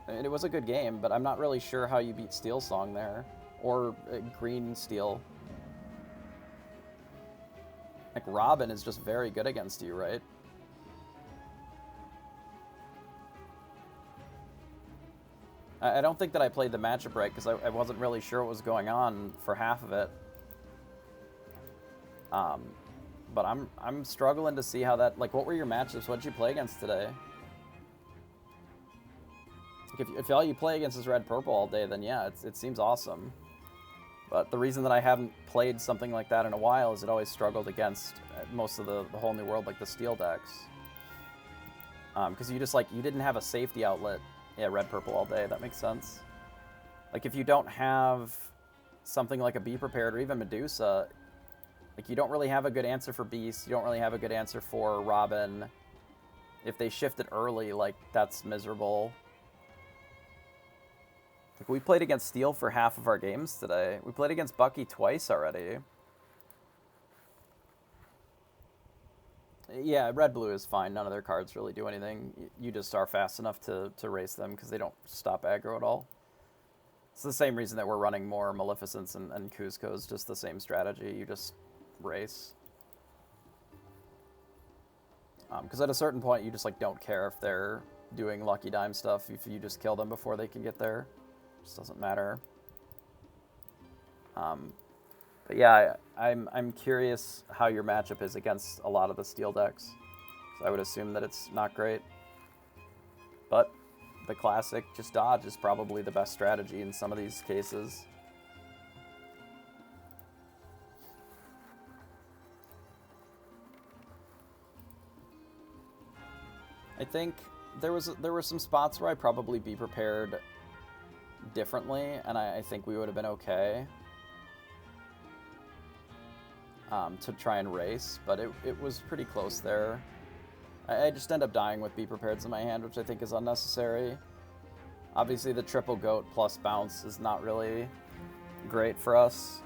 I mean, it was a good game, but I'm not really sure how you beat Steel Song there. Or Green Steel. Like, Robin is just very good against you, right? I don't think that I played the matchup right, because I wasn't really sure what was going on for half of it. But I'm struggling to see how that... Like, what were your matchups? What did you play against today? Like, if all you play against is red-purple all day, then yeah, it seems awesome. But the reason that I haven't played something like that in a while is it always struggled against most of the whole new world, like the steel decks. Because you just, like, you didn't have a safety outlet. Yeah, red-purple all day, that makes sense. Like, if you don't have something like a Be Prepared or even Medusa, like, you don't really have a good answer for Beast, you don't really have a good answer for Robin. If they shift it early, like, that's miserable. Like, we played against Steel for half of our games today. We played against Bucky twice already. Yeah, red-blue is fine. None of their cards really do anything. You just are fast enough to race them because they don't stop aggro at all. It's the same reason that we're running more Maleficents and Cusco's, just the same strategy. You just race. Because at a certain point, you just, like, don't care if they're doing Lucky Dime stuff. If you just kill them before they can get there. It just doesn't matter. But yeah, I'm curious how your matchup is against a lot of the steel decks. So I would assume that it's not great. But the classic just dodge is probably the best strategy in some of these cases. I think there were some spots where I'd probably be prepared differently, and I think we would have been okay. To try and race, but it was pretty close there. I just end up dying with Be Prepareds in my hand, which I think is unnecessary. Obviously, the triple goat plus bounce is not really great for us.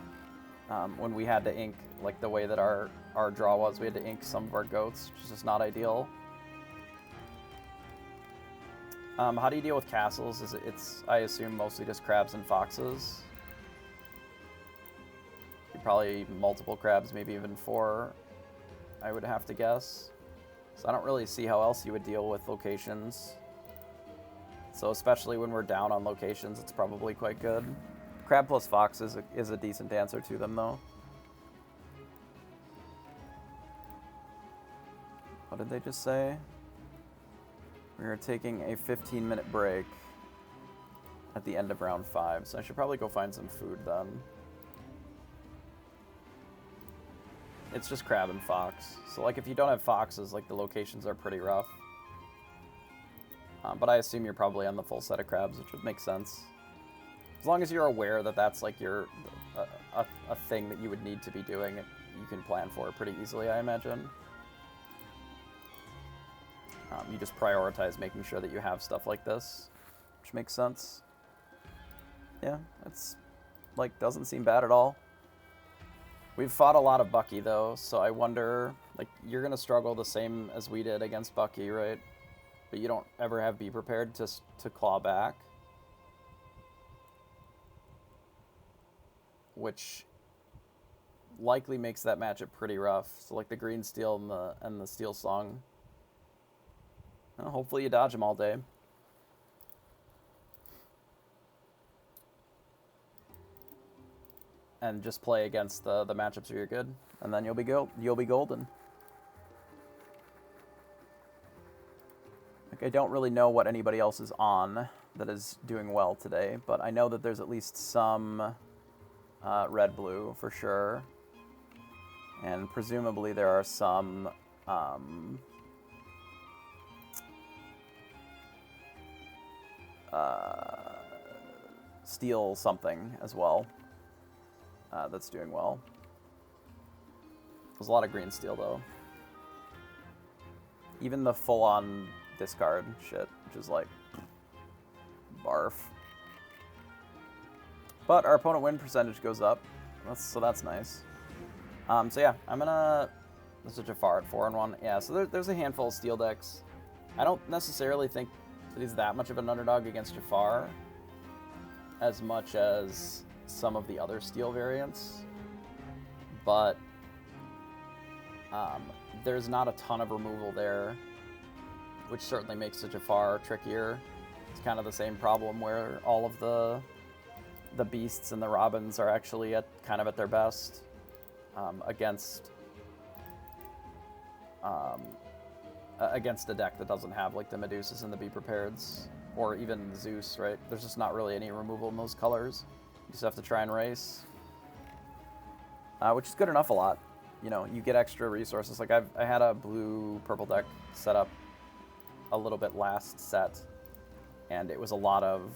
When we had to ink, like the way that our draw was, we had to ink some of our goats, which is just not ideal. How do you deal with castles? It's I assume mostly just crabs and foxes. Probably multiple crabs, maybe even 4, I would have to guess. So I don't really see how else you would deal with locations. So especially when we're down on locations, it's probably quite good. Crab plus fox is a decent answer to them, though. What did they just say? We are taking a 15-minute break at the end of round 5, so I should probably go find some food then. It's just crab and fox. So, like, if you don't have foxes, like, the locations are pretty rough. But I assume you're probably on the full set of crabs, which would make sense. As long as you're aware that that's, like, a thing that you would need to be doing, you can plan for it pretty easily, I imagine. You just prioritize making sure that you have stuff like this, which makes sense. Yeah, it's, like, doesn't seem bad at all. We've fought a lot of Bucky, though, so I wonder, like, you're going to struggle the same as we did against Bucky, right? But you don't ever have Be Prepared to claw back. Which likely makes that matchup pretty rough. So, like, the Green Steel and the Steel Song. Well, hopefully you dodge them all day. And just play against the matchups where you're good, and then you'll be golden. Like, I don't really know what anybody else is on that is doing well today, but I know that there's at least some red-blue for sure, and presumably there are some steel something as well. That's doing well. There's a lot of green steel, though. Even the full-on discard shit, which is like barf. But our opponent win percentage goes up, so that's nice. So yeah, I'm gonna... This is Jafar at 4-1. Yeah, so there's a handful of steel decks. I don't necessarily think that he's that much of an underdog against Jafar, as much as some of the other steel variants. But there's not a ton of removal there, which certainly makes the Jafar trickier. It's kind of the same problem where all of the beasts and the robins are actually kind of at their best against a deck that doesn't have like the Medusas and the Be Prepareds, or even Zeus, right? There's just not really any removal in those colors. You just have to try and race, which is good enough a lot. You know, you get extra resources. Like I had a blue-purple deck set up a little bit last set, and it was a lot of,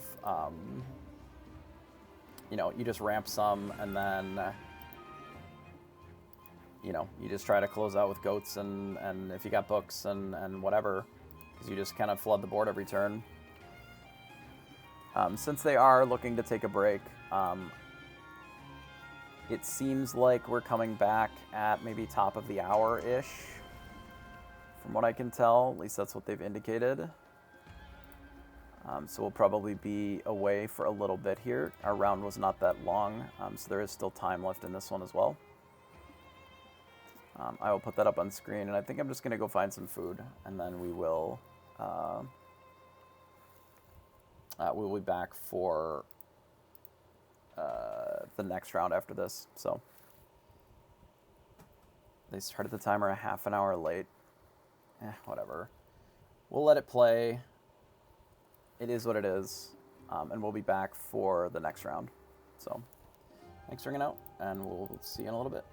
you know, you just ramp some, and then, you know, you just try to close out with goats, and if you got books and whatever, because you just kind of flood the board every turn. Since they are looking to take a break, it seems like we're coming back at maybe top of the hour-ish, from what I can tell. At least that's what they've indicated. So we'll probably be away for a little bit here. Our round was not that long, so there is still time left in this one as well. I will put that up on screen, and I think I'm just going to go find some food, and then we will we'll be back for the next round after this. So they started the timer a half an hour late. Whatever. We'll let it play. It is what it is, and we'll be back for the next round. So thanks for hanging out, and we'll see you in a little bit.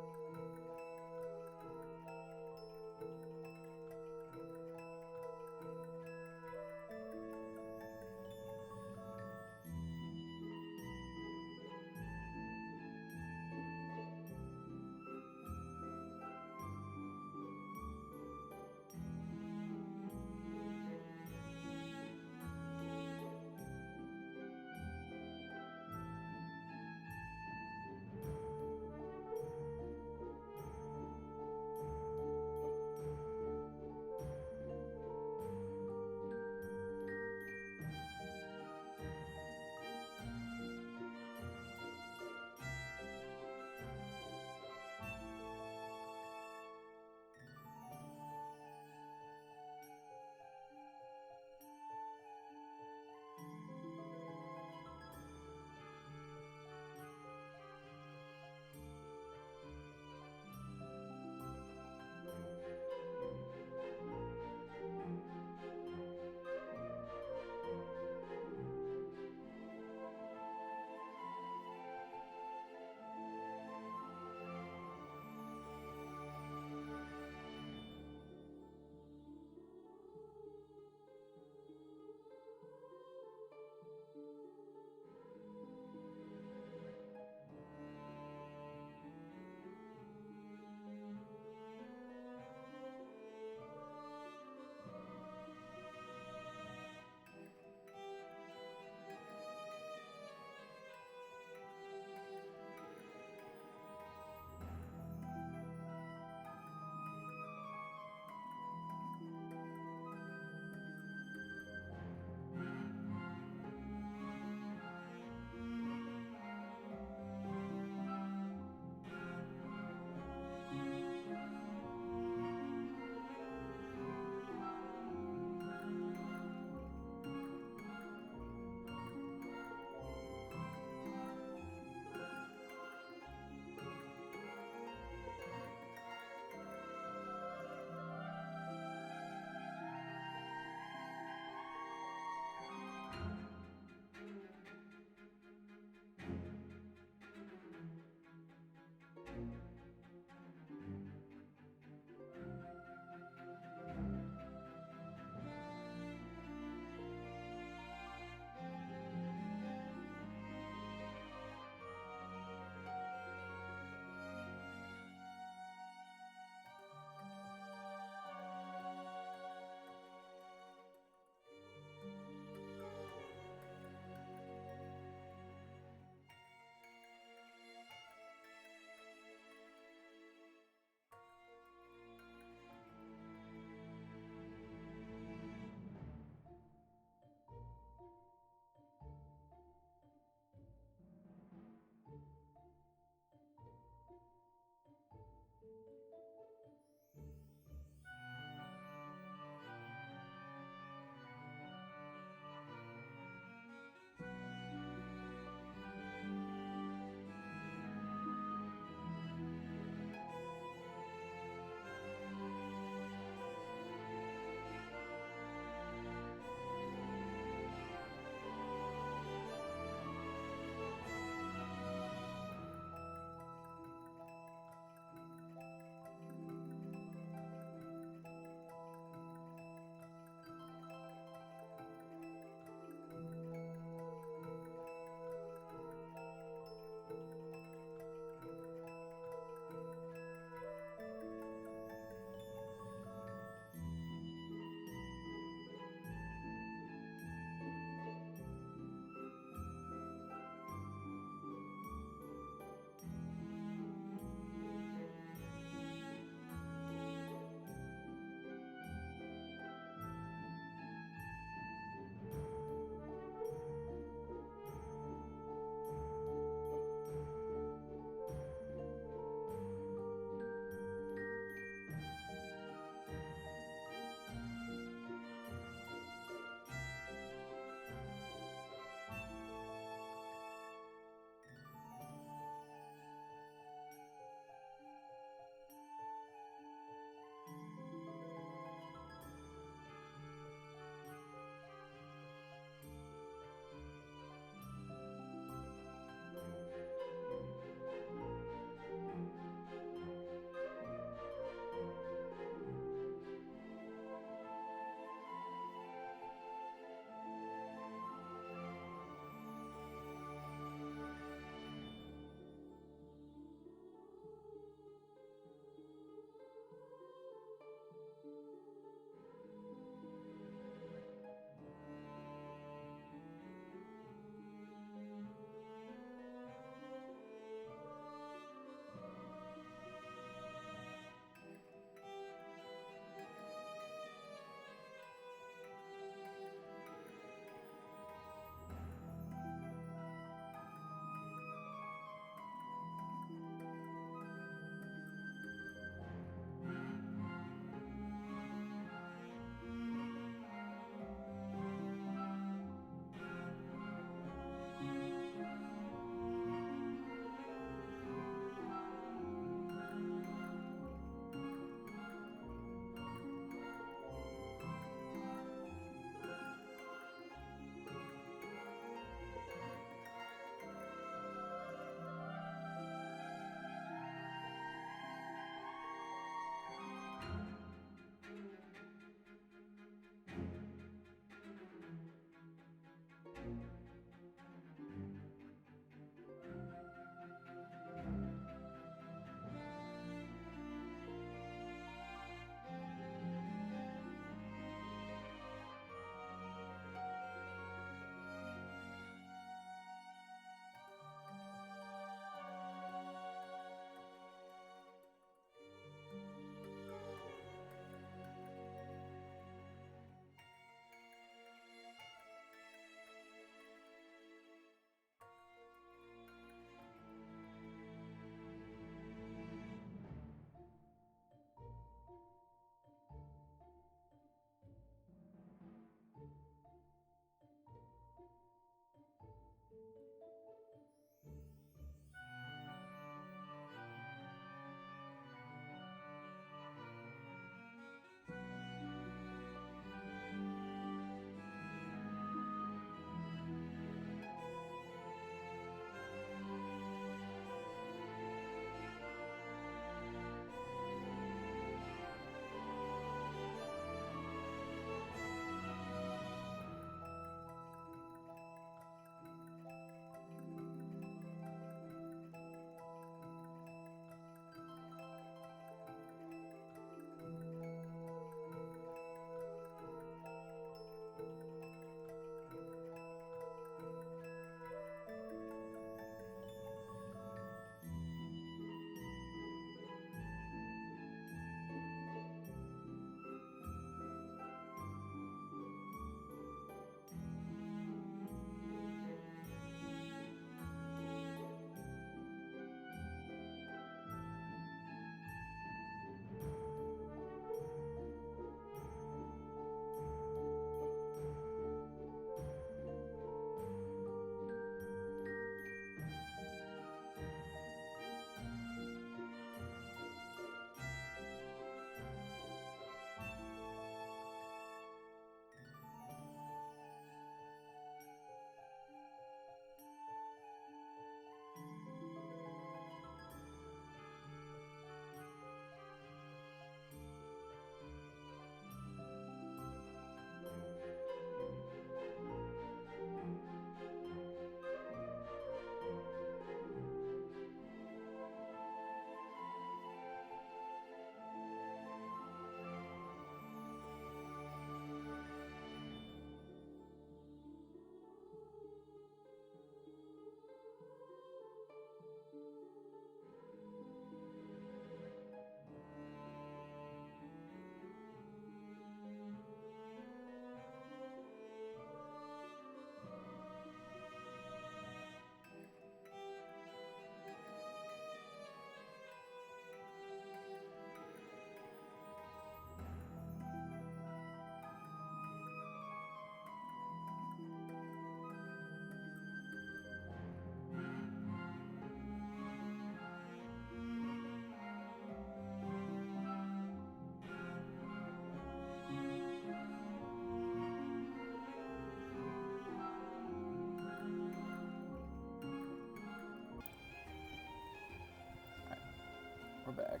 We're back.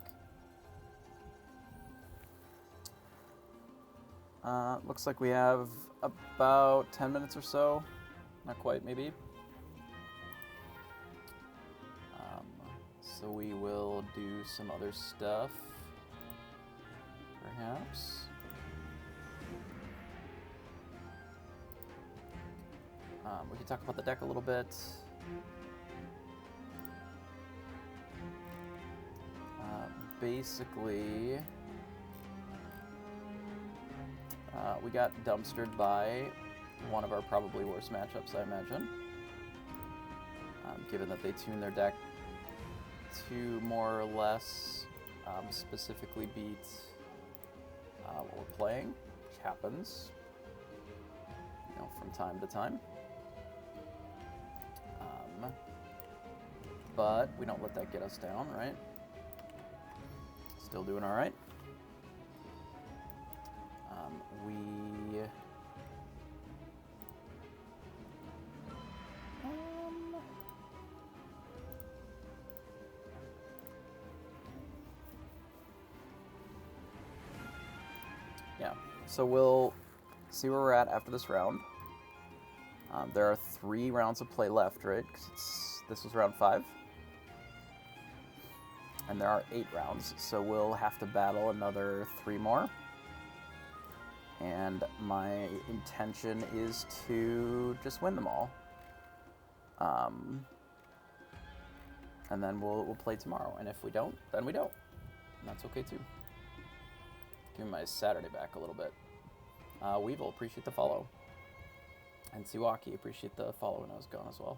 Looks like we have about 10 minutes or so. Not quite, maybe. So we will do some other stuff, perhaps. We can talk about the deck a little bit. Basically, we got dumpstered by one of our probably worst matchups, I imagine. Given that they tuned their deck to more or less specifically beat what we're playing, which happens, you know, from time to time. But we don't let that get us down, right? Still doing all right. Yeah, so we'll see where we're at after this round. There are 3 rounds of play left, right? 'Cause this was round 5. And there are 8 rounds, so we'll have to battle another 3 more. And my intention is to just win them all. And then we'll play tomorrow. And if we don't, then we don't. And that's okay too. Give me my Saturday back a little bit. Weevil, appreciate the follow. And Siwaki, appreciate the follow when I was gone as well.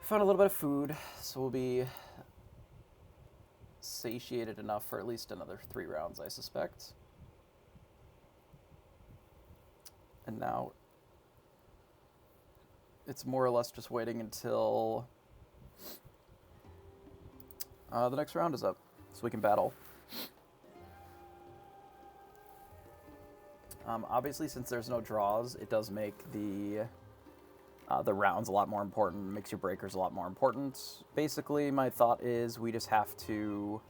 Found a little bit of food, so we'll be satiated enough for at least another 3 rounds, I suspect. And now it's more or less just waiting until the next round is up, so we can battle. Obviously, since there's no draws, it does make the rounds a lot more important, makes your breakers a lot more important. Basically, my thought is we just have to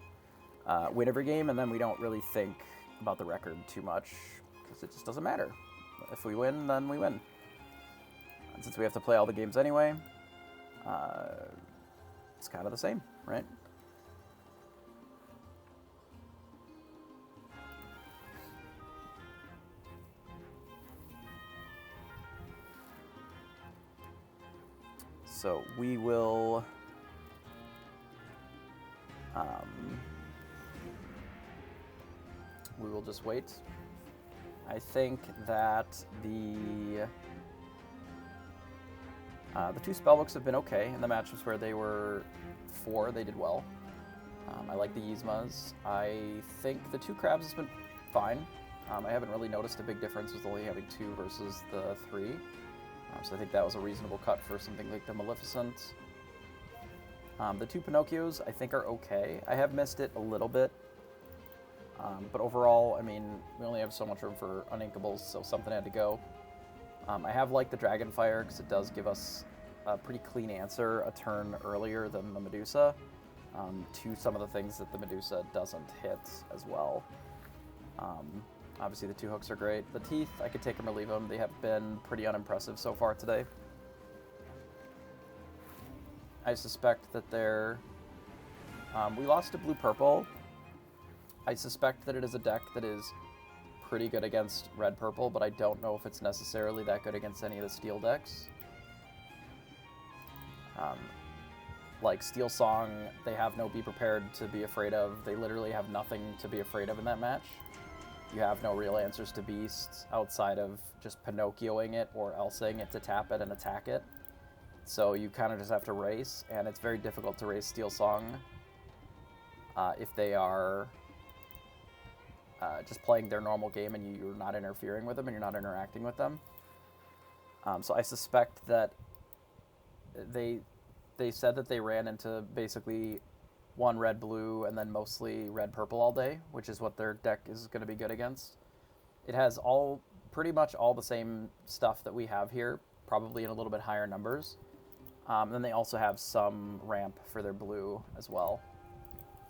win every game, and then we don't really think about the record too much, because it just doesn't matter. If we win, then we win. And since we have to play all the games anyway, it's kind of the same, right? So we will just wait. I think that the 2 spellbooks have been okay in the matchups where they were 4. They did well. I like the Yzmas. I think the 2 crabs has been fine. I haven't really noticed a big difference with only having 2 versus the 3. So I think that was a reasonable cut for something like the Maleficent. The 2 Pinocchios I think are okay. I have missed it a little bit. But overall, I mean, we only have so much room for uninkables, so something had to go. I have liked the Dragonfire because it does give us a pretty clean answer a turn earlier than the Medusa to some of the things that the Medusa doesn't hit as well. Obviously, the 2 hooks are great. The teeth, I could take them or leave them. They have been pretty unimpressive so far today. I suspect that they're... we lost to blue-purple. I suspect that it is a deck that is pretty good against red-purple, but I don't know if it's necessarily that good against any of the steel decks. Like Steel Song, they have no Be Prepared to be afraid of. They literally have nothing to be afraid of in that match. You have no real answers to beasts outside of just Pinocchioing it or Elsing it to tap it and attack it. So you kind of just have to race, and it's very difficult to race Steel Song if they are just playing their normal game and you're not interfering with them and you're not interacting with them. So I suspect that they said that they ran into basically one red-blue and then mostly red-purple all day, which is what their deck is going to be good against. It has pretty much all the same stuff that we have here, probably in a little bit higher numbers. Then they also have some ramp for their blue as well.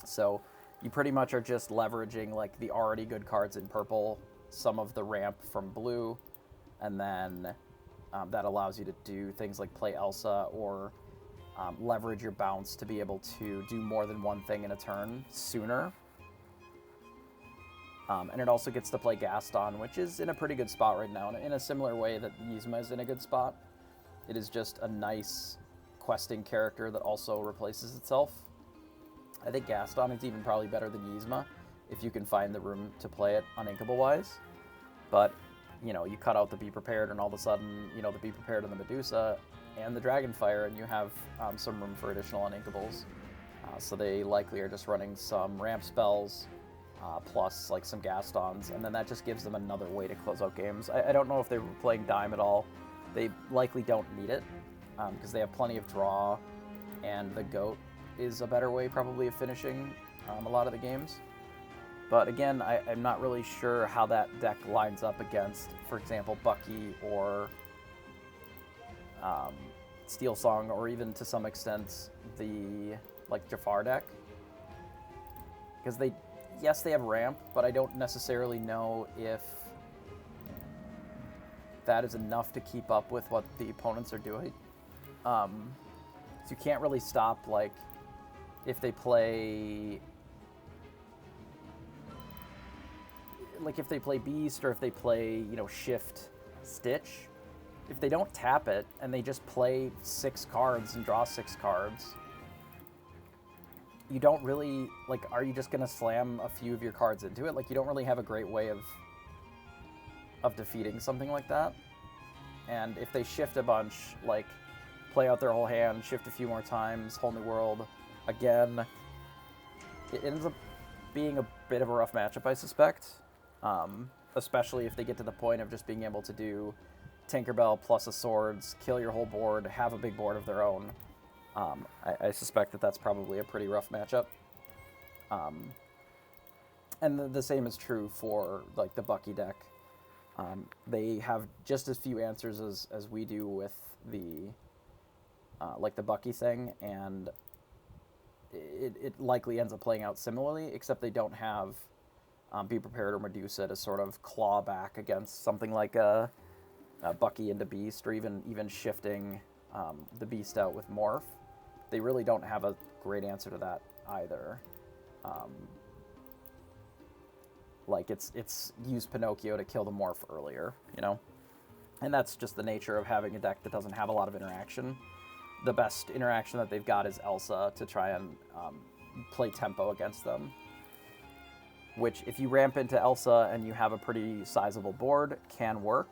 So you pretty much are just leveraging like the already good cards in purple, some of the ramp from blue, and then that allows you to do things like play Elsa or leverage your bounce to be able to do more than one thing in a turn sooner. And it also gets to play Gaston, which is in a pretty good spot right now, in a similar way that Yzma is in a good spot. It is just a nice questing character that also replaces itself. I think Gaston is even probably better than Yzma if you can find the room to play it uninkable-wise. But, you know, you cut out the Be Prepared and all of a sudden, you know, the Be Prepared and the Medusa and the Dragonfire, and you have some room for additional uninkables. So they likely are just running some ramp spells, plus like some Gastons, and then that just gives them another way to close out games. I don't know if they were playing Dime at all. They likely don't need it, because they have plenty of draw, and the Goat is a better way probably of finishing a lot of the games. But again, I'm not really sure how that deck lines up against, for example, Bucky or Steel Song, or even to some extent the like Jafar deck, because yes, they have ramp, but I don't necessarily know if that is enough to keep up with what the opponents are doing. So you can't really stop, like, if they play Beast, or if they play, you know, Shift Stitch. If they don't tap it and they just play 6 cards and draw 6 cards, you don't really, like, are you just going to slam a few of your cards into it? Like, you don't really have a great way of defeating something like that. And if they shift a bunch, like, play out their whole hand, shift a few more times, whole new world, again, it ends up being a bit of a rough matchup, I suspect. Especially if they get to the point of just being able to do Tinkerbell plus a Swords, kill your whole board, have a big board of their own. I suspect that that's probably a pretty rough matchup. And the same is true for, like, the Bucky deck. They have just as few answers as we do with the, like, the Bucky thing, and it likely ends up playing out similarly, except they don't have Be Prepared or Medusa to sort of claw back against something like a Bucky into Beast, or even shifting the Beast out with Morph. They really don't have a great answer to that either. Like, it's use Pinocchio to kill the Morph earlier, you know? And that's just the nature of having a deck that doesn't have a lot of interaction. The best interaction that they've got is Elsa to try and play tempo against them. Which, if you ramp into Elsa and you have a pretty sizable board, can work.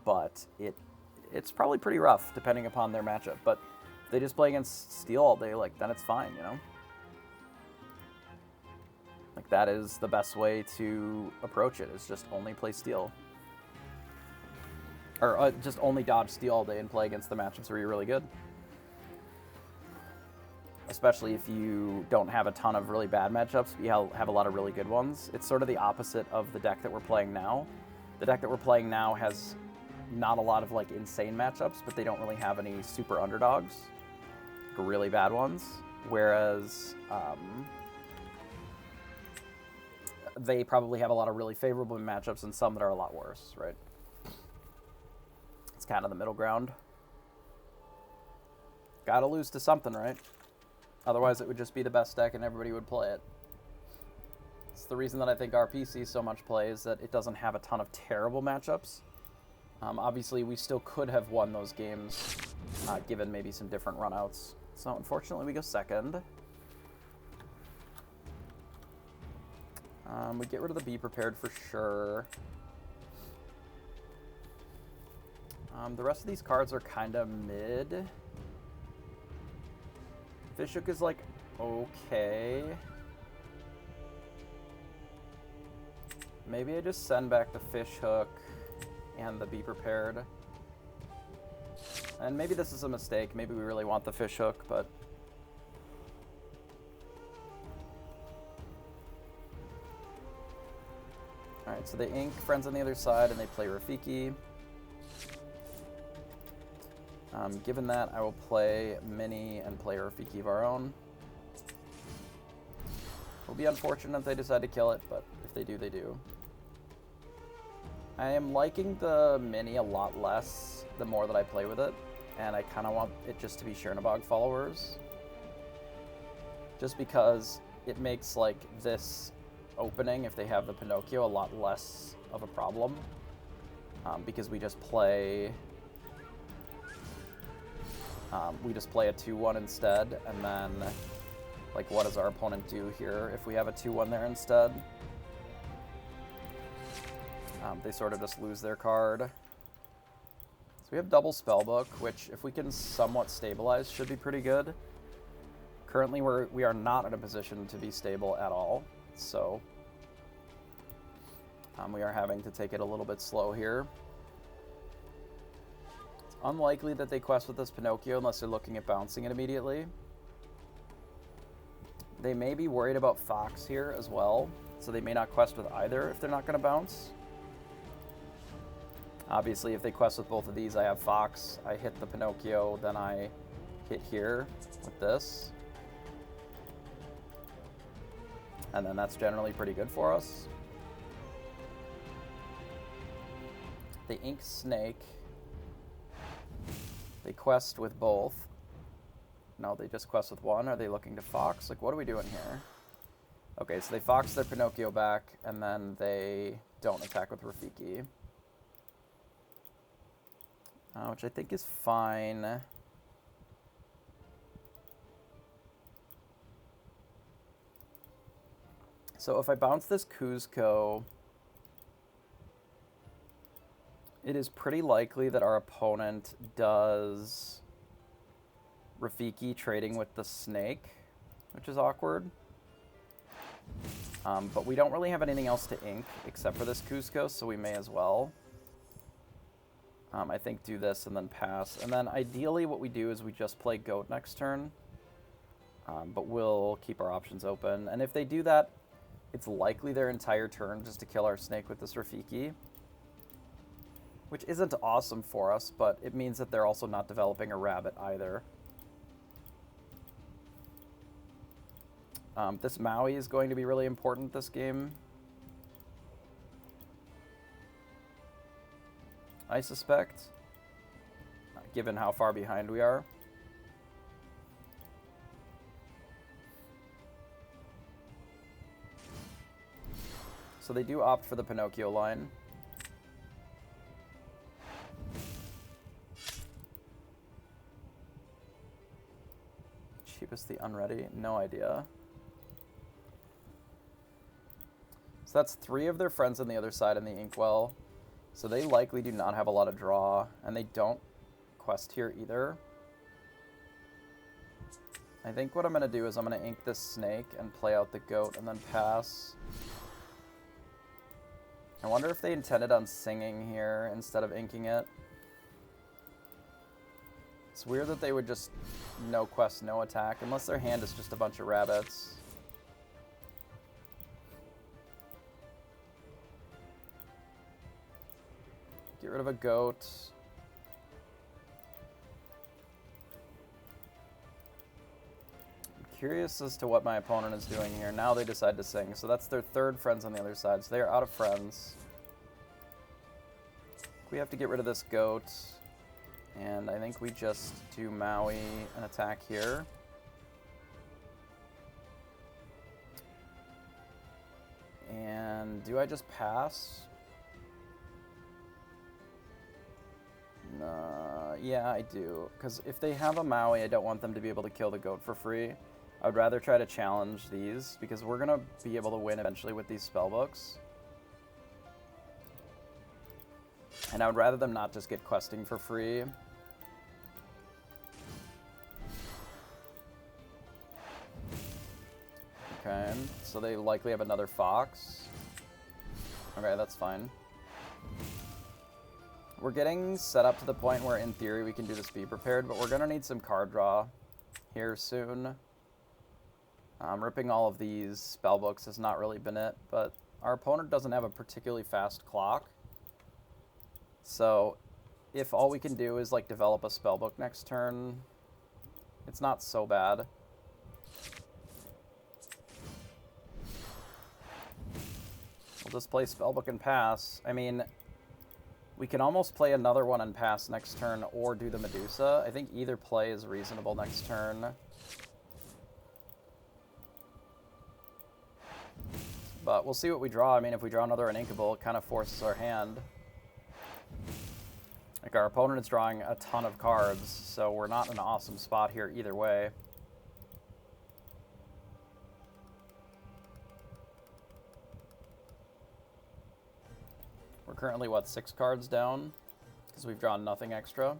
But it's probably pretty rough, depending upon their matchup. But if they just play against Steel all day, like, then it's fine, you know? Like, that is the best way to approach it, is just only play Steel. Or just only dodge Steel all day and play against the matchups where you're really good. Especially if you don't have a ton of really bad matchups, but you have a lot of really good ones. It's sort of the opposite of the deck that we're playing now. The deck that we're playing now has not a lot of, like, insane matchups, but they don't really have any super underdogs, really bad ones. Whereas they probably have a lot of really favorable matchups and some that are a lot worse, right? It's kind of the middle ground. Gotta lose to something, right? Otherwise, it would just be the best deck and everybody would play it. It's the reason that I think RP sees so much play, is that it doesn't have a ton of terrible matchups. Obviously, we still could have won those games, given maybe some different runouts. So, unfortunately, we go second. We get rid of the Be Prepared for sure. The rest of these cards are kind of mid. Fishhook is, like, okay. Maybe I just send back the Fishhook and the Be Prepared. And maybe this is a mistake. Maybe we really want the Fishhook, but... Alright, so they ink Friends on the other side, and they play Rafiki. Given that, I will play Mini and play Rafiki of our own. It'll be unfortunate if they decide to kill it, but if they do, they do. I am liking the Mini a lot less the more that I play with it, and I kind of want it just to be Chernobog followers. Just because it makes, like, this opening, if they have the Pinocchio, a lot less of a problem. Because we just play... we just play a 2-1 instead, and then, like, what does our opponent do here if we have a 2-1 there instead? They sort of just lose their card. So we have double Spellbook, which, if we can somewhat stabilize, should be pretty good. Currently, we are not in a position to be stable at all, so we are having to take it a little bit slow here. It's unlikely that they quest with this Pinocchio unless they're looking at bouncing it immediately. They may be worried about Fox here as well, so they may not quest with either if they're not going to bounce. Obviously, if they quest with both of these, I have Fox, I hit the Pinocchio, then I hit here with this. And then that's generally pretty good for us. They ink Snake. They quest with both. No, they just quest with one. Are they looking to Fox? Like, what are we doing here? Okay, so they Fox their Pinocchio back, and then they don't attack with Rafiki. Which I think is fine. So if I bounce this Kuzco, it is pretty likely that our opponent does Rafiki trading with the Snake, which is awkward. But we don't really have anything else to ink except for this Kuzco, so we may as well. I think do this and then pass. And then ideally what we do is we just play Goat next turn. But we'll keep our options open. And if they do that, it's likely their entire turn just to kill our Snake with this Rafiki. Which isn't awesome for us, but it means that they're also not developing a rabbit either. This Maui is going to be really important this game. I suspect, given how far behind we are. So they do opt for the Pinocchio line. Cheapest the unready? No idea. So that's 3 of their friends on the other side in the Inkwell. So they likely do not have a lot of draw, and they don't quest here either. I think what I'm going to do is I'm going to ink this Snake and play out the Goat and then pass. I wonder if they intended on singing here instead of inking it. It's weird that they would just no quest, no attack, unless their hand is just a bunch of rabbits. Get rid of a Goat. I'm curious as to what my opponent is doing here. Now they decide to sing. So that's their 3rd friends on the other side. So they are out of friends. We have to get rid of this Goat. And I think we just do Maui and attack here. And do I just pass? Yeah, I do. Because if they have a Maui, I don't want them to be able to kill the Goat for free. I would rather try to challenge these, because we're going to be able to win eventually with these spellbooks. And I would rather them not just get questing for free. Okay, so they likely have another Fox. Okay, that's fine. We're getting set up to the point where, in theory, we can do this Be Prepared, but we're going to need some card draw here soon. Ripping all of these spellbooks has not really been it, but our opponent doesn't have a particularly fast clock. So if all we can do is like develop a spellbook next turn, it's not so bad. We'll just play spellbook and pass. I mean, we can almost play another one and pass next turn or do the Medusa. I think either play is reasonable next turn. But we'll see what we draw. I mean, if we draw another Uninkable, it kind of forces our hand. Like, our opponent is drawing a ton of cards, so we're not in an awesome spot here either way. We're currently, what, 6 cards down? Because we've drawn nothing extra.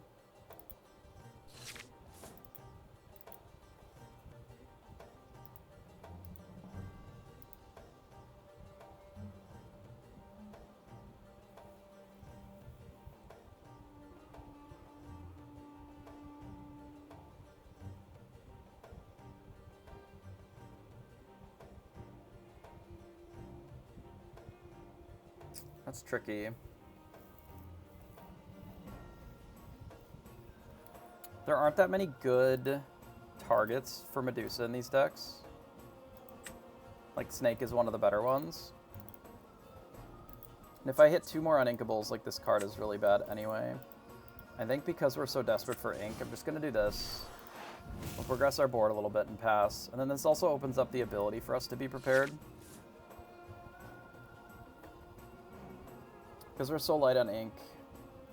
That's tricky. There aren't that many good targets for Medusa in these decks. Like, Snake is one of the better ones. And if I hit 2 more Uninkables, like, this card is really bad anyway. I think because we're so desperate for ink, I'm just going to do this. We'll progress our board a little bit and pass. And then this also opens up the ability for us to be prepared. Because we're so light on ink,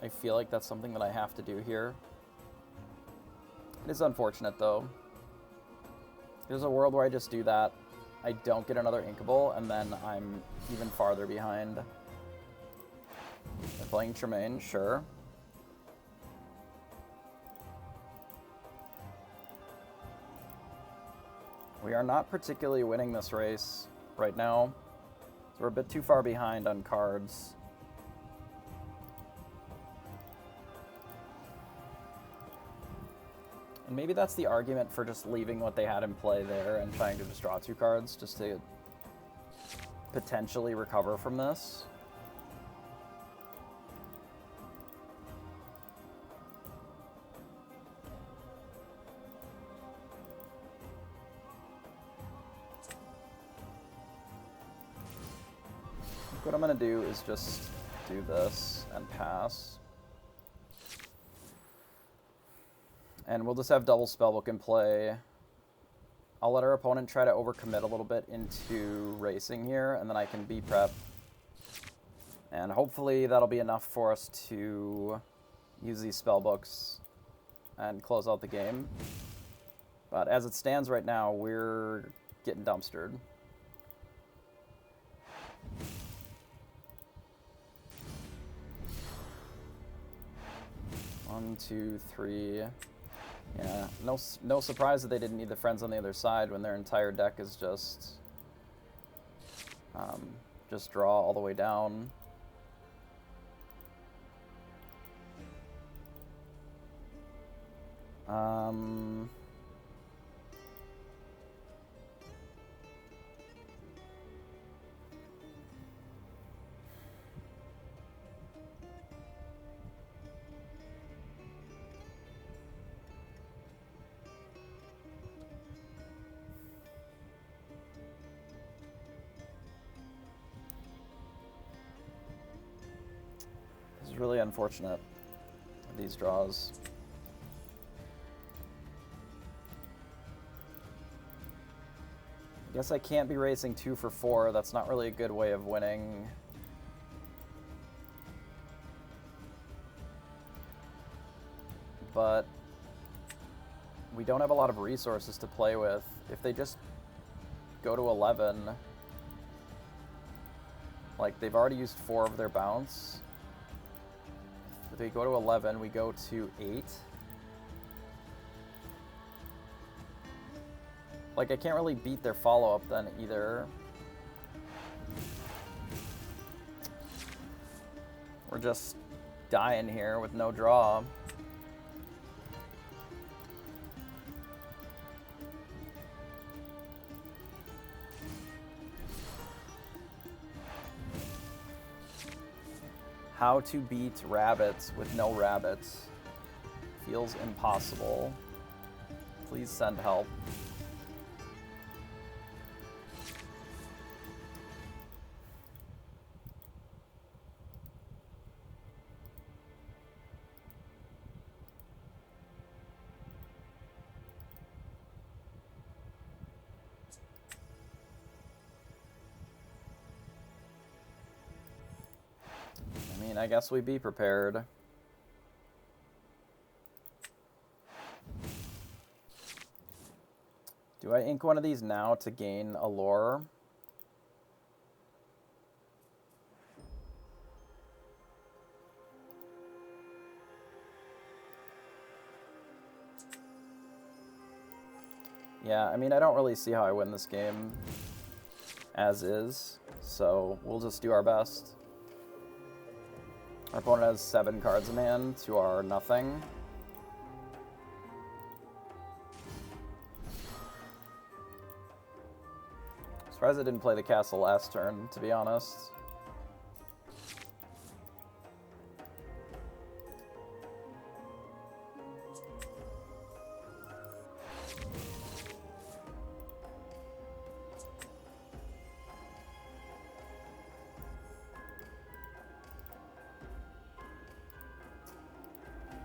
I feel like that's something that I have to do here. It is unfortunate, though. There's a world where I just do that, I don't get another Inkable, and then I'm even farther behind. They're playing Tremaine, sure. We are not particularly winning this race right now, so we're a bit too far behind on cards. And maybe that's the argument for just leaving what they had in play there and trying to just draw 2 cards just to potentially recover from this. What I'm going to do is just do this and pass. And we'll just have double Spellbook in play. I'll let our opponent try to overcommit a little bit into racing here, and then I can B-prep. And hopefully that'll be enough for us to use these Spellbooks and close out the game. But as it stands right now, we're getting dumpstered. One, two, three. Yeah, no surprise that they didn't need the friends on the other side when their entire deck is just draw all the way down. This is really unfortunate, these draws. I guess I can't be racing 2 for 4. That's not really a good way of winning. But we don't have a lot of resources to play with. If they just go to 11, like, they've already used 4 of their bounce. If they go to 11, we go to 8. Like, I can't really beat their follow-up then either. We're just dying here with no draw. How to beat rabbits with no rabbits feels impossible. Please send help. I mean, I guess we be prepared. Do I ink one of these now to gain a lore? Yeah, I mean, I don't really see how I win this game as is, so we'll just do our best. Our opponent has 7 cards in hand to our nothing. Surprised I didn't play the castle last turn, to be honest.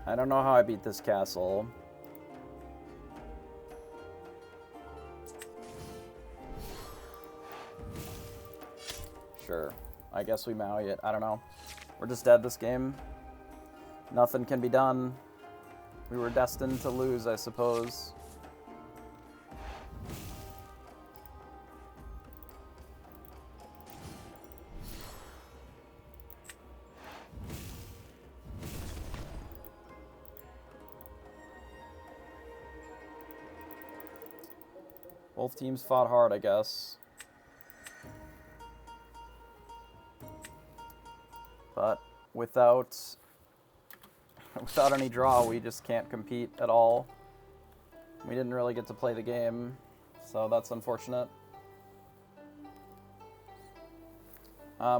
I don't know how I beat this castle. Sure. I guess we Maui it. I don't know. We're just dead this game. Nothing can be done. We were destined to lose, I suppose. Both teams fought hard, I guess. But without any draw, we just can't compete at all. We didn't really get to play the game, so that's unfortunate.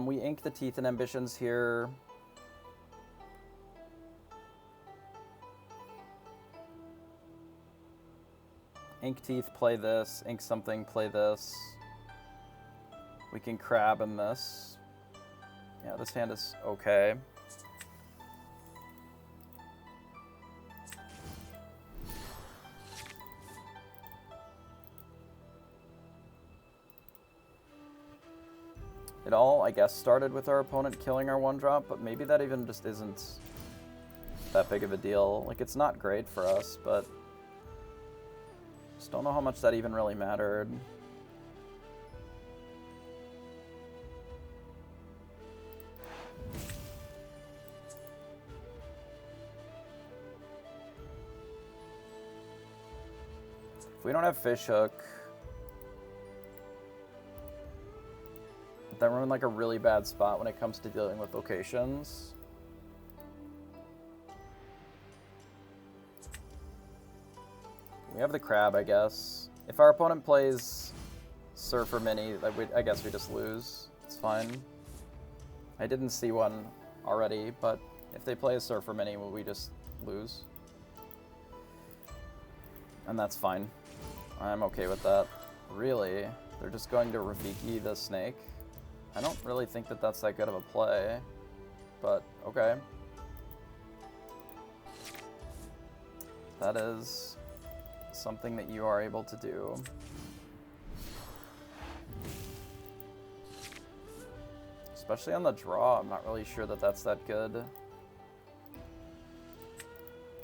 We ink the Teeth and Ambitions here. Ink Teeth, play this. Ink something, play this. We can crab in this. Yeah, this hand is okay. It all, I guess, started with our opponent killing our 1-drop, but maybe that even just isn't that big of a deal. Like, it's not great for us, but just don't know how much that even really mattered. If we don't have Fishhook, then we're in like a really bad spot when it comes to dealing with locations. We have the crab, I guess. If our opponent plays Surfer Mini, I guess we just lose. It's fine. I didn't see one already, but if they play a Surfer Mini, we just lose. And that's fine. I'm okay with that. Really? They're just going to Rafiki the snake? I don't really think that that's that good of a play, but okay. That is something that you are able to do. Especially on the draw, I'm not really sure that that's that good.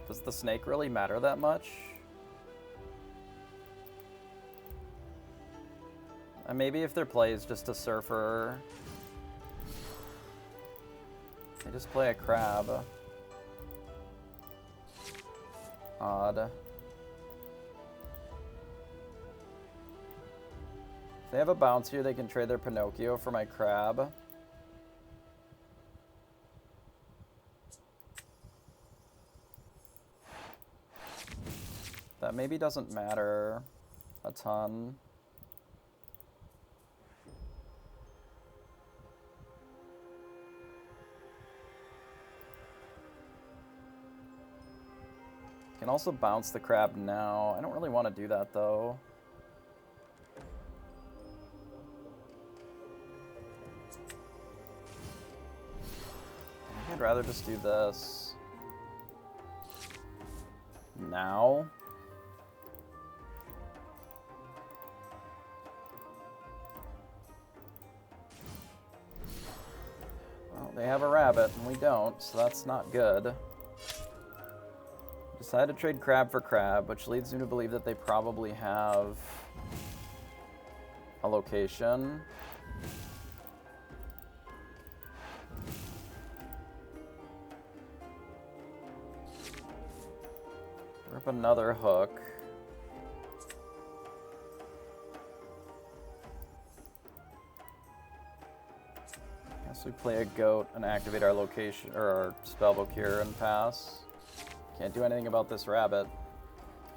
Does the snake really matter that much? And maybe if their play is just a surfer, they just play a crab. Odd. If they have a bounce here, they can trade their Pinocchio for my crab. That maybe doesn't matter a ton. Can also bounce the crab now. I don't really want to do that, though. I think I'd rather just do this now. Well, they have a rabbit, and we don't, so that's not good. Decided to trade crab for crab, which leads me to believe that they probably have a location. Rip another hook. Guess we play a goat and activate our location or our spellbook here and pass. Can't do anything about this rabbit.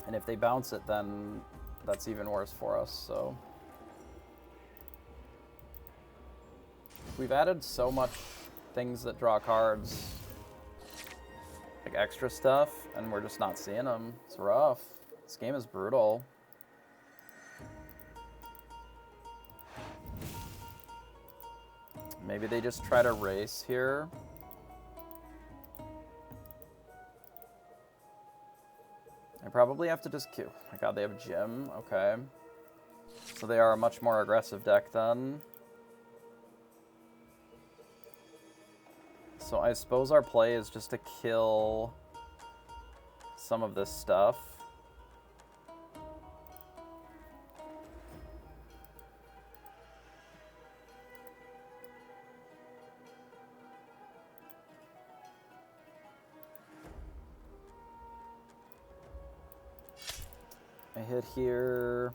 And if they bounce it, then that's even worse for us, so. We've added so much things that draw cards, like extra stuff, and we're just not seeing them. It's rough. This game is brutal. Maybe they just try to race here. I probably have to just queue. Oh my god, they have a gym. Okay. So they are a much more aggressive deck then. So I suppose our play is just to kill some of this stuff. I hit here.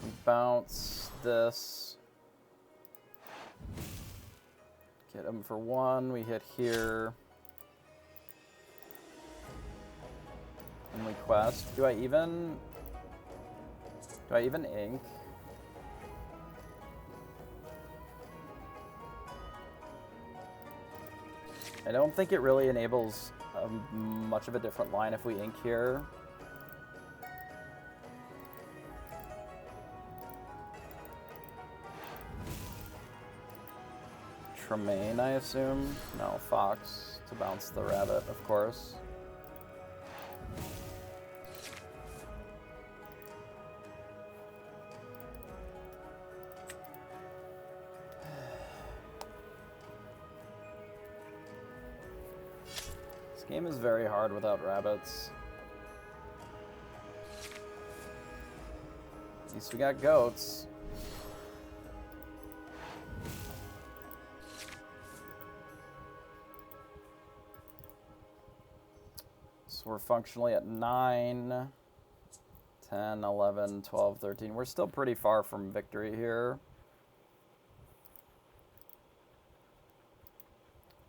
We bounce this. Get him for one. We hit here. And we quest. Do I even ink? I don't think it really enables much of a different line if we ink here. Tremaine, I assume? No, Fox to bounce the rabbit, of course. This game is very hard without rabbits. At least we got goats. So we're functionally at 9, 10, 11, 12, 13. We're still pretty far from victory here.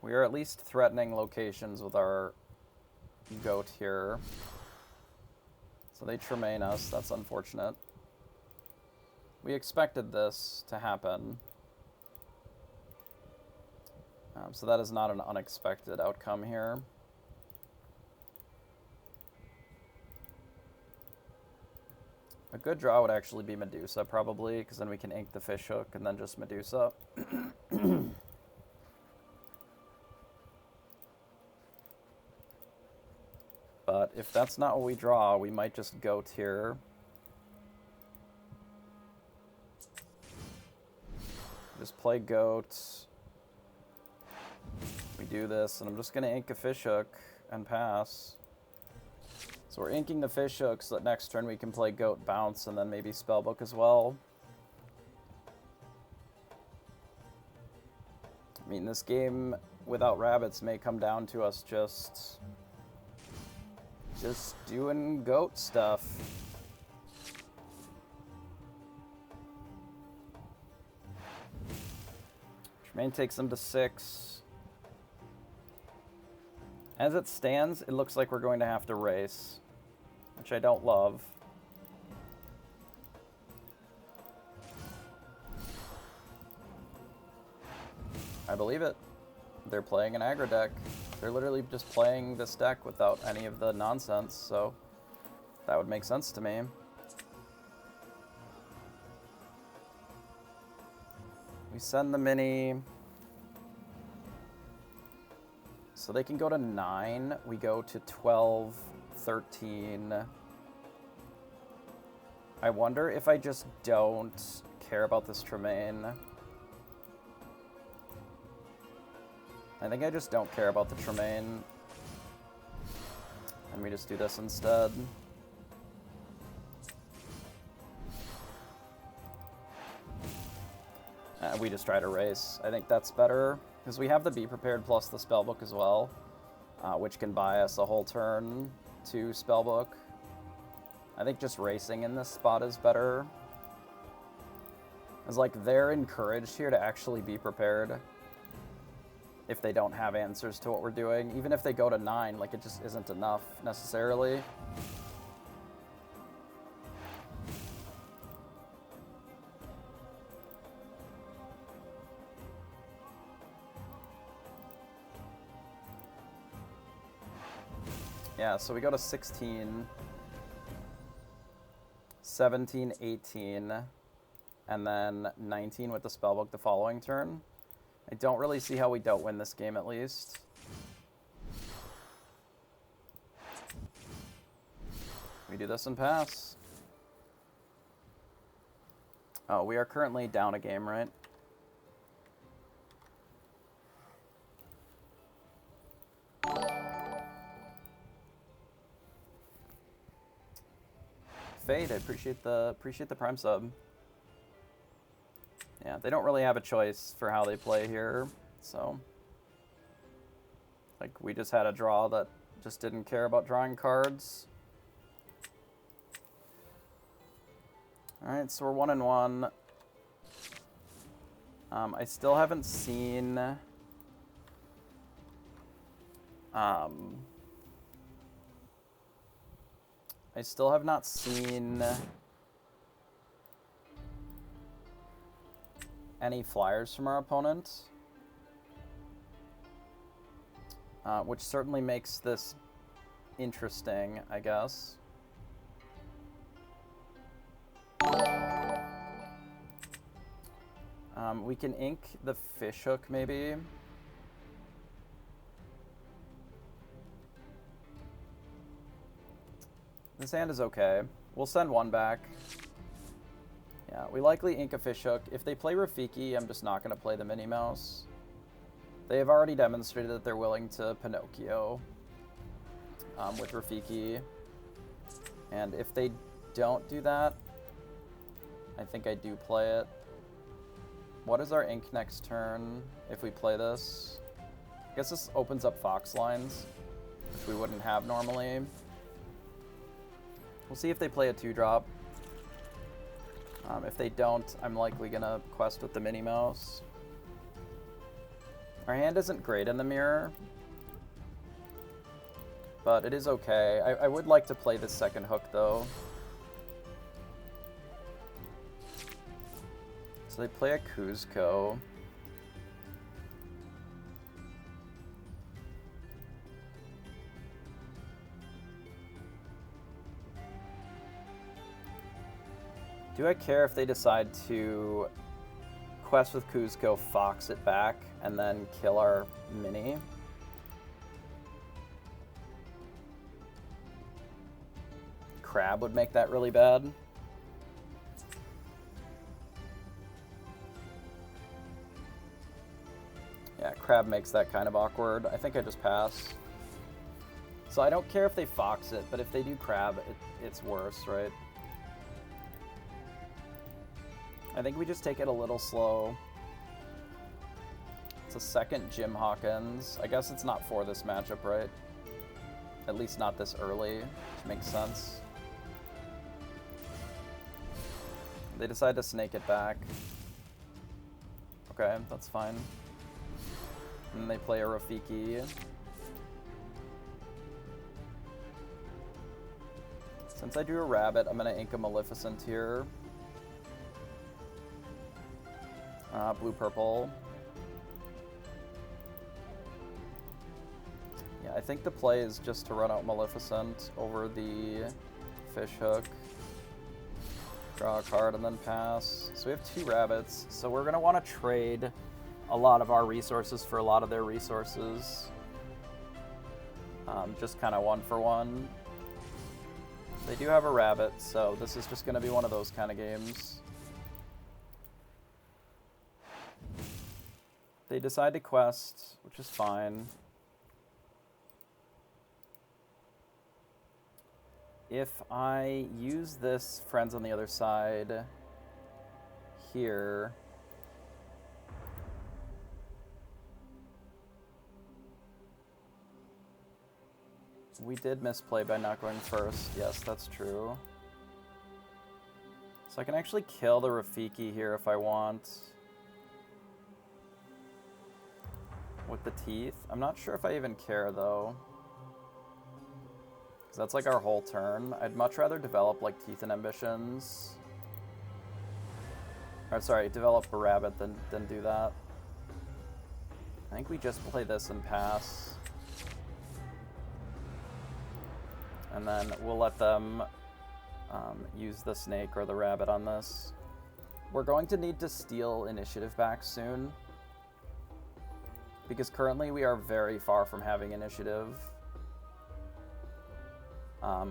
We are at least threatening locations with our goat here. So they Tremaine us. That's unfortunate. We expected this to happen. So that is not an unexpected outcome here. A good draw would actually be Medusa, probably, because then we can ink the fish hook and then just Medusa. But if that's not what we draw, we might just goat here. Just play goat. We do this, and I'm just going to ink a fish hook and pass. So we're inking the fish hook so that next turn we can play goat bounce and then maybe spellbook as well. I mean, this game without rabbits may come down to us just doing goat stuff. Tremaine takes them to 6. As it stands, it looks like we're going to have to race, which I don't love. I I believe it. They're playing an aggro deck. They're literally just playing this deck without any of the nonsense, so that would make sense to me. We send the mini. So they can go to 9. We go to 12, 13. I wonder if I just don't care about this Tremaine. I think I just don't care about the Tremaine. And we just do this instead. We just try to race. I think that's better, because we have the Be Prepared plus the Spellbook as well, which can buy us a whole turn to Spellbook. I think just racing in this spot is better. It's like they're encouraged here to actually be prepared if they don't have answers to what we're doing. Even if they go to 9, like, it just isn't enough necessarily. Yeah, so we go to 16, 17, 18, and then 19 with the Spellbook the following turn. I don't really see how we don't win this game, at least. We do this and pass. Oh, we are currently down a game, right? Fade, I appreciate the Prime sub. Yeah, they don't really have a choice for how they play here, so like, we just had a draw that just didn't care about drawing cards. Alright, so we're 1-1. I still haven't seen I still have not seen any flyers from our opponent, which certainly makes this interesting, I guess. We can ink the Fishhook, maybe. This hand is okay. We'll send one back. Yeah, we likely ink a Fishhook. If they play Rafiki, I'm just not going to play the Minnie Mouse. They have already demonstrated that they're willing to Pinocchio with Rafiki. And if they don't do that, I think I do play it. What is our ink next turn if we play this? I guess this opens up Fox lines, which we wouldn't have normally. We'll see if they play a 2-drop. If they don't, I'm likely gonna quest with the Minnie Mouse. Our hand isn't great in the mirror, but it is okay. I would like to play this second hook, though. So they play a Kuzco. Do I care if they decide to quest with Kuzco, Fox it back, and then kill our mini? Crab would make that really bad. Yeah, Crab makes that kind of awkward. I think I just pass. So I don't care if they Fox it, but if they do Crab, it's worse, right? I think we just take it a little slow. It's a second Jim Hawkins. I guess it's not for this matchup, right? At least not this early, which makes sense. They decide to snake it back. Okay, that's fine. And then they play a Rafiki. Since I drew a rabbit, I'm gonna ink a Maleficent here. Blue-purple. I think the play is just to run out Maleficent over the fish hook, draw a card, and then pass. So we have 2 rabbits, so we're going to want to trade a lot of our resources for a lot of their resources. Just kind of 1 for 1. They do have a rabbit, so this is just going to be one of those kind of games. They decide to quest, which is fine. If I use this Friends on the Other Side here, we did misplay by not going first. Yes, that's true. So I can actually kill the Rafiki here if I want. With the teeth. I'm not sure if I even care, though. Because that's like our whole turn. I'd much rather develop like teeth and ambitions. Or sorry, develop a rabbit than do that. I think we just play this and pass. And then we'll let them use the snake or the rabbit on this. We're going to need to steal initiative back soon. Because currently we are very far from having initiative.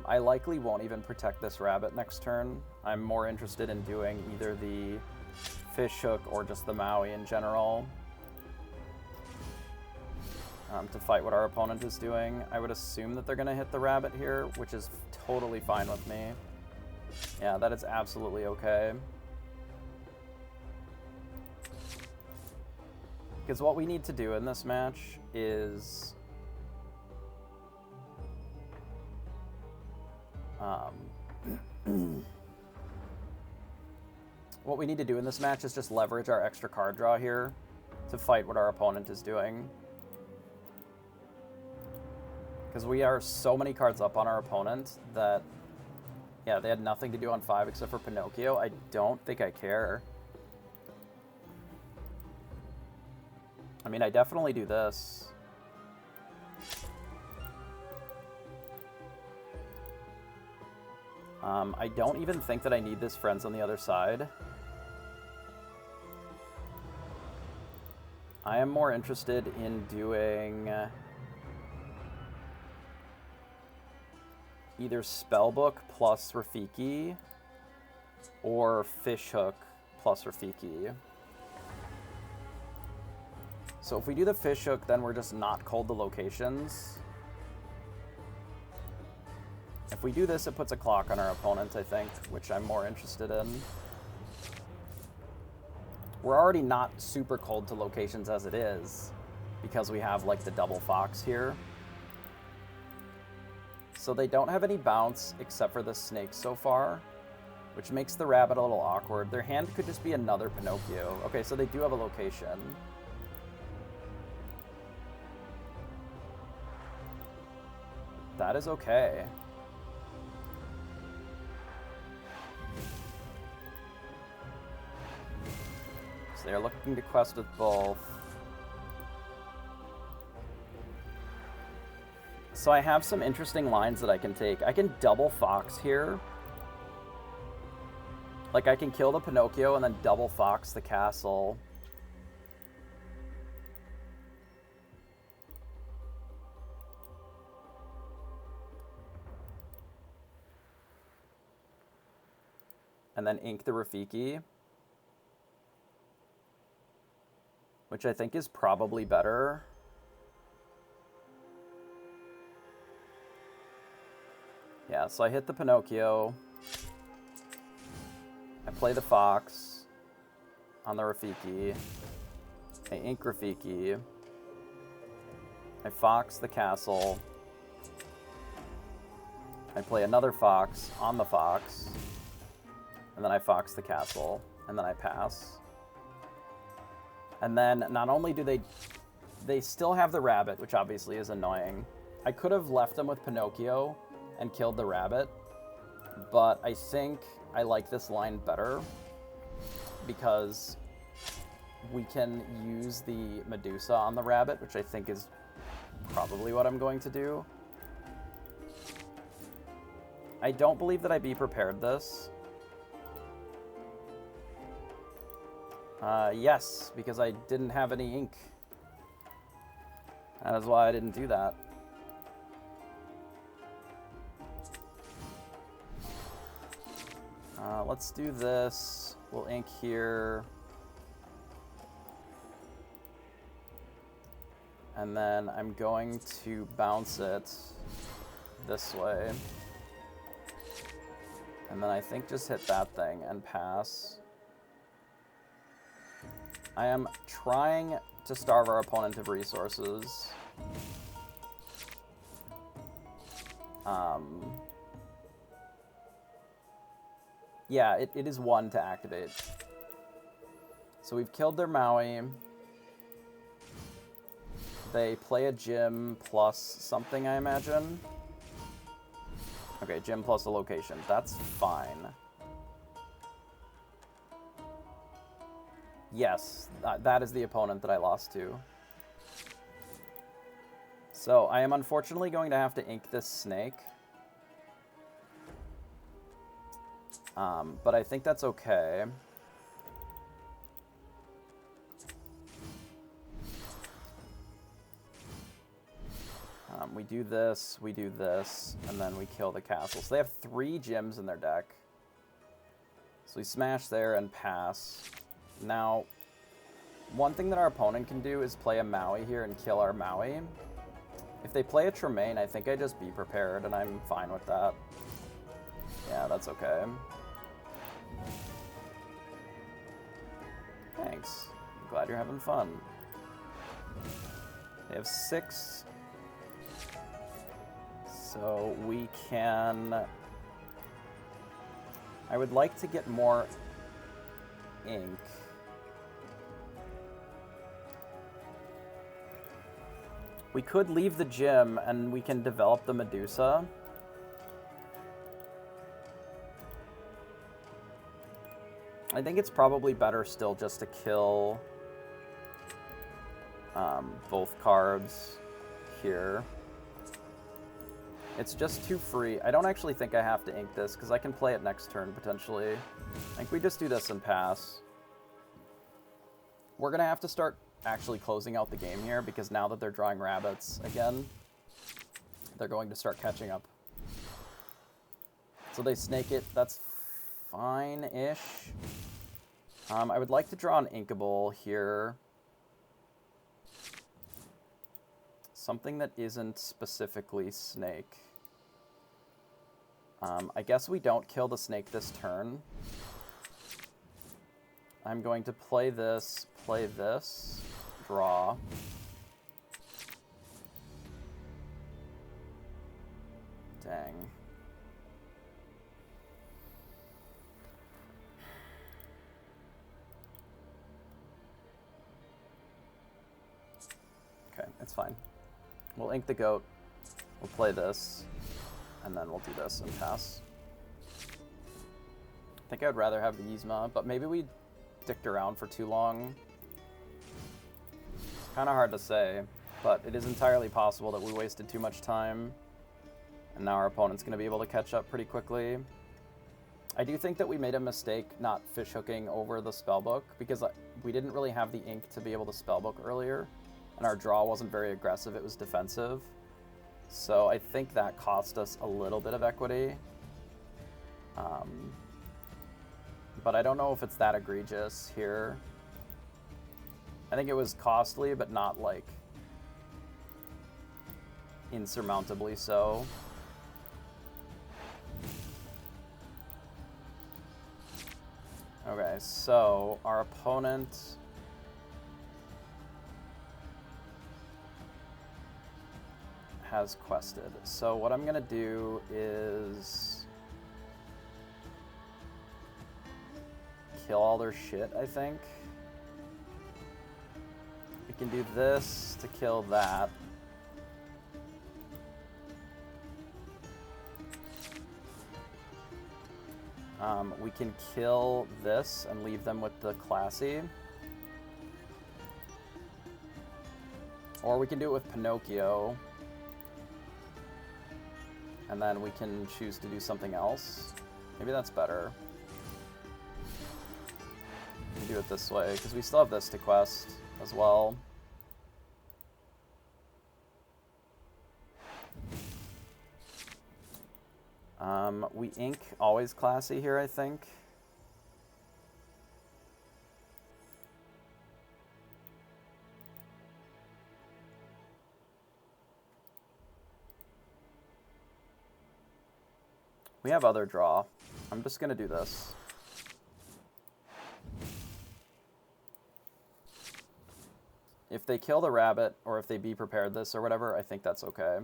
I likely won't even protect this rabbit next turn. I'm more interested in doing either the fish hook or just the Maui in general. To fight what our opponent is doing. I would assume that they're going to hit the rabbit here, which is totally fine with me. Yeah, that is absolutely okay. Because what we need to do in this match is what we need to do in this match is just leverage our extra card draw here to fight what our opponent is doing. Because we are so many cards up on our opponent that, yeah, they had nothing to do on 5 except for Pinocchio. I don't think I care. I mean, I definitely do this. I don't even think that I need this Friends on the Other Side. I am more interested in doing either Spellbook plus Rafiki or Fishhook plus Rafiki. So if we do the Fishhook, then we're just not cold to locations. If we do this, it puts a clock on our opponent, I think, which I'm more interested in. We're already not super cold to locations as it is, because we have, like, the double fox here. So they don't have any bounce except for the snake so far, which makes the rabbit a little awkward. Their hand could just be another Pinocchio. Okay, so they do have a location. That is okay. So they're looking to quest with both. So I have some interesting lines that I can take. I can double fox here. Like, I can kill the Pinocchio and then double fox the castle. And then ink the Rafiki, which I think is probably better. Yeah, so I hit the Pinocchio. I play the fox on the Rafiki. I ink Rafiki. I fox the castle. I play another fox on the fox. And then I fox the castle, and then I pass. And then not only do they still have the rabbit, which obviously is annoying. I could have left them with Pinocchio and killed the rabbit, but I think I like this line better because we can use the Medusa on the rabbit, which I think is probably what I'm going to do. I don't believe that I be prepared this. Yes, because I didn't have any ink. That is why I didn't do that. Let's do this. We'll ink here. And then I'm going to bounce it this way. And then I think just hit that thing and pass. I am trying to starve our opponent of resources. Yeah, it is 1 to activate. So we've killed their Maui. They play a gym plus something, I imagine. Okay, gym plus a location. That's fine. Yes, that is the opponent that I lost to. So I am unfortunately going to have to ink this snake. But I think that's okay. We do this, and then we kill the castle. So they have 3 gyms in their deck. So we smash there and pass. Now, one thing that our opponent can do is play a Maui here and kill our Maui. If they play a Tremaine, I think I just be prepared, and I'm fine with that. Yeah, that's okay. Thanks. I'm glad you're having fun. They have 6. So we can... I would like to get more ink. We could leave the gym and we can develop the Medusa. I think it's probably better still just to kill both cards here. It's just too free. I don't actually think I have to ink this because I can play it next turn potentially. I think we just do this and pass. We're going to have to start actually closing out the game here because now that they're drawing rabbits again, they're going to start catching up. So they snake it. That's fine-ish. I would like to draw an inkable here. Something that isn't specifically snake. I guess we don't kill the snake this turn. I'm going to play this, draw. Dang. Okay, it's fine. We'll ink the goat, we'll play this, and then we'll do this and pass. I think I would rather have the Yzma, but maybe we dicked around for too long. It's kind of hard to say, but it is entirely possible that we wasted too much time, and now our opponent's going to be able to catch up pretty quickly. I do think that we made a mistake not fishhooking over the spellbook, because we didn't really have the ink to be able to spellbook earlier, and our draw wasn't very aggressive, it was defensive. So I think that cost us a little bit of equity. But I don't know if it's that egregious here. I think it was costly, but not, like, insurmountably so. Okay, so our opponent... has quested. So what I'm gonna do is kill all their shit, I think. We can do this to kill that. We can kill this and leave them with the classy. Or we can do it with Pinocchio. And then we can choose to do something else. Maybe that's better. We can do it this way, because we still have this to quest as well. We ink always classy here, I think. We have other draw. I'm just going to do this. If they kill the rabbit, or if they be prepared this or whatever, I think that's okay.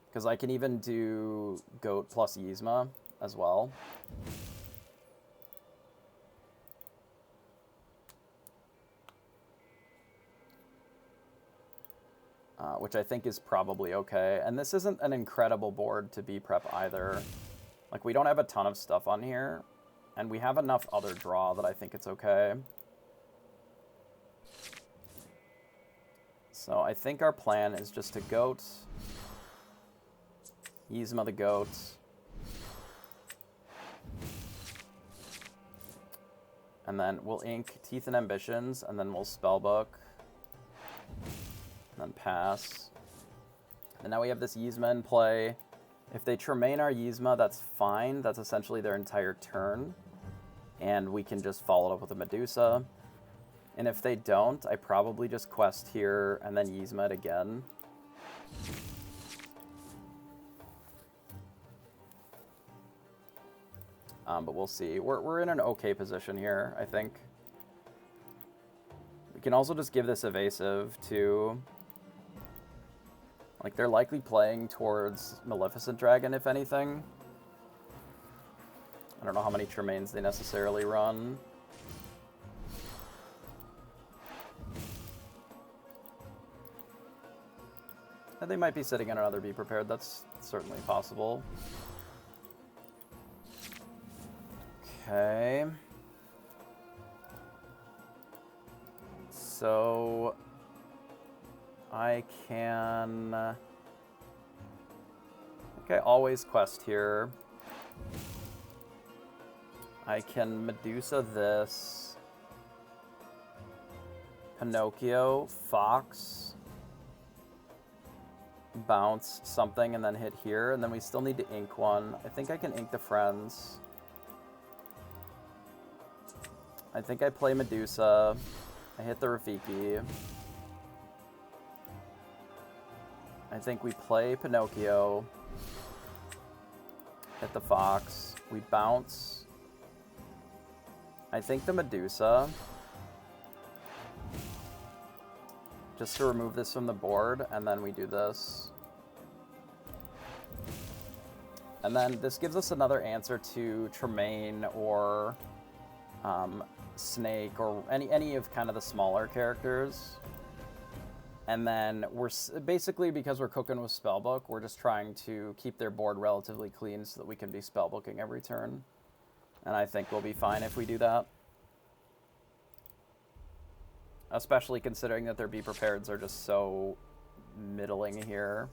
Because I can even do goat plus Yzma as well. Which I think is probably okay. And this isn't an incredible board to be prep either. Like, we don't have a ton of stuff on here, and we have enough other draw that I think it's okay. So I think our plan is just to goat, Yzma the goat, and then we'll ink Teeth and Ambitions, and then we'll spellbook, and then pass. And now we have this Yzma in play. If they Tremaine our Yzma, that's fine. That's essentially their entire turn. And we can just follow it up with a Medusa. And if they don't, I probably just quest here and then Yzma it again. But we'll see. We're in an okay position here, I think. We can also just give this evasive to... Like, they're likely playing towards Maleficent Dragon, if anything. I don't know how many Tremaines they necessarily run. And they might be sitting in another Be Prepared. That's certainly possible. Okay. So... I can... Okay, always quest here. I can Medusa this. Pinocchio, Fox. Bounce something and then hit here. And then we still need to ink one. I think I can ink the friends. I think I play Medusa. I hit the Rafiki. I think we play Pinocchio, hit the Fox, we bounce. I think the Medusa, just to remove this from the board, and then we do this. And then this gives us another answer to Tremaine or Snake or any of kind of the smaller characters. And then we're basically, because we're cooking with Spellbook, we're just trying to keep their board relatively clean so that we can be Spellbooking every turn. And I think we'll be fine if we do that. Especially considering that their Be Prepareds are just so middling here.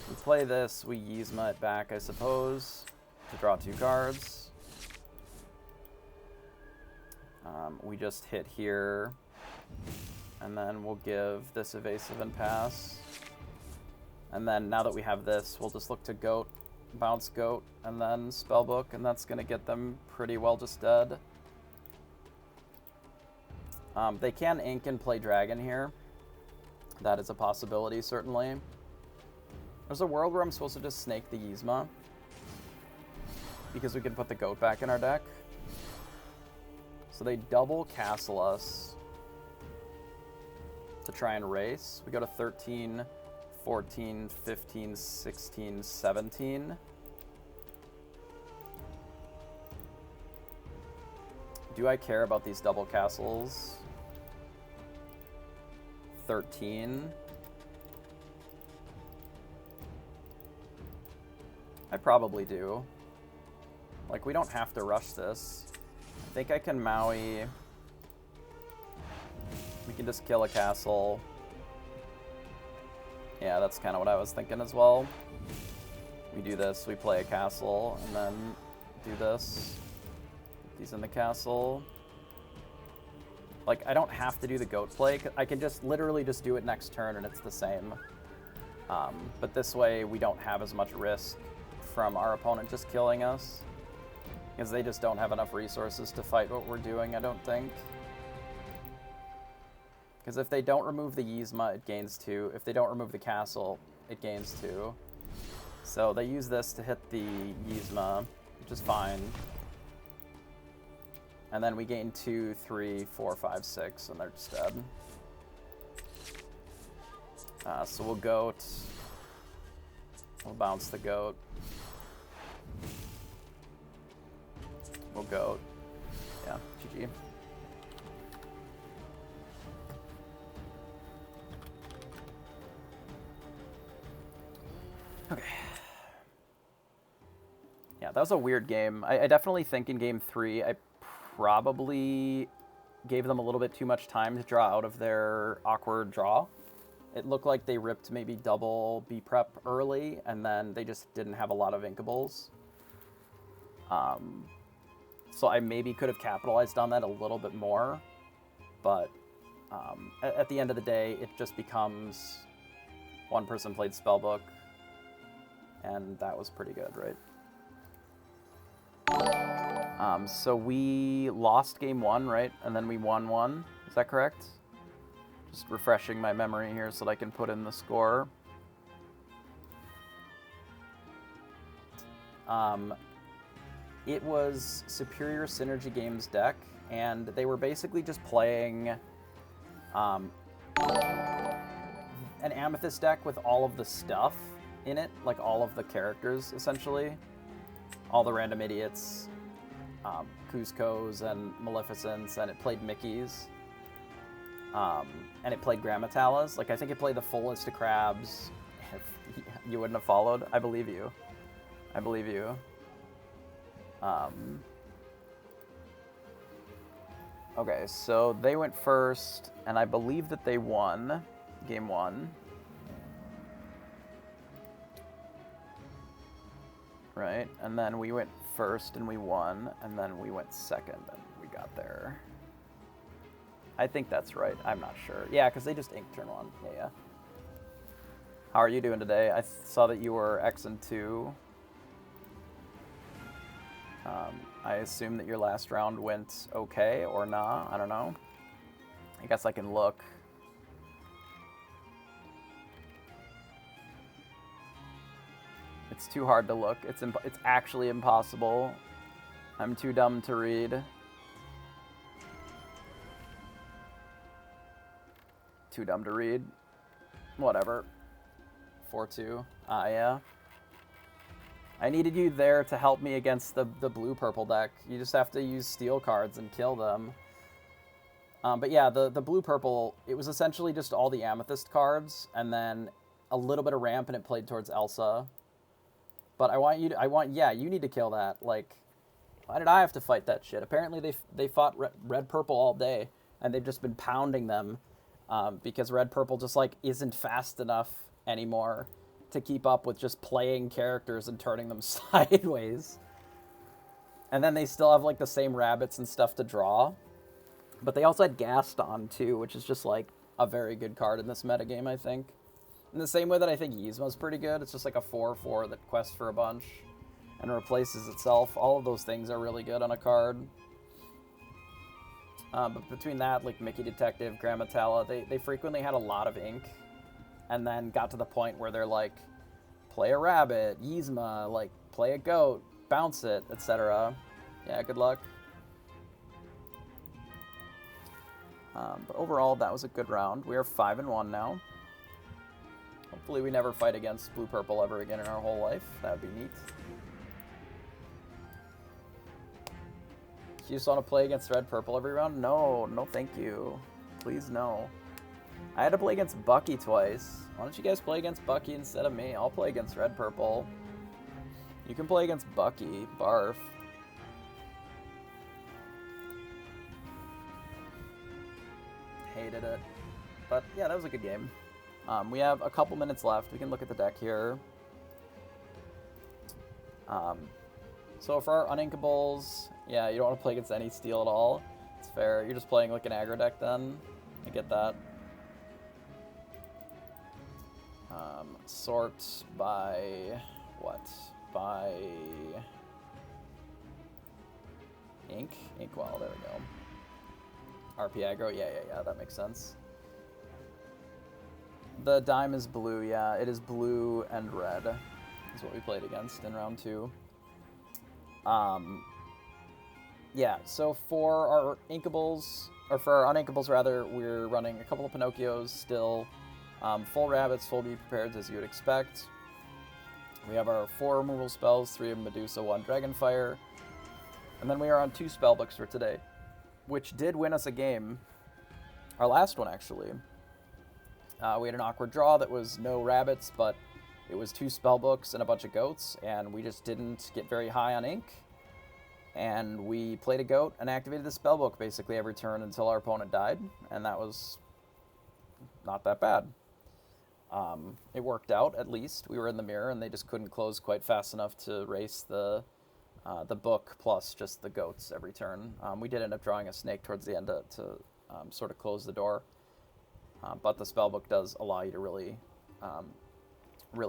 We play this, we Yzma it back, I suppose, to draw 2 cards. We just hit here. And then we'll give this evasive and pass. And then now that we have this, we'll just look to goat, bounce goat, and then spellbook, and that's going to get them pretty well just dead. They can ink and play dragon here. That is a possibility, certainly. There's a world where I'm supposed to just snake the Yzma, because we can put the goat back in our deck. So they double castle us to try and race. We go to 13, 14, 15, 16, 17. Do I care about these double castles? 13. I probably do. Like, we don't have to rush this. I think I can Maui We can just kill a castle. Yeah, that's kind of what I was thinking as well. We do this, we play a castle, and then do this. Put these in the castle. Like, I don't have to do the goat play. I can just literally just do it next turn and it's the same. But this way we don't have as much risk from our opponent just killing us. Because they just don't have enough resources to fight what we're doing, I don't think. Because if they don't remove the Yzma, it gains 2. If they don't remove the castle, it gains 2. So they use this to hit the Yzma, which is fine. And then we gain 2, 3, 4, 5, 6, and they're just dead. So we'll goat. We'll bounce the goat. We'll goat. Yeah, GG. Okay. Yeah, that was a weird game. I definitely think in game 3, I probably gave them a little bit too much time to draw out of their awkward draw. It looked like they ripped maybe double B prep early, and then they just didn't have a lot of inkables. So I maybe could have capitalized on that a little bit more, but at the end of the day, it just becomes one person played Spellbook, and that was pretty good, right? So we lost game 1, right? And then we won 1. Is that correct? Just refreshing my memory here so that I can put in the score. It was Superior Synergy Games deck, and they were basically just playing an Amethyst deck with all of the stuff in it, like all of the characters, essentially. All the random idiots, Cusco's and Maleficents, and it played Mickey's. And it played Gramatalas. Like, I think it played the full list of crabs. If you wouldn't have followed, I believe you. I believe you. Okay, so they went first, and I believe that they won game 1. Right, and then we went first and we won, and then we went second and we got there. I think that's right. I'm not sure. Yeah, because they just inked turn 1. Yeah. How are you doing today? I saw that you were X and 2. I assume that your last round went okay or nah. I don't know. I guess I can look. It's too hard to look. It's actually impossible. I'm too dumb to read. Too dumb to read. Whatever. 4-2. Yeah. I needed you there to help me against the blue-purple deck. You just have to use steel cards and kill them. But yeah, the blue-purple, it was essentially just all the Amethyst cards, and then a little bit of ramp, and it played towards Elsa. But yeah, you need to kill that. Like, why did I have to fight that shit? Apparently they fought red-purple all day, and they've just been pounding them, because red-purple just, like, isn't fast enough anymore to keep up with just playing characters and turning them sideways. And then they still have, like, the same rabbits and stuff to draw. But they also had Gaston, too, which is just, like, a very good card in this metagame, I think. In the same way that I think Yzma's pretty good. It's just like a 4/4 that quests for a bunch and replaces itself. All of those things are really good on a card. But between that, like Mickey Detective, Grammatella, they frequently had a lot of ink. And then got to the point where they're like, play a rabbit, Yzma, like, play a goat, bounce it, etc. Yeah, good luck. But overall, that was a good round. We are 5-1 now. Hopefully we never fight against blue-purple ever again in our whole life. That would be neat. You just want to play against red-purple every round? No, no thank you. Please no. I had to play against Bucky twice. Why don't you guys play against Bucky instead of me? I'll play against red-purple. You can play against Bucky. Barf. hated it. But yeah, that was a good game. We have a couple minutes left. We can look at the deck here. So for our Uninkables, yeah, you don't want to play against any steel at all. It's fair. You're just playing like an aggro deck then. I get that. Sort by what? By ink? Inkwell, there we go. RP aggro, yeah, that makes sense. The dime is blue, yeah. It is blue and red. Is what we played against in round 2. Yeah, so for our Inkables, or for our Uninkables rather, we're running a couple of Pinocchios still. Full Rabbits, full Be Prepared as you would expect. We have our 4 removal spells, 3 of Medusa, 1 Dragonfire. And then we are on 2 spellbooks for today, which did win us a game. Our last one, actually. We had an awkward draw that was no rabbits, but it was 2 spellbooks and a bunch of goats, and we just didn't get very high on ink. And we played a goat and activated the spellbook basically every turn until our opponent died, and that was not that bad. It worked out, at least. We were in the mirror, and they just couldn't close quite fast enough to race the book plus just the goats every turn. We did end up drawing a snake towards the end to sort of close the door, but the spellbook does allow you to really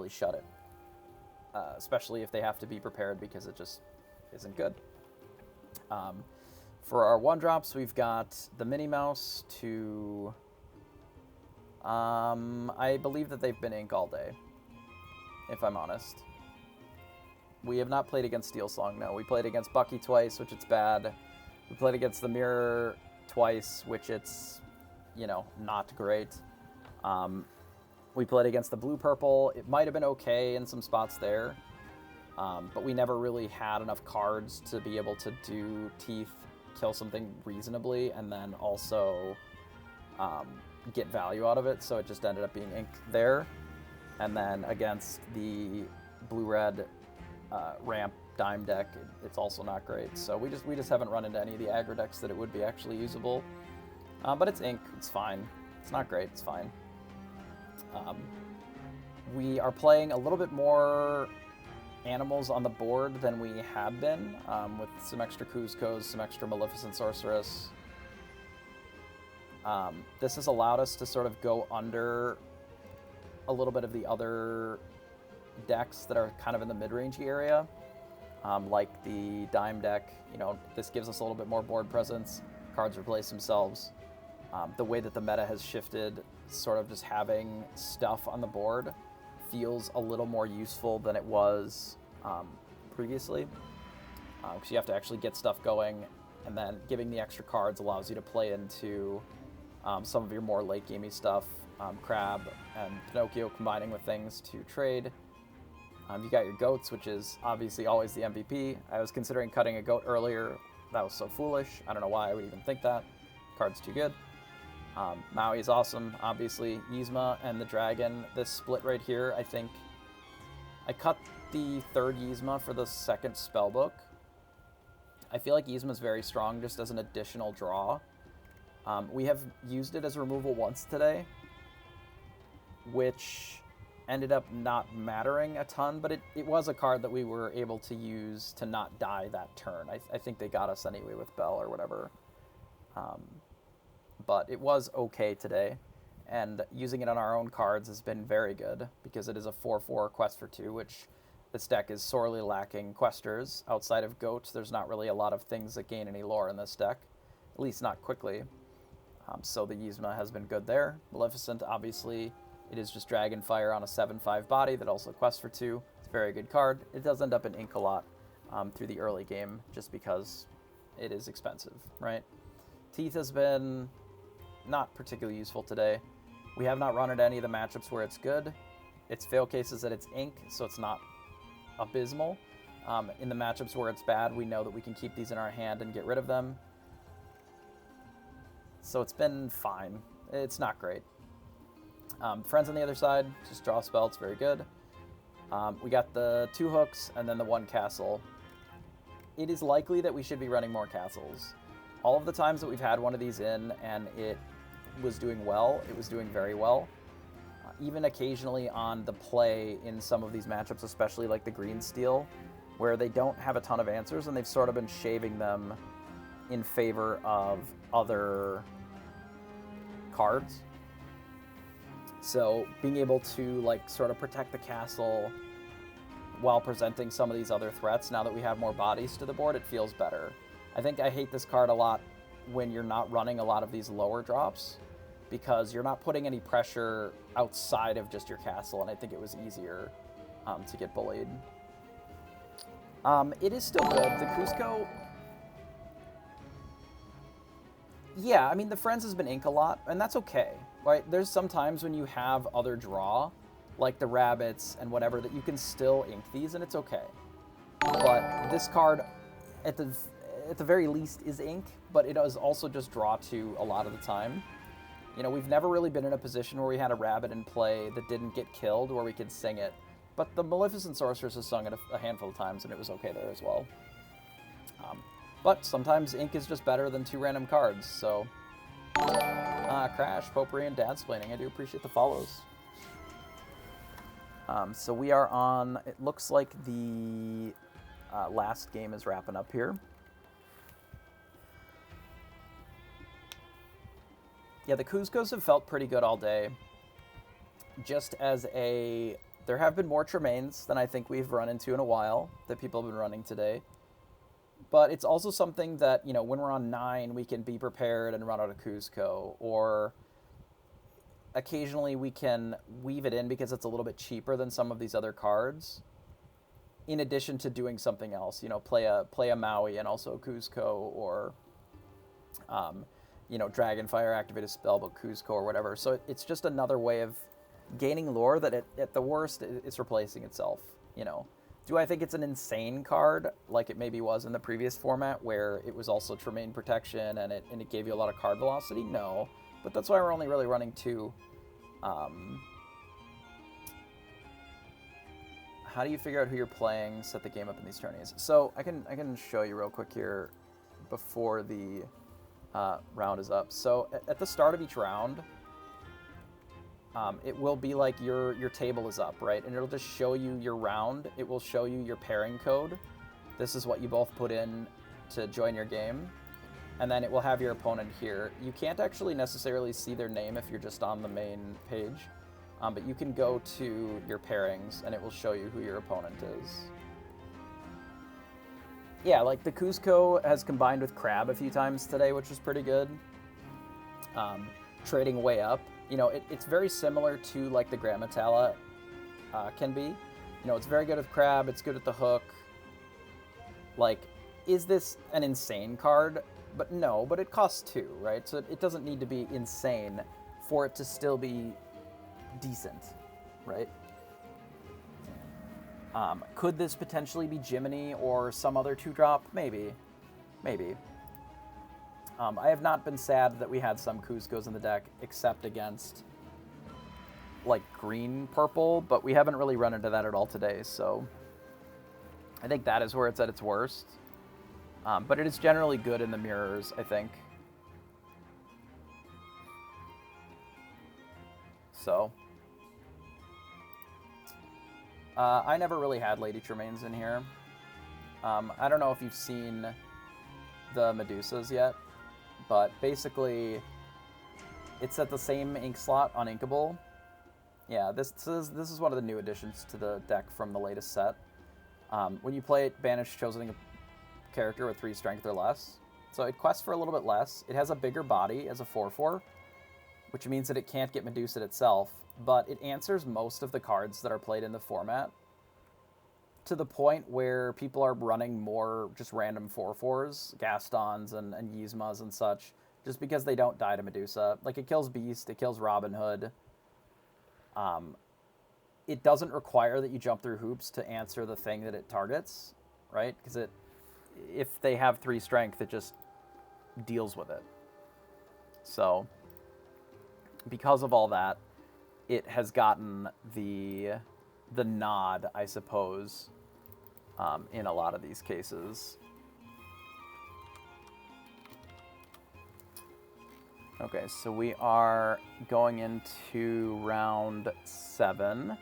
shut it, especially if they have to be prepared because it just isn't good. For our 1-drops, we've got the Minnie Mouse to... I believe that they've been ink all day, if I'm honest. We have not played against Steel Song, no. We played against Bucky twice, which it's bad. We played against the Mirror twice, which it's, not great. We played against the Blue-Purple. It might have been okay in some spots there, but we never really had enough cards to be able to do Teeth, kill something reasonably, and then also get value out of it, so it just ended up being ink there. And then against the blue-red ramp dime deck, it's also not great. So we just haven't run into any of the aggro decks that it would be actually usable. But it's ink, it's fine. It's not great, it's fine. We are playing a little bit more animals on the board than we had been, with some extra Kuzcos, some extra Maleficent Sorceress. This has allowed us to sort of go under a little bit of the other decks that are kind of in the mid-range area, like the dime deck. This gives us a little bit more board presence. Cards replace themselves. The way that the meta has shifted, sort of just having stuff on the board feels a little more useful than it was previously, because you have to actually get stuff going, and then giving the extra cards allows you to play into some of your more late-gamey stuff, Crab and Pinocchio combining with things to trade. You got your goats, which is obviously always the MVP. I was considering cutting a goat earlier. That was so foolish. I don't know why I would even think that. Card's too good. Maui's awesome, obviously. Yzma and the dragon. This split right here, I think... I cut the 3rd Yzma for the 2nd spellbook. I feel like Yzma's very strong just as an additional draw. We have used it as removal once today, which ended up not mattering a ton, but it was a card that we were able to use to not die that turn. I think they got us anyway with Bell or whatever. But it was okay today, and using it on our own cards has been very good, because it is a 4/4 quest for 2, which this deck is sorely lacking questers. Outside of goats, there's not really a lot of things that gain any lore in this deck, at least not quickly. So the Yzma has been good there. Maleficent, obviously, it is just Dragonfire on a 7/5 body that also quests for 2. It's a very good card. It does end up in ink a lot through the early game, just because it is expensive, right? Teeth has been not particularly useful today. We have not run into any of the matchups where it's good. It's fail cases that it's ink, so it's not abysmal. In the matchups where it's bad, we know that we can keep these in our hand and get rid of them. So it's been fine. It's not great. Friends on the other side, just draw a spell, it's very good. We got the 2 hooks and then the 1 castle. It is likely that we should be running more castles. All of the times that we've had one of these in and it was doing well. It was doing very well. Even occasionally on the play in some of these matchups, especially like the green steel, where they don't have a ton of answers and they've sort of been shaving them in favor of other cards. So being able to like sort of protect the castle while presenting some of these other threats, now that we have more bodies to the board, it feels better. I think I hate this card a lot when you're not running a lot of these lower drops, because you're not putting any pressure outside of just your castle, and I think it was easier to get bullied. It is still good. The Cusco... Yeah, I mean, the Friends has been ink a lot, and that's okay, right? There's some times when you have other draw, like the rabbits and whatever, that you can still ink these, and it's okay. But this card, at the very least, is ink, but it does also just draw to a lot of the time. You know, we've never really been in a position where we had a rabbit in play that didn't get killed, where we could sing it. But the Maleficent Sorceress has sung it a handful of times, and it was okay there as well. But sometimes ink is just better than 2 random cards, so... Crash, Potpourri, and Dadsplaining, I do appreciate the follows. So we are on... It looks like the last game is wrapping up here. Yeah, the Cuscos have felt pretty good all day. Just as a... There have been more Tremaines than I think we've run into in a while that people have been running today. But it's also something that, you know, when we're on 9, we can be prepared and run out a Cusco. Or occasionally we can weave it in because it's a little bit cheaper than some of these other cards, in addition to doing something else. You know, play a Maui and also a Cusco, or... you know, Dragonfire, activate a spellbook, Cusco, or whatever. So it's just another way of gaining lore that at the worst, it's replacing itself, you know. Do I think it's an insane card, like it maybe was in the previous format, where it was also Tremaine protection and it gave you a lot of card velocity? No. But that's why we're only really running 2. How do you figure out who you're playing, set the game up in these tourneys? So I can show you real quick here before the... round is up. So at the start of each round, it will be like your table is up, right? And it'll just show you your round. It will show you your pairing code. This is what you both put in to join your game. And then it will have your opponent here. You can't actually necessarily see their name if you're just on the main page, but you can go to your pairings and it will show you who your opponent is. Yeah, like the Cusco has combined with Crab a few times today, which was pretty good. Trading way up. You know, it's very similar to like the Grammatella can be. You know, it's very good with Crab, it's good with the hook. Like, is this an insane card? But no, but it costs 2, right? So it doesn't need to be insane for it to still be decent, right? Could this potentially be Jiminy or some other 2-drop? Maybe. Maybe. I have not been sad that we had some Cuscos in the deck, except against, like, green-purple, but we haven't really run into that at all today, so I think that is where it's at its worst. But it is generally good in the mirrors, I think. So... I never really had Lady Tremaines in here. I don't know if you've seen the Medusas yet, but basically it's at the same ink slot on Inkable. Yeah, this is one of the new additions to the deck from the latest set. When you play it, banish chosen character with 3 strength or less. So it quests for a little bit less. It has a bigger body as a 4/4, which means that it can't get Medusa itself, but it answers most of the cards that are played in the format, to the point where people are running more just random 4/4s, Gastons and Yzmas and such, just because they don't die to Medusa. Like, it kills Beast, it kills Robin Hood. It doesn't require that you jump through hoops to answer the thing that it targets, right? Because if they have 3 strength, it just deals with it. So, because of all that, it has gotten the nod, I suppose, in a lot of these cases. Okay, so we are going into round 7.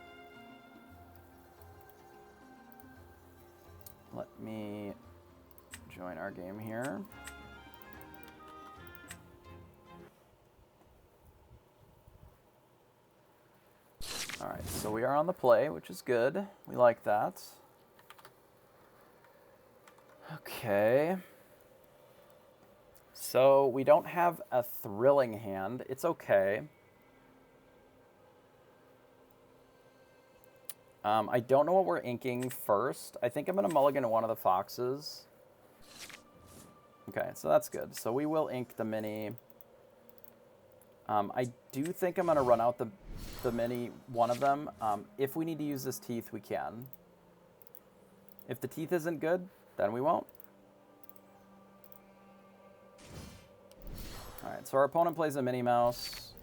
Let me join our game here. All right, so we are on the play, which is good. We like that. Okay. So we don't have a thrilling hand. It's okay. I don't know what we're inking first. I think I'm going to mulligan one of the foxes. Okay, so that's good. So we will ink the mini. I do think I'm going to run out the mini, one of them. If we need to use this teeth, we can. If the teeth isn't good, then we won't. All right, so our opponent plays a Minnie Mouse.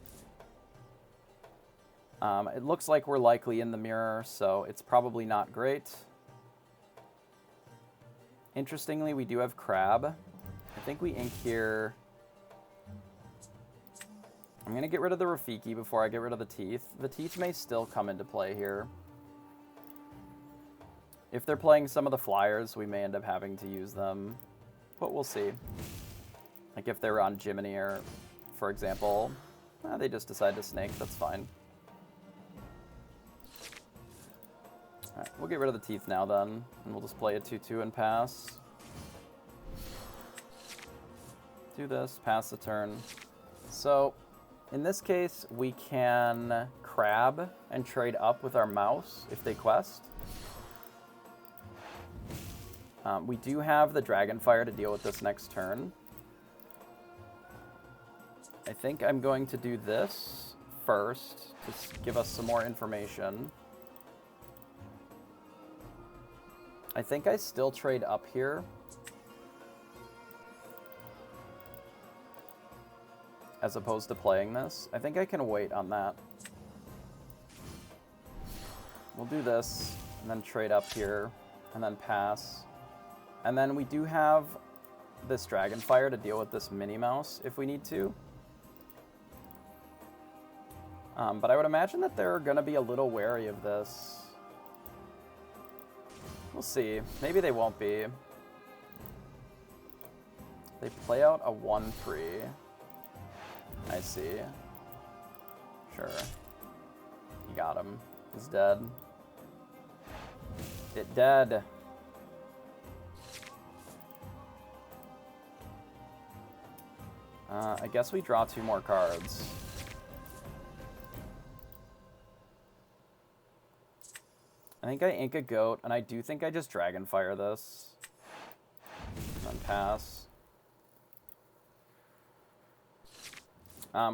It looks like we're likely in the mirror, so it's probably not great. Interestingly, we do have crab. I think we ink here. I'm going to get rid of the Rafiki before I get rid of the teeth. The teeth may still come into play here. If they're playing some of the flyers, we may end up having to use them, but we'll see. Like if they were on Jiminy, or, for example, they just decide to snake, that's fine. Alright, we'll get rid of the teeth now then, and we'll just play a 2-2 and pass. Do this, pass the turn. So, in this case, we can crab and trade up with our mouse if they quest. We do have the Dragonfire to deal with this next turn. I think I'm going to do this first to give us some more information. I think I still trade up here. As opposed to playing this. I think I can wait on that. We'll do this, and then trade up here, and then pass. And then we do have this Dragonfire to deal with this Minnie Mouse if we need to. But I would imagine that they're going to be a little wary of this. We'll see. Maybe they won't be. They play out a 1-3. I see. Sure. You got him. He's dead. It dead. I guess we draw 2 more cards. I think I ink a goat, and I do think I just Dragonfire this. And then pass.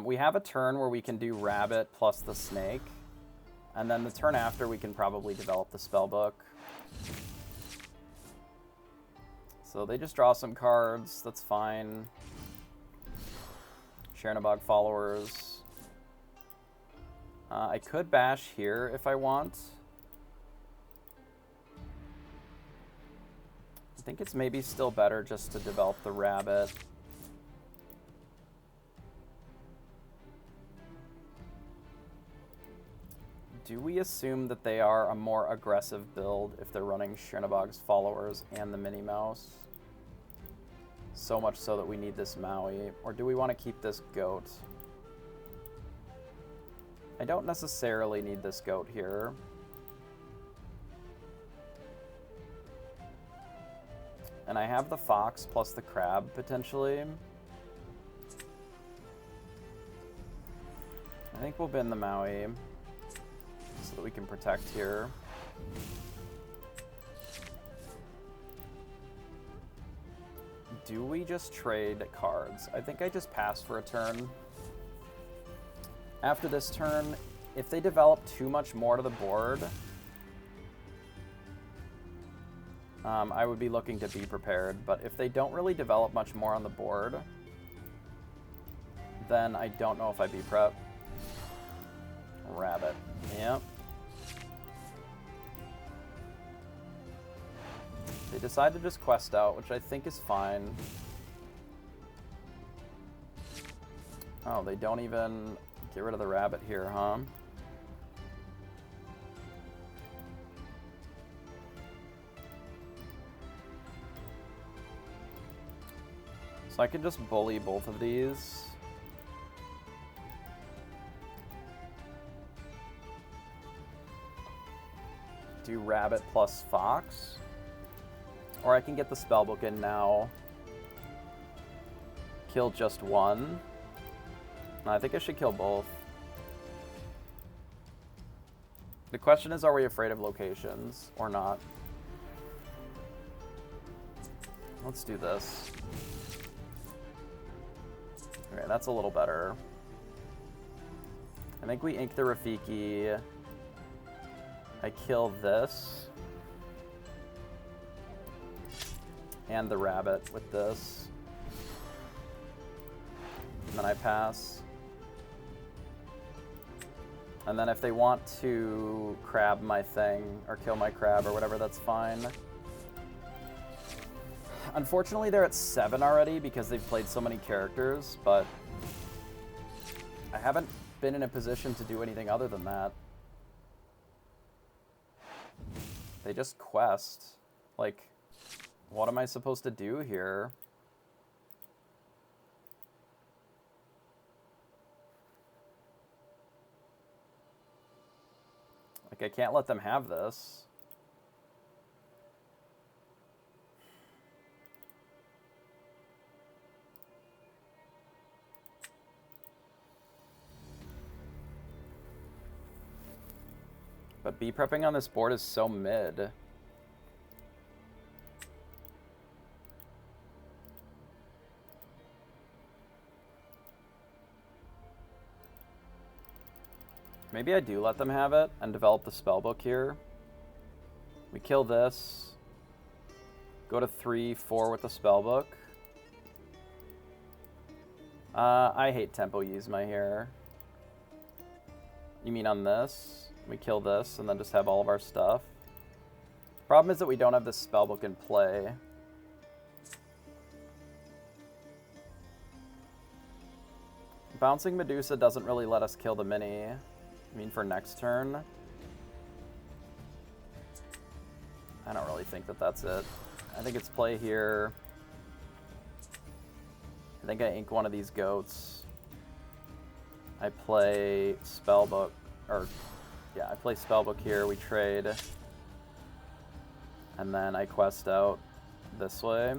We have a turn where we can do rabbit plus the snake. And then the turn after, we can probably develop the spellbook. So they just draw some cards. That's fine. Chernobog followers. I could bash here if I want. I think it's maybe still better just to develop the rabbit. Do we assume that they are a more aggressive build if they're running Chernobog's followers and the Minnie Mouse? So much so that we need this Maui. Or do we want to keep this goat? I don't necessarily need this goat here. And I have the fox plus the crab, potentially. I think we'll bin the Maui so that we can protect here. Do we just trade cards? I think I just pass for a turn. After this turn, if they develop too much more to the board, I would be looking to be prepared. But if they don't really develop much more on the board, then I don't know if I'd be prep. Rabbit. Yep. They decide to just quest out, which I think is fine. Oh, they don't even get rid of the rabbit here, huh? So I could just bully both of these. Do rabbit plus fox. Or I can get the spellbook in now. Kill just one. No, I think I should kill both. The question is, are we afraid of locations or not? Let's do this. Okay, that's a little better. I think we ink the Rafiki. I kill this. And the rabbit with this. And then I pass. And then if they want to crab my thing, or kill my crab or whatever, that's fine. Unfortunately, they're at 7 already because they've played so many characters, but I haven't been in a position to do anything other than that. They just quest. Like, what am I supposed to do here? Like, I can't let them have this. But B-prepping on this board is so mid. Maybe I do let them have it and develop the spellbook here. We kill this. Go to 3-4 with the spellbook. I hate tempo Yzma here. You mean on this? We kill this and then just have all of our stuff. Problem is that we don't have this spellbook in play. Bouncing Medusa doesn't really let us kill the mini. I mean, for next turn. I don't really think that that's it. I think it's play here. I think I ink one of these goats. I play spellbook, or yeah, I play spellbook here. We trade. And then I quest out this way.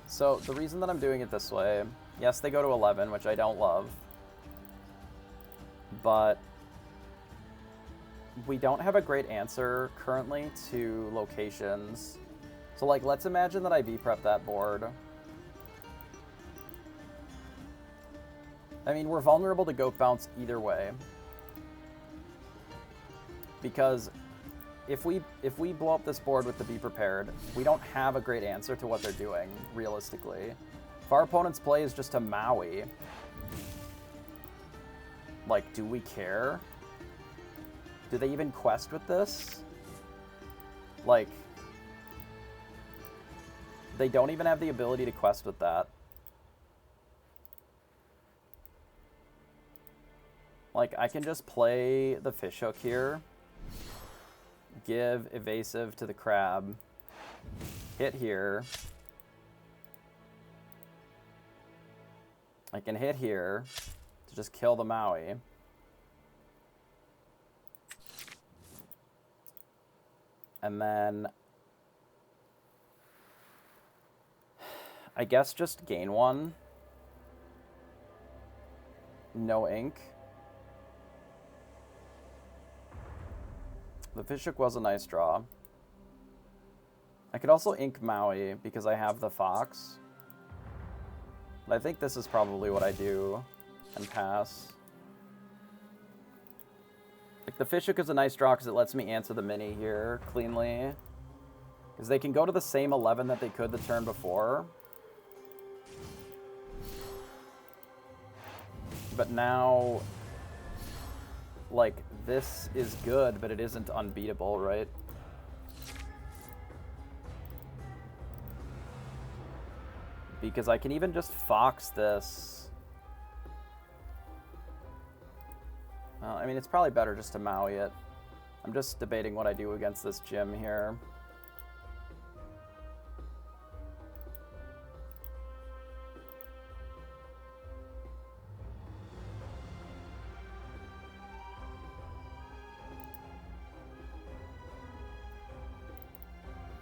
So the reason that I'm doing it this way, yes, they go to 11, which I don't love. But we don't have a great answer currently to locations. So like, let's imagine that I B-prep that board. I mean, we're vulnerable to goat bounce either way. Because if we blow up this board with the Be Prepared, we don't have a great answer to what they're doing, realistically. If our opponent's play is just a Maui, like, do we care? Do they even quest with this? Like, they don't even have the ability to quest with that. Like, I can just play the fishhook here, give evasive to the crab, hit here. I can hit here to just kill the Maui. And then I guess just gain one. No ink. The fishhook was a nice draw. I could also ink Maui because I have the fox. But I think this is probably what I do and pass. Like, the fishhook is a nice draw because it lets me answer the mini here cleanly. Because they can go to the same 11 that they could the turn before. But now, like, this is good, but it isn't unbeatable, right? Because I can even just Fox this. Well, I mean, it's probably better just to Maui it. I'm just debating what I do against this gym here.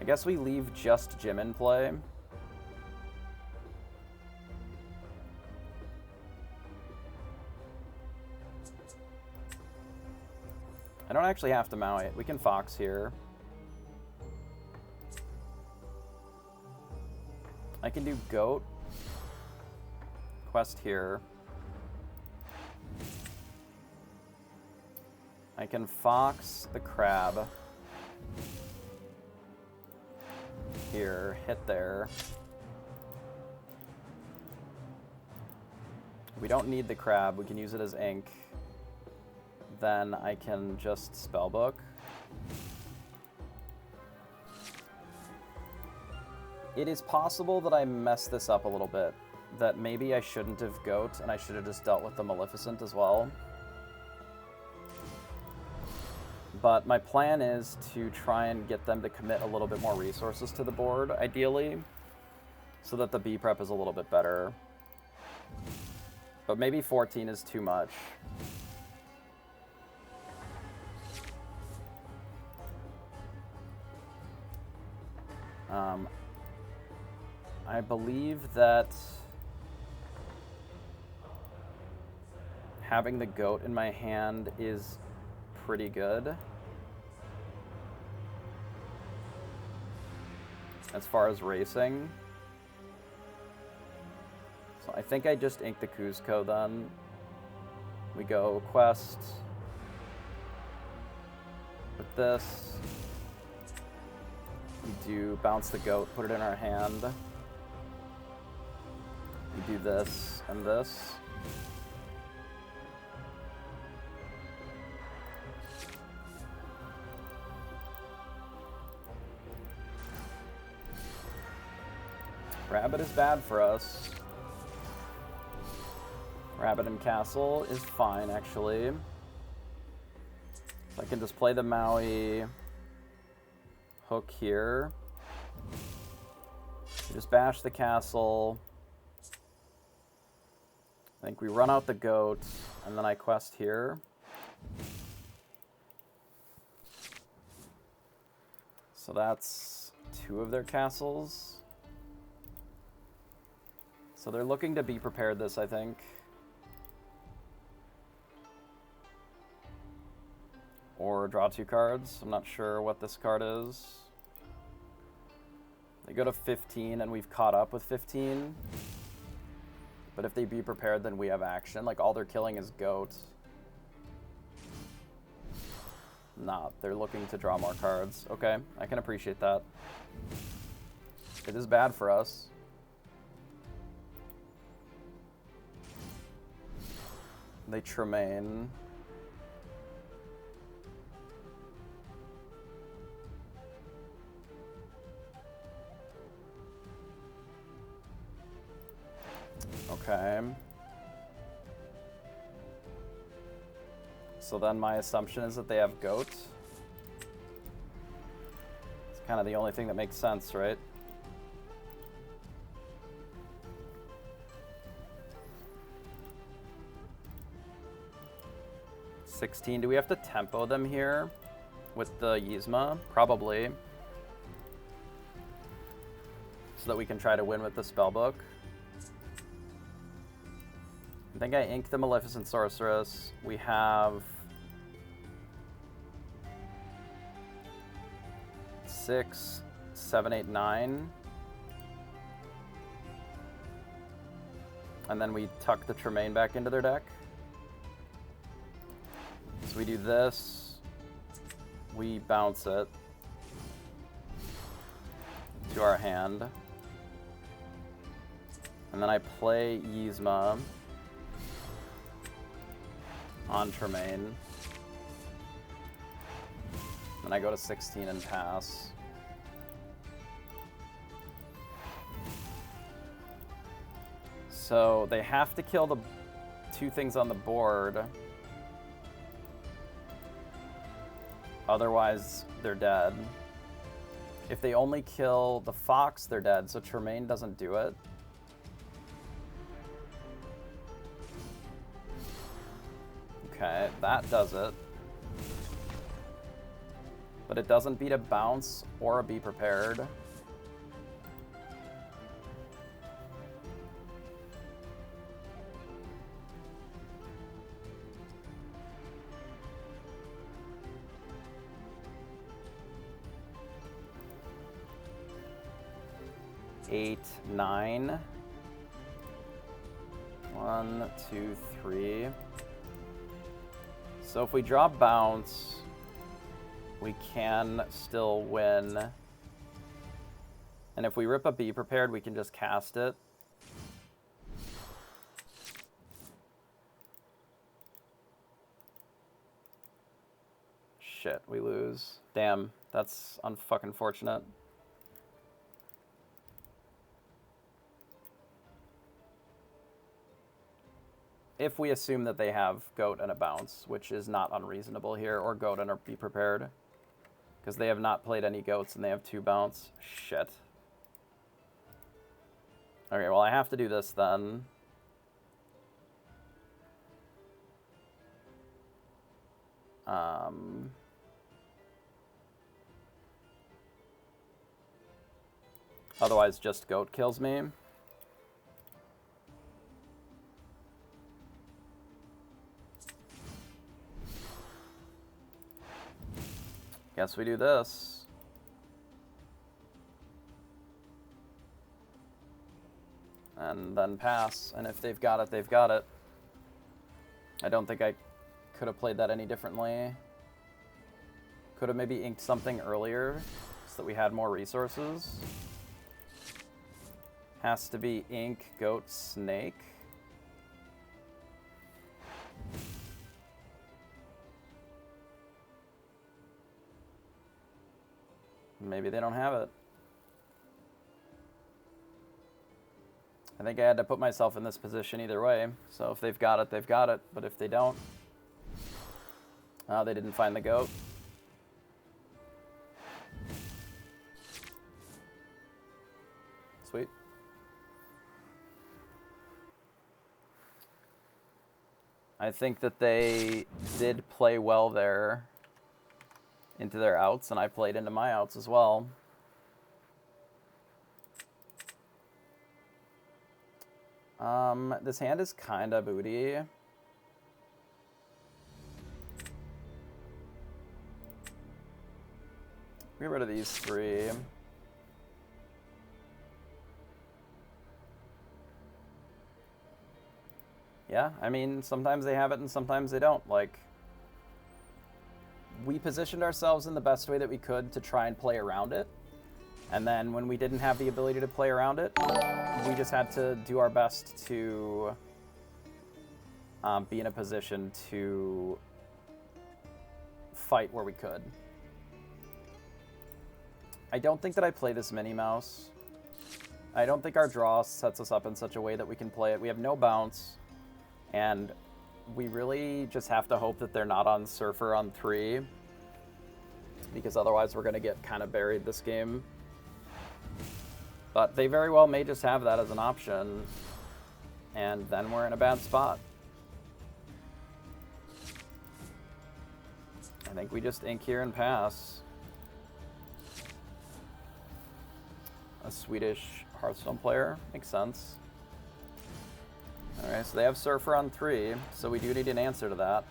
I guess we leave just gym in play. I don't actually have to Maui it. We can Fox here. I can do Goat. Quest here. I can Fox the Crab. Here, hit there. We don't need the crab, we can use it as ink. Then I can just spellbook. It is possible that I messed this up a little bit. That maybe I shouldn't have Goat and I should have just dealt with the Maleficent as well. But my plan is to try and get them to commit a little bit more resources to the board, ideally, so that the B prep is a little bit better. But maybe 14 is too much. I believe that having the Goat in my hand is pretty good. As far as racing. So I think I just ink the Cusco then. We go Quest with this. We do bounce the Goat, put it in our hand. We do this and this. Rabbit is bad for us. Rabbit and Castle is fine, actually. So I can just play the Maui hook here. We just bash the castle. I think we run out the Goat, and then I quest here. So that's 2 of their castles. So they're looking to be prepared this, I think. Or draw 2 cards. I'm not sure what this card is. They go to 15 and we've caught up with 15. But if they be prepared, then we have action. Like, all they're killing is Goat. Nah, they're looking to draw more cards. Okay, I can appreciate that. It is bad for us. They Tremaine. Okay. So then my assumption is that they have Goat. It's kind of the only thing that makes sense, right? $16. Do we have to tempo them here with the Yzma? Probably. So that we can try to win with the spellbook. I think I inked the Maleficent Sorceress. We have 6, 7, 8, 9. And then we tuck the Tremaine back into their deck. So we do this. We bounce it to our hand. And then I play Yzma on Tremaine. Then I go to 16 and pass. So they have to kill the 2 things on the board. Otherwise, they're dead. If they only kill the fox, they're dead. So Tremaine doesn't do it. Okay, that does it. But it doesn't beat a bounce or a be prepared. Eight, 9. 1, 2, 3. So if we drop bounce, we can still win. And if we rip a be prepared, we can just cast it. Shit, we lose. Damn, that's unfucking fortunate. If we assume that they have goat and a bounce, which is not unreasonable here, or goat and a be prepared. Because they have not played any goats and they have 2 bounce. Shit. Okay, well I have to do this then. Otherwise just goat kills me. Guess we do this. And then pass. And if they've got it, they've got it. I don't think I could have played that any differently. Could have maybe inked something earlier so that we had more resources. Has to be ink, goat, snake. Maybe they don't have it. I think I had to put myself in this position either way. So if they've got it, they've got it. But if they don't, they didn't find the goat. Sweet. I think that they did play well there into their outs, and I played into my outs as well. This hand is kind of booty. Get rid of these 3. Yeah, I mean, sometimes they have it and sometimes they don't. Like, we positioned ourselves in the best way that we could to try and play around it. And then when we didn't have the ability to play around it, we just had to do our best to be in a position to fight where we could. I don't think that I play this Minnie Mouse. I don't think our draw sets us up in such a way that we can play it. We have no bounce, and we really just have to hope that they're not on Surfer on 3, because otherwise we're going to get kind of buried this game. But they very well may just have that as an option, and then we're in a bad spot. I think we just ink here and pass. A Swedish Hearthstone player, makes sense. Alright, so they have Surfer on 3, so we do need an answer to that.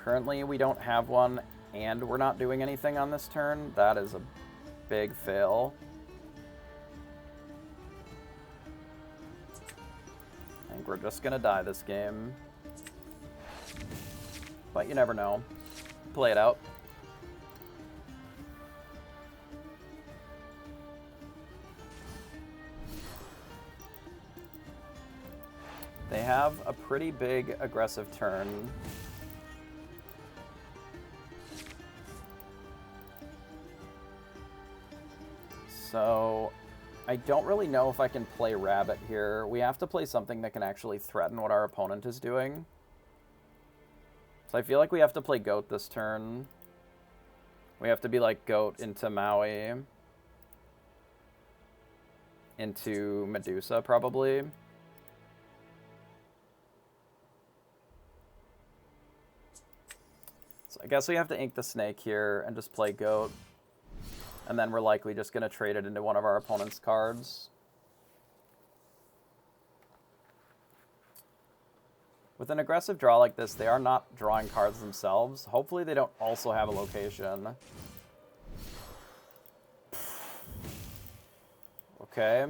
Currently, we don't have one, and we're not doing anything on this turn. That is a big fail. I think we're just gonna die this game. But you never know. Play it out. They have a pretty big aggressive turn. So I don't really know if I can play rabbit here. We have to play something that can actually threaten what our opponent is doing. So I feel like we have to play goat this turn. We have to be like goat into Maui. Into Medusa, probably. So I guess we have to ink the snake here and just play goat. And then we're likely just going to trade it into one of our opponent's cards. With an aggressive draw like this, they are not drawing cards themselves. Hopefully they don't also have a location. Okay.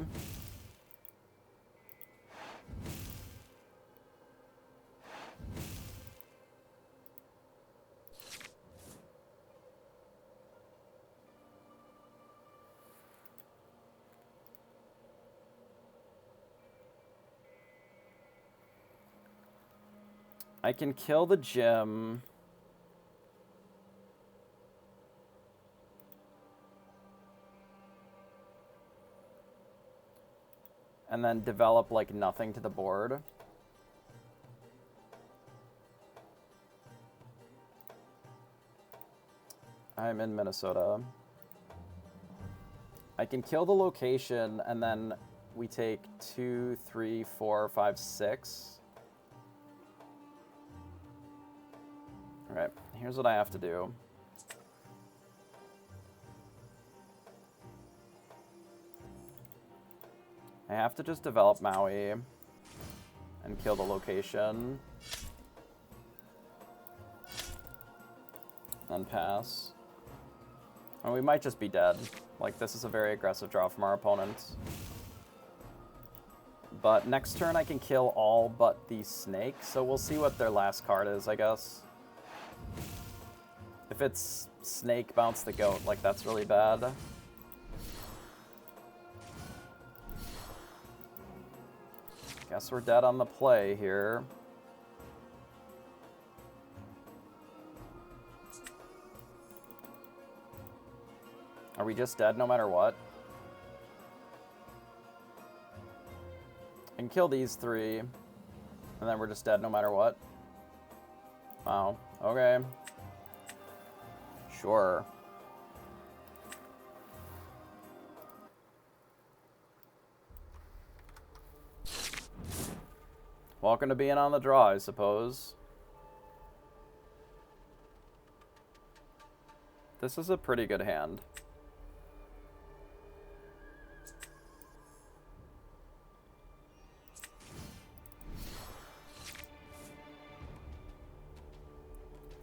I can kill the gym. And then develop like nothing to the board. I'm in Minnesota. I can kill the location and then we take 2, 3, 4, 5, 6. Alright, here's what I have to do. I have to just develop Maui and kill the location. And pass. And we might just be dead. Like, this is a very aggressive draw from our opponent. But next turn I can kill all but the snake, so we'll see what their last card is, I guess. If it's snake, bounce the goat, like that's really bad. Guess we're dead on the play here. Are we just dead no matter what? And kill these 3. And then we're just dead no matter what. Wow. Okay. Sure. Welcome to being on the draw, I suppose. This is a pretty good hand.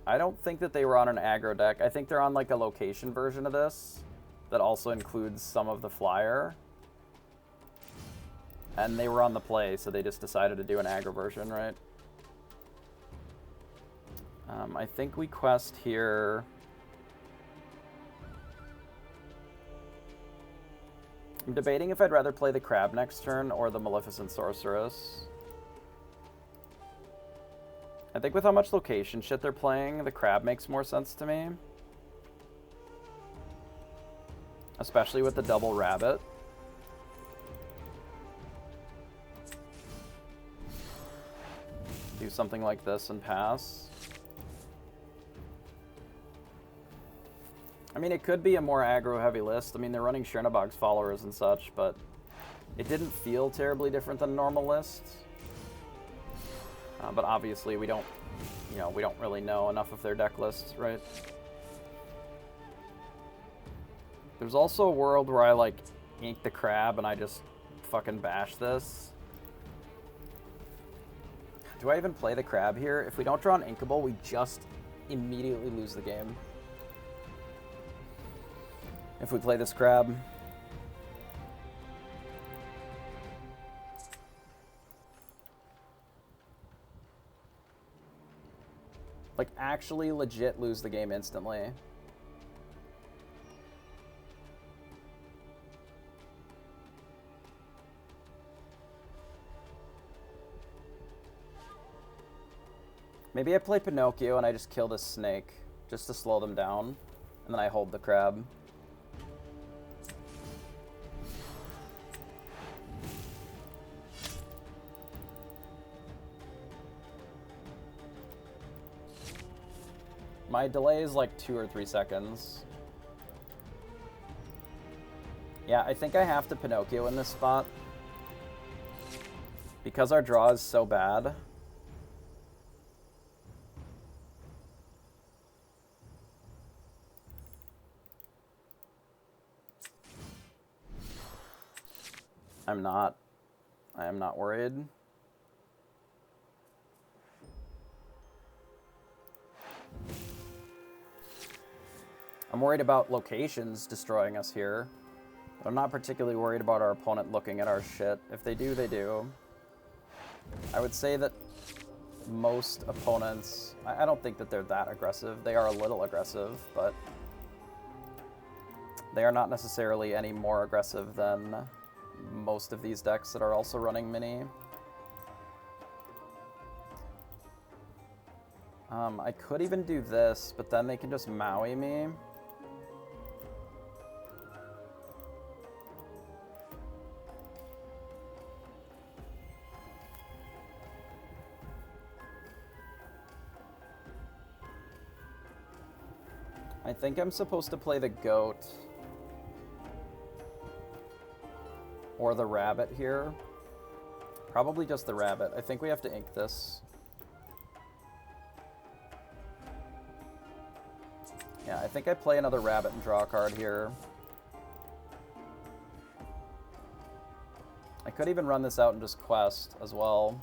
I don't think that they were on an aggro deck. I think they're on like a location version of this that also includes some of the flyer. And they were on the play, so they just decided to do an aggro version, right? I think we quest here. I'm debating if I'd rather play the crab next turn or the Maleficent Sorceress. I think with how much location shit they're playing, the crab makes more sense to me. Especially with the double rabbit. Do something like this and pass. I mean, it could be a more aggro-heavy list. I mean, they're running Chernobog's followers and such, but it didn't feel terribly different than a normal list. But obviously, we don't really know enough of their deck lists, right? There's also a world where I, like, ink the crab and I just fucking bash this. Do I even play the crab here? If we don't draw an inkable, we just immediately lose the game. If we play this crab. Like, actually legit lose the game instantly. Maybe I play Pinocchio and I just kill this snake, just to slow them down, and then I hold the crab. My delay is like 2 or 3 seconds. Yeah, I think I have to Pinocchio in this spot. Because our draw is so bad. I am not worried. I'm worried about locations destroying us here. I'm not particularly worried about our opponent looking at our shit. If they do, they do. I would say that most opponents... I don't think that they're that aggressive. They are a little aggressive, but... they are not necessarily any more aggressive than most of these decks that are also running mini. I could even do this, but then they can just Maui me. I think I'm supposed to play the goat or the rabbit here. Probably just the rabbit. I think we have to ink this. Yeah, I think I play another rabbit and draw a card here. I could even run this out and just quest as well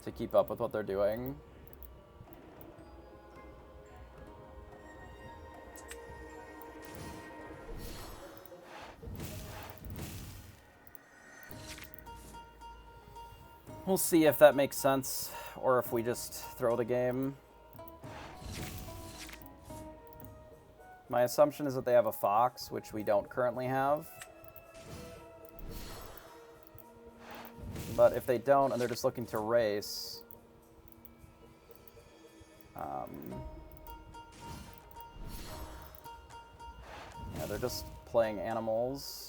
to keep up with what they're doing. We'll see if that makes sense, or if we just throw the game. My assumption is that they have a fox, which we don't currently have. But if they don't, and they're just looking to race... yeah, they're just playing animals.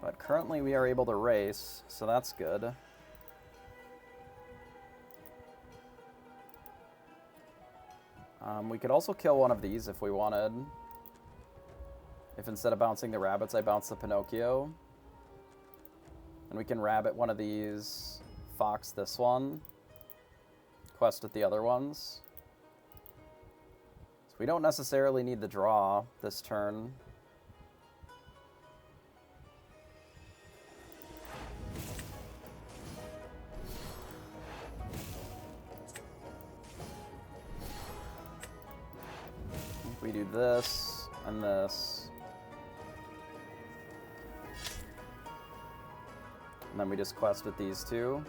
But currently we are able to race, so that's good. We could also kill one of these if we wanted. If instead of bouncing the rabbits, I bounce the Pinocchio. And we can rabbit one of these, fox this one, quest at the other ones. So we don't necessarily need the draw this turn. We do this and this. And then we just quest with these two.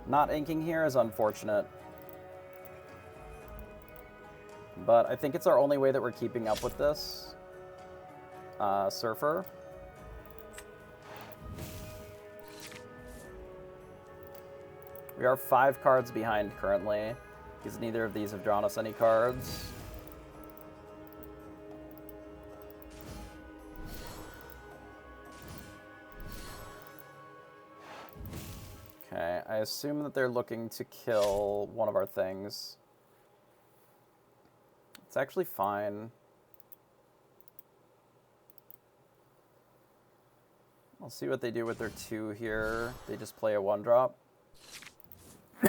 Not inking here is unfortunate. But I think it's our only way that we're keeping up with this. Surfer. We are 5 cards behind currently, because neither of these have drawn us any cards. Okay, I assume that they're looking to kill one of our things. It's actually fine. I'll see what they do with their 2 here. They just play a 1-drop. I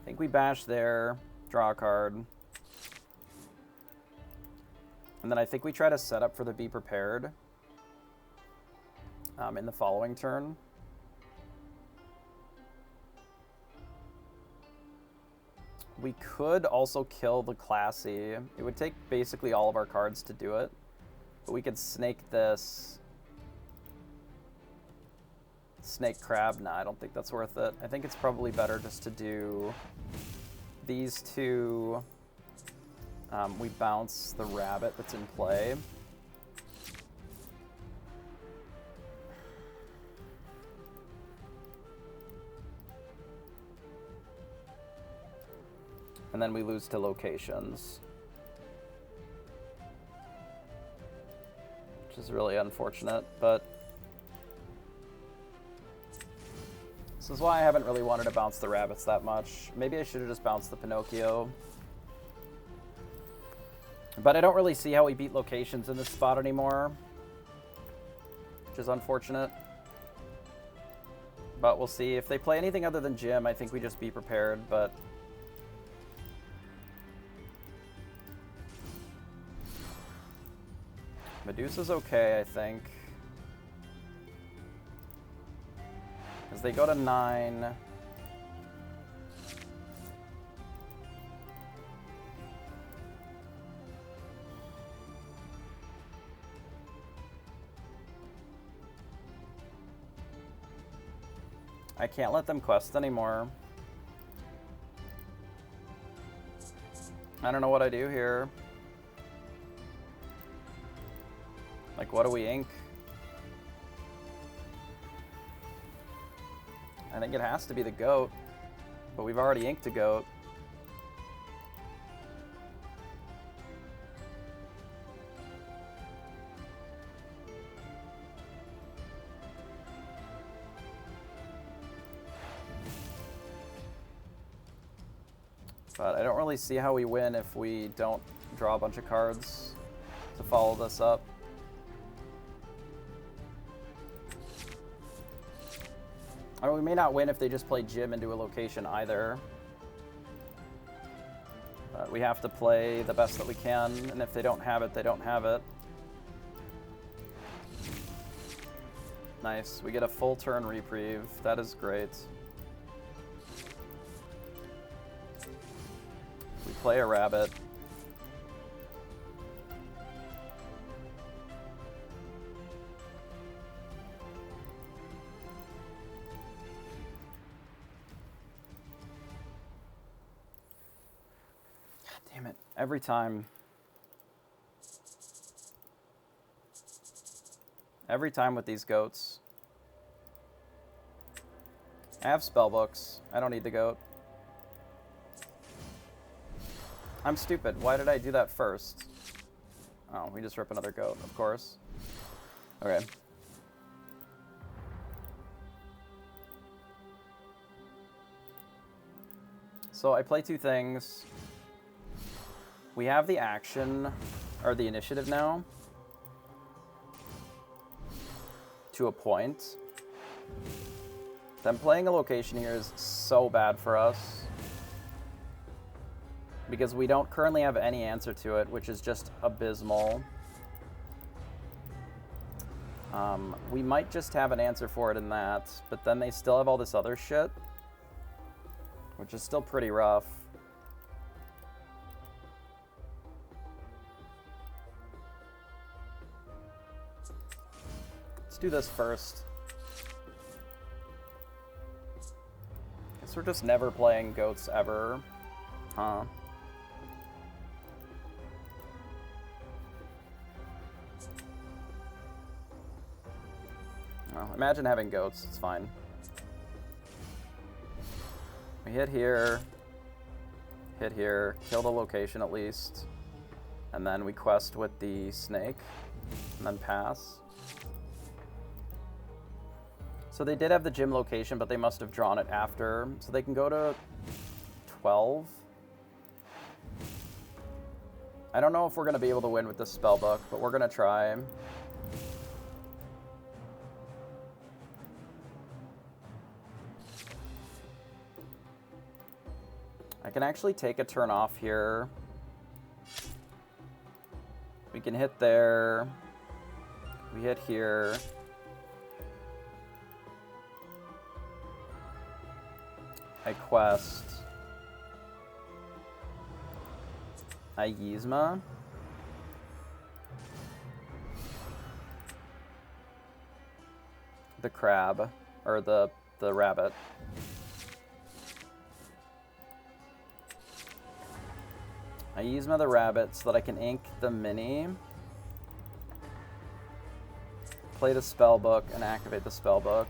think we bash there, draw a card. And then I think we try to set up for the Be Prepared in the following turn. We could also kill the Classy. It would take basically all of our cards to do it. But we could snake this. Snake Crab? Nah, I don't think that's worth it. I think it's probably better just to do these 2. We bounce the rabbit that's in play. And then we lose to locations. Which is really unfortunate, but this is why I haven't really wanted to bounce the rabbits that much. Maybe I should have just bounced the Pinocchio. But I don't really see how we beat locations in this spot anymore, which is unfortunate. But we'll see. If they play anything other than Jim, I think we just be prepared, but Medusa's okay, I think. As they go to 9. I can't let them quest anymore. I don't know what I do here. Like, what do we ink? I think it has to be the goat, but we've already inked a goat. But I don't really see how we win if we don't draw a bunch of cards to follow this up. Or we may not win if they just play Jim into a location either. But we have to play the best that we can, and if they don't have it, they don't have it. Nice. We get a full turn reprieve. That is great. We play a rabbit. Damn it. Every time. Every time with these goats. I have spell books. I don't need the goat. I'm stupid. Why did I do that first? Oh, we just rip another goat, of course. Okay. So I play two things. We have the action, or the initiative now, to a point. Them playing a location here is so bad for us, because we don't currently have any answer to it, which is just abysmal. We might just have an answer for it in that, but then they still have all this other shit, which is still pretty rough. Let's do this first. Guess we're just never playing goats ever, huh? Well, imagine having goats, it's fine. We hit here, kill the location at least, and then we quest with the snake, and then pass. So they did have the gym location, but they must have drawn it after, so they can go to 12. I don't know if we're going to be able to win with this spellbook, but we're going to try. I can actually take a turn off here. We can hit there. We hit here. I quest. I Yzma. The crab, or the rabbit. I Yzma the rabbit so that I can ink the mini, play the spellbook, and activate the spellbook.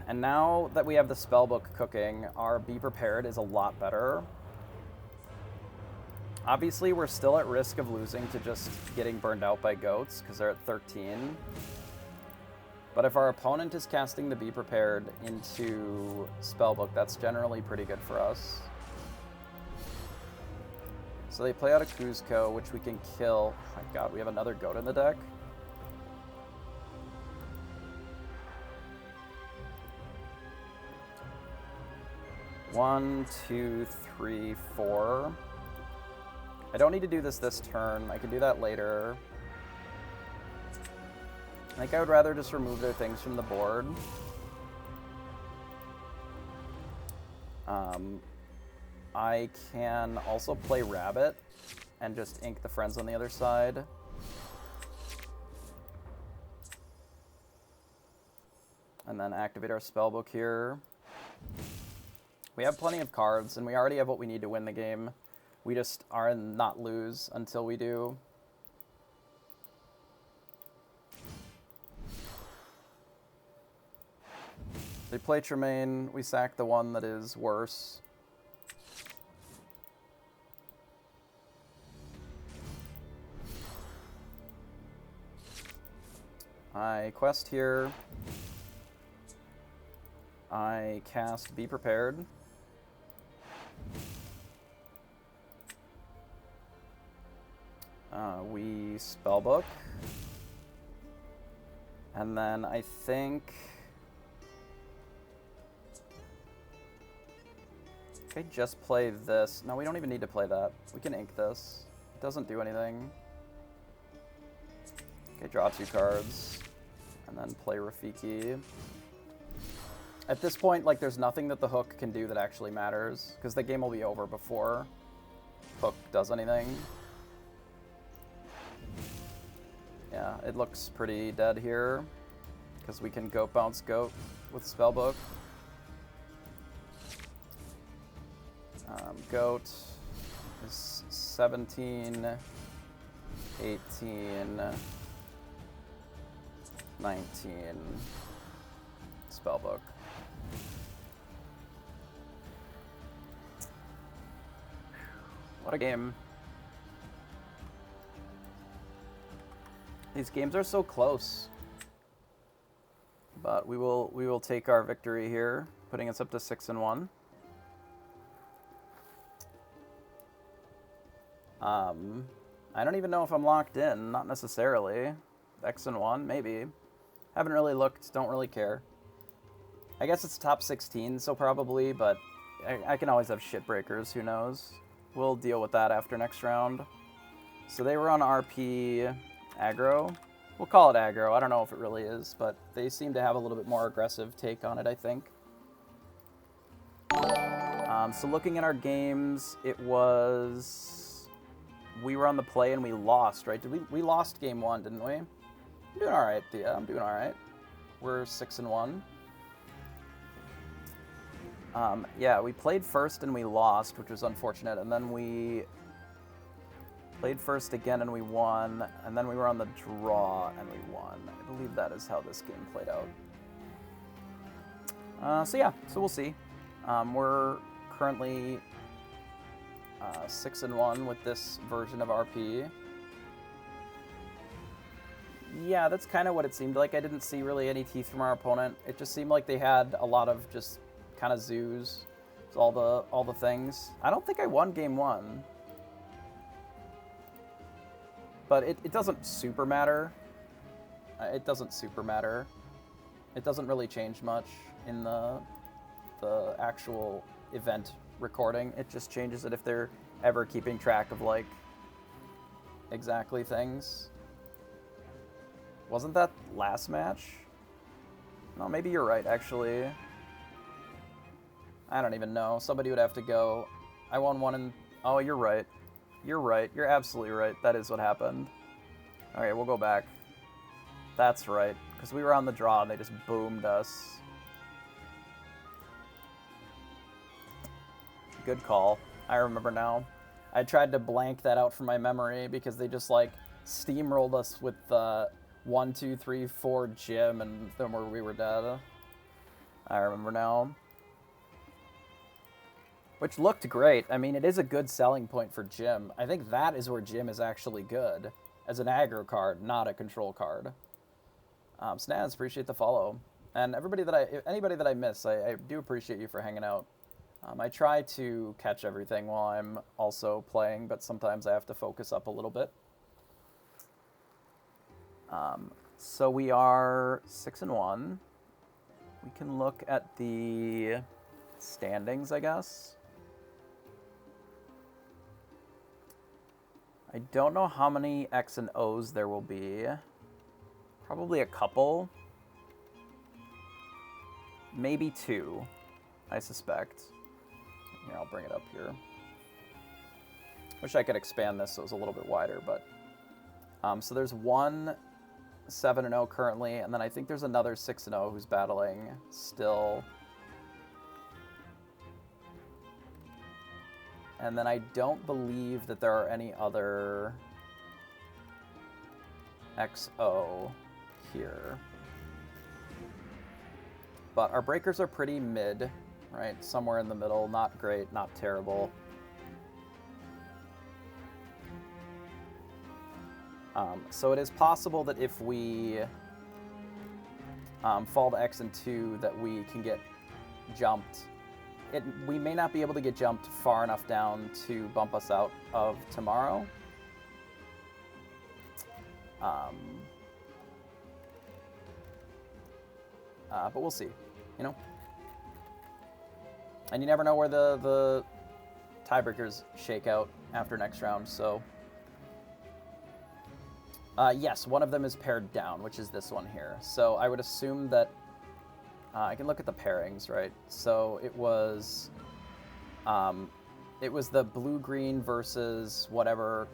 And now that we have the spellbook cooking, our Be Prepared is a lot better. Obviously, we're still at risk of losing to just getting burned out by goats, because they're at 13. But if our opponent is casting the Be Prepared into spellbook, that's generally pretty good for us. So they play out a Kuzco, which we can kill. Oh my god, we have another goat in the deck. One, two, three, four. I don't need to do this turn. I can do that later. I think I would rather just remove their things from the board. I can also play Rabbit and just ink the friends on the other side. And then activate our spellbook here. We have plenty of cards, and we already have what we need to win the game. We just are not lose until we do. They play Tremaine, we sack the one that is worse. I quest here. I cast Be Prepared. We spellbook. And then I think... I just play this. No, we don't even need to play that. We can ink this. It doesn't do anything. Okay, draw 2 cards. And then play Rafiki. At this point, like, there's nothing that the Hook can do that actually matters, because the game will be over before Hook does anything. Yeah, it looks pretty dead here, because we can Goat Bounce Goat with Spellbook. Goat is 17, 18, 19, Spellbook. What a game. These games are so close. But we will take our victory here, putting us up to 6-1. I don't even know if I'm locked in, not necessarily. X&1, maybe. Haven't really looked, don't really care. I guess it's top 16, so probably, but I can always have shit breakers, who knows. We'll deal with that after next round. So they were on RP aggro. We'll call it aggro, I don't know if it really is, but they seem to have a little bit more aggressive take on it, I think. So looking at our games, it was... We were on the play and we lost, right? We lost game 1, didn't we? I'm doing all right, Thea. I'm doing all right. We're 6-1. Yeah, we played first and we lost, which was unfortunate. And then we played first again and we won. And then we were on the draw and we won. I believe that is how this game played out. So yeah, so we'll see. We're currently 6-1 with this version of RP. Yeah, that's kind of what it seemed like. I didn't see really any teeth from our opponent. It just seemed like they had a lot of just kind of zoos, all the things. I don't think I won game 1, but it doesn't super matter. It doesn't super matter. It doesn't really change much in the actual event recording. It just changes it if they're ever keeping track of, like, exactly things. Wasn't that last match? No, maybe you're right, actually. I don't even know. Somebody would have to go. I won one and... Oh, you're right. You're right. You're absolutely right. That is what happened. Okay, we'll go back. That's right. Because we were on the draw and they just boomed us. Good call. I remember now. I tried to blank that out from my memory because they just, like, steamrolled us with 1, 2, 3, 4 Jim, and then we were dead. I remember now. Which looked great. I mean, it is a good selling point for Jim. I think that is where Jim is actually good. As an aggro card, not a control card. Snaz, appreciate the follow. And anybody that I miss, I do appreciate you for hanging out. I try to catch everything while I'm also playing, but sometimes I have to focus up a little bit. So we are 6-1. We can look at the standings, I guess. I don't know how many X and O's there will be. Probably a couple. Maybe 2, I suspect. Here, I'll bring it up here. Wish I could expand this so it was a little bit wider, but... so there's one 7-0 currently, and then I think there's another 6-0 who's battling still. And then I don't believe that there are any other XO here. But our breakers are pretty mid, right? Somewhere in the middle. Not great, not terrible. So it is possible that if we fall to X and 2 that we can get jumped. We may not be able to get jumped far enough down to bump us out of tomorrow. But we'll see, you know? And you never know where the tiebreakers shake out after next round, so... yes, one of them is paired down, which is this one here. So I would assume that... I can look at the pairings, right? So it was the blue-green versus whatever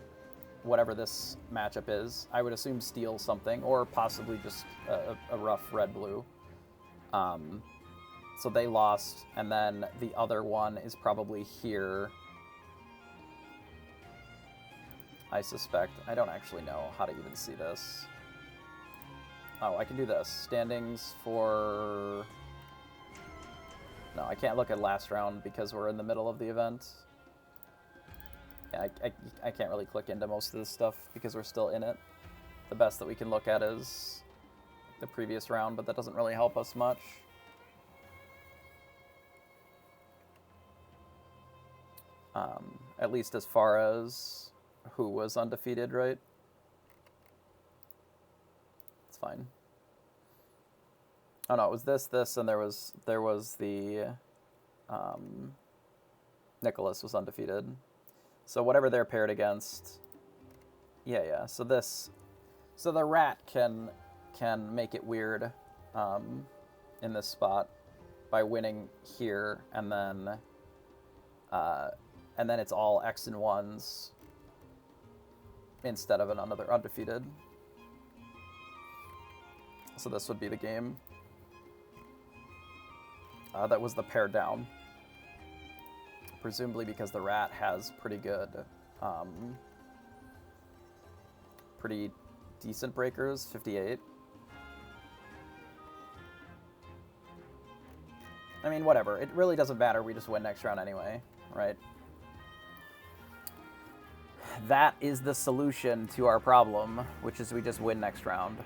this matchup is. I would assume steel something, or possibly just a rough red-blue. So they lost, and then the other one is probably here. I suspect. I don't actually know how to even see this. Oh, I can do this. Standings for... No, I can't look at last round because we're in the middle of the event. Yeah, I can't really click into most of this stuff because we're still in it. The best that we can look at is the previous round, but that doesn't really help us much. At least as far as who was undefeated, right? It's fine. Oh no, it was this, and there was the Nicholas was undefeated. So whatever they're paired against, yeah. So the rat can make it weird in this spot by winning here, and then it's all X and 1s instead of another undefeated. So this would be the game. That was the pair down. Presumably because the rat has pretty good, pretty decent breakers, 58. I mean, whatever. It really doesn't matter. We just win next round anyway, right? That is the solution to our problem, which is we just win next round.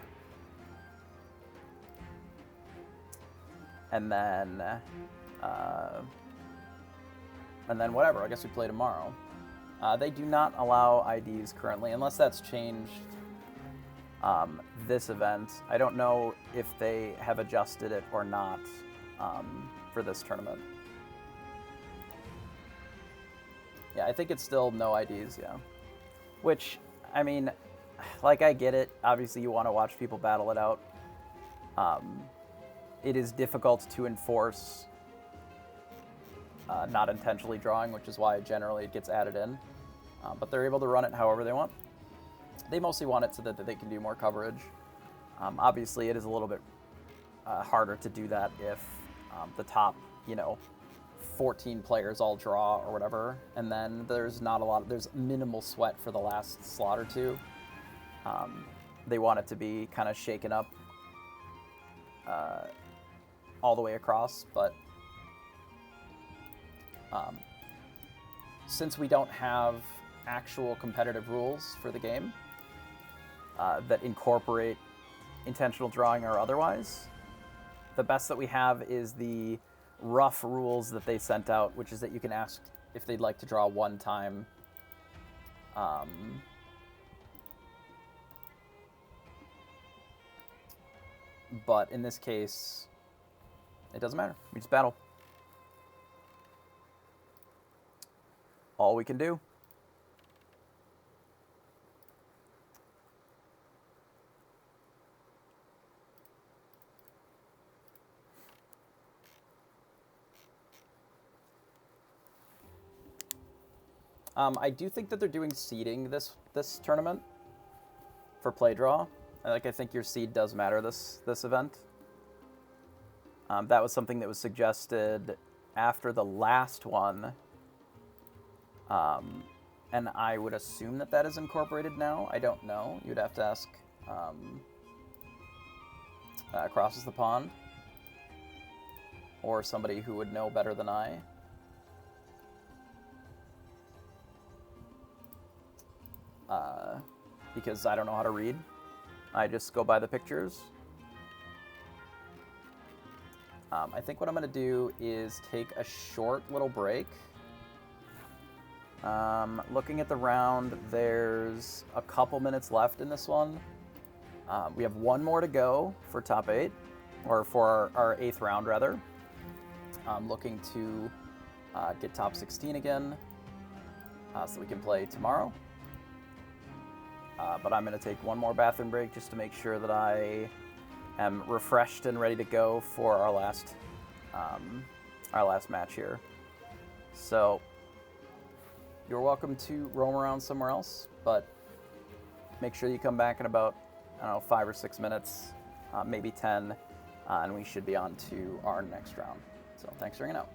And then whatever. I guess we play tomorrow. They do not allow IDs currently, unless that's changed this event. I don't know if they have adjusted it or not for this tournament. Yeah, I think it's still no IDs, yeah. Which, I mean, like, I get it. Obviously, you want to watch people battle it out. It is difficult to enforce not intentionally drawing, which is why generally it gets added in. But they're able to run it however they want. They mostly want it so that they can do more coverage. Obviously, it is a little bit harder to do that if the top, 14 players all draw or whatever, and then there's minimal sweat for the last slot or two. They want it to be kind of shaken up all the way across, but since we don't have actual competitive rules for the game that incorporate intentional drawing or otherwise, the best that we have is the rough rules that they sent out, which is that you can ask if they'd like to draw one time. But in this case, it doesn't matter. We just battle. All we can do. I do think that they're doing seeding this tournament for play draw. I think your seed does matter this event. That was something that was suggested after the last one, and I would assume that is incorporated now. I don't know. You'd have to ask Crosses the Pond or somebody who would know better than I. Because I don't know how to read. I just go by the pictures. I think what I'm going to do is take a short little break. Looking at the round, there's a couple minutes left in this one. We have one more to go for top 8, or for our 8th round, rather. I'm looking to get top 16 again, so we can play tomorrow. But I'm going to take one more bathroom break just to make sure that I am refreshed and ready to go for our last match here. So you're welcome to roam around somewhere else, but make sure you come back in about, I don't know, 5 or 6 minutes, maybe 10, and we should be on to our next round. So thanks for hanging out.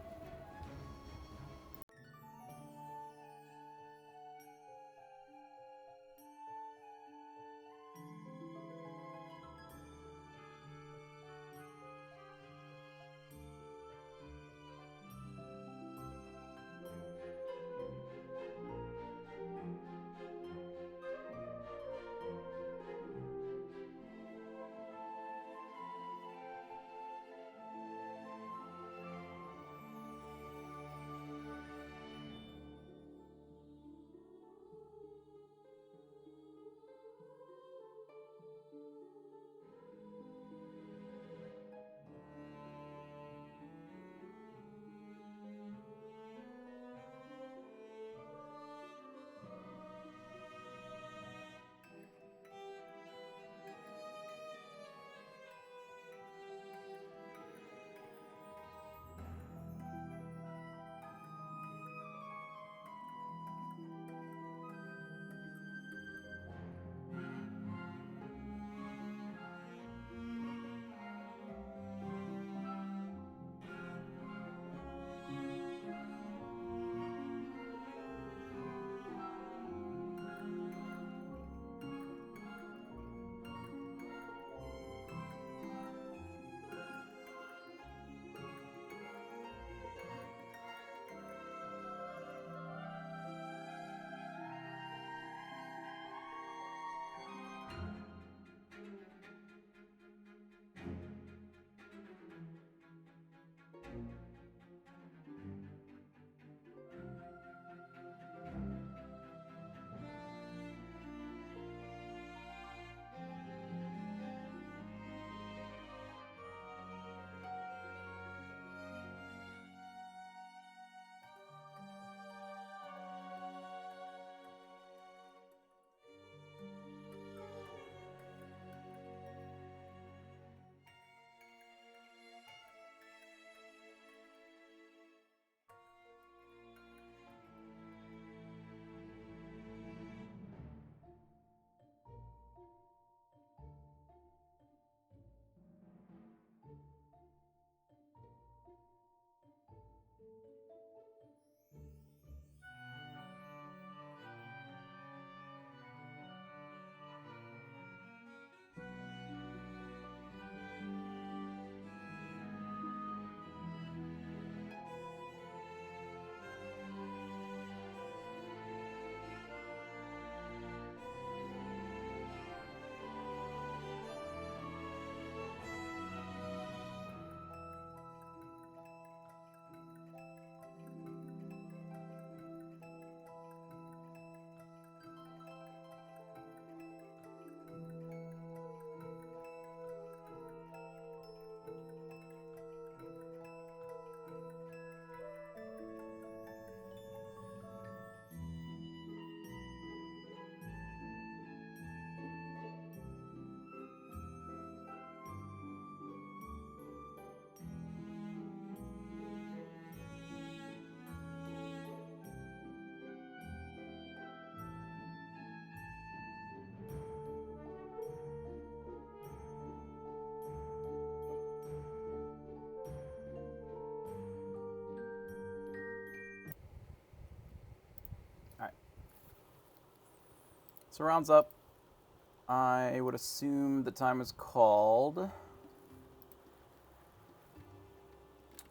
So rounds up. I would assume the time is called.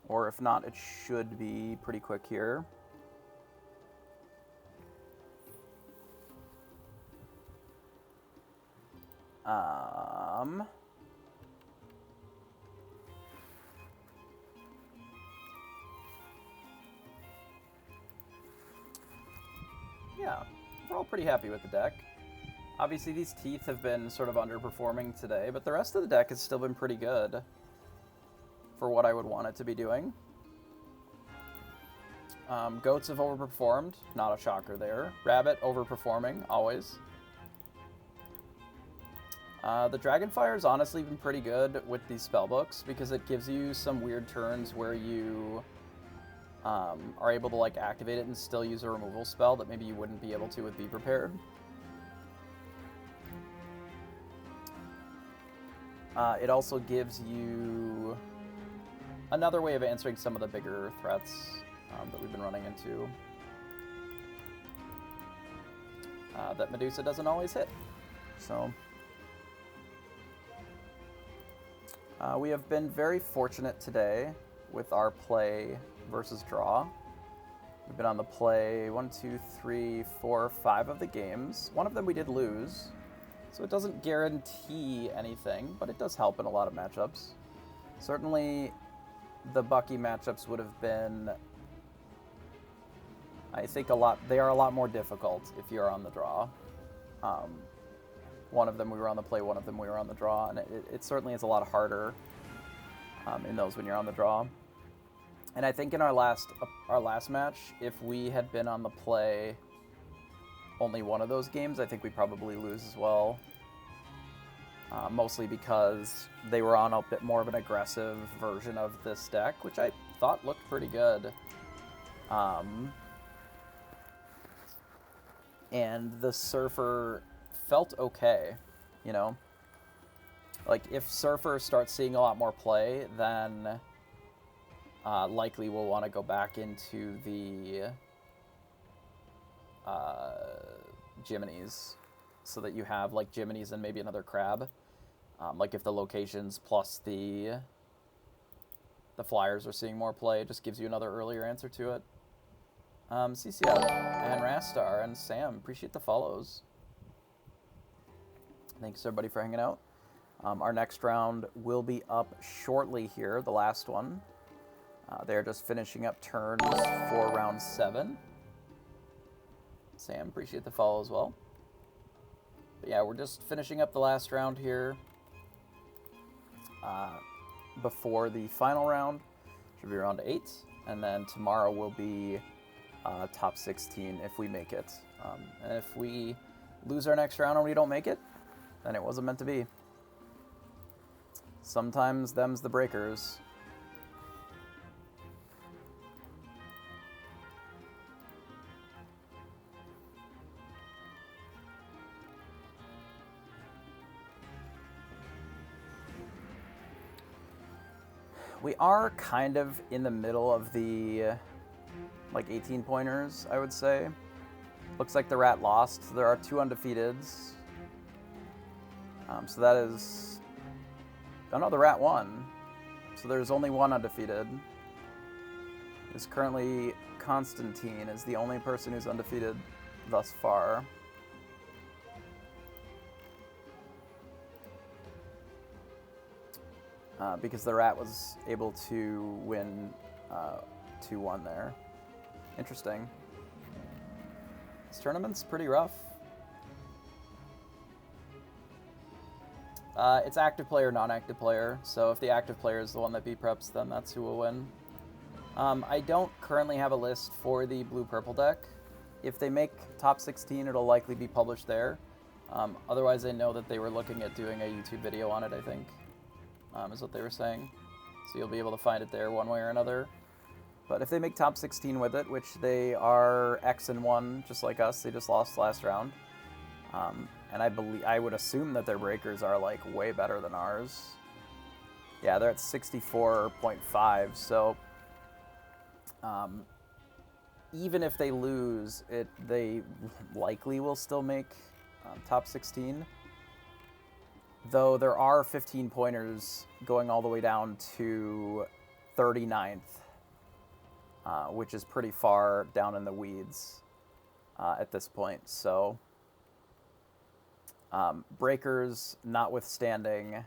Or if not, it should be pretty quick here. Yeah, we're all pretty happy with the deck. Obviously, these teeth have been sort of underperforming today, but the rest of the deck has still been pretty good for what I would want it to be doing. Goats have overperformed, not a shocker there. Rabbit overperforming, always. The Dragonfire's honestly been pretty good with these spellbooks because it gives you some weird turns where you are able to like activate it and still use a removal spell that maybe you wouldn't be able to with Be Prepared. It also gives you another way of answering some of the bigger threats that we've been running into that Medusa doesn't always hit. So we have been very fortunate today with our play versus draw. We've been on the play 1, 2, 3, 4, 5 of the games. One of them we did lose, so it doesn't guarantee anything, but it does help in a lot of matchups. Certainly, the Bucky matchups would have been, I think, they are a lot more difficult if you're on the draw. One of them we were on the play, one of them we were on the draw, and it certainly is a lot harder in those when you're on the draw. And I think in our last match, if we had been on the play only one of those games, I think we'd probably lose as well. Mostly because they were on a bit more of an aggressive version of this deck, which I thought looked pretty good. And the Surfer felt okay, you know? Like, if Surfer starts seeing a lot more play, then likely we'll want to go back into the Jiminy's, so that you have, like, Jiminy's and maybe another crab. Like, if the locations plus the flyers are seeing more play, it just gives you another earlier answer to it. CCF and Rastar and Sam, appreciate the follows. Thanks, everybody, for hanging out. Our next round will be up shortly here, the last one. They're just finishing up turns for round 7. Sam, appreciate the follow as well. But yeah, we're just finishing up the last round here before the final round. Should be round 8. And then tomorrow will be top 16 if we make it. And if we lose our next round and we don't make it, then it wasn't meant to be. Sometimes them's the breakers. We are kind of in the middle of the, like, 18-pointers, I would say. Looks like the Rat lost. There are 2 undefeateds. So that is... Oh no, the Rat won. So there's only 1 undefeated. It's currently Constantine is the only person who's undefeated thus far. Because the Rat was able to win 2-1 there. Interesting. This tournament's pretty rough. It's active player, non-active player. So if the active player is the one that B-preps, then that's who will win. I don't currently have a list for the blue-purple deck. If they make top 16, it'll likely be published there. Otherwise, I know that they were looking at doing a YouTube video on it, I think. Is what they were saying. So you'll be able to find it there one way or another. But if they make top 16 with it, which they are X-1, just like us, they just lost last round. And I would assume that their breakers are, like, way better than ours. Yeah, they're at 64.5, so even if they lose, they likely will still make top 16. Though there are 15 pointers going all the way down to 39th, which is pretty far down in the weeds at this point. So, breakers notwithstanding,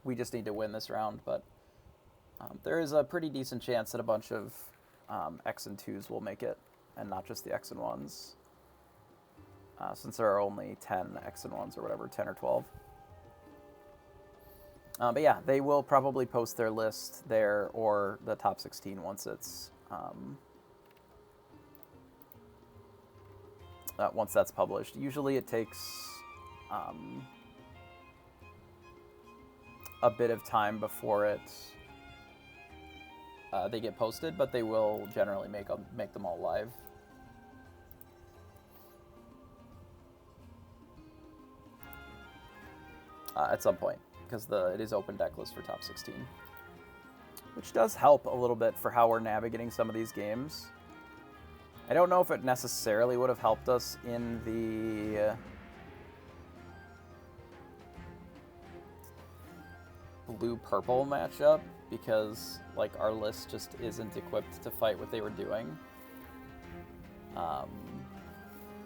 we just need to win this round. But there is a pretty decent chance that a bunch of X and 2s will make it, and not just the X and 1s. Since there are only 10 X and 1s or whatever, 10 or 12. But yeah, they will probably post their list there or the top 16 once it's once that's published. Usually it takes a bit of time before they get posted, but they will generally make them all live. At some point, because it is open decklist for top 16, which does help a little bit for how we're navigating some of these games. I don't know if it necessarily would have helped us in the blue-purple matchup, because like our list just isn't equipped to fight what they were doing.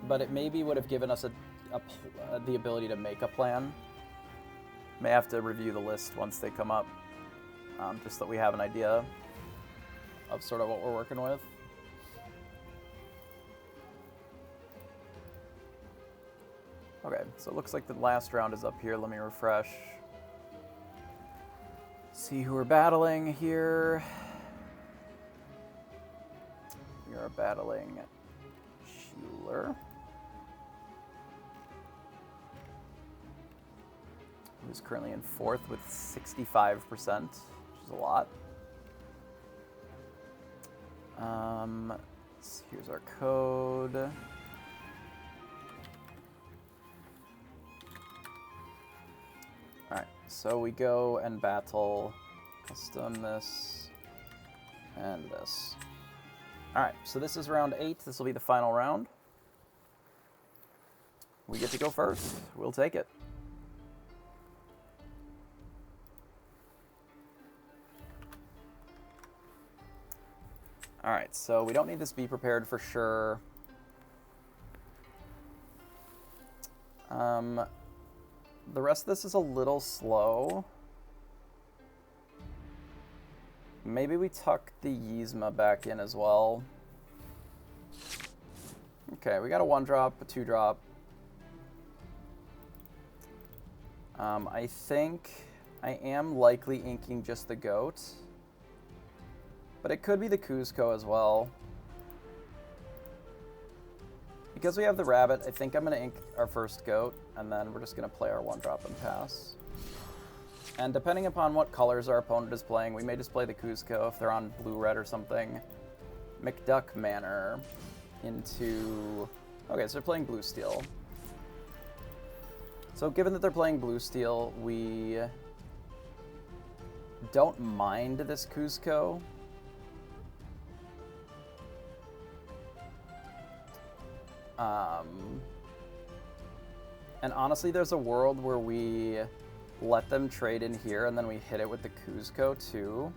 But it maybe would have given us the ability to make a plan. May have to review the list once they come up, just so that we have an idea of sort of what we're working with. Okay, so it looks like the last round is up here. Let me refresh. See who we're battling here. We are battling Schuler, who's currently in 4th with 65%, which is a lot. So here's our code. All right, so we go and battle custom this and this. All right, so this is round 8. This will be the final round. We get to go first. We'll take it. All right, so we don't need this be prepared for sure. The rest of this is a little slow. Maybe we tuck the Yzma back in as well. Okay, we got a 1-drop, a 2-drop. I think I am likely inking just the goat. But it could be the Kuzco as well. Because we have the rabbit, I think I'm going to ink our first goat, and then we're just going to play our 1-drop and pass. And depending upon what colors our opponent is playing, we may just play the Kuzco if they're on blue-red or something. McDuck Manor into... Okay, so they're playing blue-steel. So given that they're playing blue-steel, we don't mind this Kuzco. And honestly, there's a world where we let them trade in here and then we hit it with the Kuzco too.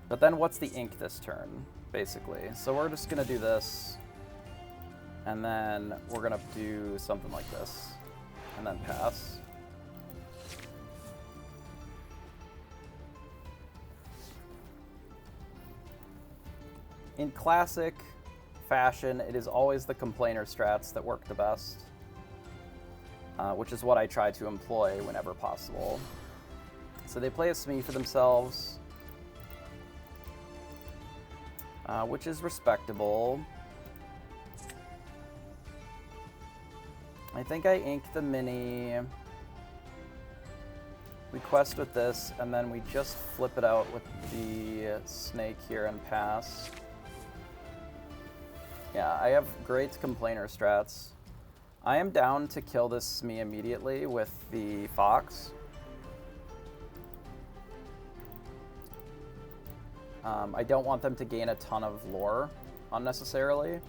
But then what's the ink this turn, basically? So we're just gonna do this, and then we're gonna do something like this, and then pass. In classic fashion, it is always the complainer strats that work the best, which is what I try to employ whenever possible. So they play a Smee for themselves, which is respectable. I think I ink the mini. We quest with this, and then we just flip it out with the snake here and pass. Yeah, I have great complainer strats. I am down to kill this Smee immediately with the fox. I don't want them to gain a ton of lore, unnecessarily.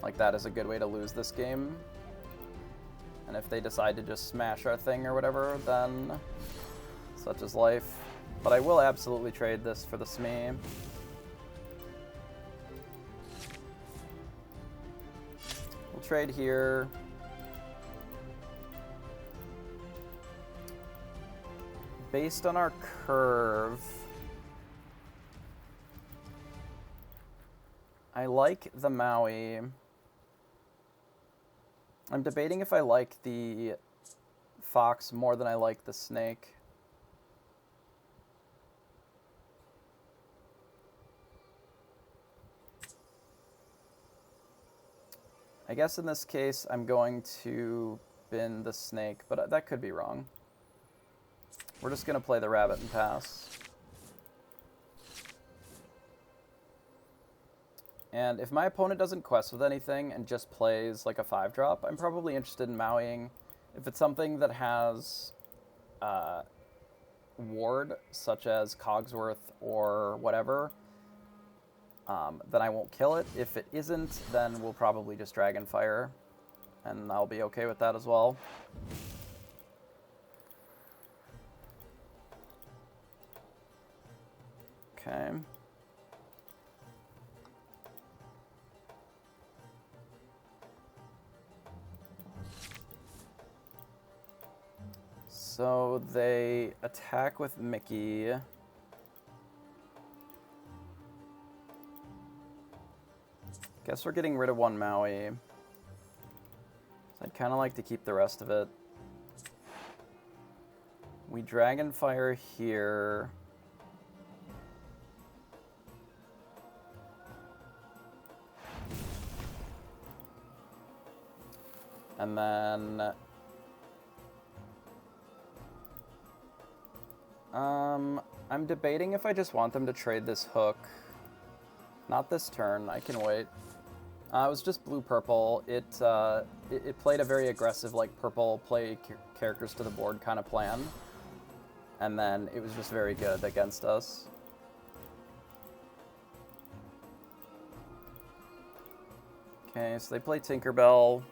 Like, that is a good way to lose this game. And if they decide to just smash our thing or whatever, then such is life. But I will absolutely trade this for the Smee. We'll trade here. Based on our curve, I like the Maui. I'm debating if I like the fox more than I like the snake. I guess in this case, I'm going to bin the snake, but that could be wrong. We're just going to play the rabbit and pass. And if my opponent doesn't quest with anything and just plays like a 5-drop, I'm probably interested in Mauiing. If it's something that has ward, such as Cogsworth or whatever, then I won't kill it. If it isn't, then we'll probably just Dragonfire, and I'll be okay with that as well. Okay. So they attack with Mickey. Guess we're getting rid of one Maui. I'd kind of like to keep the rest of it. We Dragonfire here. And then I'm debating if I just want them to trade this hook. Not this turn, I can wait. It was just blue-purple. It played a very aggressive, like, purple play characters to the board kind of plan. And then it was just very good against us. Okay, so they play Tinkerbell.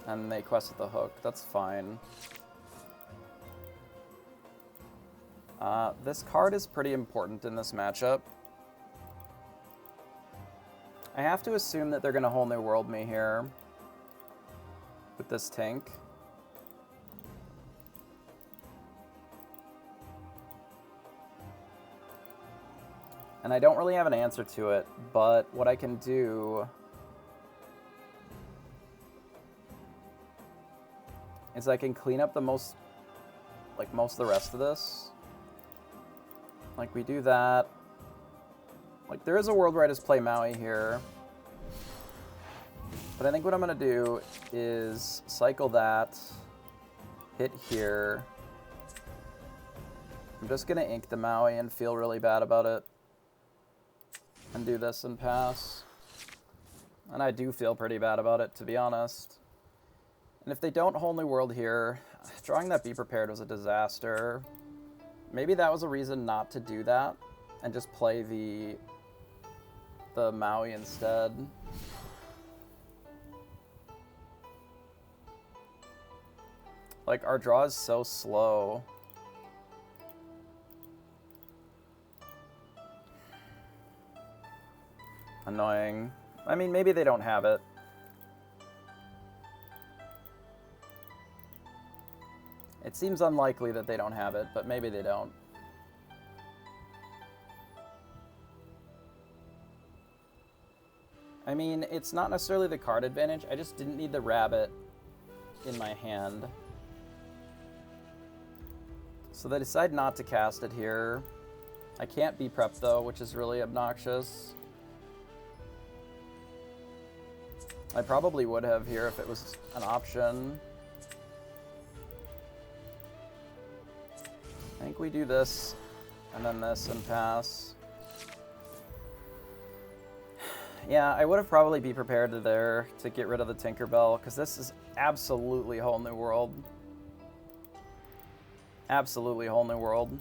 And they quested the hook. That's fine. This card is pretty important in this matchup. I have to assume that they're going to Whole New World me here with this Tink. And I don't really have an answer to it, but what I can do is I can clean up the most of the rest of this. Like, we do that. Like, there is a world where I just play Maui here. But I think what I'm going to do is cycle that, hit here. I'm just going to ink the Maui and feel really bad about it. And do this and pass. And I do feel pretty bad about it, to be honest. And if they don't Whole New World here, drawing that Be Prepared was a disaster. Maybe that was a reason not to do that and just play the Maui instead. Like, our draw is so slow. Annoying. I mean, maybe they don't have it. It seems unlikely that they don't have it, but maybe they don't. I mean, it's not necessarily the card advantage. I just didn't need the rabbit in my hand. So they decide not to cast it here. I can't be prepped, though, which is really obnoxious. I probably would have here if it was an option. I think we do this, and then this, and pass. Yeah, I would have probably Be Prepared there to get rid of the Tinkerbell, because this is absolutely Whole New World. Absolutely Whole New World.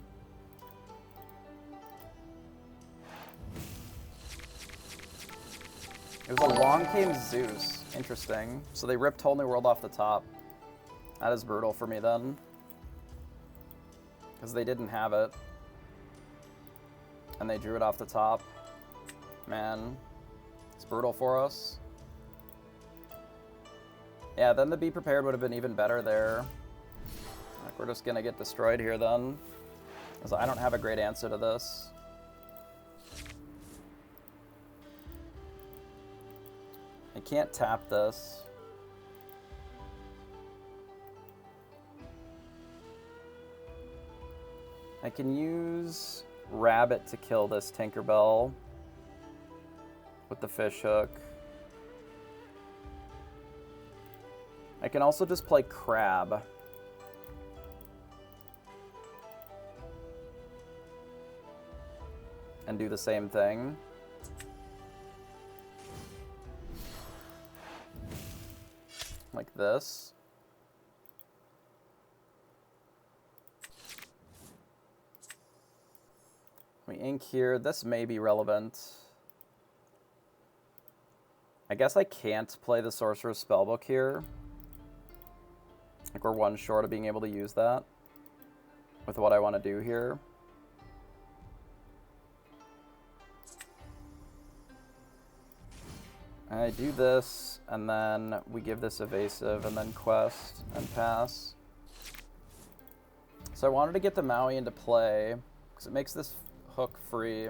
It was a long game Zeus. Interesting. So they ripped Whole New World off the top. That is brutal for me then. Because they didn't have it. And they drew it off the top. Man. It's brutal for us. Yeah, then the Be Prepared would have been even better there. Like, we're just gonna get destroyed here then. Because I don't have a great answer to this. I can't tap this. I can use Rabbit to kill this Tinkerbell with the fish hook. I can also just play Crab. And do the same thing. Like this. We ink here. This may be relevant. I guess I can't play the Sorcerer's Spellbook here. Like, we're one short of being able to use that with what I want to do here. I do this, and then we give this evasive, and then quest, and pass. So I wanted to get the Maui into play, because it makes this hook free.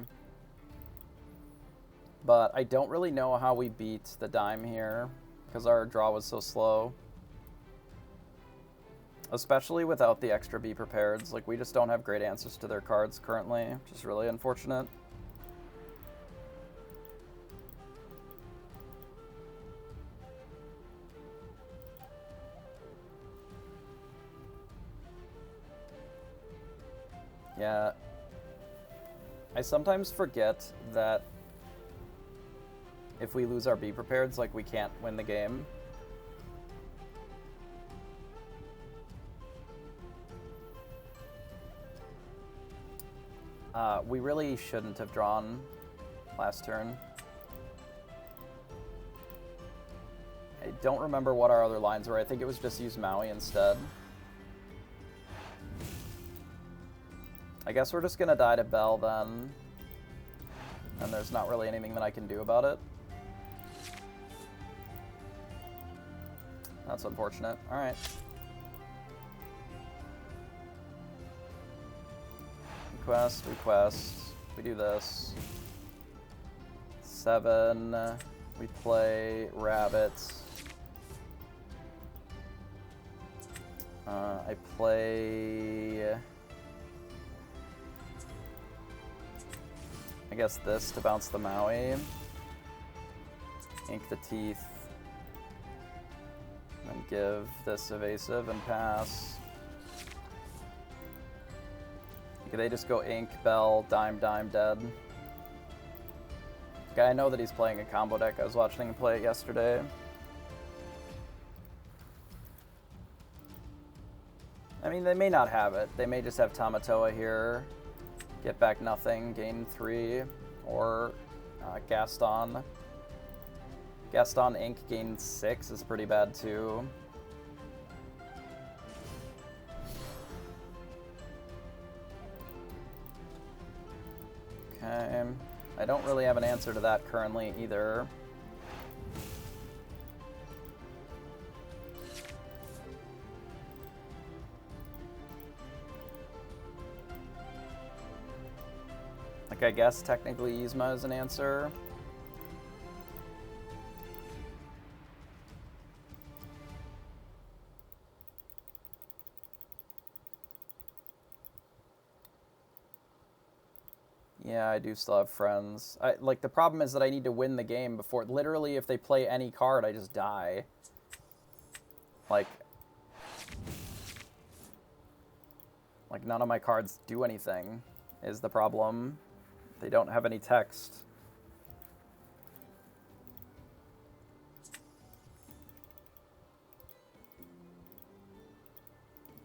But I don't really know how we beat the dime here, because our draw was so slow. Especially without the extra Be Prepareds. Like, we just don't have great answers to their cards currently, which is really unfortunate. Yeah. I sometimes forget that if we lose our Be Prepareds, like, we can't win the game. We really shouldn't have drawn last turn. I don't remember what our other lines were. I think it was just use Maui instead. I guess we're just gonna die to Bell then. And there's not really anything that I can do about it. That's unfortunate. Alright. Request. We do this. 7. We play rabbits. I play... I guess this to bounce the Maui. Ink the teeth. And then give this evasive and pass. Okay, they just go ink, bell, dime, dime, dead. Okay, I know that he's playing a combo deck. I was watching him play it yesterday. I mean, they may not have it. They may just have Tamatoa here. Get back nothing, gain 3. Or Gaston. Gaston ink, gain 6 is pretty bad too. Okay, I don't really have an answer to that currently either. Like, I guess technically Yzma is an answer. Yeah, I do still have friends. Like, the problem is that I need to win the game before... Literally, if they play any card, I just die. Like, none of my cards do anything, is the problem. They don't have any text.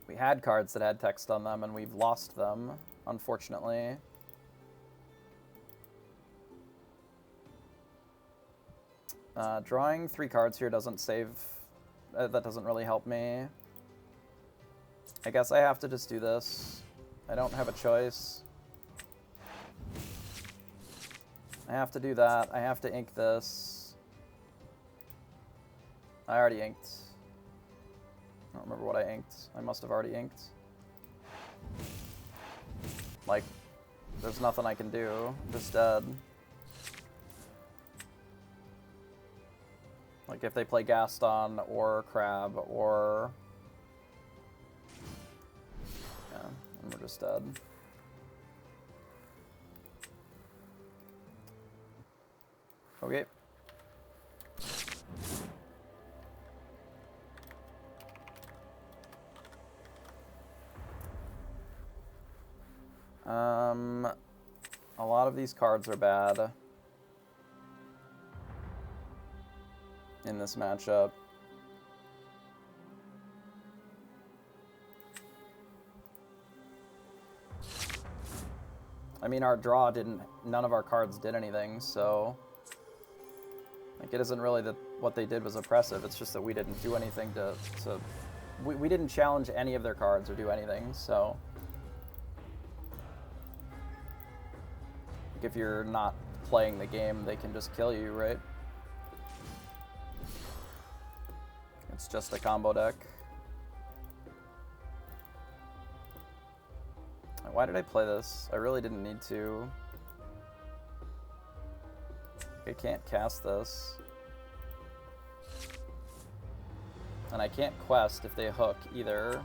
We had cards that had text on them, and we've lost them, unfortunately. Drawing 3 cards here doesn't save... that doesn't really help me. I guess I have to just do this. I don't have a choice. I have to do that. I have to ink this. I already inked. I don't remember what I inked. I must have already inked. Like, there's nothing I can do. I'm just dead. Like, if they play Gaston or Crab or... yeah, and we're just dead. Okay. A lot of these cards are bad in this matchup. I mean, our draw didn't, none of our cards did anything, so like, it isn't really that what they did was oppressive, it's just that we didn't do anything we didn't challenge any of their cards or do anything, so if you're not playing the game, they can just kill you, right? It's just a combo deck. Why did I play this? I really didn't need to. I can't cast this. And I can't quest if they hook either.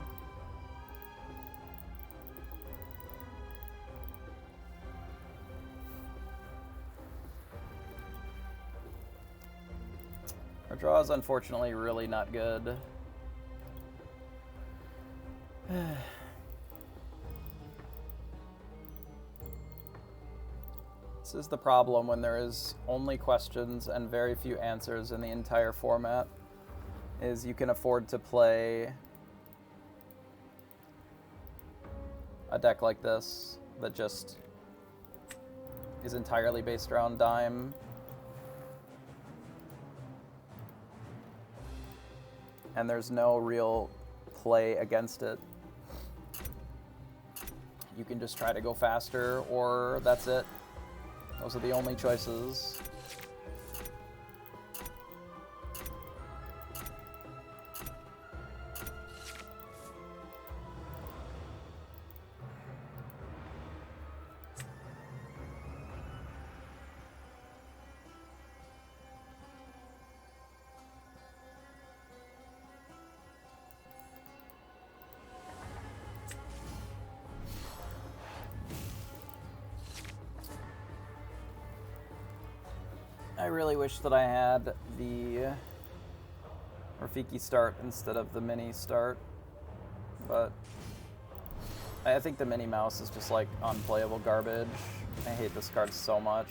Our draw is unfortunately really not good. This is the problem when there is only questions and very few answers in the entire format, is you can afford to play a deck like this that just is entirely based around dime. And there's no real play against it. You can just try to go faster, or that's it. Those are the only choices. I really wish that I had the Rafiki start instead of the mini start, but I think the Minnie Mouse is just like unplayable garbage. I hate this card so much.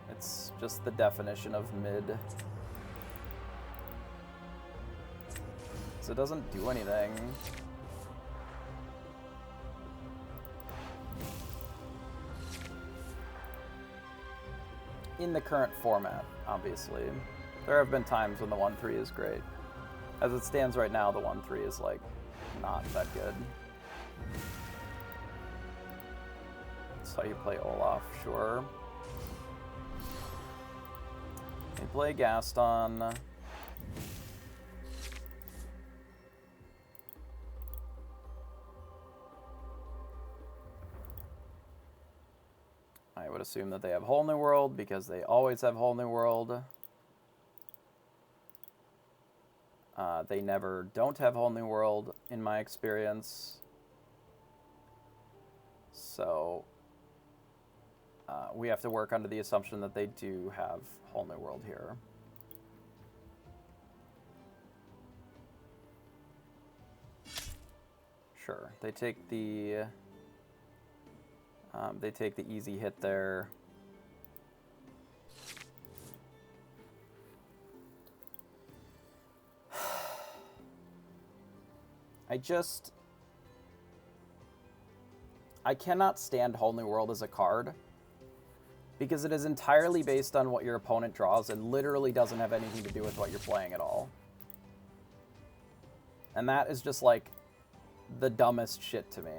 It's just the definition of mid. So it doesn't do anything. In the current format, obviously. There have been times when the 1-3 is great. As it stands right now, the 1-3 is like not that good. That's how you play Olaf, sure. They play Gaston. I would assume that they have Whole New World because they always have Whole New World. They never don't have Whole New World in my experience. So we have to work under the assumption that they do have Whole New World here. Sure, they take the easy hit there. I cannot stand Whole New World as a card because it is entirely based on what your opponent draws and literally doesn't have anything to do with what you're playing at all. And that is just like the dumbest shit to me.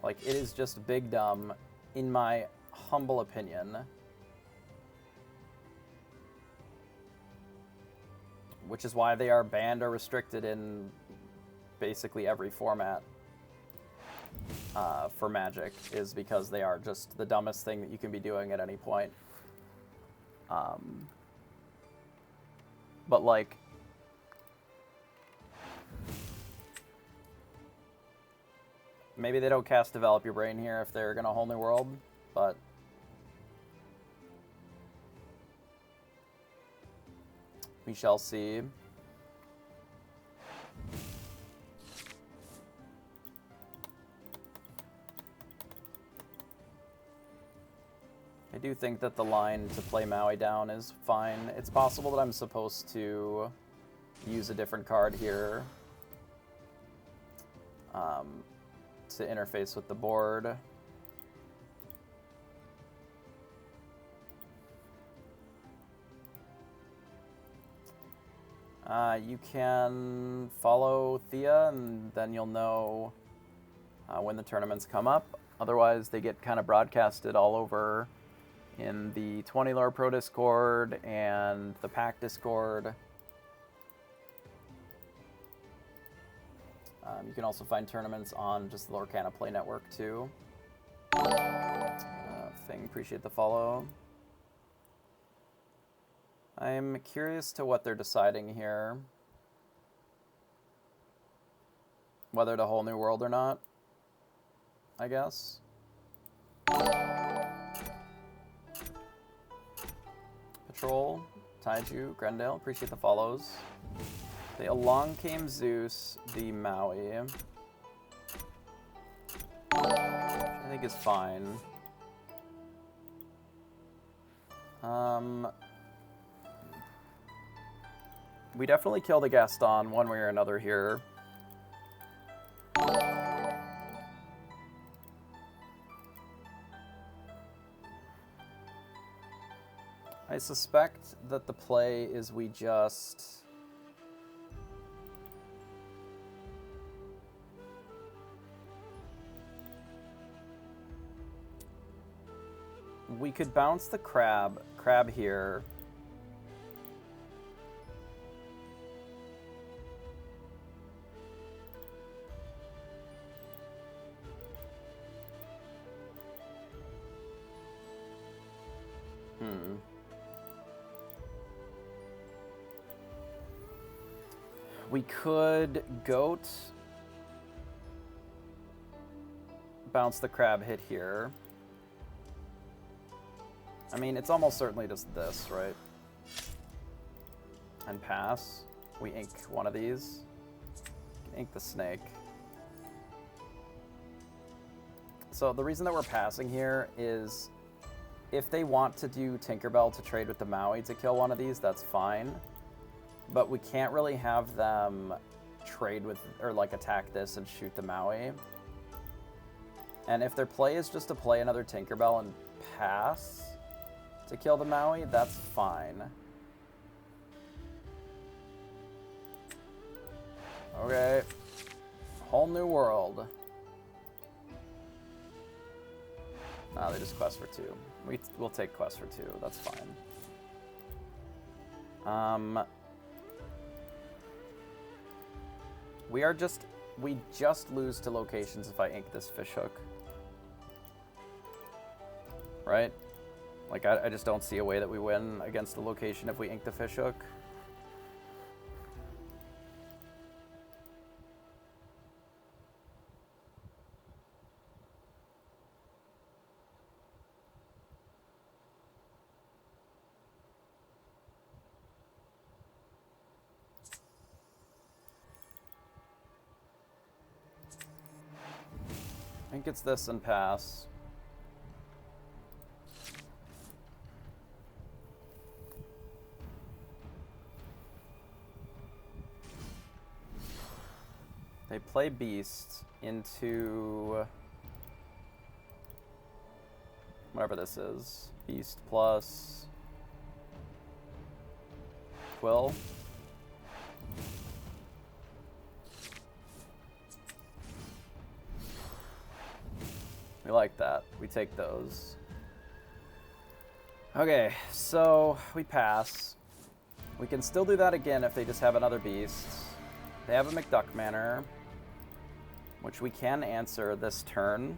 Like, it is just big dumb, in my humble opinion. Which is why they are banned or restricted in basically every format for Magic, is because they are just the dumbest thing that you can be doing at any point. But, like, maybe they don't cast Develop Your Brain here if they're going to Whole New World, but we shall see. I do think that the line to play Maui down is fine. It's possible that I'm supposed to use a different card here to interface with the board. You can follow Thea, and then you'll know when the tournaments come up. Otherwise, they get kind of broadcasted all over in the 20 Lore Pro Discord and the Pack Discord. You can also find tournaments on just the Lorcana Play Network too. Thing, appreciate the follow. I'm curious to what they're deciding here. Whether to Whole New World or not, I guess. Patrol, Taiju, Grendale, appreciate the follows. The Along Came Zeus, the Maui, which I think is fine. We definitely kill the Gaston one way or another here. I suspect that the play is we just... we could bounce the crab here. We could goat, bounce the crab, hit here. I mean, it's almost certainly just this, right? And pass. We ink one of these. Ink the snake. So the reason that we're passing here is if they want to do Tinkerbell to trade with the Maui to kill one of these, that's fine. But we can't really have them trade with, or like attack this and shoot the Maui. And if their play is just to play another Tinkerbell and pass to kill the Maui, that's fine. Okay. Whole New World. Nah, they just quest for 2. We'll take quest for 2, that's fine. We just lose to locations if I ink this fishhook. Right? Like, I just don't see a way that we win against the location if we ink the fishhook. I think it's this and pass. They play Beast into whatever this is. Beast plus Quill. We like that. We take those. Okay, so we pass. We can still do that again if they just have another beast. They have a McDuck Manor, which we can answer this turn.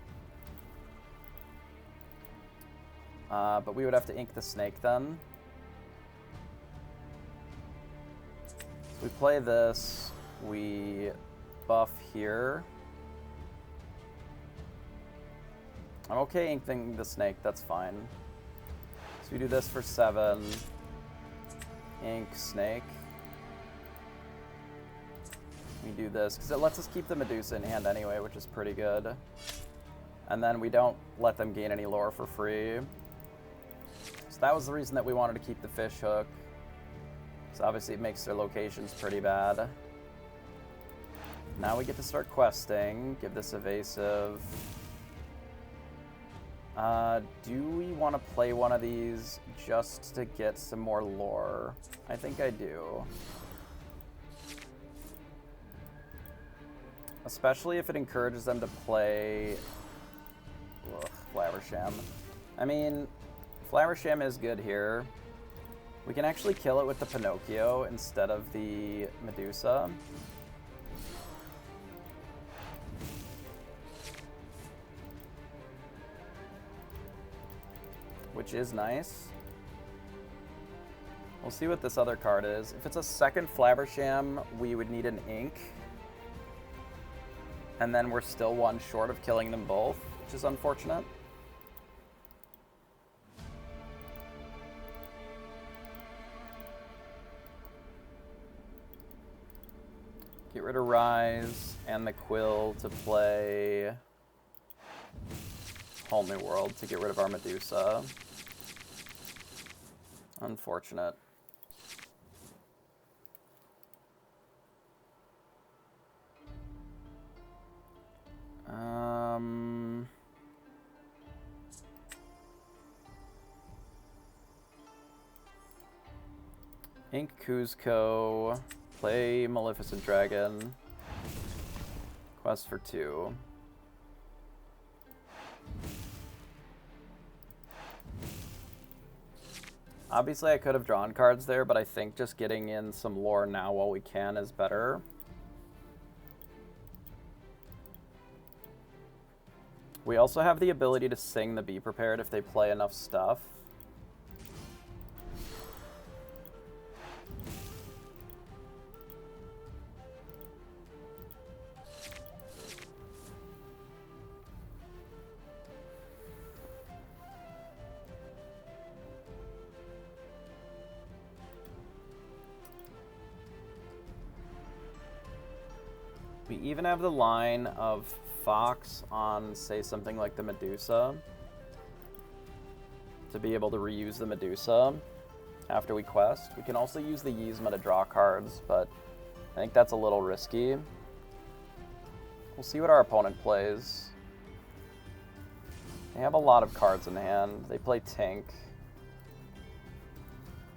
But we would have to ink the snake then. So we play this. We buff here. I'm okay inking the snake, that's fine. So we do this for 7. Ink snake. We do this because it lets us keep the Medusa in hand anyway, which is pretty good. And then we don't let them gain any lore for free. So that was the reason that we wanted to keep the fish hook. So obviously it makes their locations pretty bad. Now we get to start questing. Give this evasive. Do we want to play one of these just to get some more lore? I think I do. Especially if it encourages them to play Flaversham. I mean, Flaversham is good here. We can actually kill it with the Pinocchio instead of the Medusa. Which is nice. We'll see what this other card is. If it's a second Flaversham, we would need an ink. And then we're still one short of killing them both, which is unfortunate. Get rid of Rise and the Quill to play Whole New World to get rid of our Medusa. Unfortunate. Ink Kuzco, play Maleficent Dragon, quest for 2. Obviously I could have drawn cards there, but I think just getting in some lore now while we can is better. We also have the ability to sing the Be Prepared if they play enough stuff. We even have the line of Fox on, say, something like the Medusa, to be able to reuse the Medusa after we quest. We can also use the Yzma to draw cards, but I think that's a little risky. We'll see what our opponent plays. They have a lot of cards in hand. They play Tink.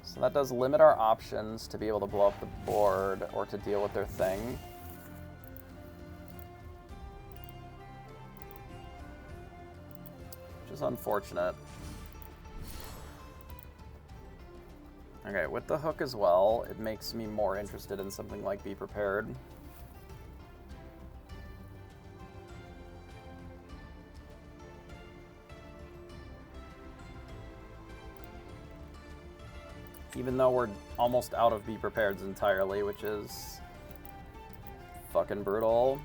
So that does limit our options to be able to blow up the board or to deal with their thing. Which is unfortunate. Okay, with the hook as well, it makes me more interested in something like Be Prepared. Even though we're almost out of Be Prepareds entirely, which is fucking brutal.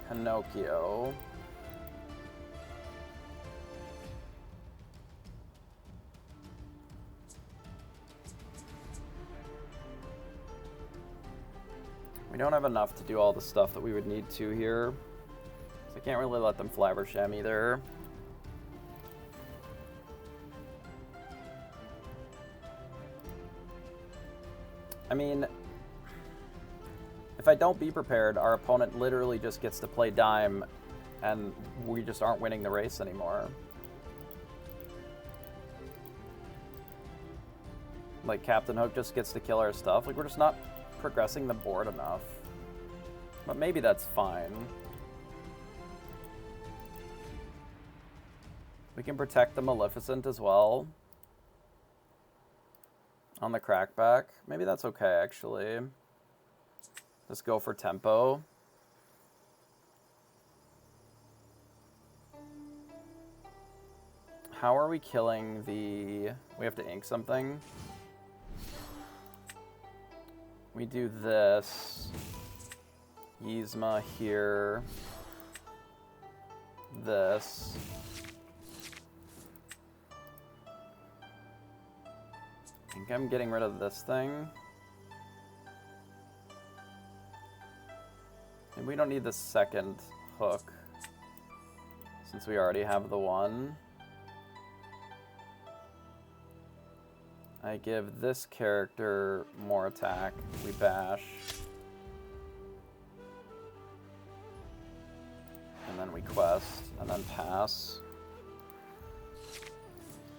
Pinocchio. We don't have enough to do all the stuff that we would need to here. So I can't really let them Flaversham either. I mean, if I don't be prepared, our opponent literally just gets to play dime, and we just aren't winning the race anymore. Like, Captain Hook just gets to kill our stuff. Like, we're just not progressing the board enough. But maybe that's fine. We can protect the Maleficent as well. On the crackback. Maybe that's okay, actually. Just go for tempo. How are we killing the... We have to ink something. We do this. Yzma here. This. I think I'm getting rid of this thing. And we don't need the second hook, since we already have the one. I give this character more attack. We bash. And then we quest, and then pass.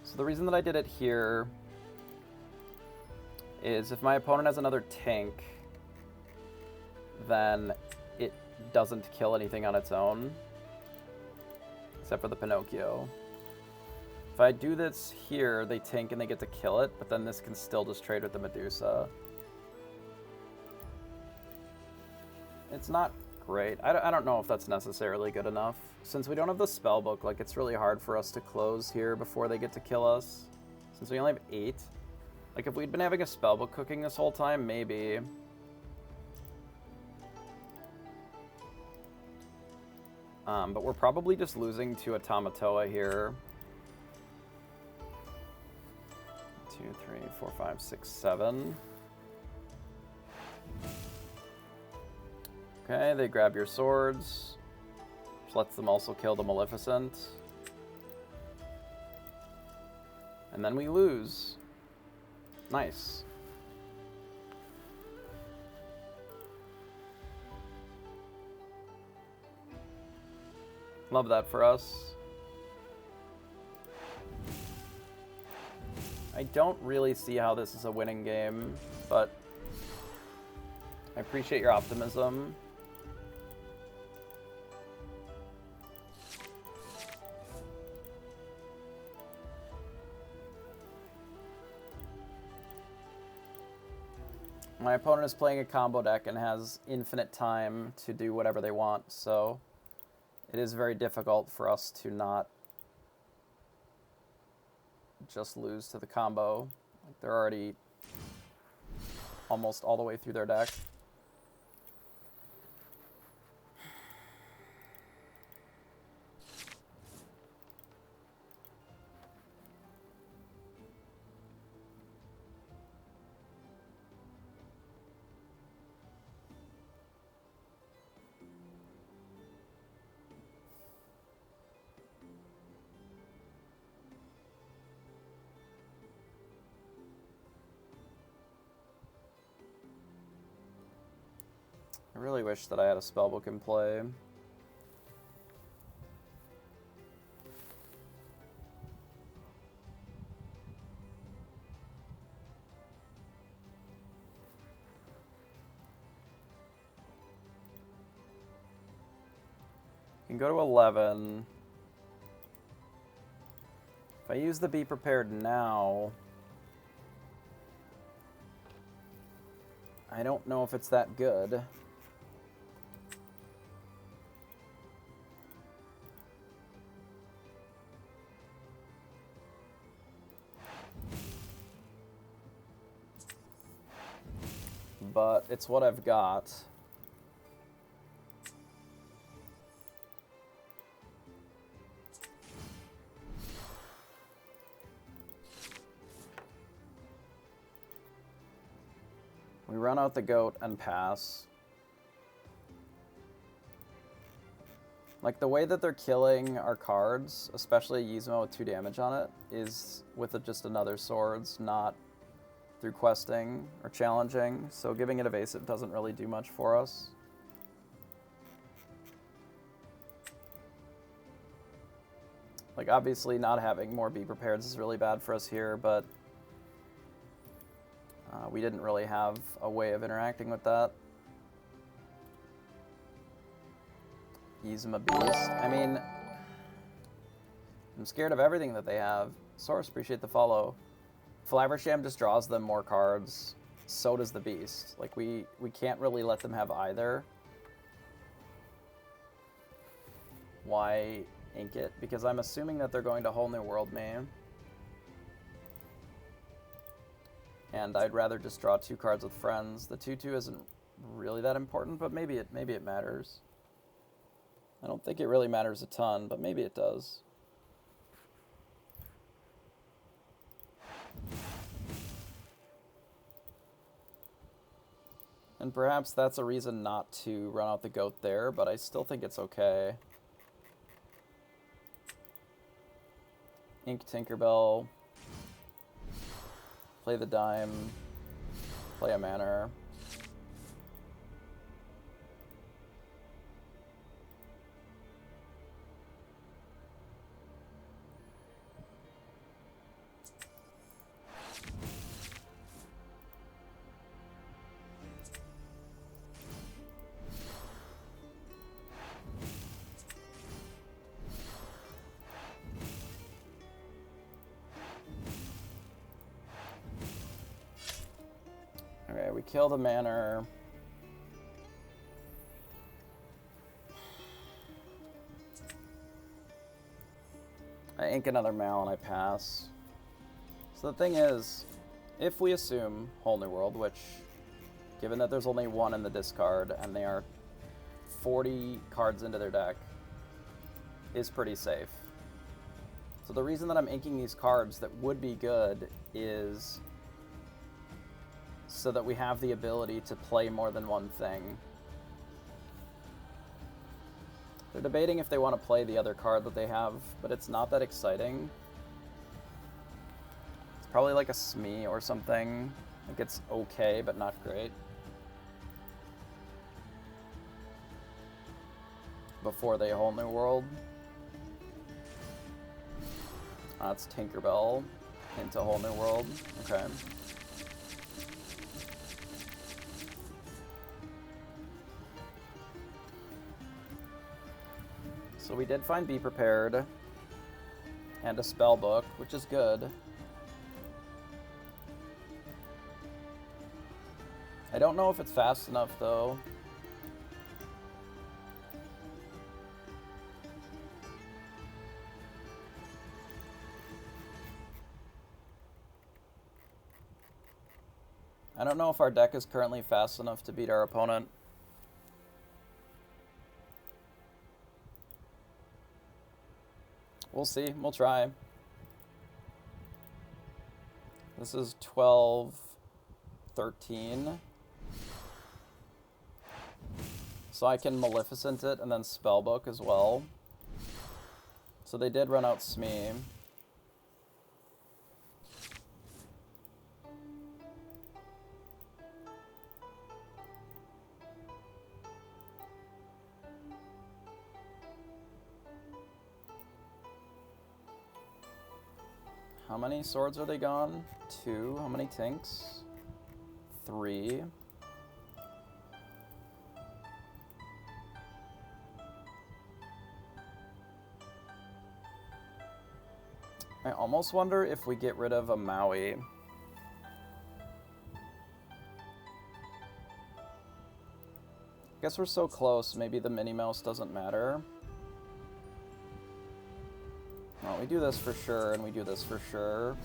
So the reason that I did it here is if my opponent has another tank, then it doesn't kill anything on its own, except for the Pinocchio. If I do this here, they tank and they get to kill it, but then this can still just trade with the Medusa. It's not great. I don't know if that's necessarily good enough. Since we don't have the spell book, like, it's really hard for us to close here before they get to kill us. Since we only have 8. Like, if we'd been having a spell book cooking this whole time, maybe. But we're probably just losing to Automatoa here. 2, 3, 4, 5, 6, 7. Okay, they grab your swords, which lets them also kill the Maleficent. And then we lose. Nice. Love that for us. I don't really see how this is a winning game, but I appreciate your optimism. My opponent is playing a combo deck and has infinite time to do whatever they want, so it is very difficult for us to not just lose to the combo. Like, they're already almost all the way through their deck. I really wish that I had a spellbook in play. Can go to 11. If I use the Be Prepared now, I don't know if it's that good. But it's what I've got. We run out the goat and pass. Like, the way that they're killing our cards, especially Yzma with 2 damage on it, is with just another swords, not through questing or challenging, so giving it evasive doesn't really do much for us. Like, obviously not having more Be Prepared is really bad for us here, but we didn't really have a way of interacting with that. Yzma Beast. I mean, I'm scared of everything that they have. Source, appreciate the follow. Flaversham just draws them more cards. So does the Beast. Like, we can't really let them have either. Why ink it? Because I'm assuming that they're going to Whole New World me. And I'd rather just draw 2 cards with friends. The 2/2 isn't really that important, but maybe it matters. I don't think it really matters a ton, but maybe it does. And perhaps that's a reason not to run out the goat there, but I still think it's okay. Ink Tinkerbell. Play the dime. Play a manor. Okay, we kill the manor. I ink another Mal and I pass. So the thing is, if we assume Whole New World, which, given that there's only 1 in the discard and they are 40 cards into their deck, is pretty safe. So the reason that I'm inking these cards that would be good is so that we have the ability to play more than one thing. They're debating if they want to play the other card that they have, but it's not that exciting. It's probably like a Smee or something. Like, it's okay, but not great. Before they Whole New World. That's Tinkerbell into Whole New World. Okay. So we did find Be Prepared and a spell book, which is good. I don't know if it's fast enough, though. I don't know if our deck is currently fast enough to beat our opponent. We'll see. We'll try. This is 12, 13. So I can Maleficent it and then Spellbook as well. So they did run out Smee. How many swords are they gone? 2. How many tinks? 3. I almost wonder if we get rid of a Maui. Guess we're so close, maybe the Minnie Mouse doesn't matter. No, we do this for sure, and we do this for sure.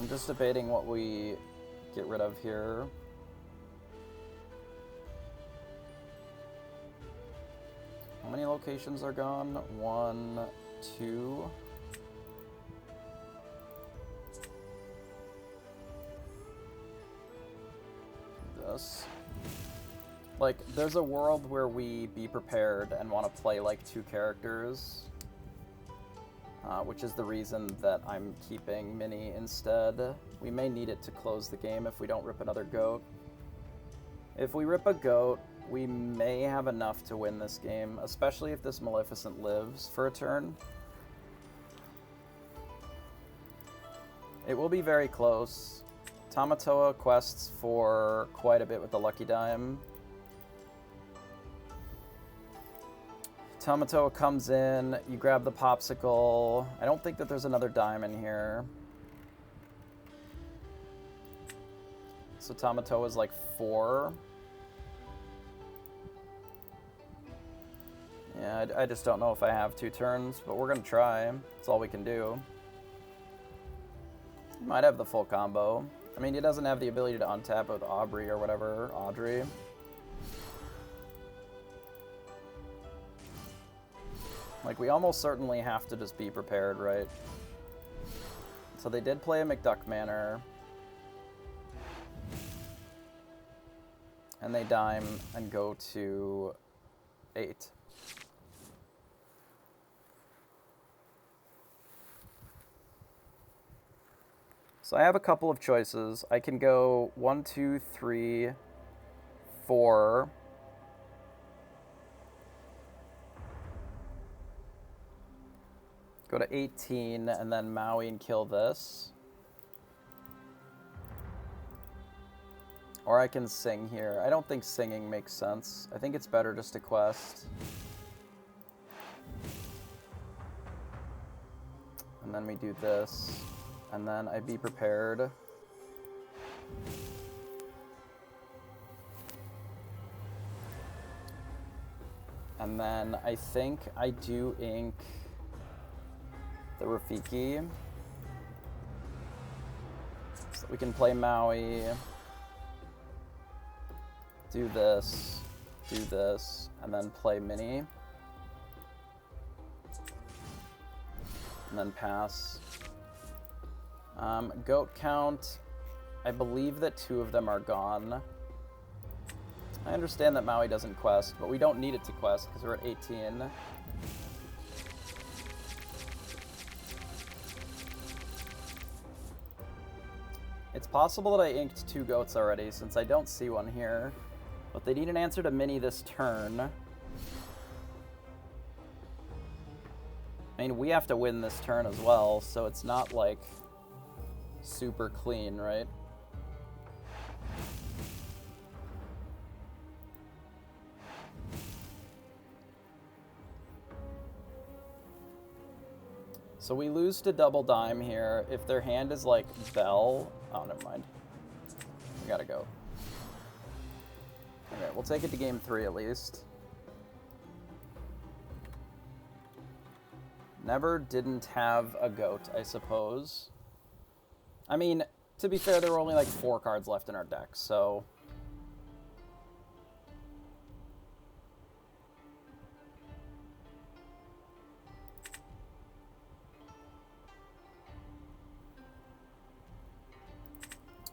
I'm just debating what we get rid of here. How many locations are gone? 1, 2. This. Like, there's a world where we Be Prepared and want to play like 2 characters, which is the reason that I'm keeping Mini instead. We may need it to close the game if we don't rip another goat. If we rip a goat, we may have enough to win this game, especially if this Maleficent lives for a turn. It will be very close. Tamatoa quests for quite a bit with the Lucky Dime. Tamatoa comes in, you grab the popsicle. I don't think that there's another dime in here. So Tamatoa is like 4. Yeah, I just don't know if I have 2 turns, but we're gonna try. That's all we can do. Might have the full combo. I mean, he doesn't have the ability to untap with Aubrey or whatever, Audrey. Like, we almost certainly have to just be prepared, right? So they did play a McDuck Manor. And they dime and go to 8. So I have a couple of choices. I can go 1, 2, 3, 4. Go to 18 and then Maui and kill this. Or I can sing here. I don't think singing makes sense. I think it's better just to quest. And then we do this. And then I'd be prepared. And then I think I do ink the Rafiki. So we can play Maui. Do this, and then play Mini. And then pass. Goat count, I believe that 2 of them are gone. I understand that Maui doesn't quest, but we don't need it to quest because we're at 18. It's possible that I inked 2 goats already since I don't see one here. But they need an answer to Mini this turn. I mean, we have to win this turn as well, so it's not like super clean, right? So we lose to double dime here. If their hand is like Bell... Oh, never mind. We gotta go. Okay, we'll take it to game 3 at least. Never didn't have a goat, I suppose. I mean, to be fair, there were only like 4 cards left in our deck, so...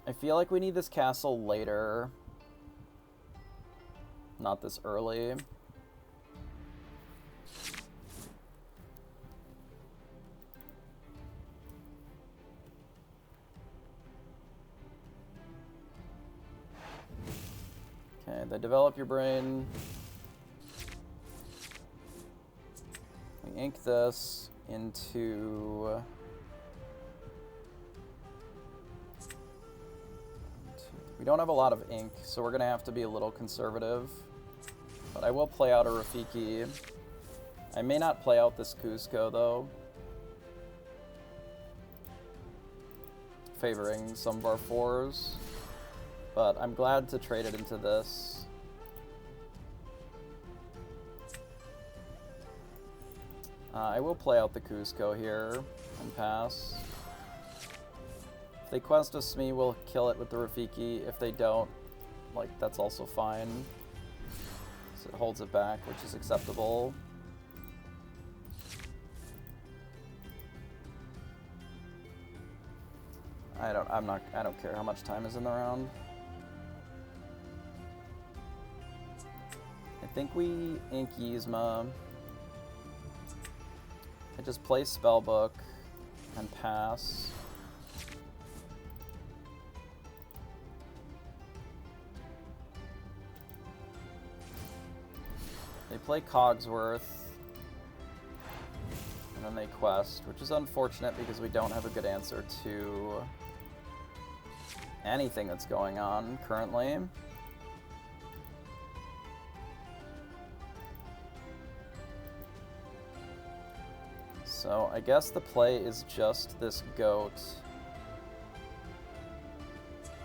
I feel like we need this castle later. Not this early. Okay, they develop your brain. We ink this into... We don't have a lot of ink, so we're going to have to be a little conservative. But I will play out a Rafiki. I may not play out this Cusco, though. Favoring some of our 4s. But I'm glad to trade it into this. I will play out the Cusco here and pass. If they quest a Smee, we'll kill it with the Rafiki. If they don't, like, that's also fine. So it holds it back, which is acceptable. I don't care how much time is in the round. I think we ink Yzma. I just play Spellbook and pass. They play Cogsworth, and then they quest, which is unfortunate because we don't have a good answer to anything that's going on currently. So I guess the play is just this goat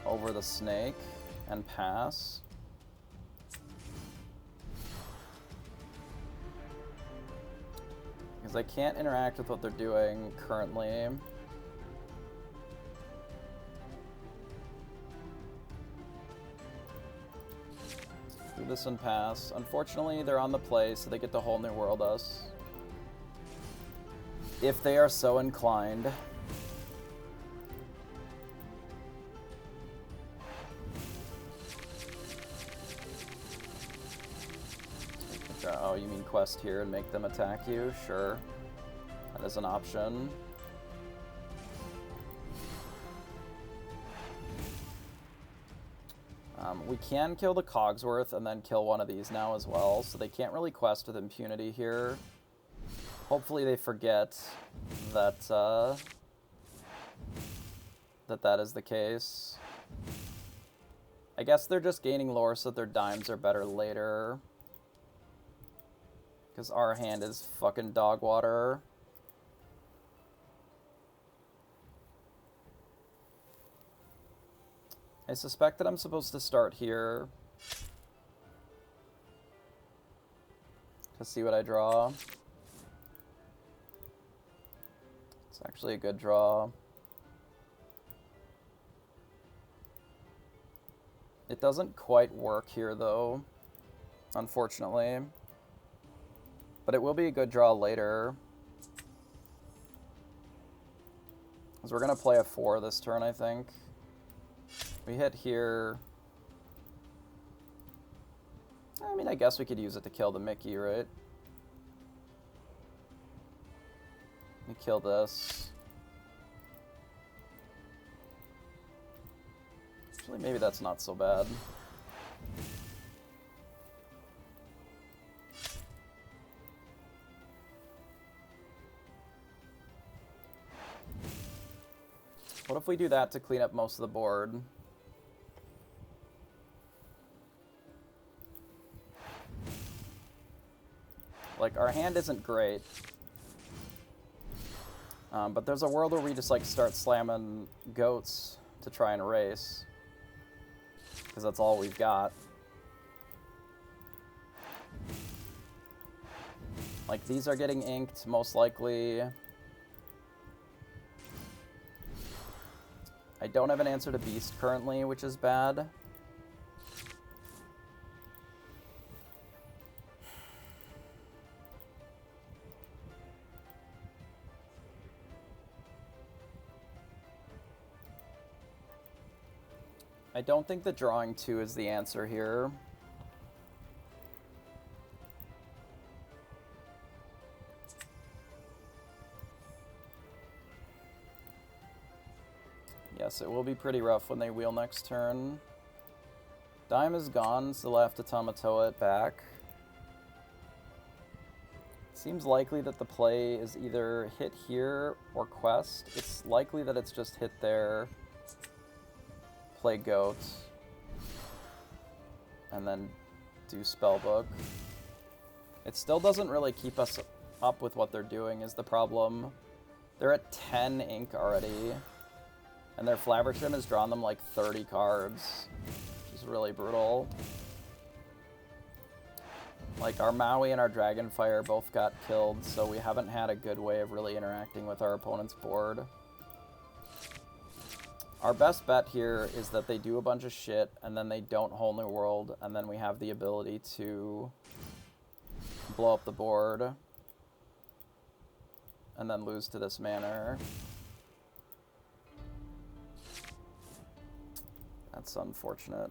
over the snake and pass. Because I can't interact with what they're doing currently. Do this and pass. Unfortunately, they're on the play, so they get to whole new world us. If they are so inclined. Oh, you mean quest here and make them attack you? Sure. That is an option. We can kill the Cogsworth and then kill one of these now as well, so they can't really quest with impunity here. Hopefully they forget that that is the case. I guess they're just gaining lore so that their dimes are better later. Because our hand is fucking dog water. I suspect that I'm supposed to start here. To see what I draw. It's actually a good draw. It doesn't quite work here though, unfortunately. But it will be a good draw later. Because we're going to play a 4 this turn, I think. We hit here. I mean, I guess we could use it to kill the Mickey, right? We kill this. Actually, maybe that's not so bad. What if we do that to clean up most of the board? Like, our hand isn't great. But there's a world where we just, like, start slamming goats to try and race. Because that's all we've got. Like, these are getting inked, most likely. I don't have an answer to Beast currently, which is bad. I don't think that drawing 2 is the answer here. Yes, it will be pretty rough when they wheel next turn. Dime is gone, so they'll have to Tamatoa it back. Seems likely that the play is either hit here or quest. It's likely that it's just hit there, play goat, and then do Spellbook. It still doesn't really keep us up with what they're doing is the problem. They're at 10 ink already. And their Flabbershim has drawn them like 30 cards, which is really brutal. Like, our Maui and our Dragonfire both got killed, so we haven't had a good way of really interacting with our opponent's board. Our best bet here is that they do a bunch of shit, and then they don't Whole New World, and then we have the ability to blow up the board, and then lose to this manner. That's unfortunate.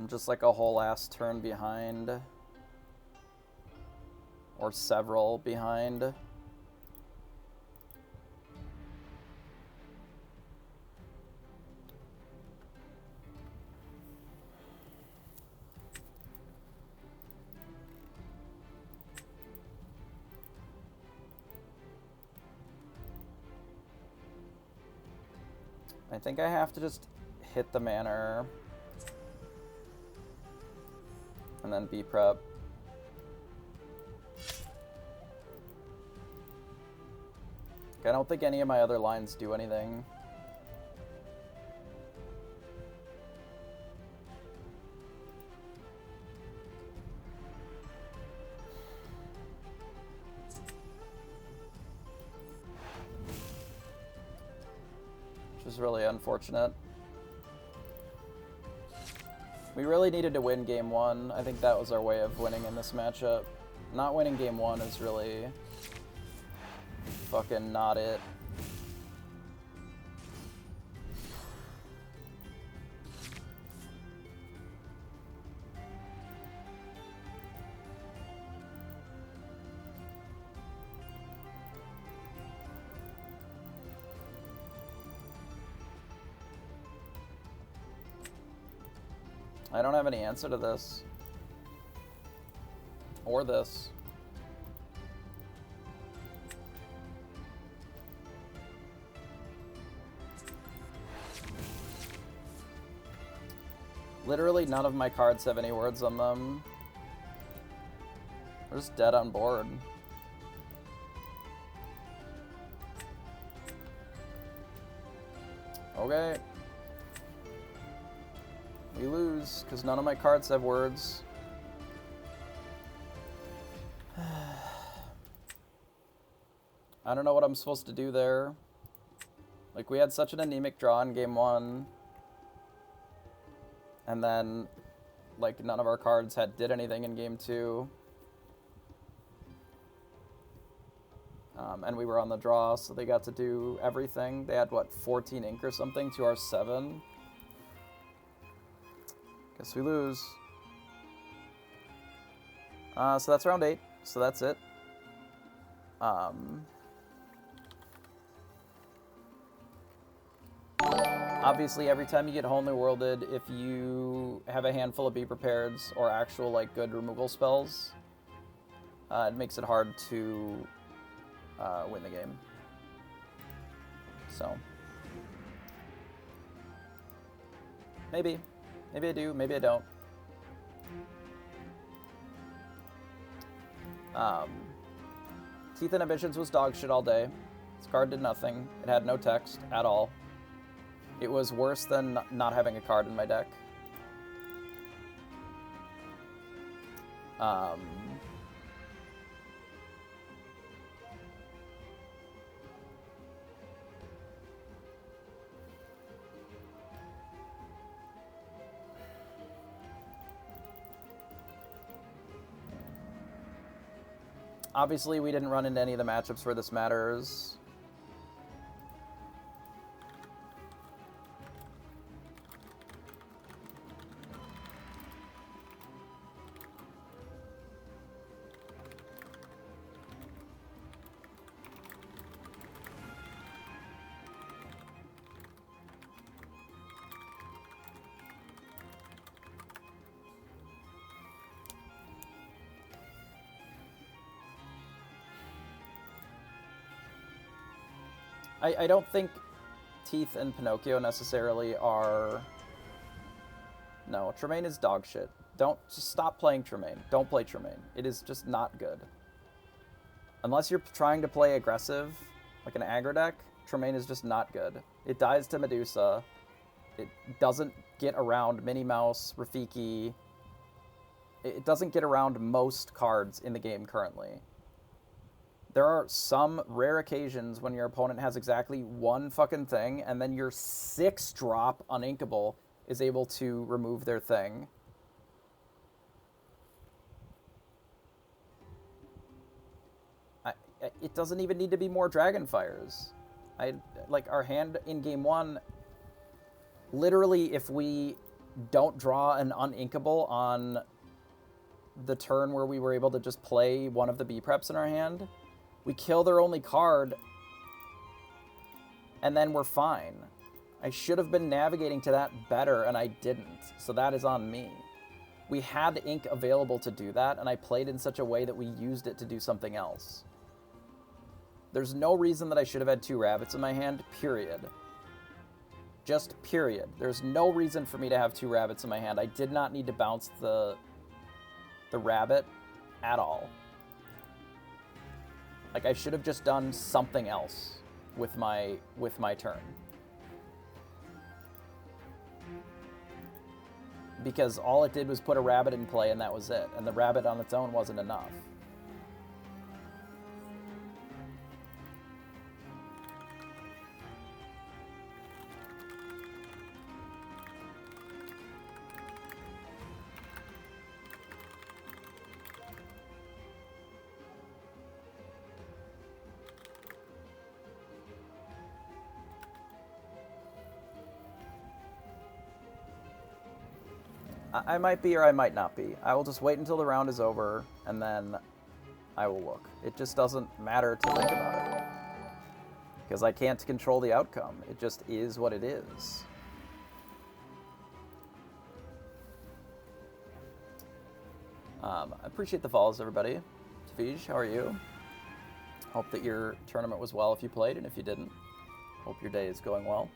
I'm just like a whole ass turn behind. Or several behind. I think I have to just hit the manor and then be prep. I don't think any of my other lines do anything. Which is really unfortunate. We really needed to win game one. I think that was our way of winning in this matchup. Not winning game one is really fucking not it. I don't have any answer to this. Or this. Literally none of my cards have any words on them. They're just dead on board. Okay. We lose, because none of my cards have words. I don't know what I'm supposed to do there. Like, we had such an anemic draw in game one. And then, like, none of our cards did anything in game two. And we were on the draw, so they got to do everything. They had, what, 14 ink or something to our 7? Guess we lose. So that's round 8. So that's it. Obviously, every time you get Whole New Worlded, if you have a handful of Be Prepareds or actual, like, good removal spells, it makes it hard to win the game. So. Maybe. Maybe I do, maybe I don't. Teeth Inhibitions was dog shit all day. This card did nothing. It had no text at all. It was worse than not having a card in my deck. Obviously, we didn't run into any of the matchups where this matters. I don't think Teeth and Pinocchio necessarily are... No, Tremaine is dog shit. Just stop playing Tremaine. Don't play Tremaine. It is just not good. Unless you're trying to play aggressive, like an aggro deck, Tremaine is just not good. It dies to Medusa. It doesn't get around Minnie Mouse, Rafiki. It doesn't get around most cards in the game currently. There are some rare occasions when your opponent has exactly one fucking thing, and then your 6-drop uninkable is able to remove their thing. It doesn't even need to be more Dragonfires. Like, our hand in game one, literally, if we don't draw an uninkable on the turn where we were able to just play one of the B preps in our hand. We kill their only card, and then we're fine. I should have been navigating to that better, and I didn't, so that is on me. We had ink available to do that, and I played in such a way that we used it to do something else. There's no reason that I should have had 2 rabbits in my hand, period. Just period. There's no reason for me to have 2 rabbits in my hand. I did not need to bounce the rabbit at all. Like, I should have just done something else with my turn. Because all it did was put a rabbit in play, and that was it. And the rabbit on its own wasn't enough. I might be or I might not be. I will just wait until the round is over, and then I will look. It just doesn't matter to think about it. Because I can't control the outcome. It just is what it is. I appreciate the follows, everybody. Tafij, how are you? Hope that your tournament was well if you played, and if you didn't, hope your day is going well.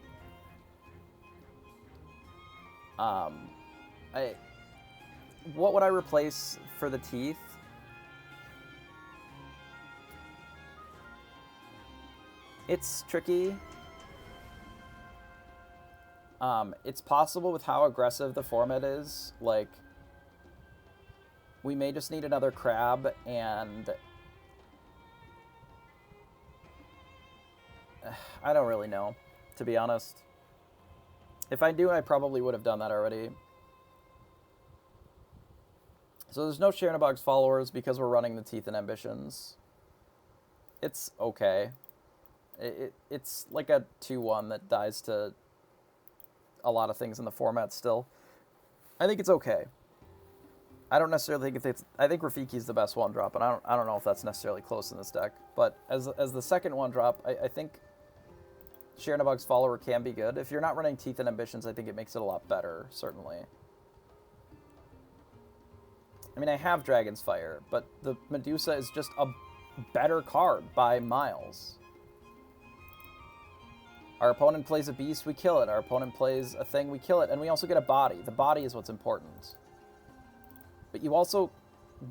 What would I replace for the teeth? It's tricky. It's possible with how aggressive the format is. Like, we may just need another crab, and I don't really know, to be honest. If I do, I probably would have done that already. So there's no Chernobog's followers because we're running the Teeth and Ambitions. It's okay. It's like a 2-1 that dies to a lot of things in the format still. I think it's okay. I don't necessarily think I think Rafiki's the best 1-drop, and I don't know if that's necessarily close in this deck. But as the second 1-drop, I think Chernobog's follower can be good. If you're not running Teeth and Ambitions, I think it makes it a lot better, certainly. I mean, I have Dragon's Fire, but the Medusa is just a better card by miles. Our opponent plays a beast, we kill it. Our opponent plays a thing, we kill it. And we also get a body. The body is what's important. But you also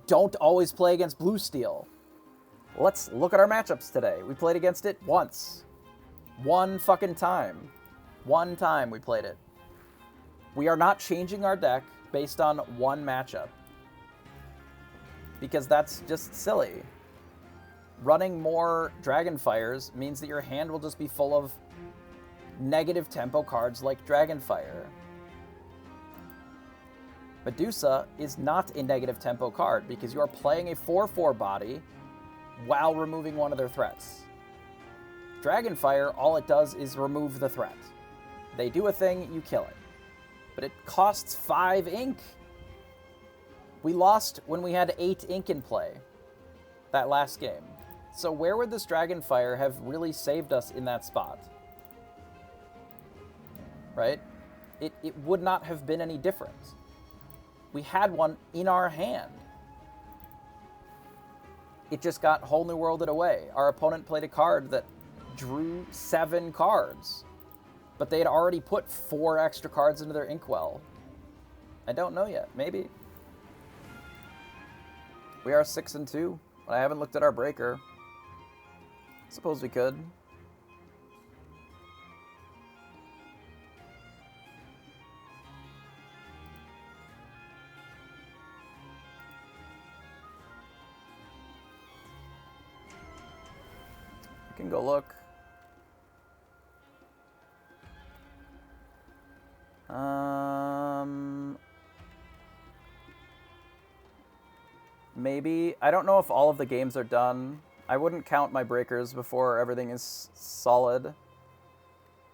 don't always play against Blue Steel. Let's look at our matchups today. We played against it once. One fucking time. One time we played it. We are not changing our deck based on one matchup. Because that's just silly. Running more Dragonfires means that your hand will just be full of negative tempo cards like Dragonfire. Medusa is not a negative tempo card because you are playing a 4/4 body while removing one of their threats. Dragonfire, all it does is remove the threat. They do a thing, you kill it. But it costs 5 ink. We lost when we had 8 ink in play that last game. So where would this Dragonfire have really saved us in that spot? Right? It would not have been any different. We had one in our hand. It just got whole new worlded away. Our opponent played a card that drew 7 cards, but they had already put 4 extra cards into their inkwell. I don't know yet. Maybe. We are 6-2. I haven't looked at our breaker. Suppose we could. We can go look. Maybe. I don't know if all of the games are done. I wouldn't count my breakers before everything is solid.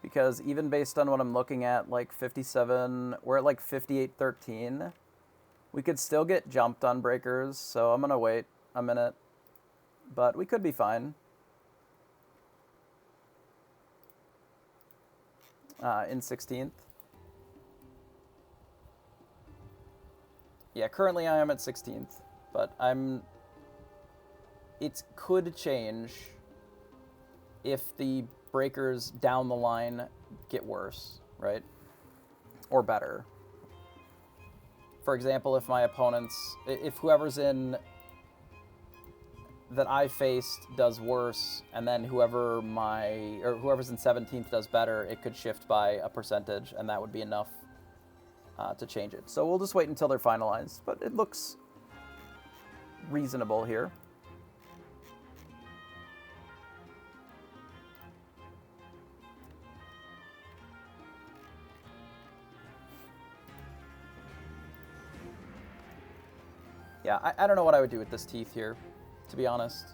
because even based on what I'm looking at, like 57, we're at like 58-13. We could still get jumped on breakers, so I'm going to wait a minute. But we could be fine. In 16th. Yeah, currently I am at 16th, but it could change if the breakers down the line get worse, right? Or better. For example, if my opponents, if whoever's in that I faced does worse, and then whoever's in 17th does better, it could shift by a percentage, and that would be enough to change it. So we'll just wait until they're finalized, but it looks reasonable here. Yeah, I don't know what I would do with this teeth here, to be honest.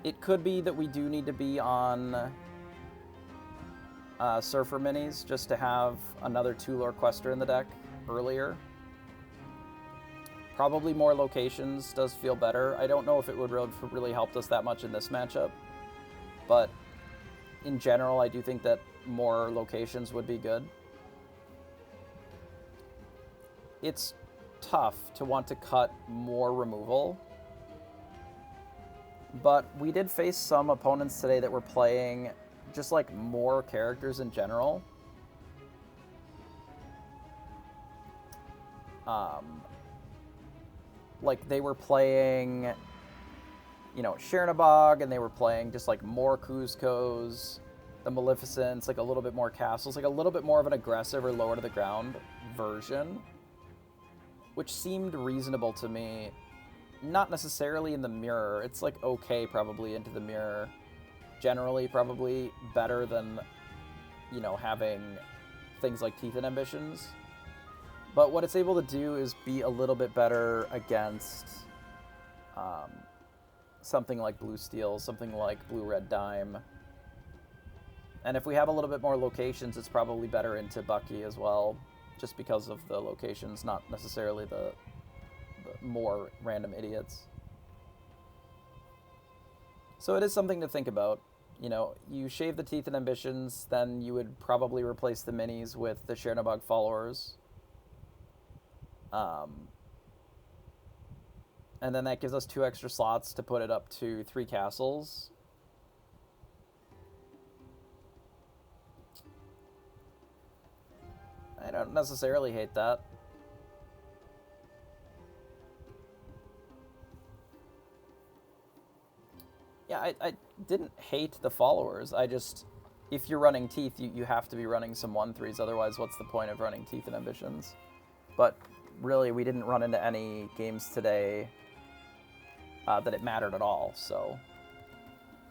It could be that we do need to be on Surfer Minis just to have another 2-lore quester in the deck earlier. Probably more locations does feel better. I don't know if it would really helped us that much in this matchup, but in general, I do think that more locations would be good. It's tough to want to cut more removal, but we did face some opponents today that were playing just like more characters in general. Like they were playing, you know, Chernabog, and they were playing just like more Kuzcos, the Maleficents, like a little bit more castles, like a little bit more of an aggressive or lower to the ground version, which seemed reasonable to me. Not necessarily in the mirror. It's like okay, probably into the mirror. Generally, probably better than, you know, having things like Teeth and Ambitions. But what it's able to do is be a little bit better against something like Blue Steel, something like Blue Red Dime. And if we have a little bit more locations, it's probably better into Bucky as well, just because of the locations, not necessarily the more random idiots. So it is something to think about. You know, you shave the Teeth and Ambitions, then you would probably replace the minis with the Chernabog followers. And then that gives us 2 extra slots to put it up to 3 castles. I don't necessarily hate that. Yeah, I didn't hate the followers. I just, if you're running Teeth, you have to be running some 1/3s. Otherwise, what's the point of running Teeth and Ambitions? But really, we didn't run into any games today that it mattered at all. So,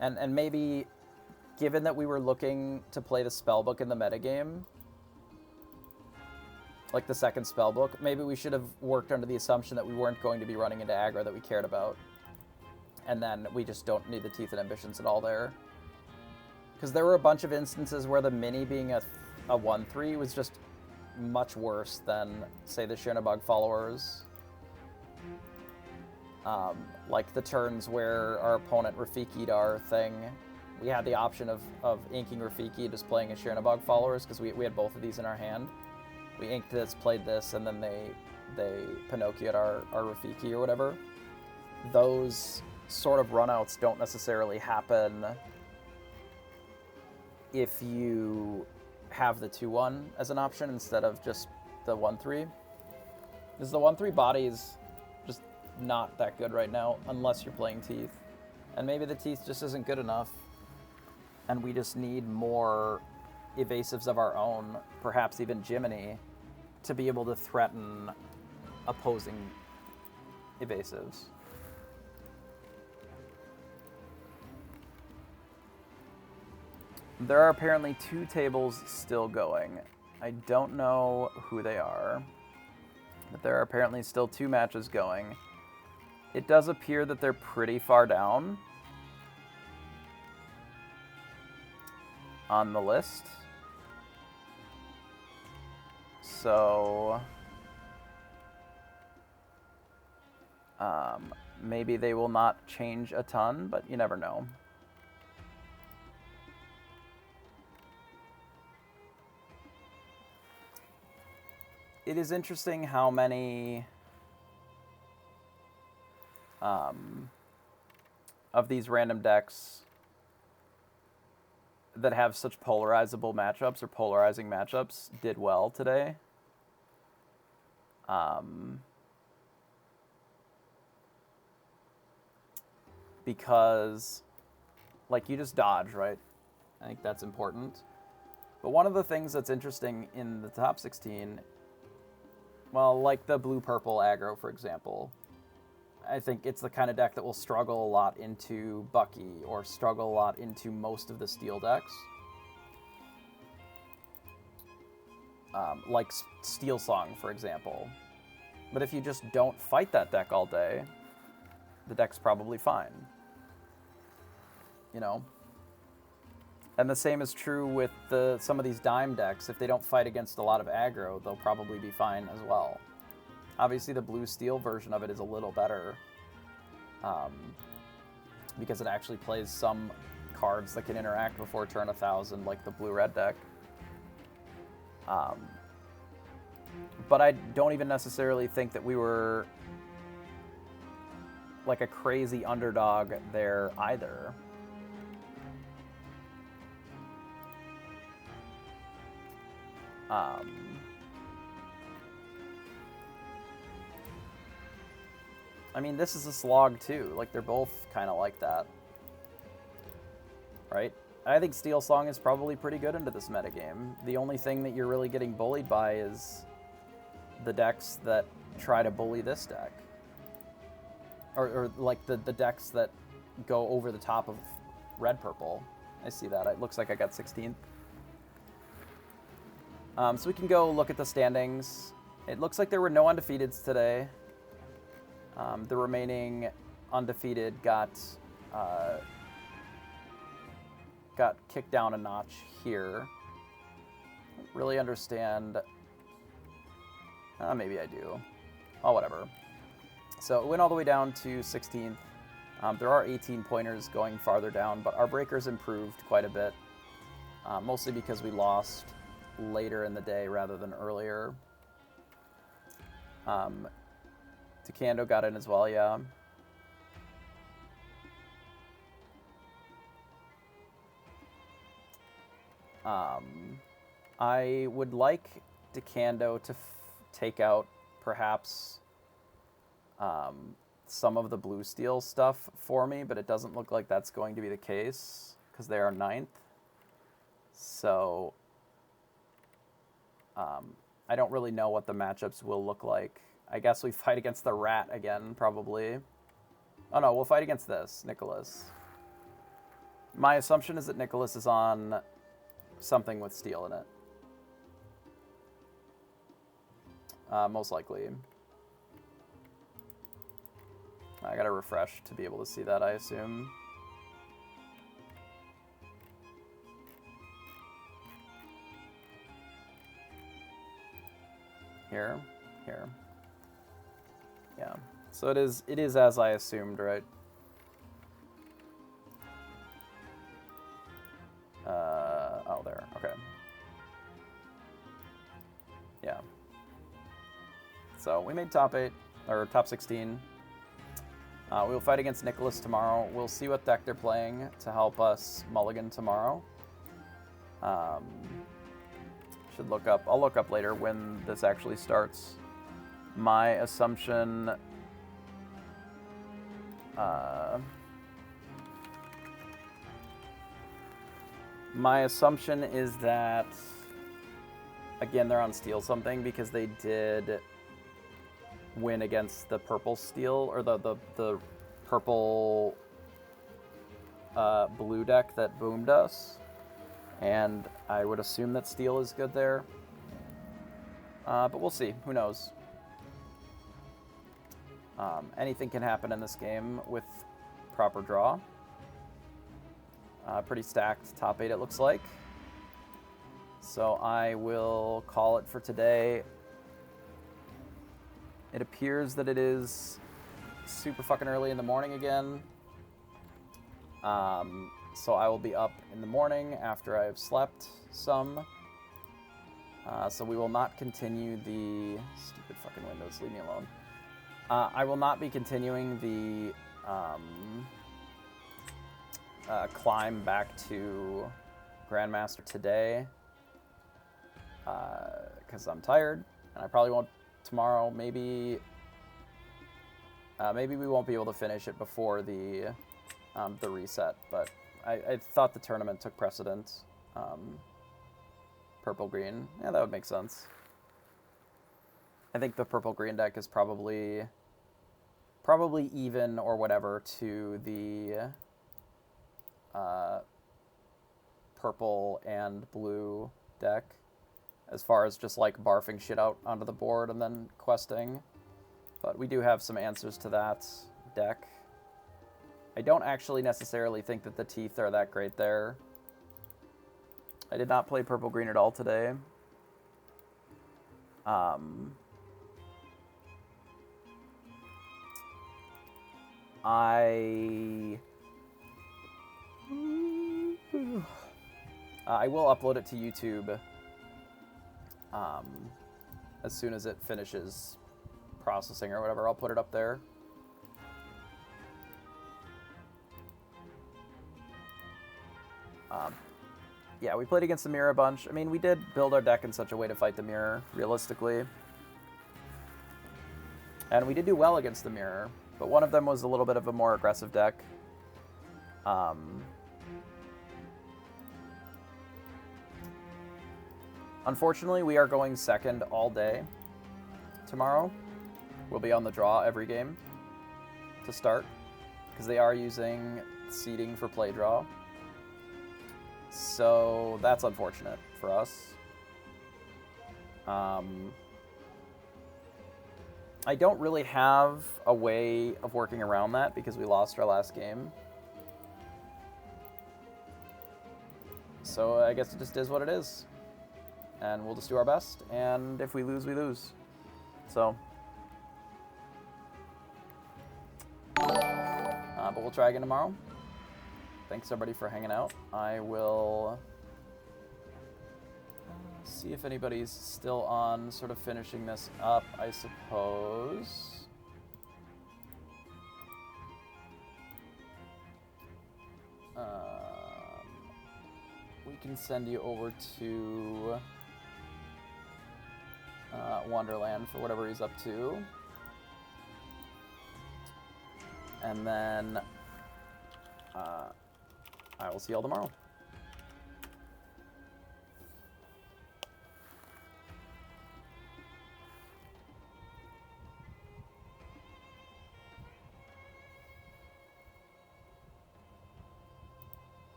and maybe, given that we were looking to play the spellbook in the metagame, like the second spellbook, maybe we should have worked under the assumption that we weren't going to be running into aggro that we cared about. And then we just don't need the Teeth and Ambitions at all there. Because there were a bunch of instances where the mini being a 1/3 was just much worse than, say, the Chernabog followers. Like the turns where our opponent Rafiki'd our thing. We had the option of inking Rafiki, just playing a Chernabog followers, because we had both of these in our hand. We inked this, played this, and then they Pinocchio'd our Rafiki or whatever. Those sort of runouts don't necessarily happen if you have the 2/1 as an option instead of just the 1/3. Because the 1/3 body is just not that good right now unless you're playing Teeth. And maybe the Teeth just isn't good enough, and we just need more evasives of our own, perhaps even Jiminy, to be able to threaten opposing evasives. There are apparently 2 tables still going. I don't know who they are, but there are apparently still 2 matches going. It does appear that they're pretty far down. on the list. So maybe they will not change a ton, but you never know. It is interesting how many of these random decks that have such polarizable matchups or polarizing matchups did well today. Because, like, you just dodge, right? I think that's important. But one of the things that's interesting in the top 16, well, like the blue-purple aggro, for example, I think it's the kind of deck that will struggle a lot into Bucky or struggle a lot into most of the steel decks. Like Steel Song, for example. But if you just don't fight that deck all day, the deck's probably fine. You know? And the same is true with some of these dime decks. If they don't fight against a lot of aggro, they'll probably be fine as well. Obviously, the blue-steel version of it is a little better because it actually plays some cards that can interact before turn 1,000, like the blue-red deck. But I don't even necessarily think that we were like a crazy underdog there either. I mean, this is a slog too. Like, they're both kind of like that. Right? I think Steel Song is probably pretty good into this metagame. The only thing that you're really getting bullied by is the decks that try to bully this deck. Or like the decks that go over the top of red-purple. I see that. It looks like I got 16th. So we can go look at the standings. It looks like there were no undefeateds today. The remaining undefeated got kicked down a notch here. I don't really understand. Maybe I do. Oh, whatever. So it went all the way down to 16th. There are 18 pointers going farther down, but our breakers improved quite a bit, mostly because we lost later in the day rather than earlier. Takando got in as well, yeah. I would like Takando to take out perhaps some of the blue steel stuff for me, but it doesn't look like that's going to be the case because they are 9th. So I don't really know what the matchups will look like. I guess we fight against the rat again, probably. Oh no, we'll fight against this, Nicholas. My assumption is that Nicholas is on something with steel in it. Most likely. I gotta refresh to be able to see that, I assume. Here. Yeah. So it is as I assumed, right? Oh, there. Okay. Yeah. So we made top 8, or top 16. We'll fight against Nicholas tomorrow. We'll see what deck they're playing to help us mulligan tomorrow. Should look up. I'll look up later when this actually starts. My assumption. My assumption is that, again, they're on steel something because they did win against the purple steel, or the purple blue deck that boomed us. And I would assume that steel is good there. But we'll see. Who knows? Anything can happen in this game with proper draw. Pretty stacked top 8, it looks like. So I will call it for today. It appears that it is super fucking early in the morning again. So I will be up in the morning after I have slept some. So we will not continue the... Stupid fucking windows, leave me alone. I will not be continuing the climb back to Grandmaster today. Because I'm tired, and I probably won't tomorrow. Maybe we won't be able to finish it before the reset, but I thought the tournament took precedence. Purple-green, yeah, that would make sense. I think the purple-green deck is probably even or whatever to the purple and blue deck, as far as just like barfing shit out onto the board and then questing. But we do have some answers to that deck. I don't actually necessarily think that the teeth are that great there. I did not play purple-green at all today. I will upload it to YouTube as soon as it finishes processing or whatever. I'll put it up there. Yeah, we played against the mirror a bunch. I mean, we did build our deck in such a way to fight the mirror, realistically. And we did do well against the mirror, but one of them was a little bit of a more aggressive deck. Unfortunately, we are going second all day tomorrow. We'll be on the draw every game to start, because they are using seeding for play draw. So that's unfortunate for us. I don't really have a way of working around that because we lost our last game. So I guess it just is what it is. And we'll just do our best, and if we lose, we lose. So. But we'll try again tomorrow. Thanks everybody for hanging out. I will see if anybody's still on, sort of finishing this up, I suppose. We can send you over to Wonderland for whatever he's up to. And then I will see y'all tomorrow.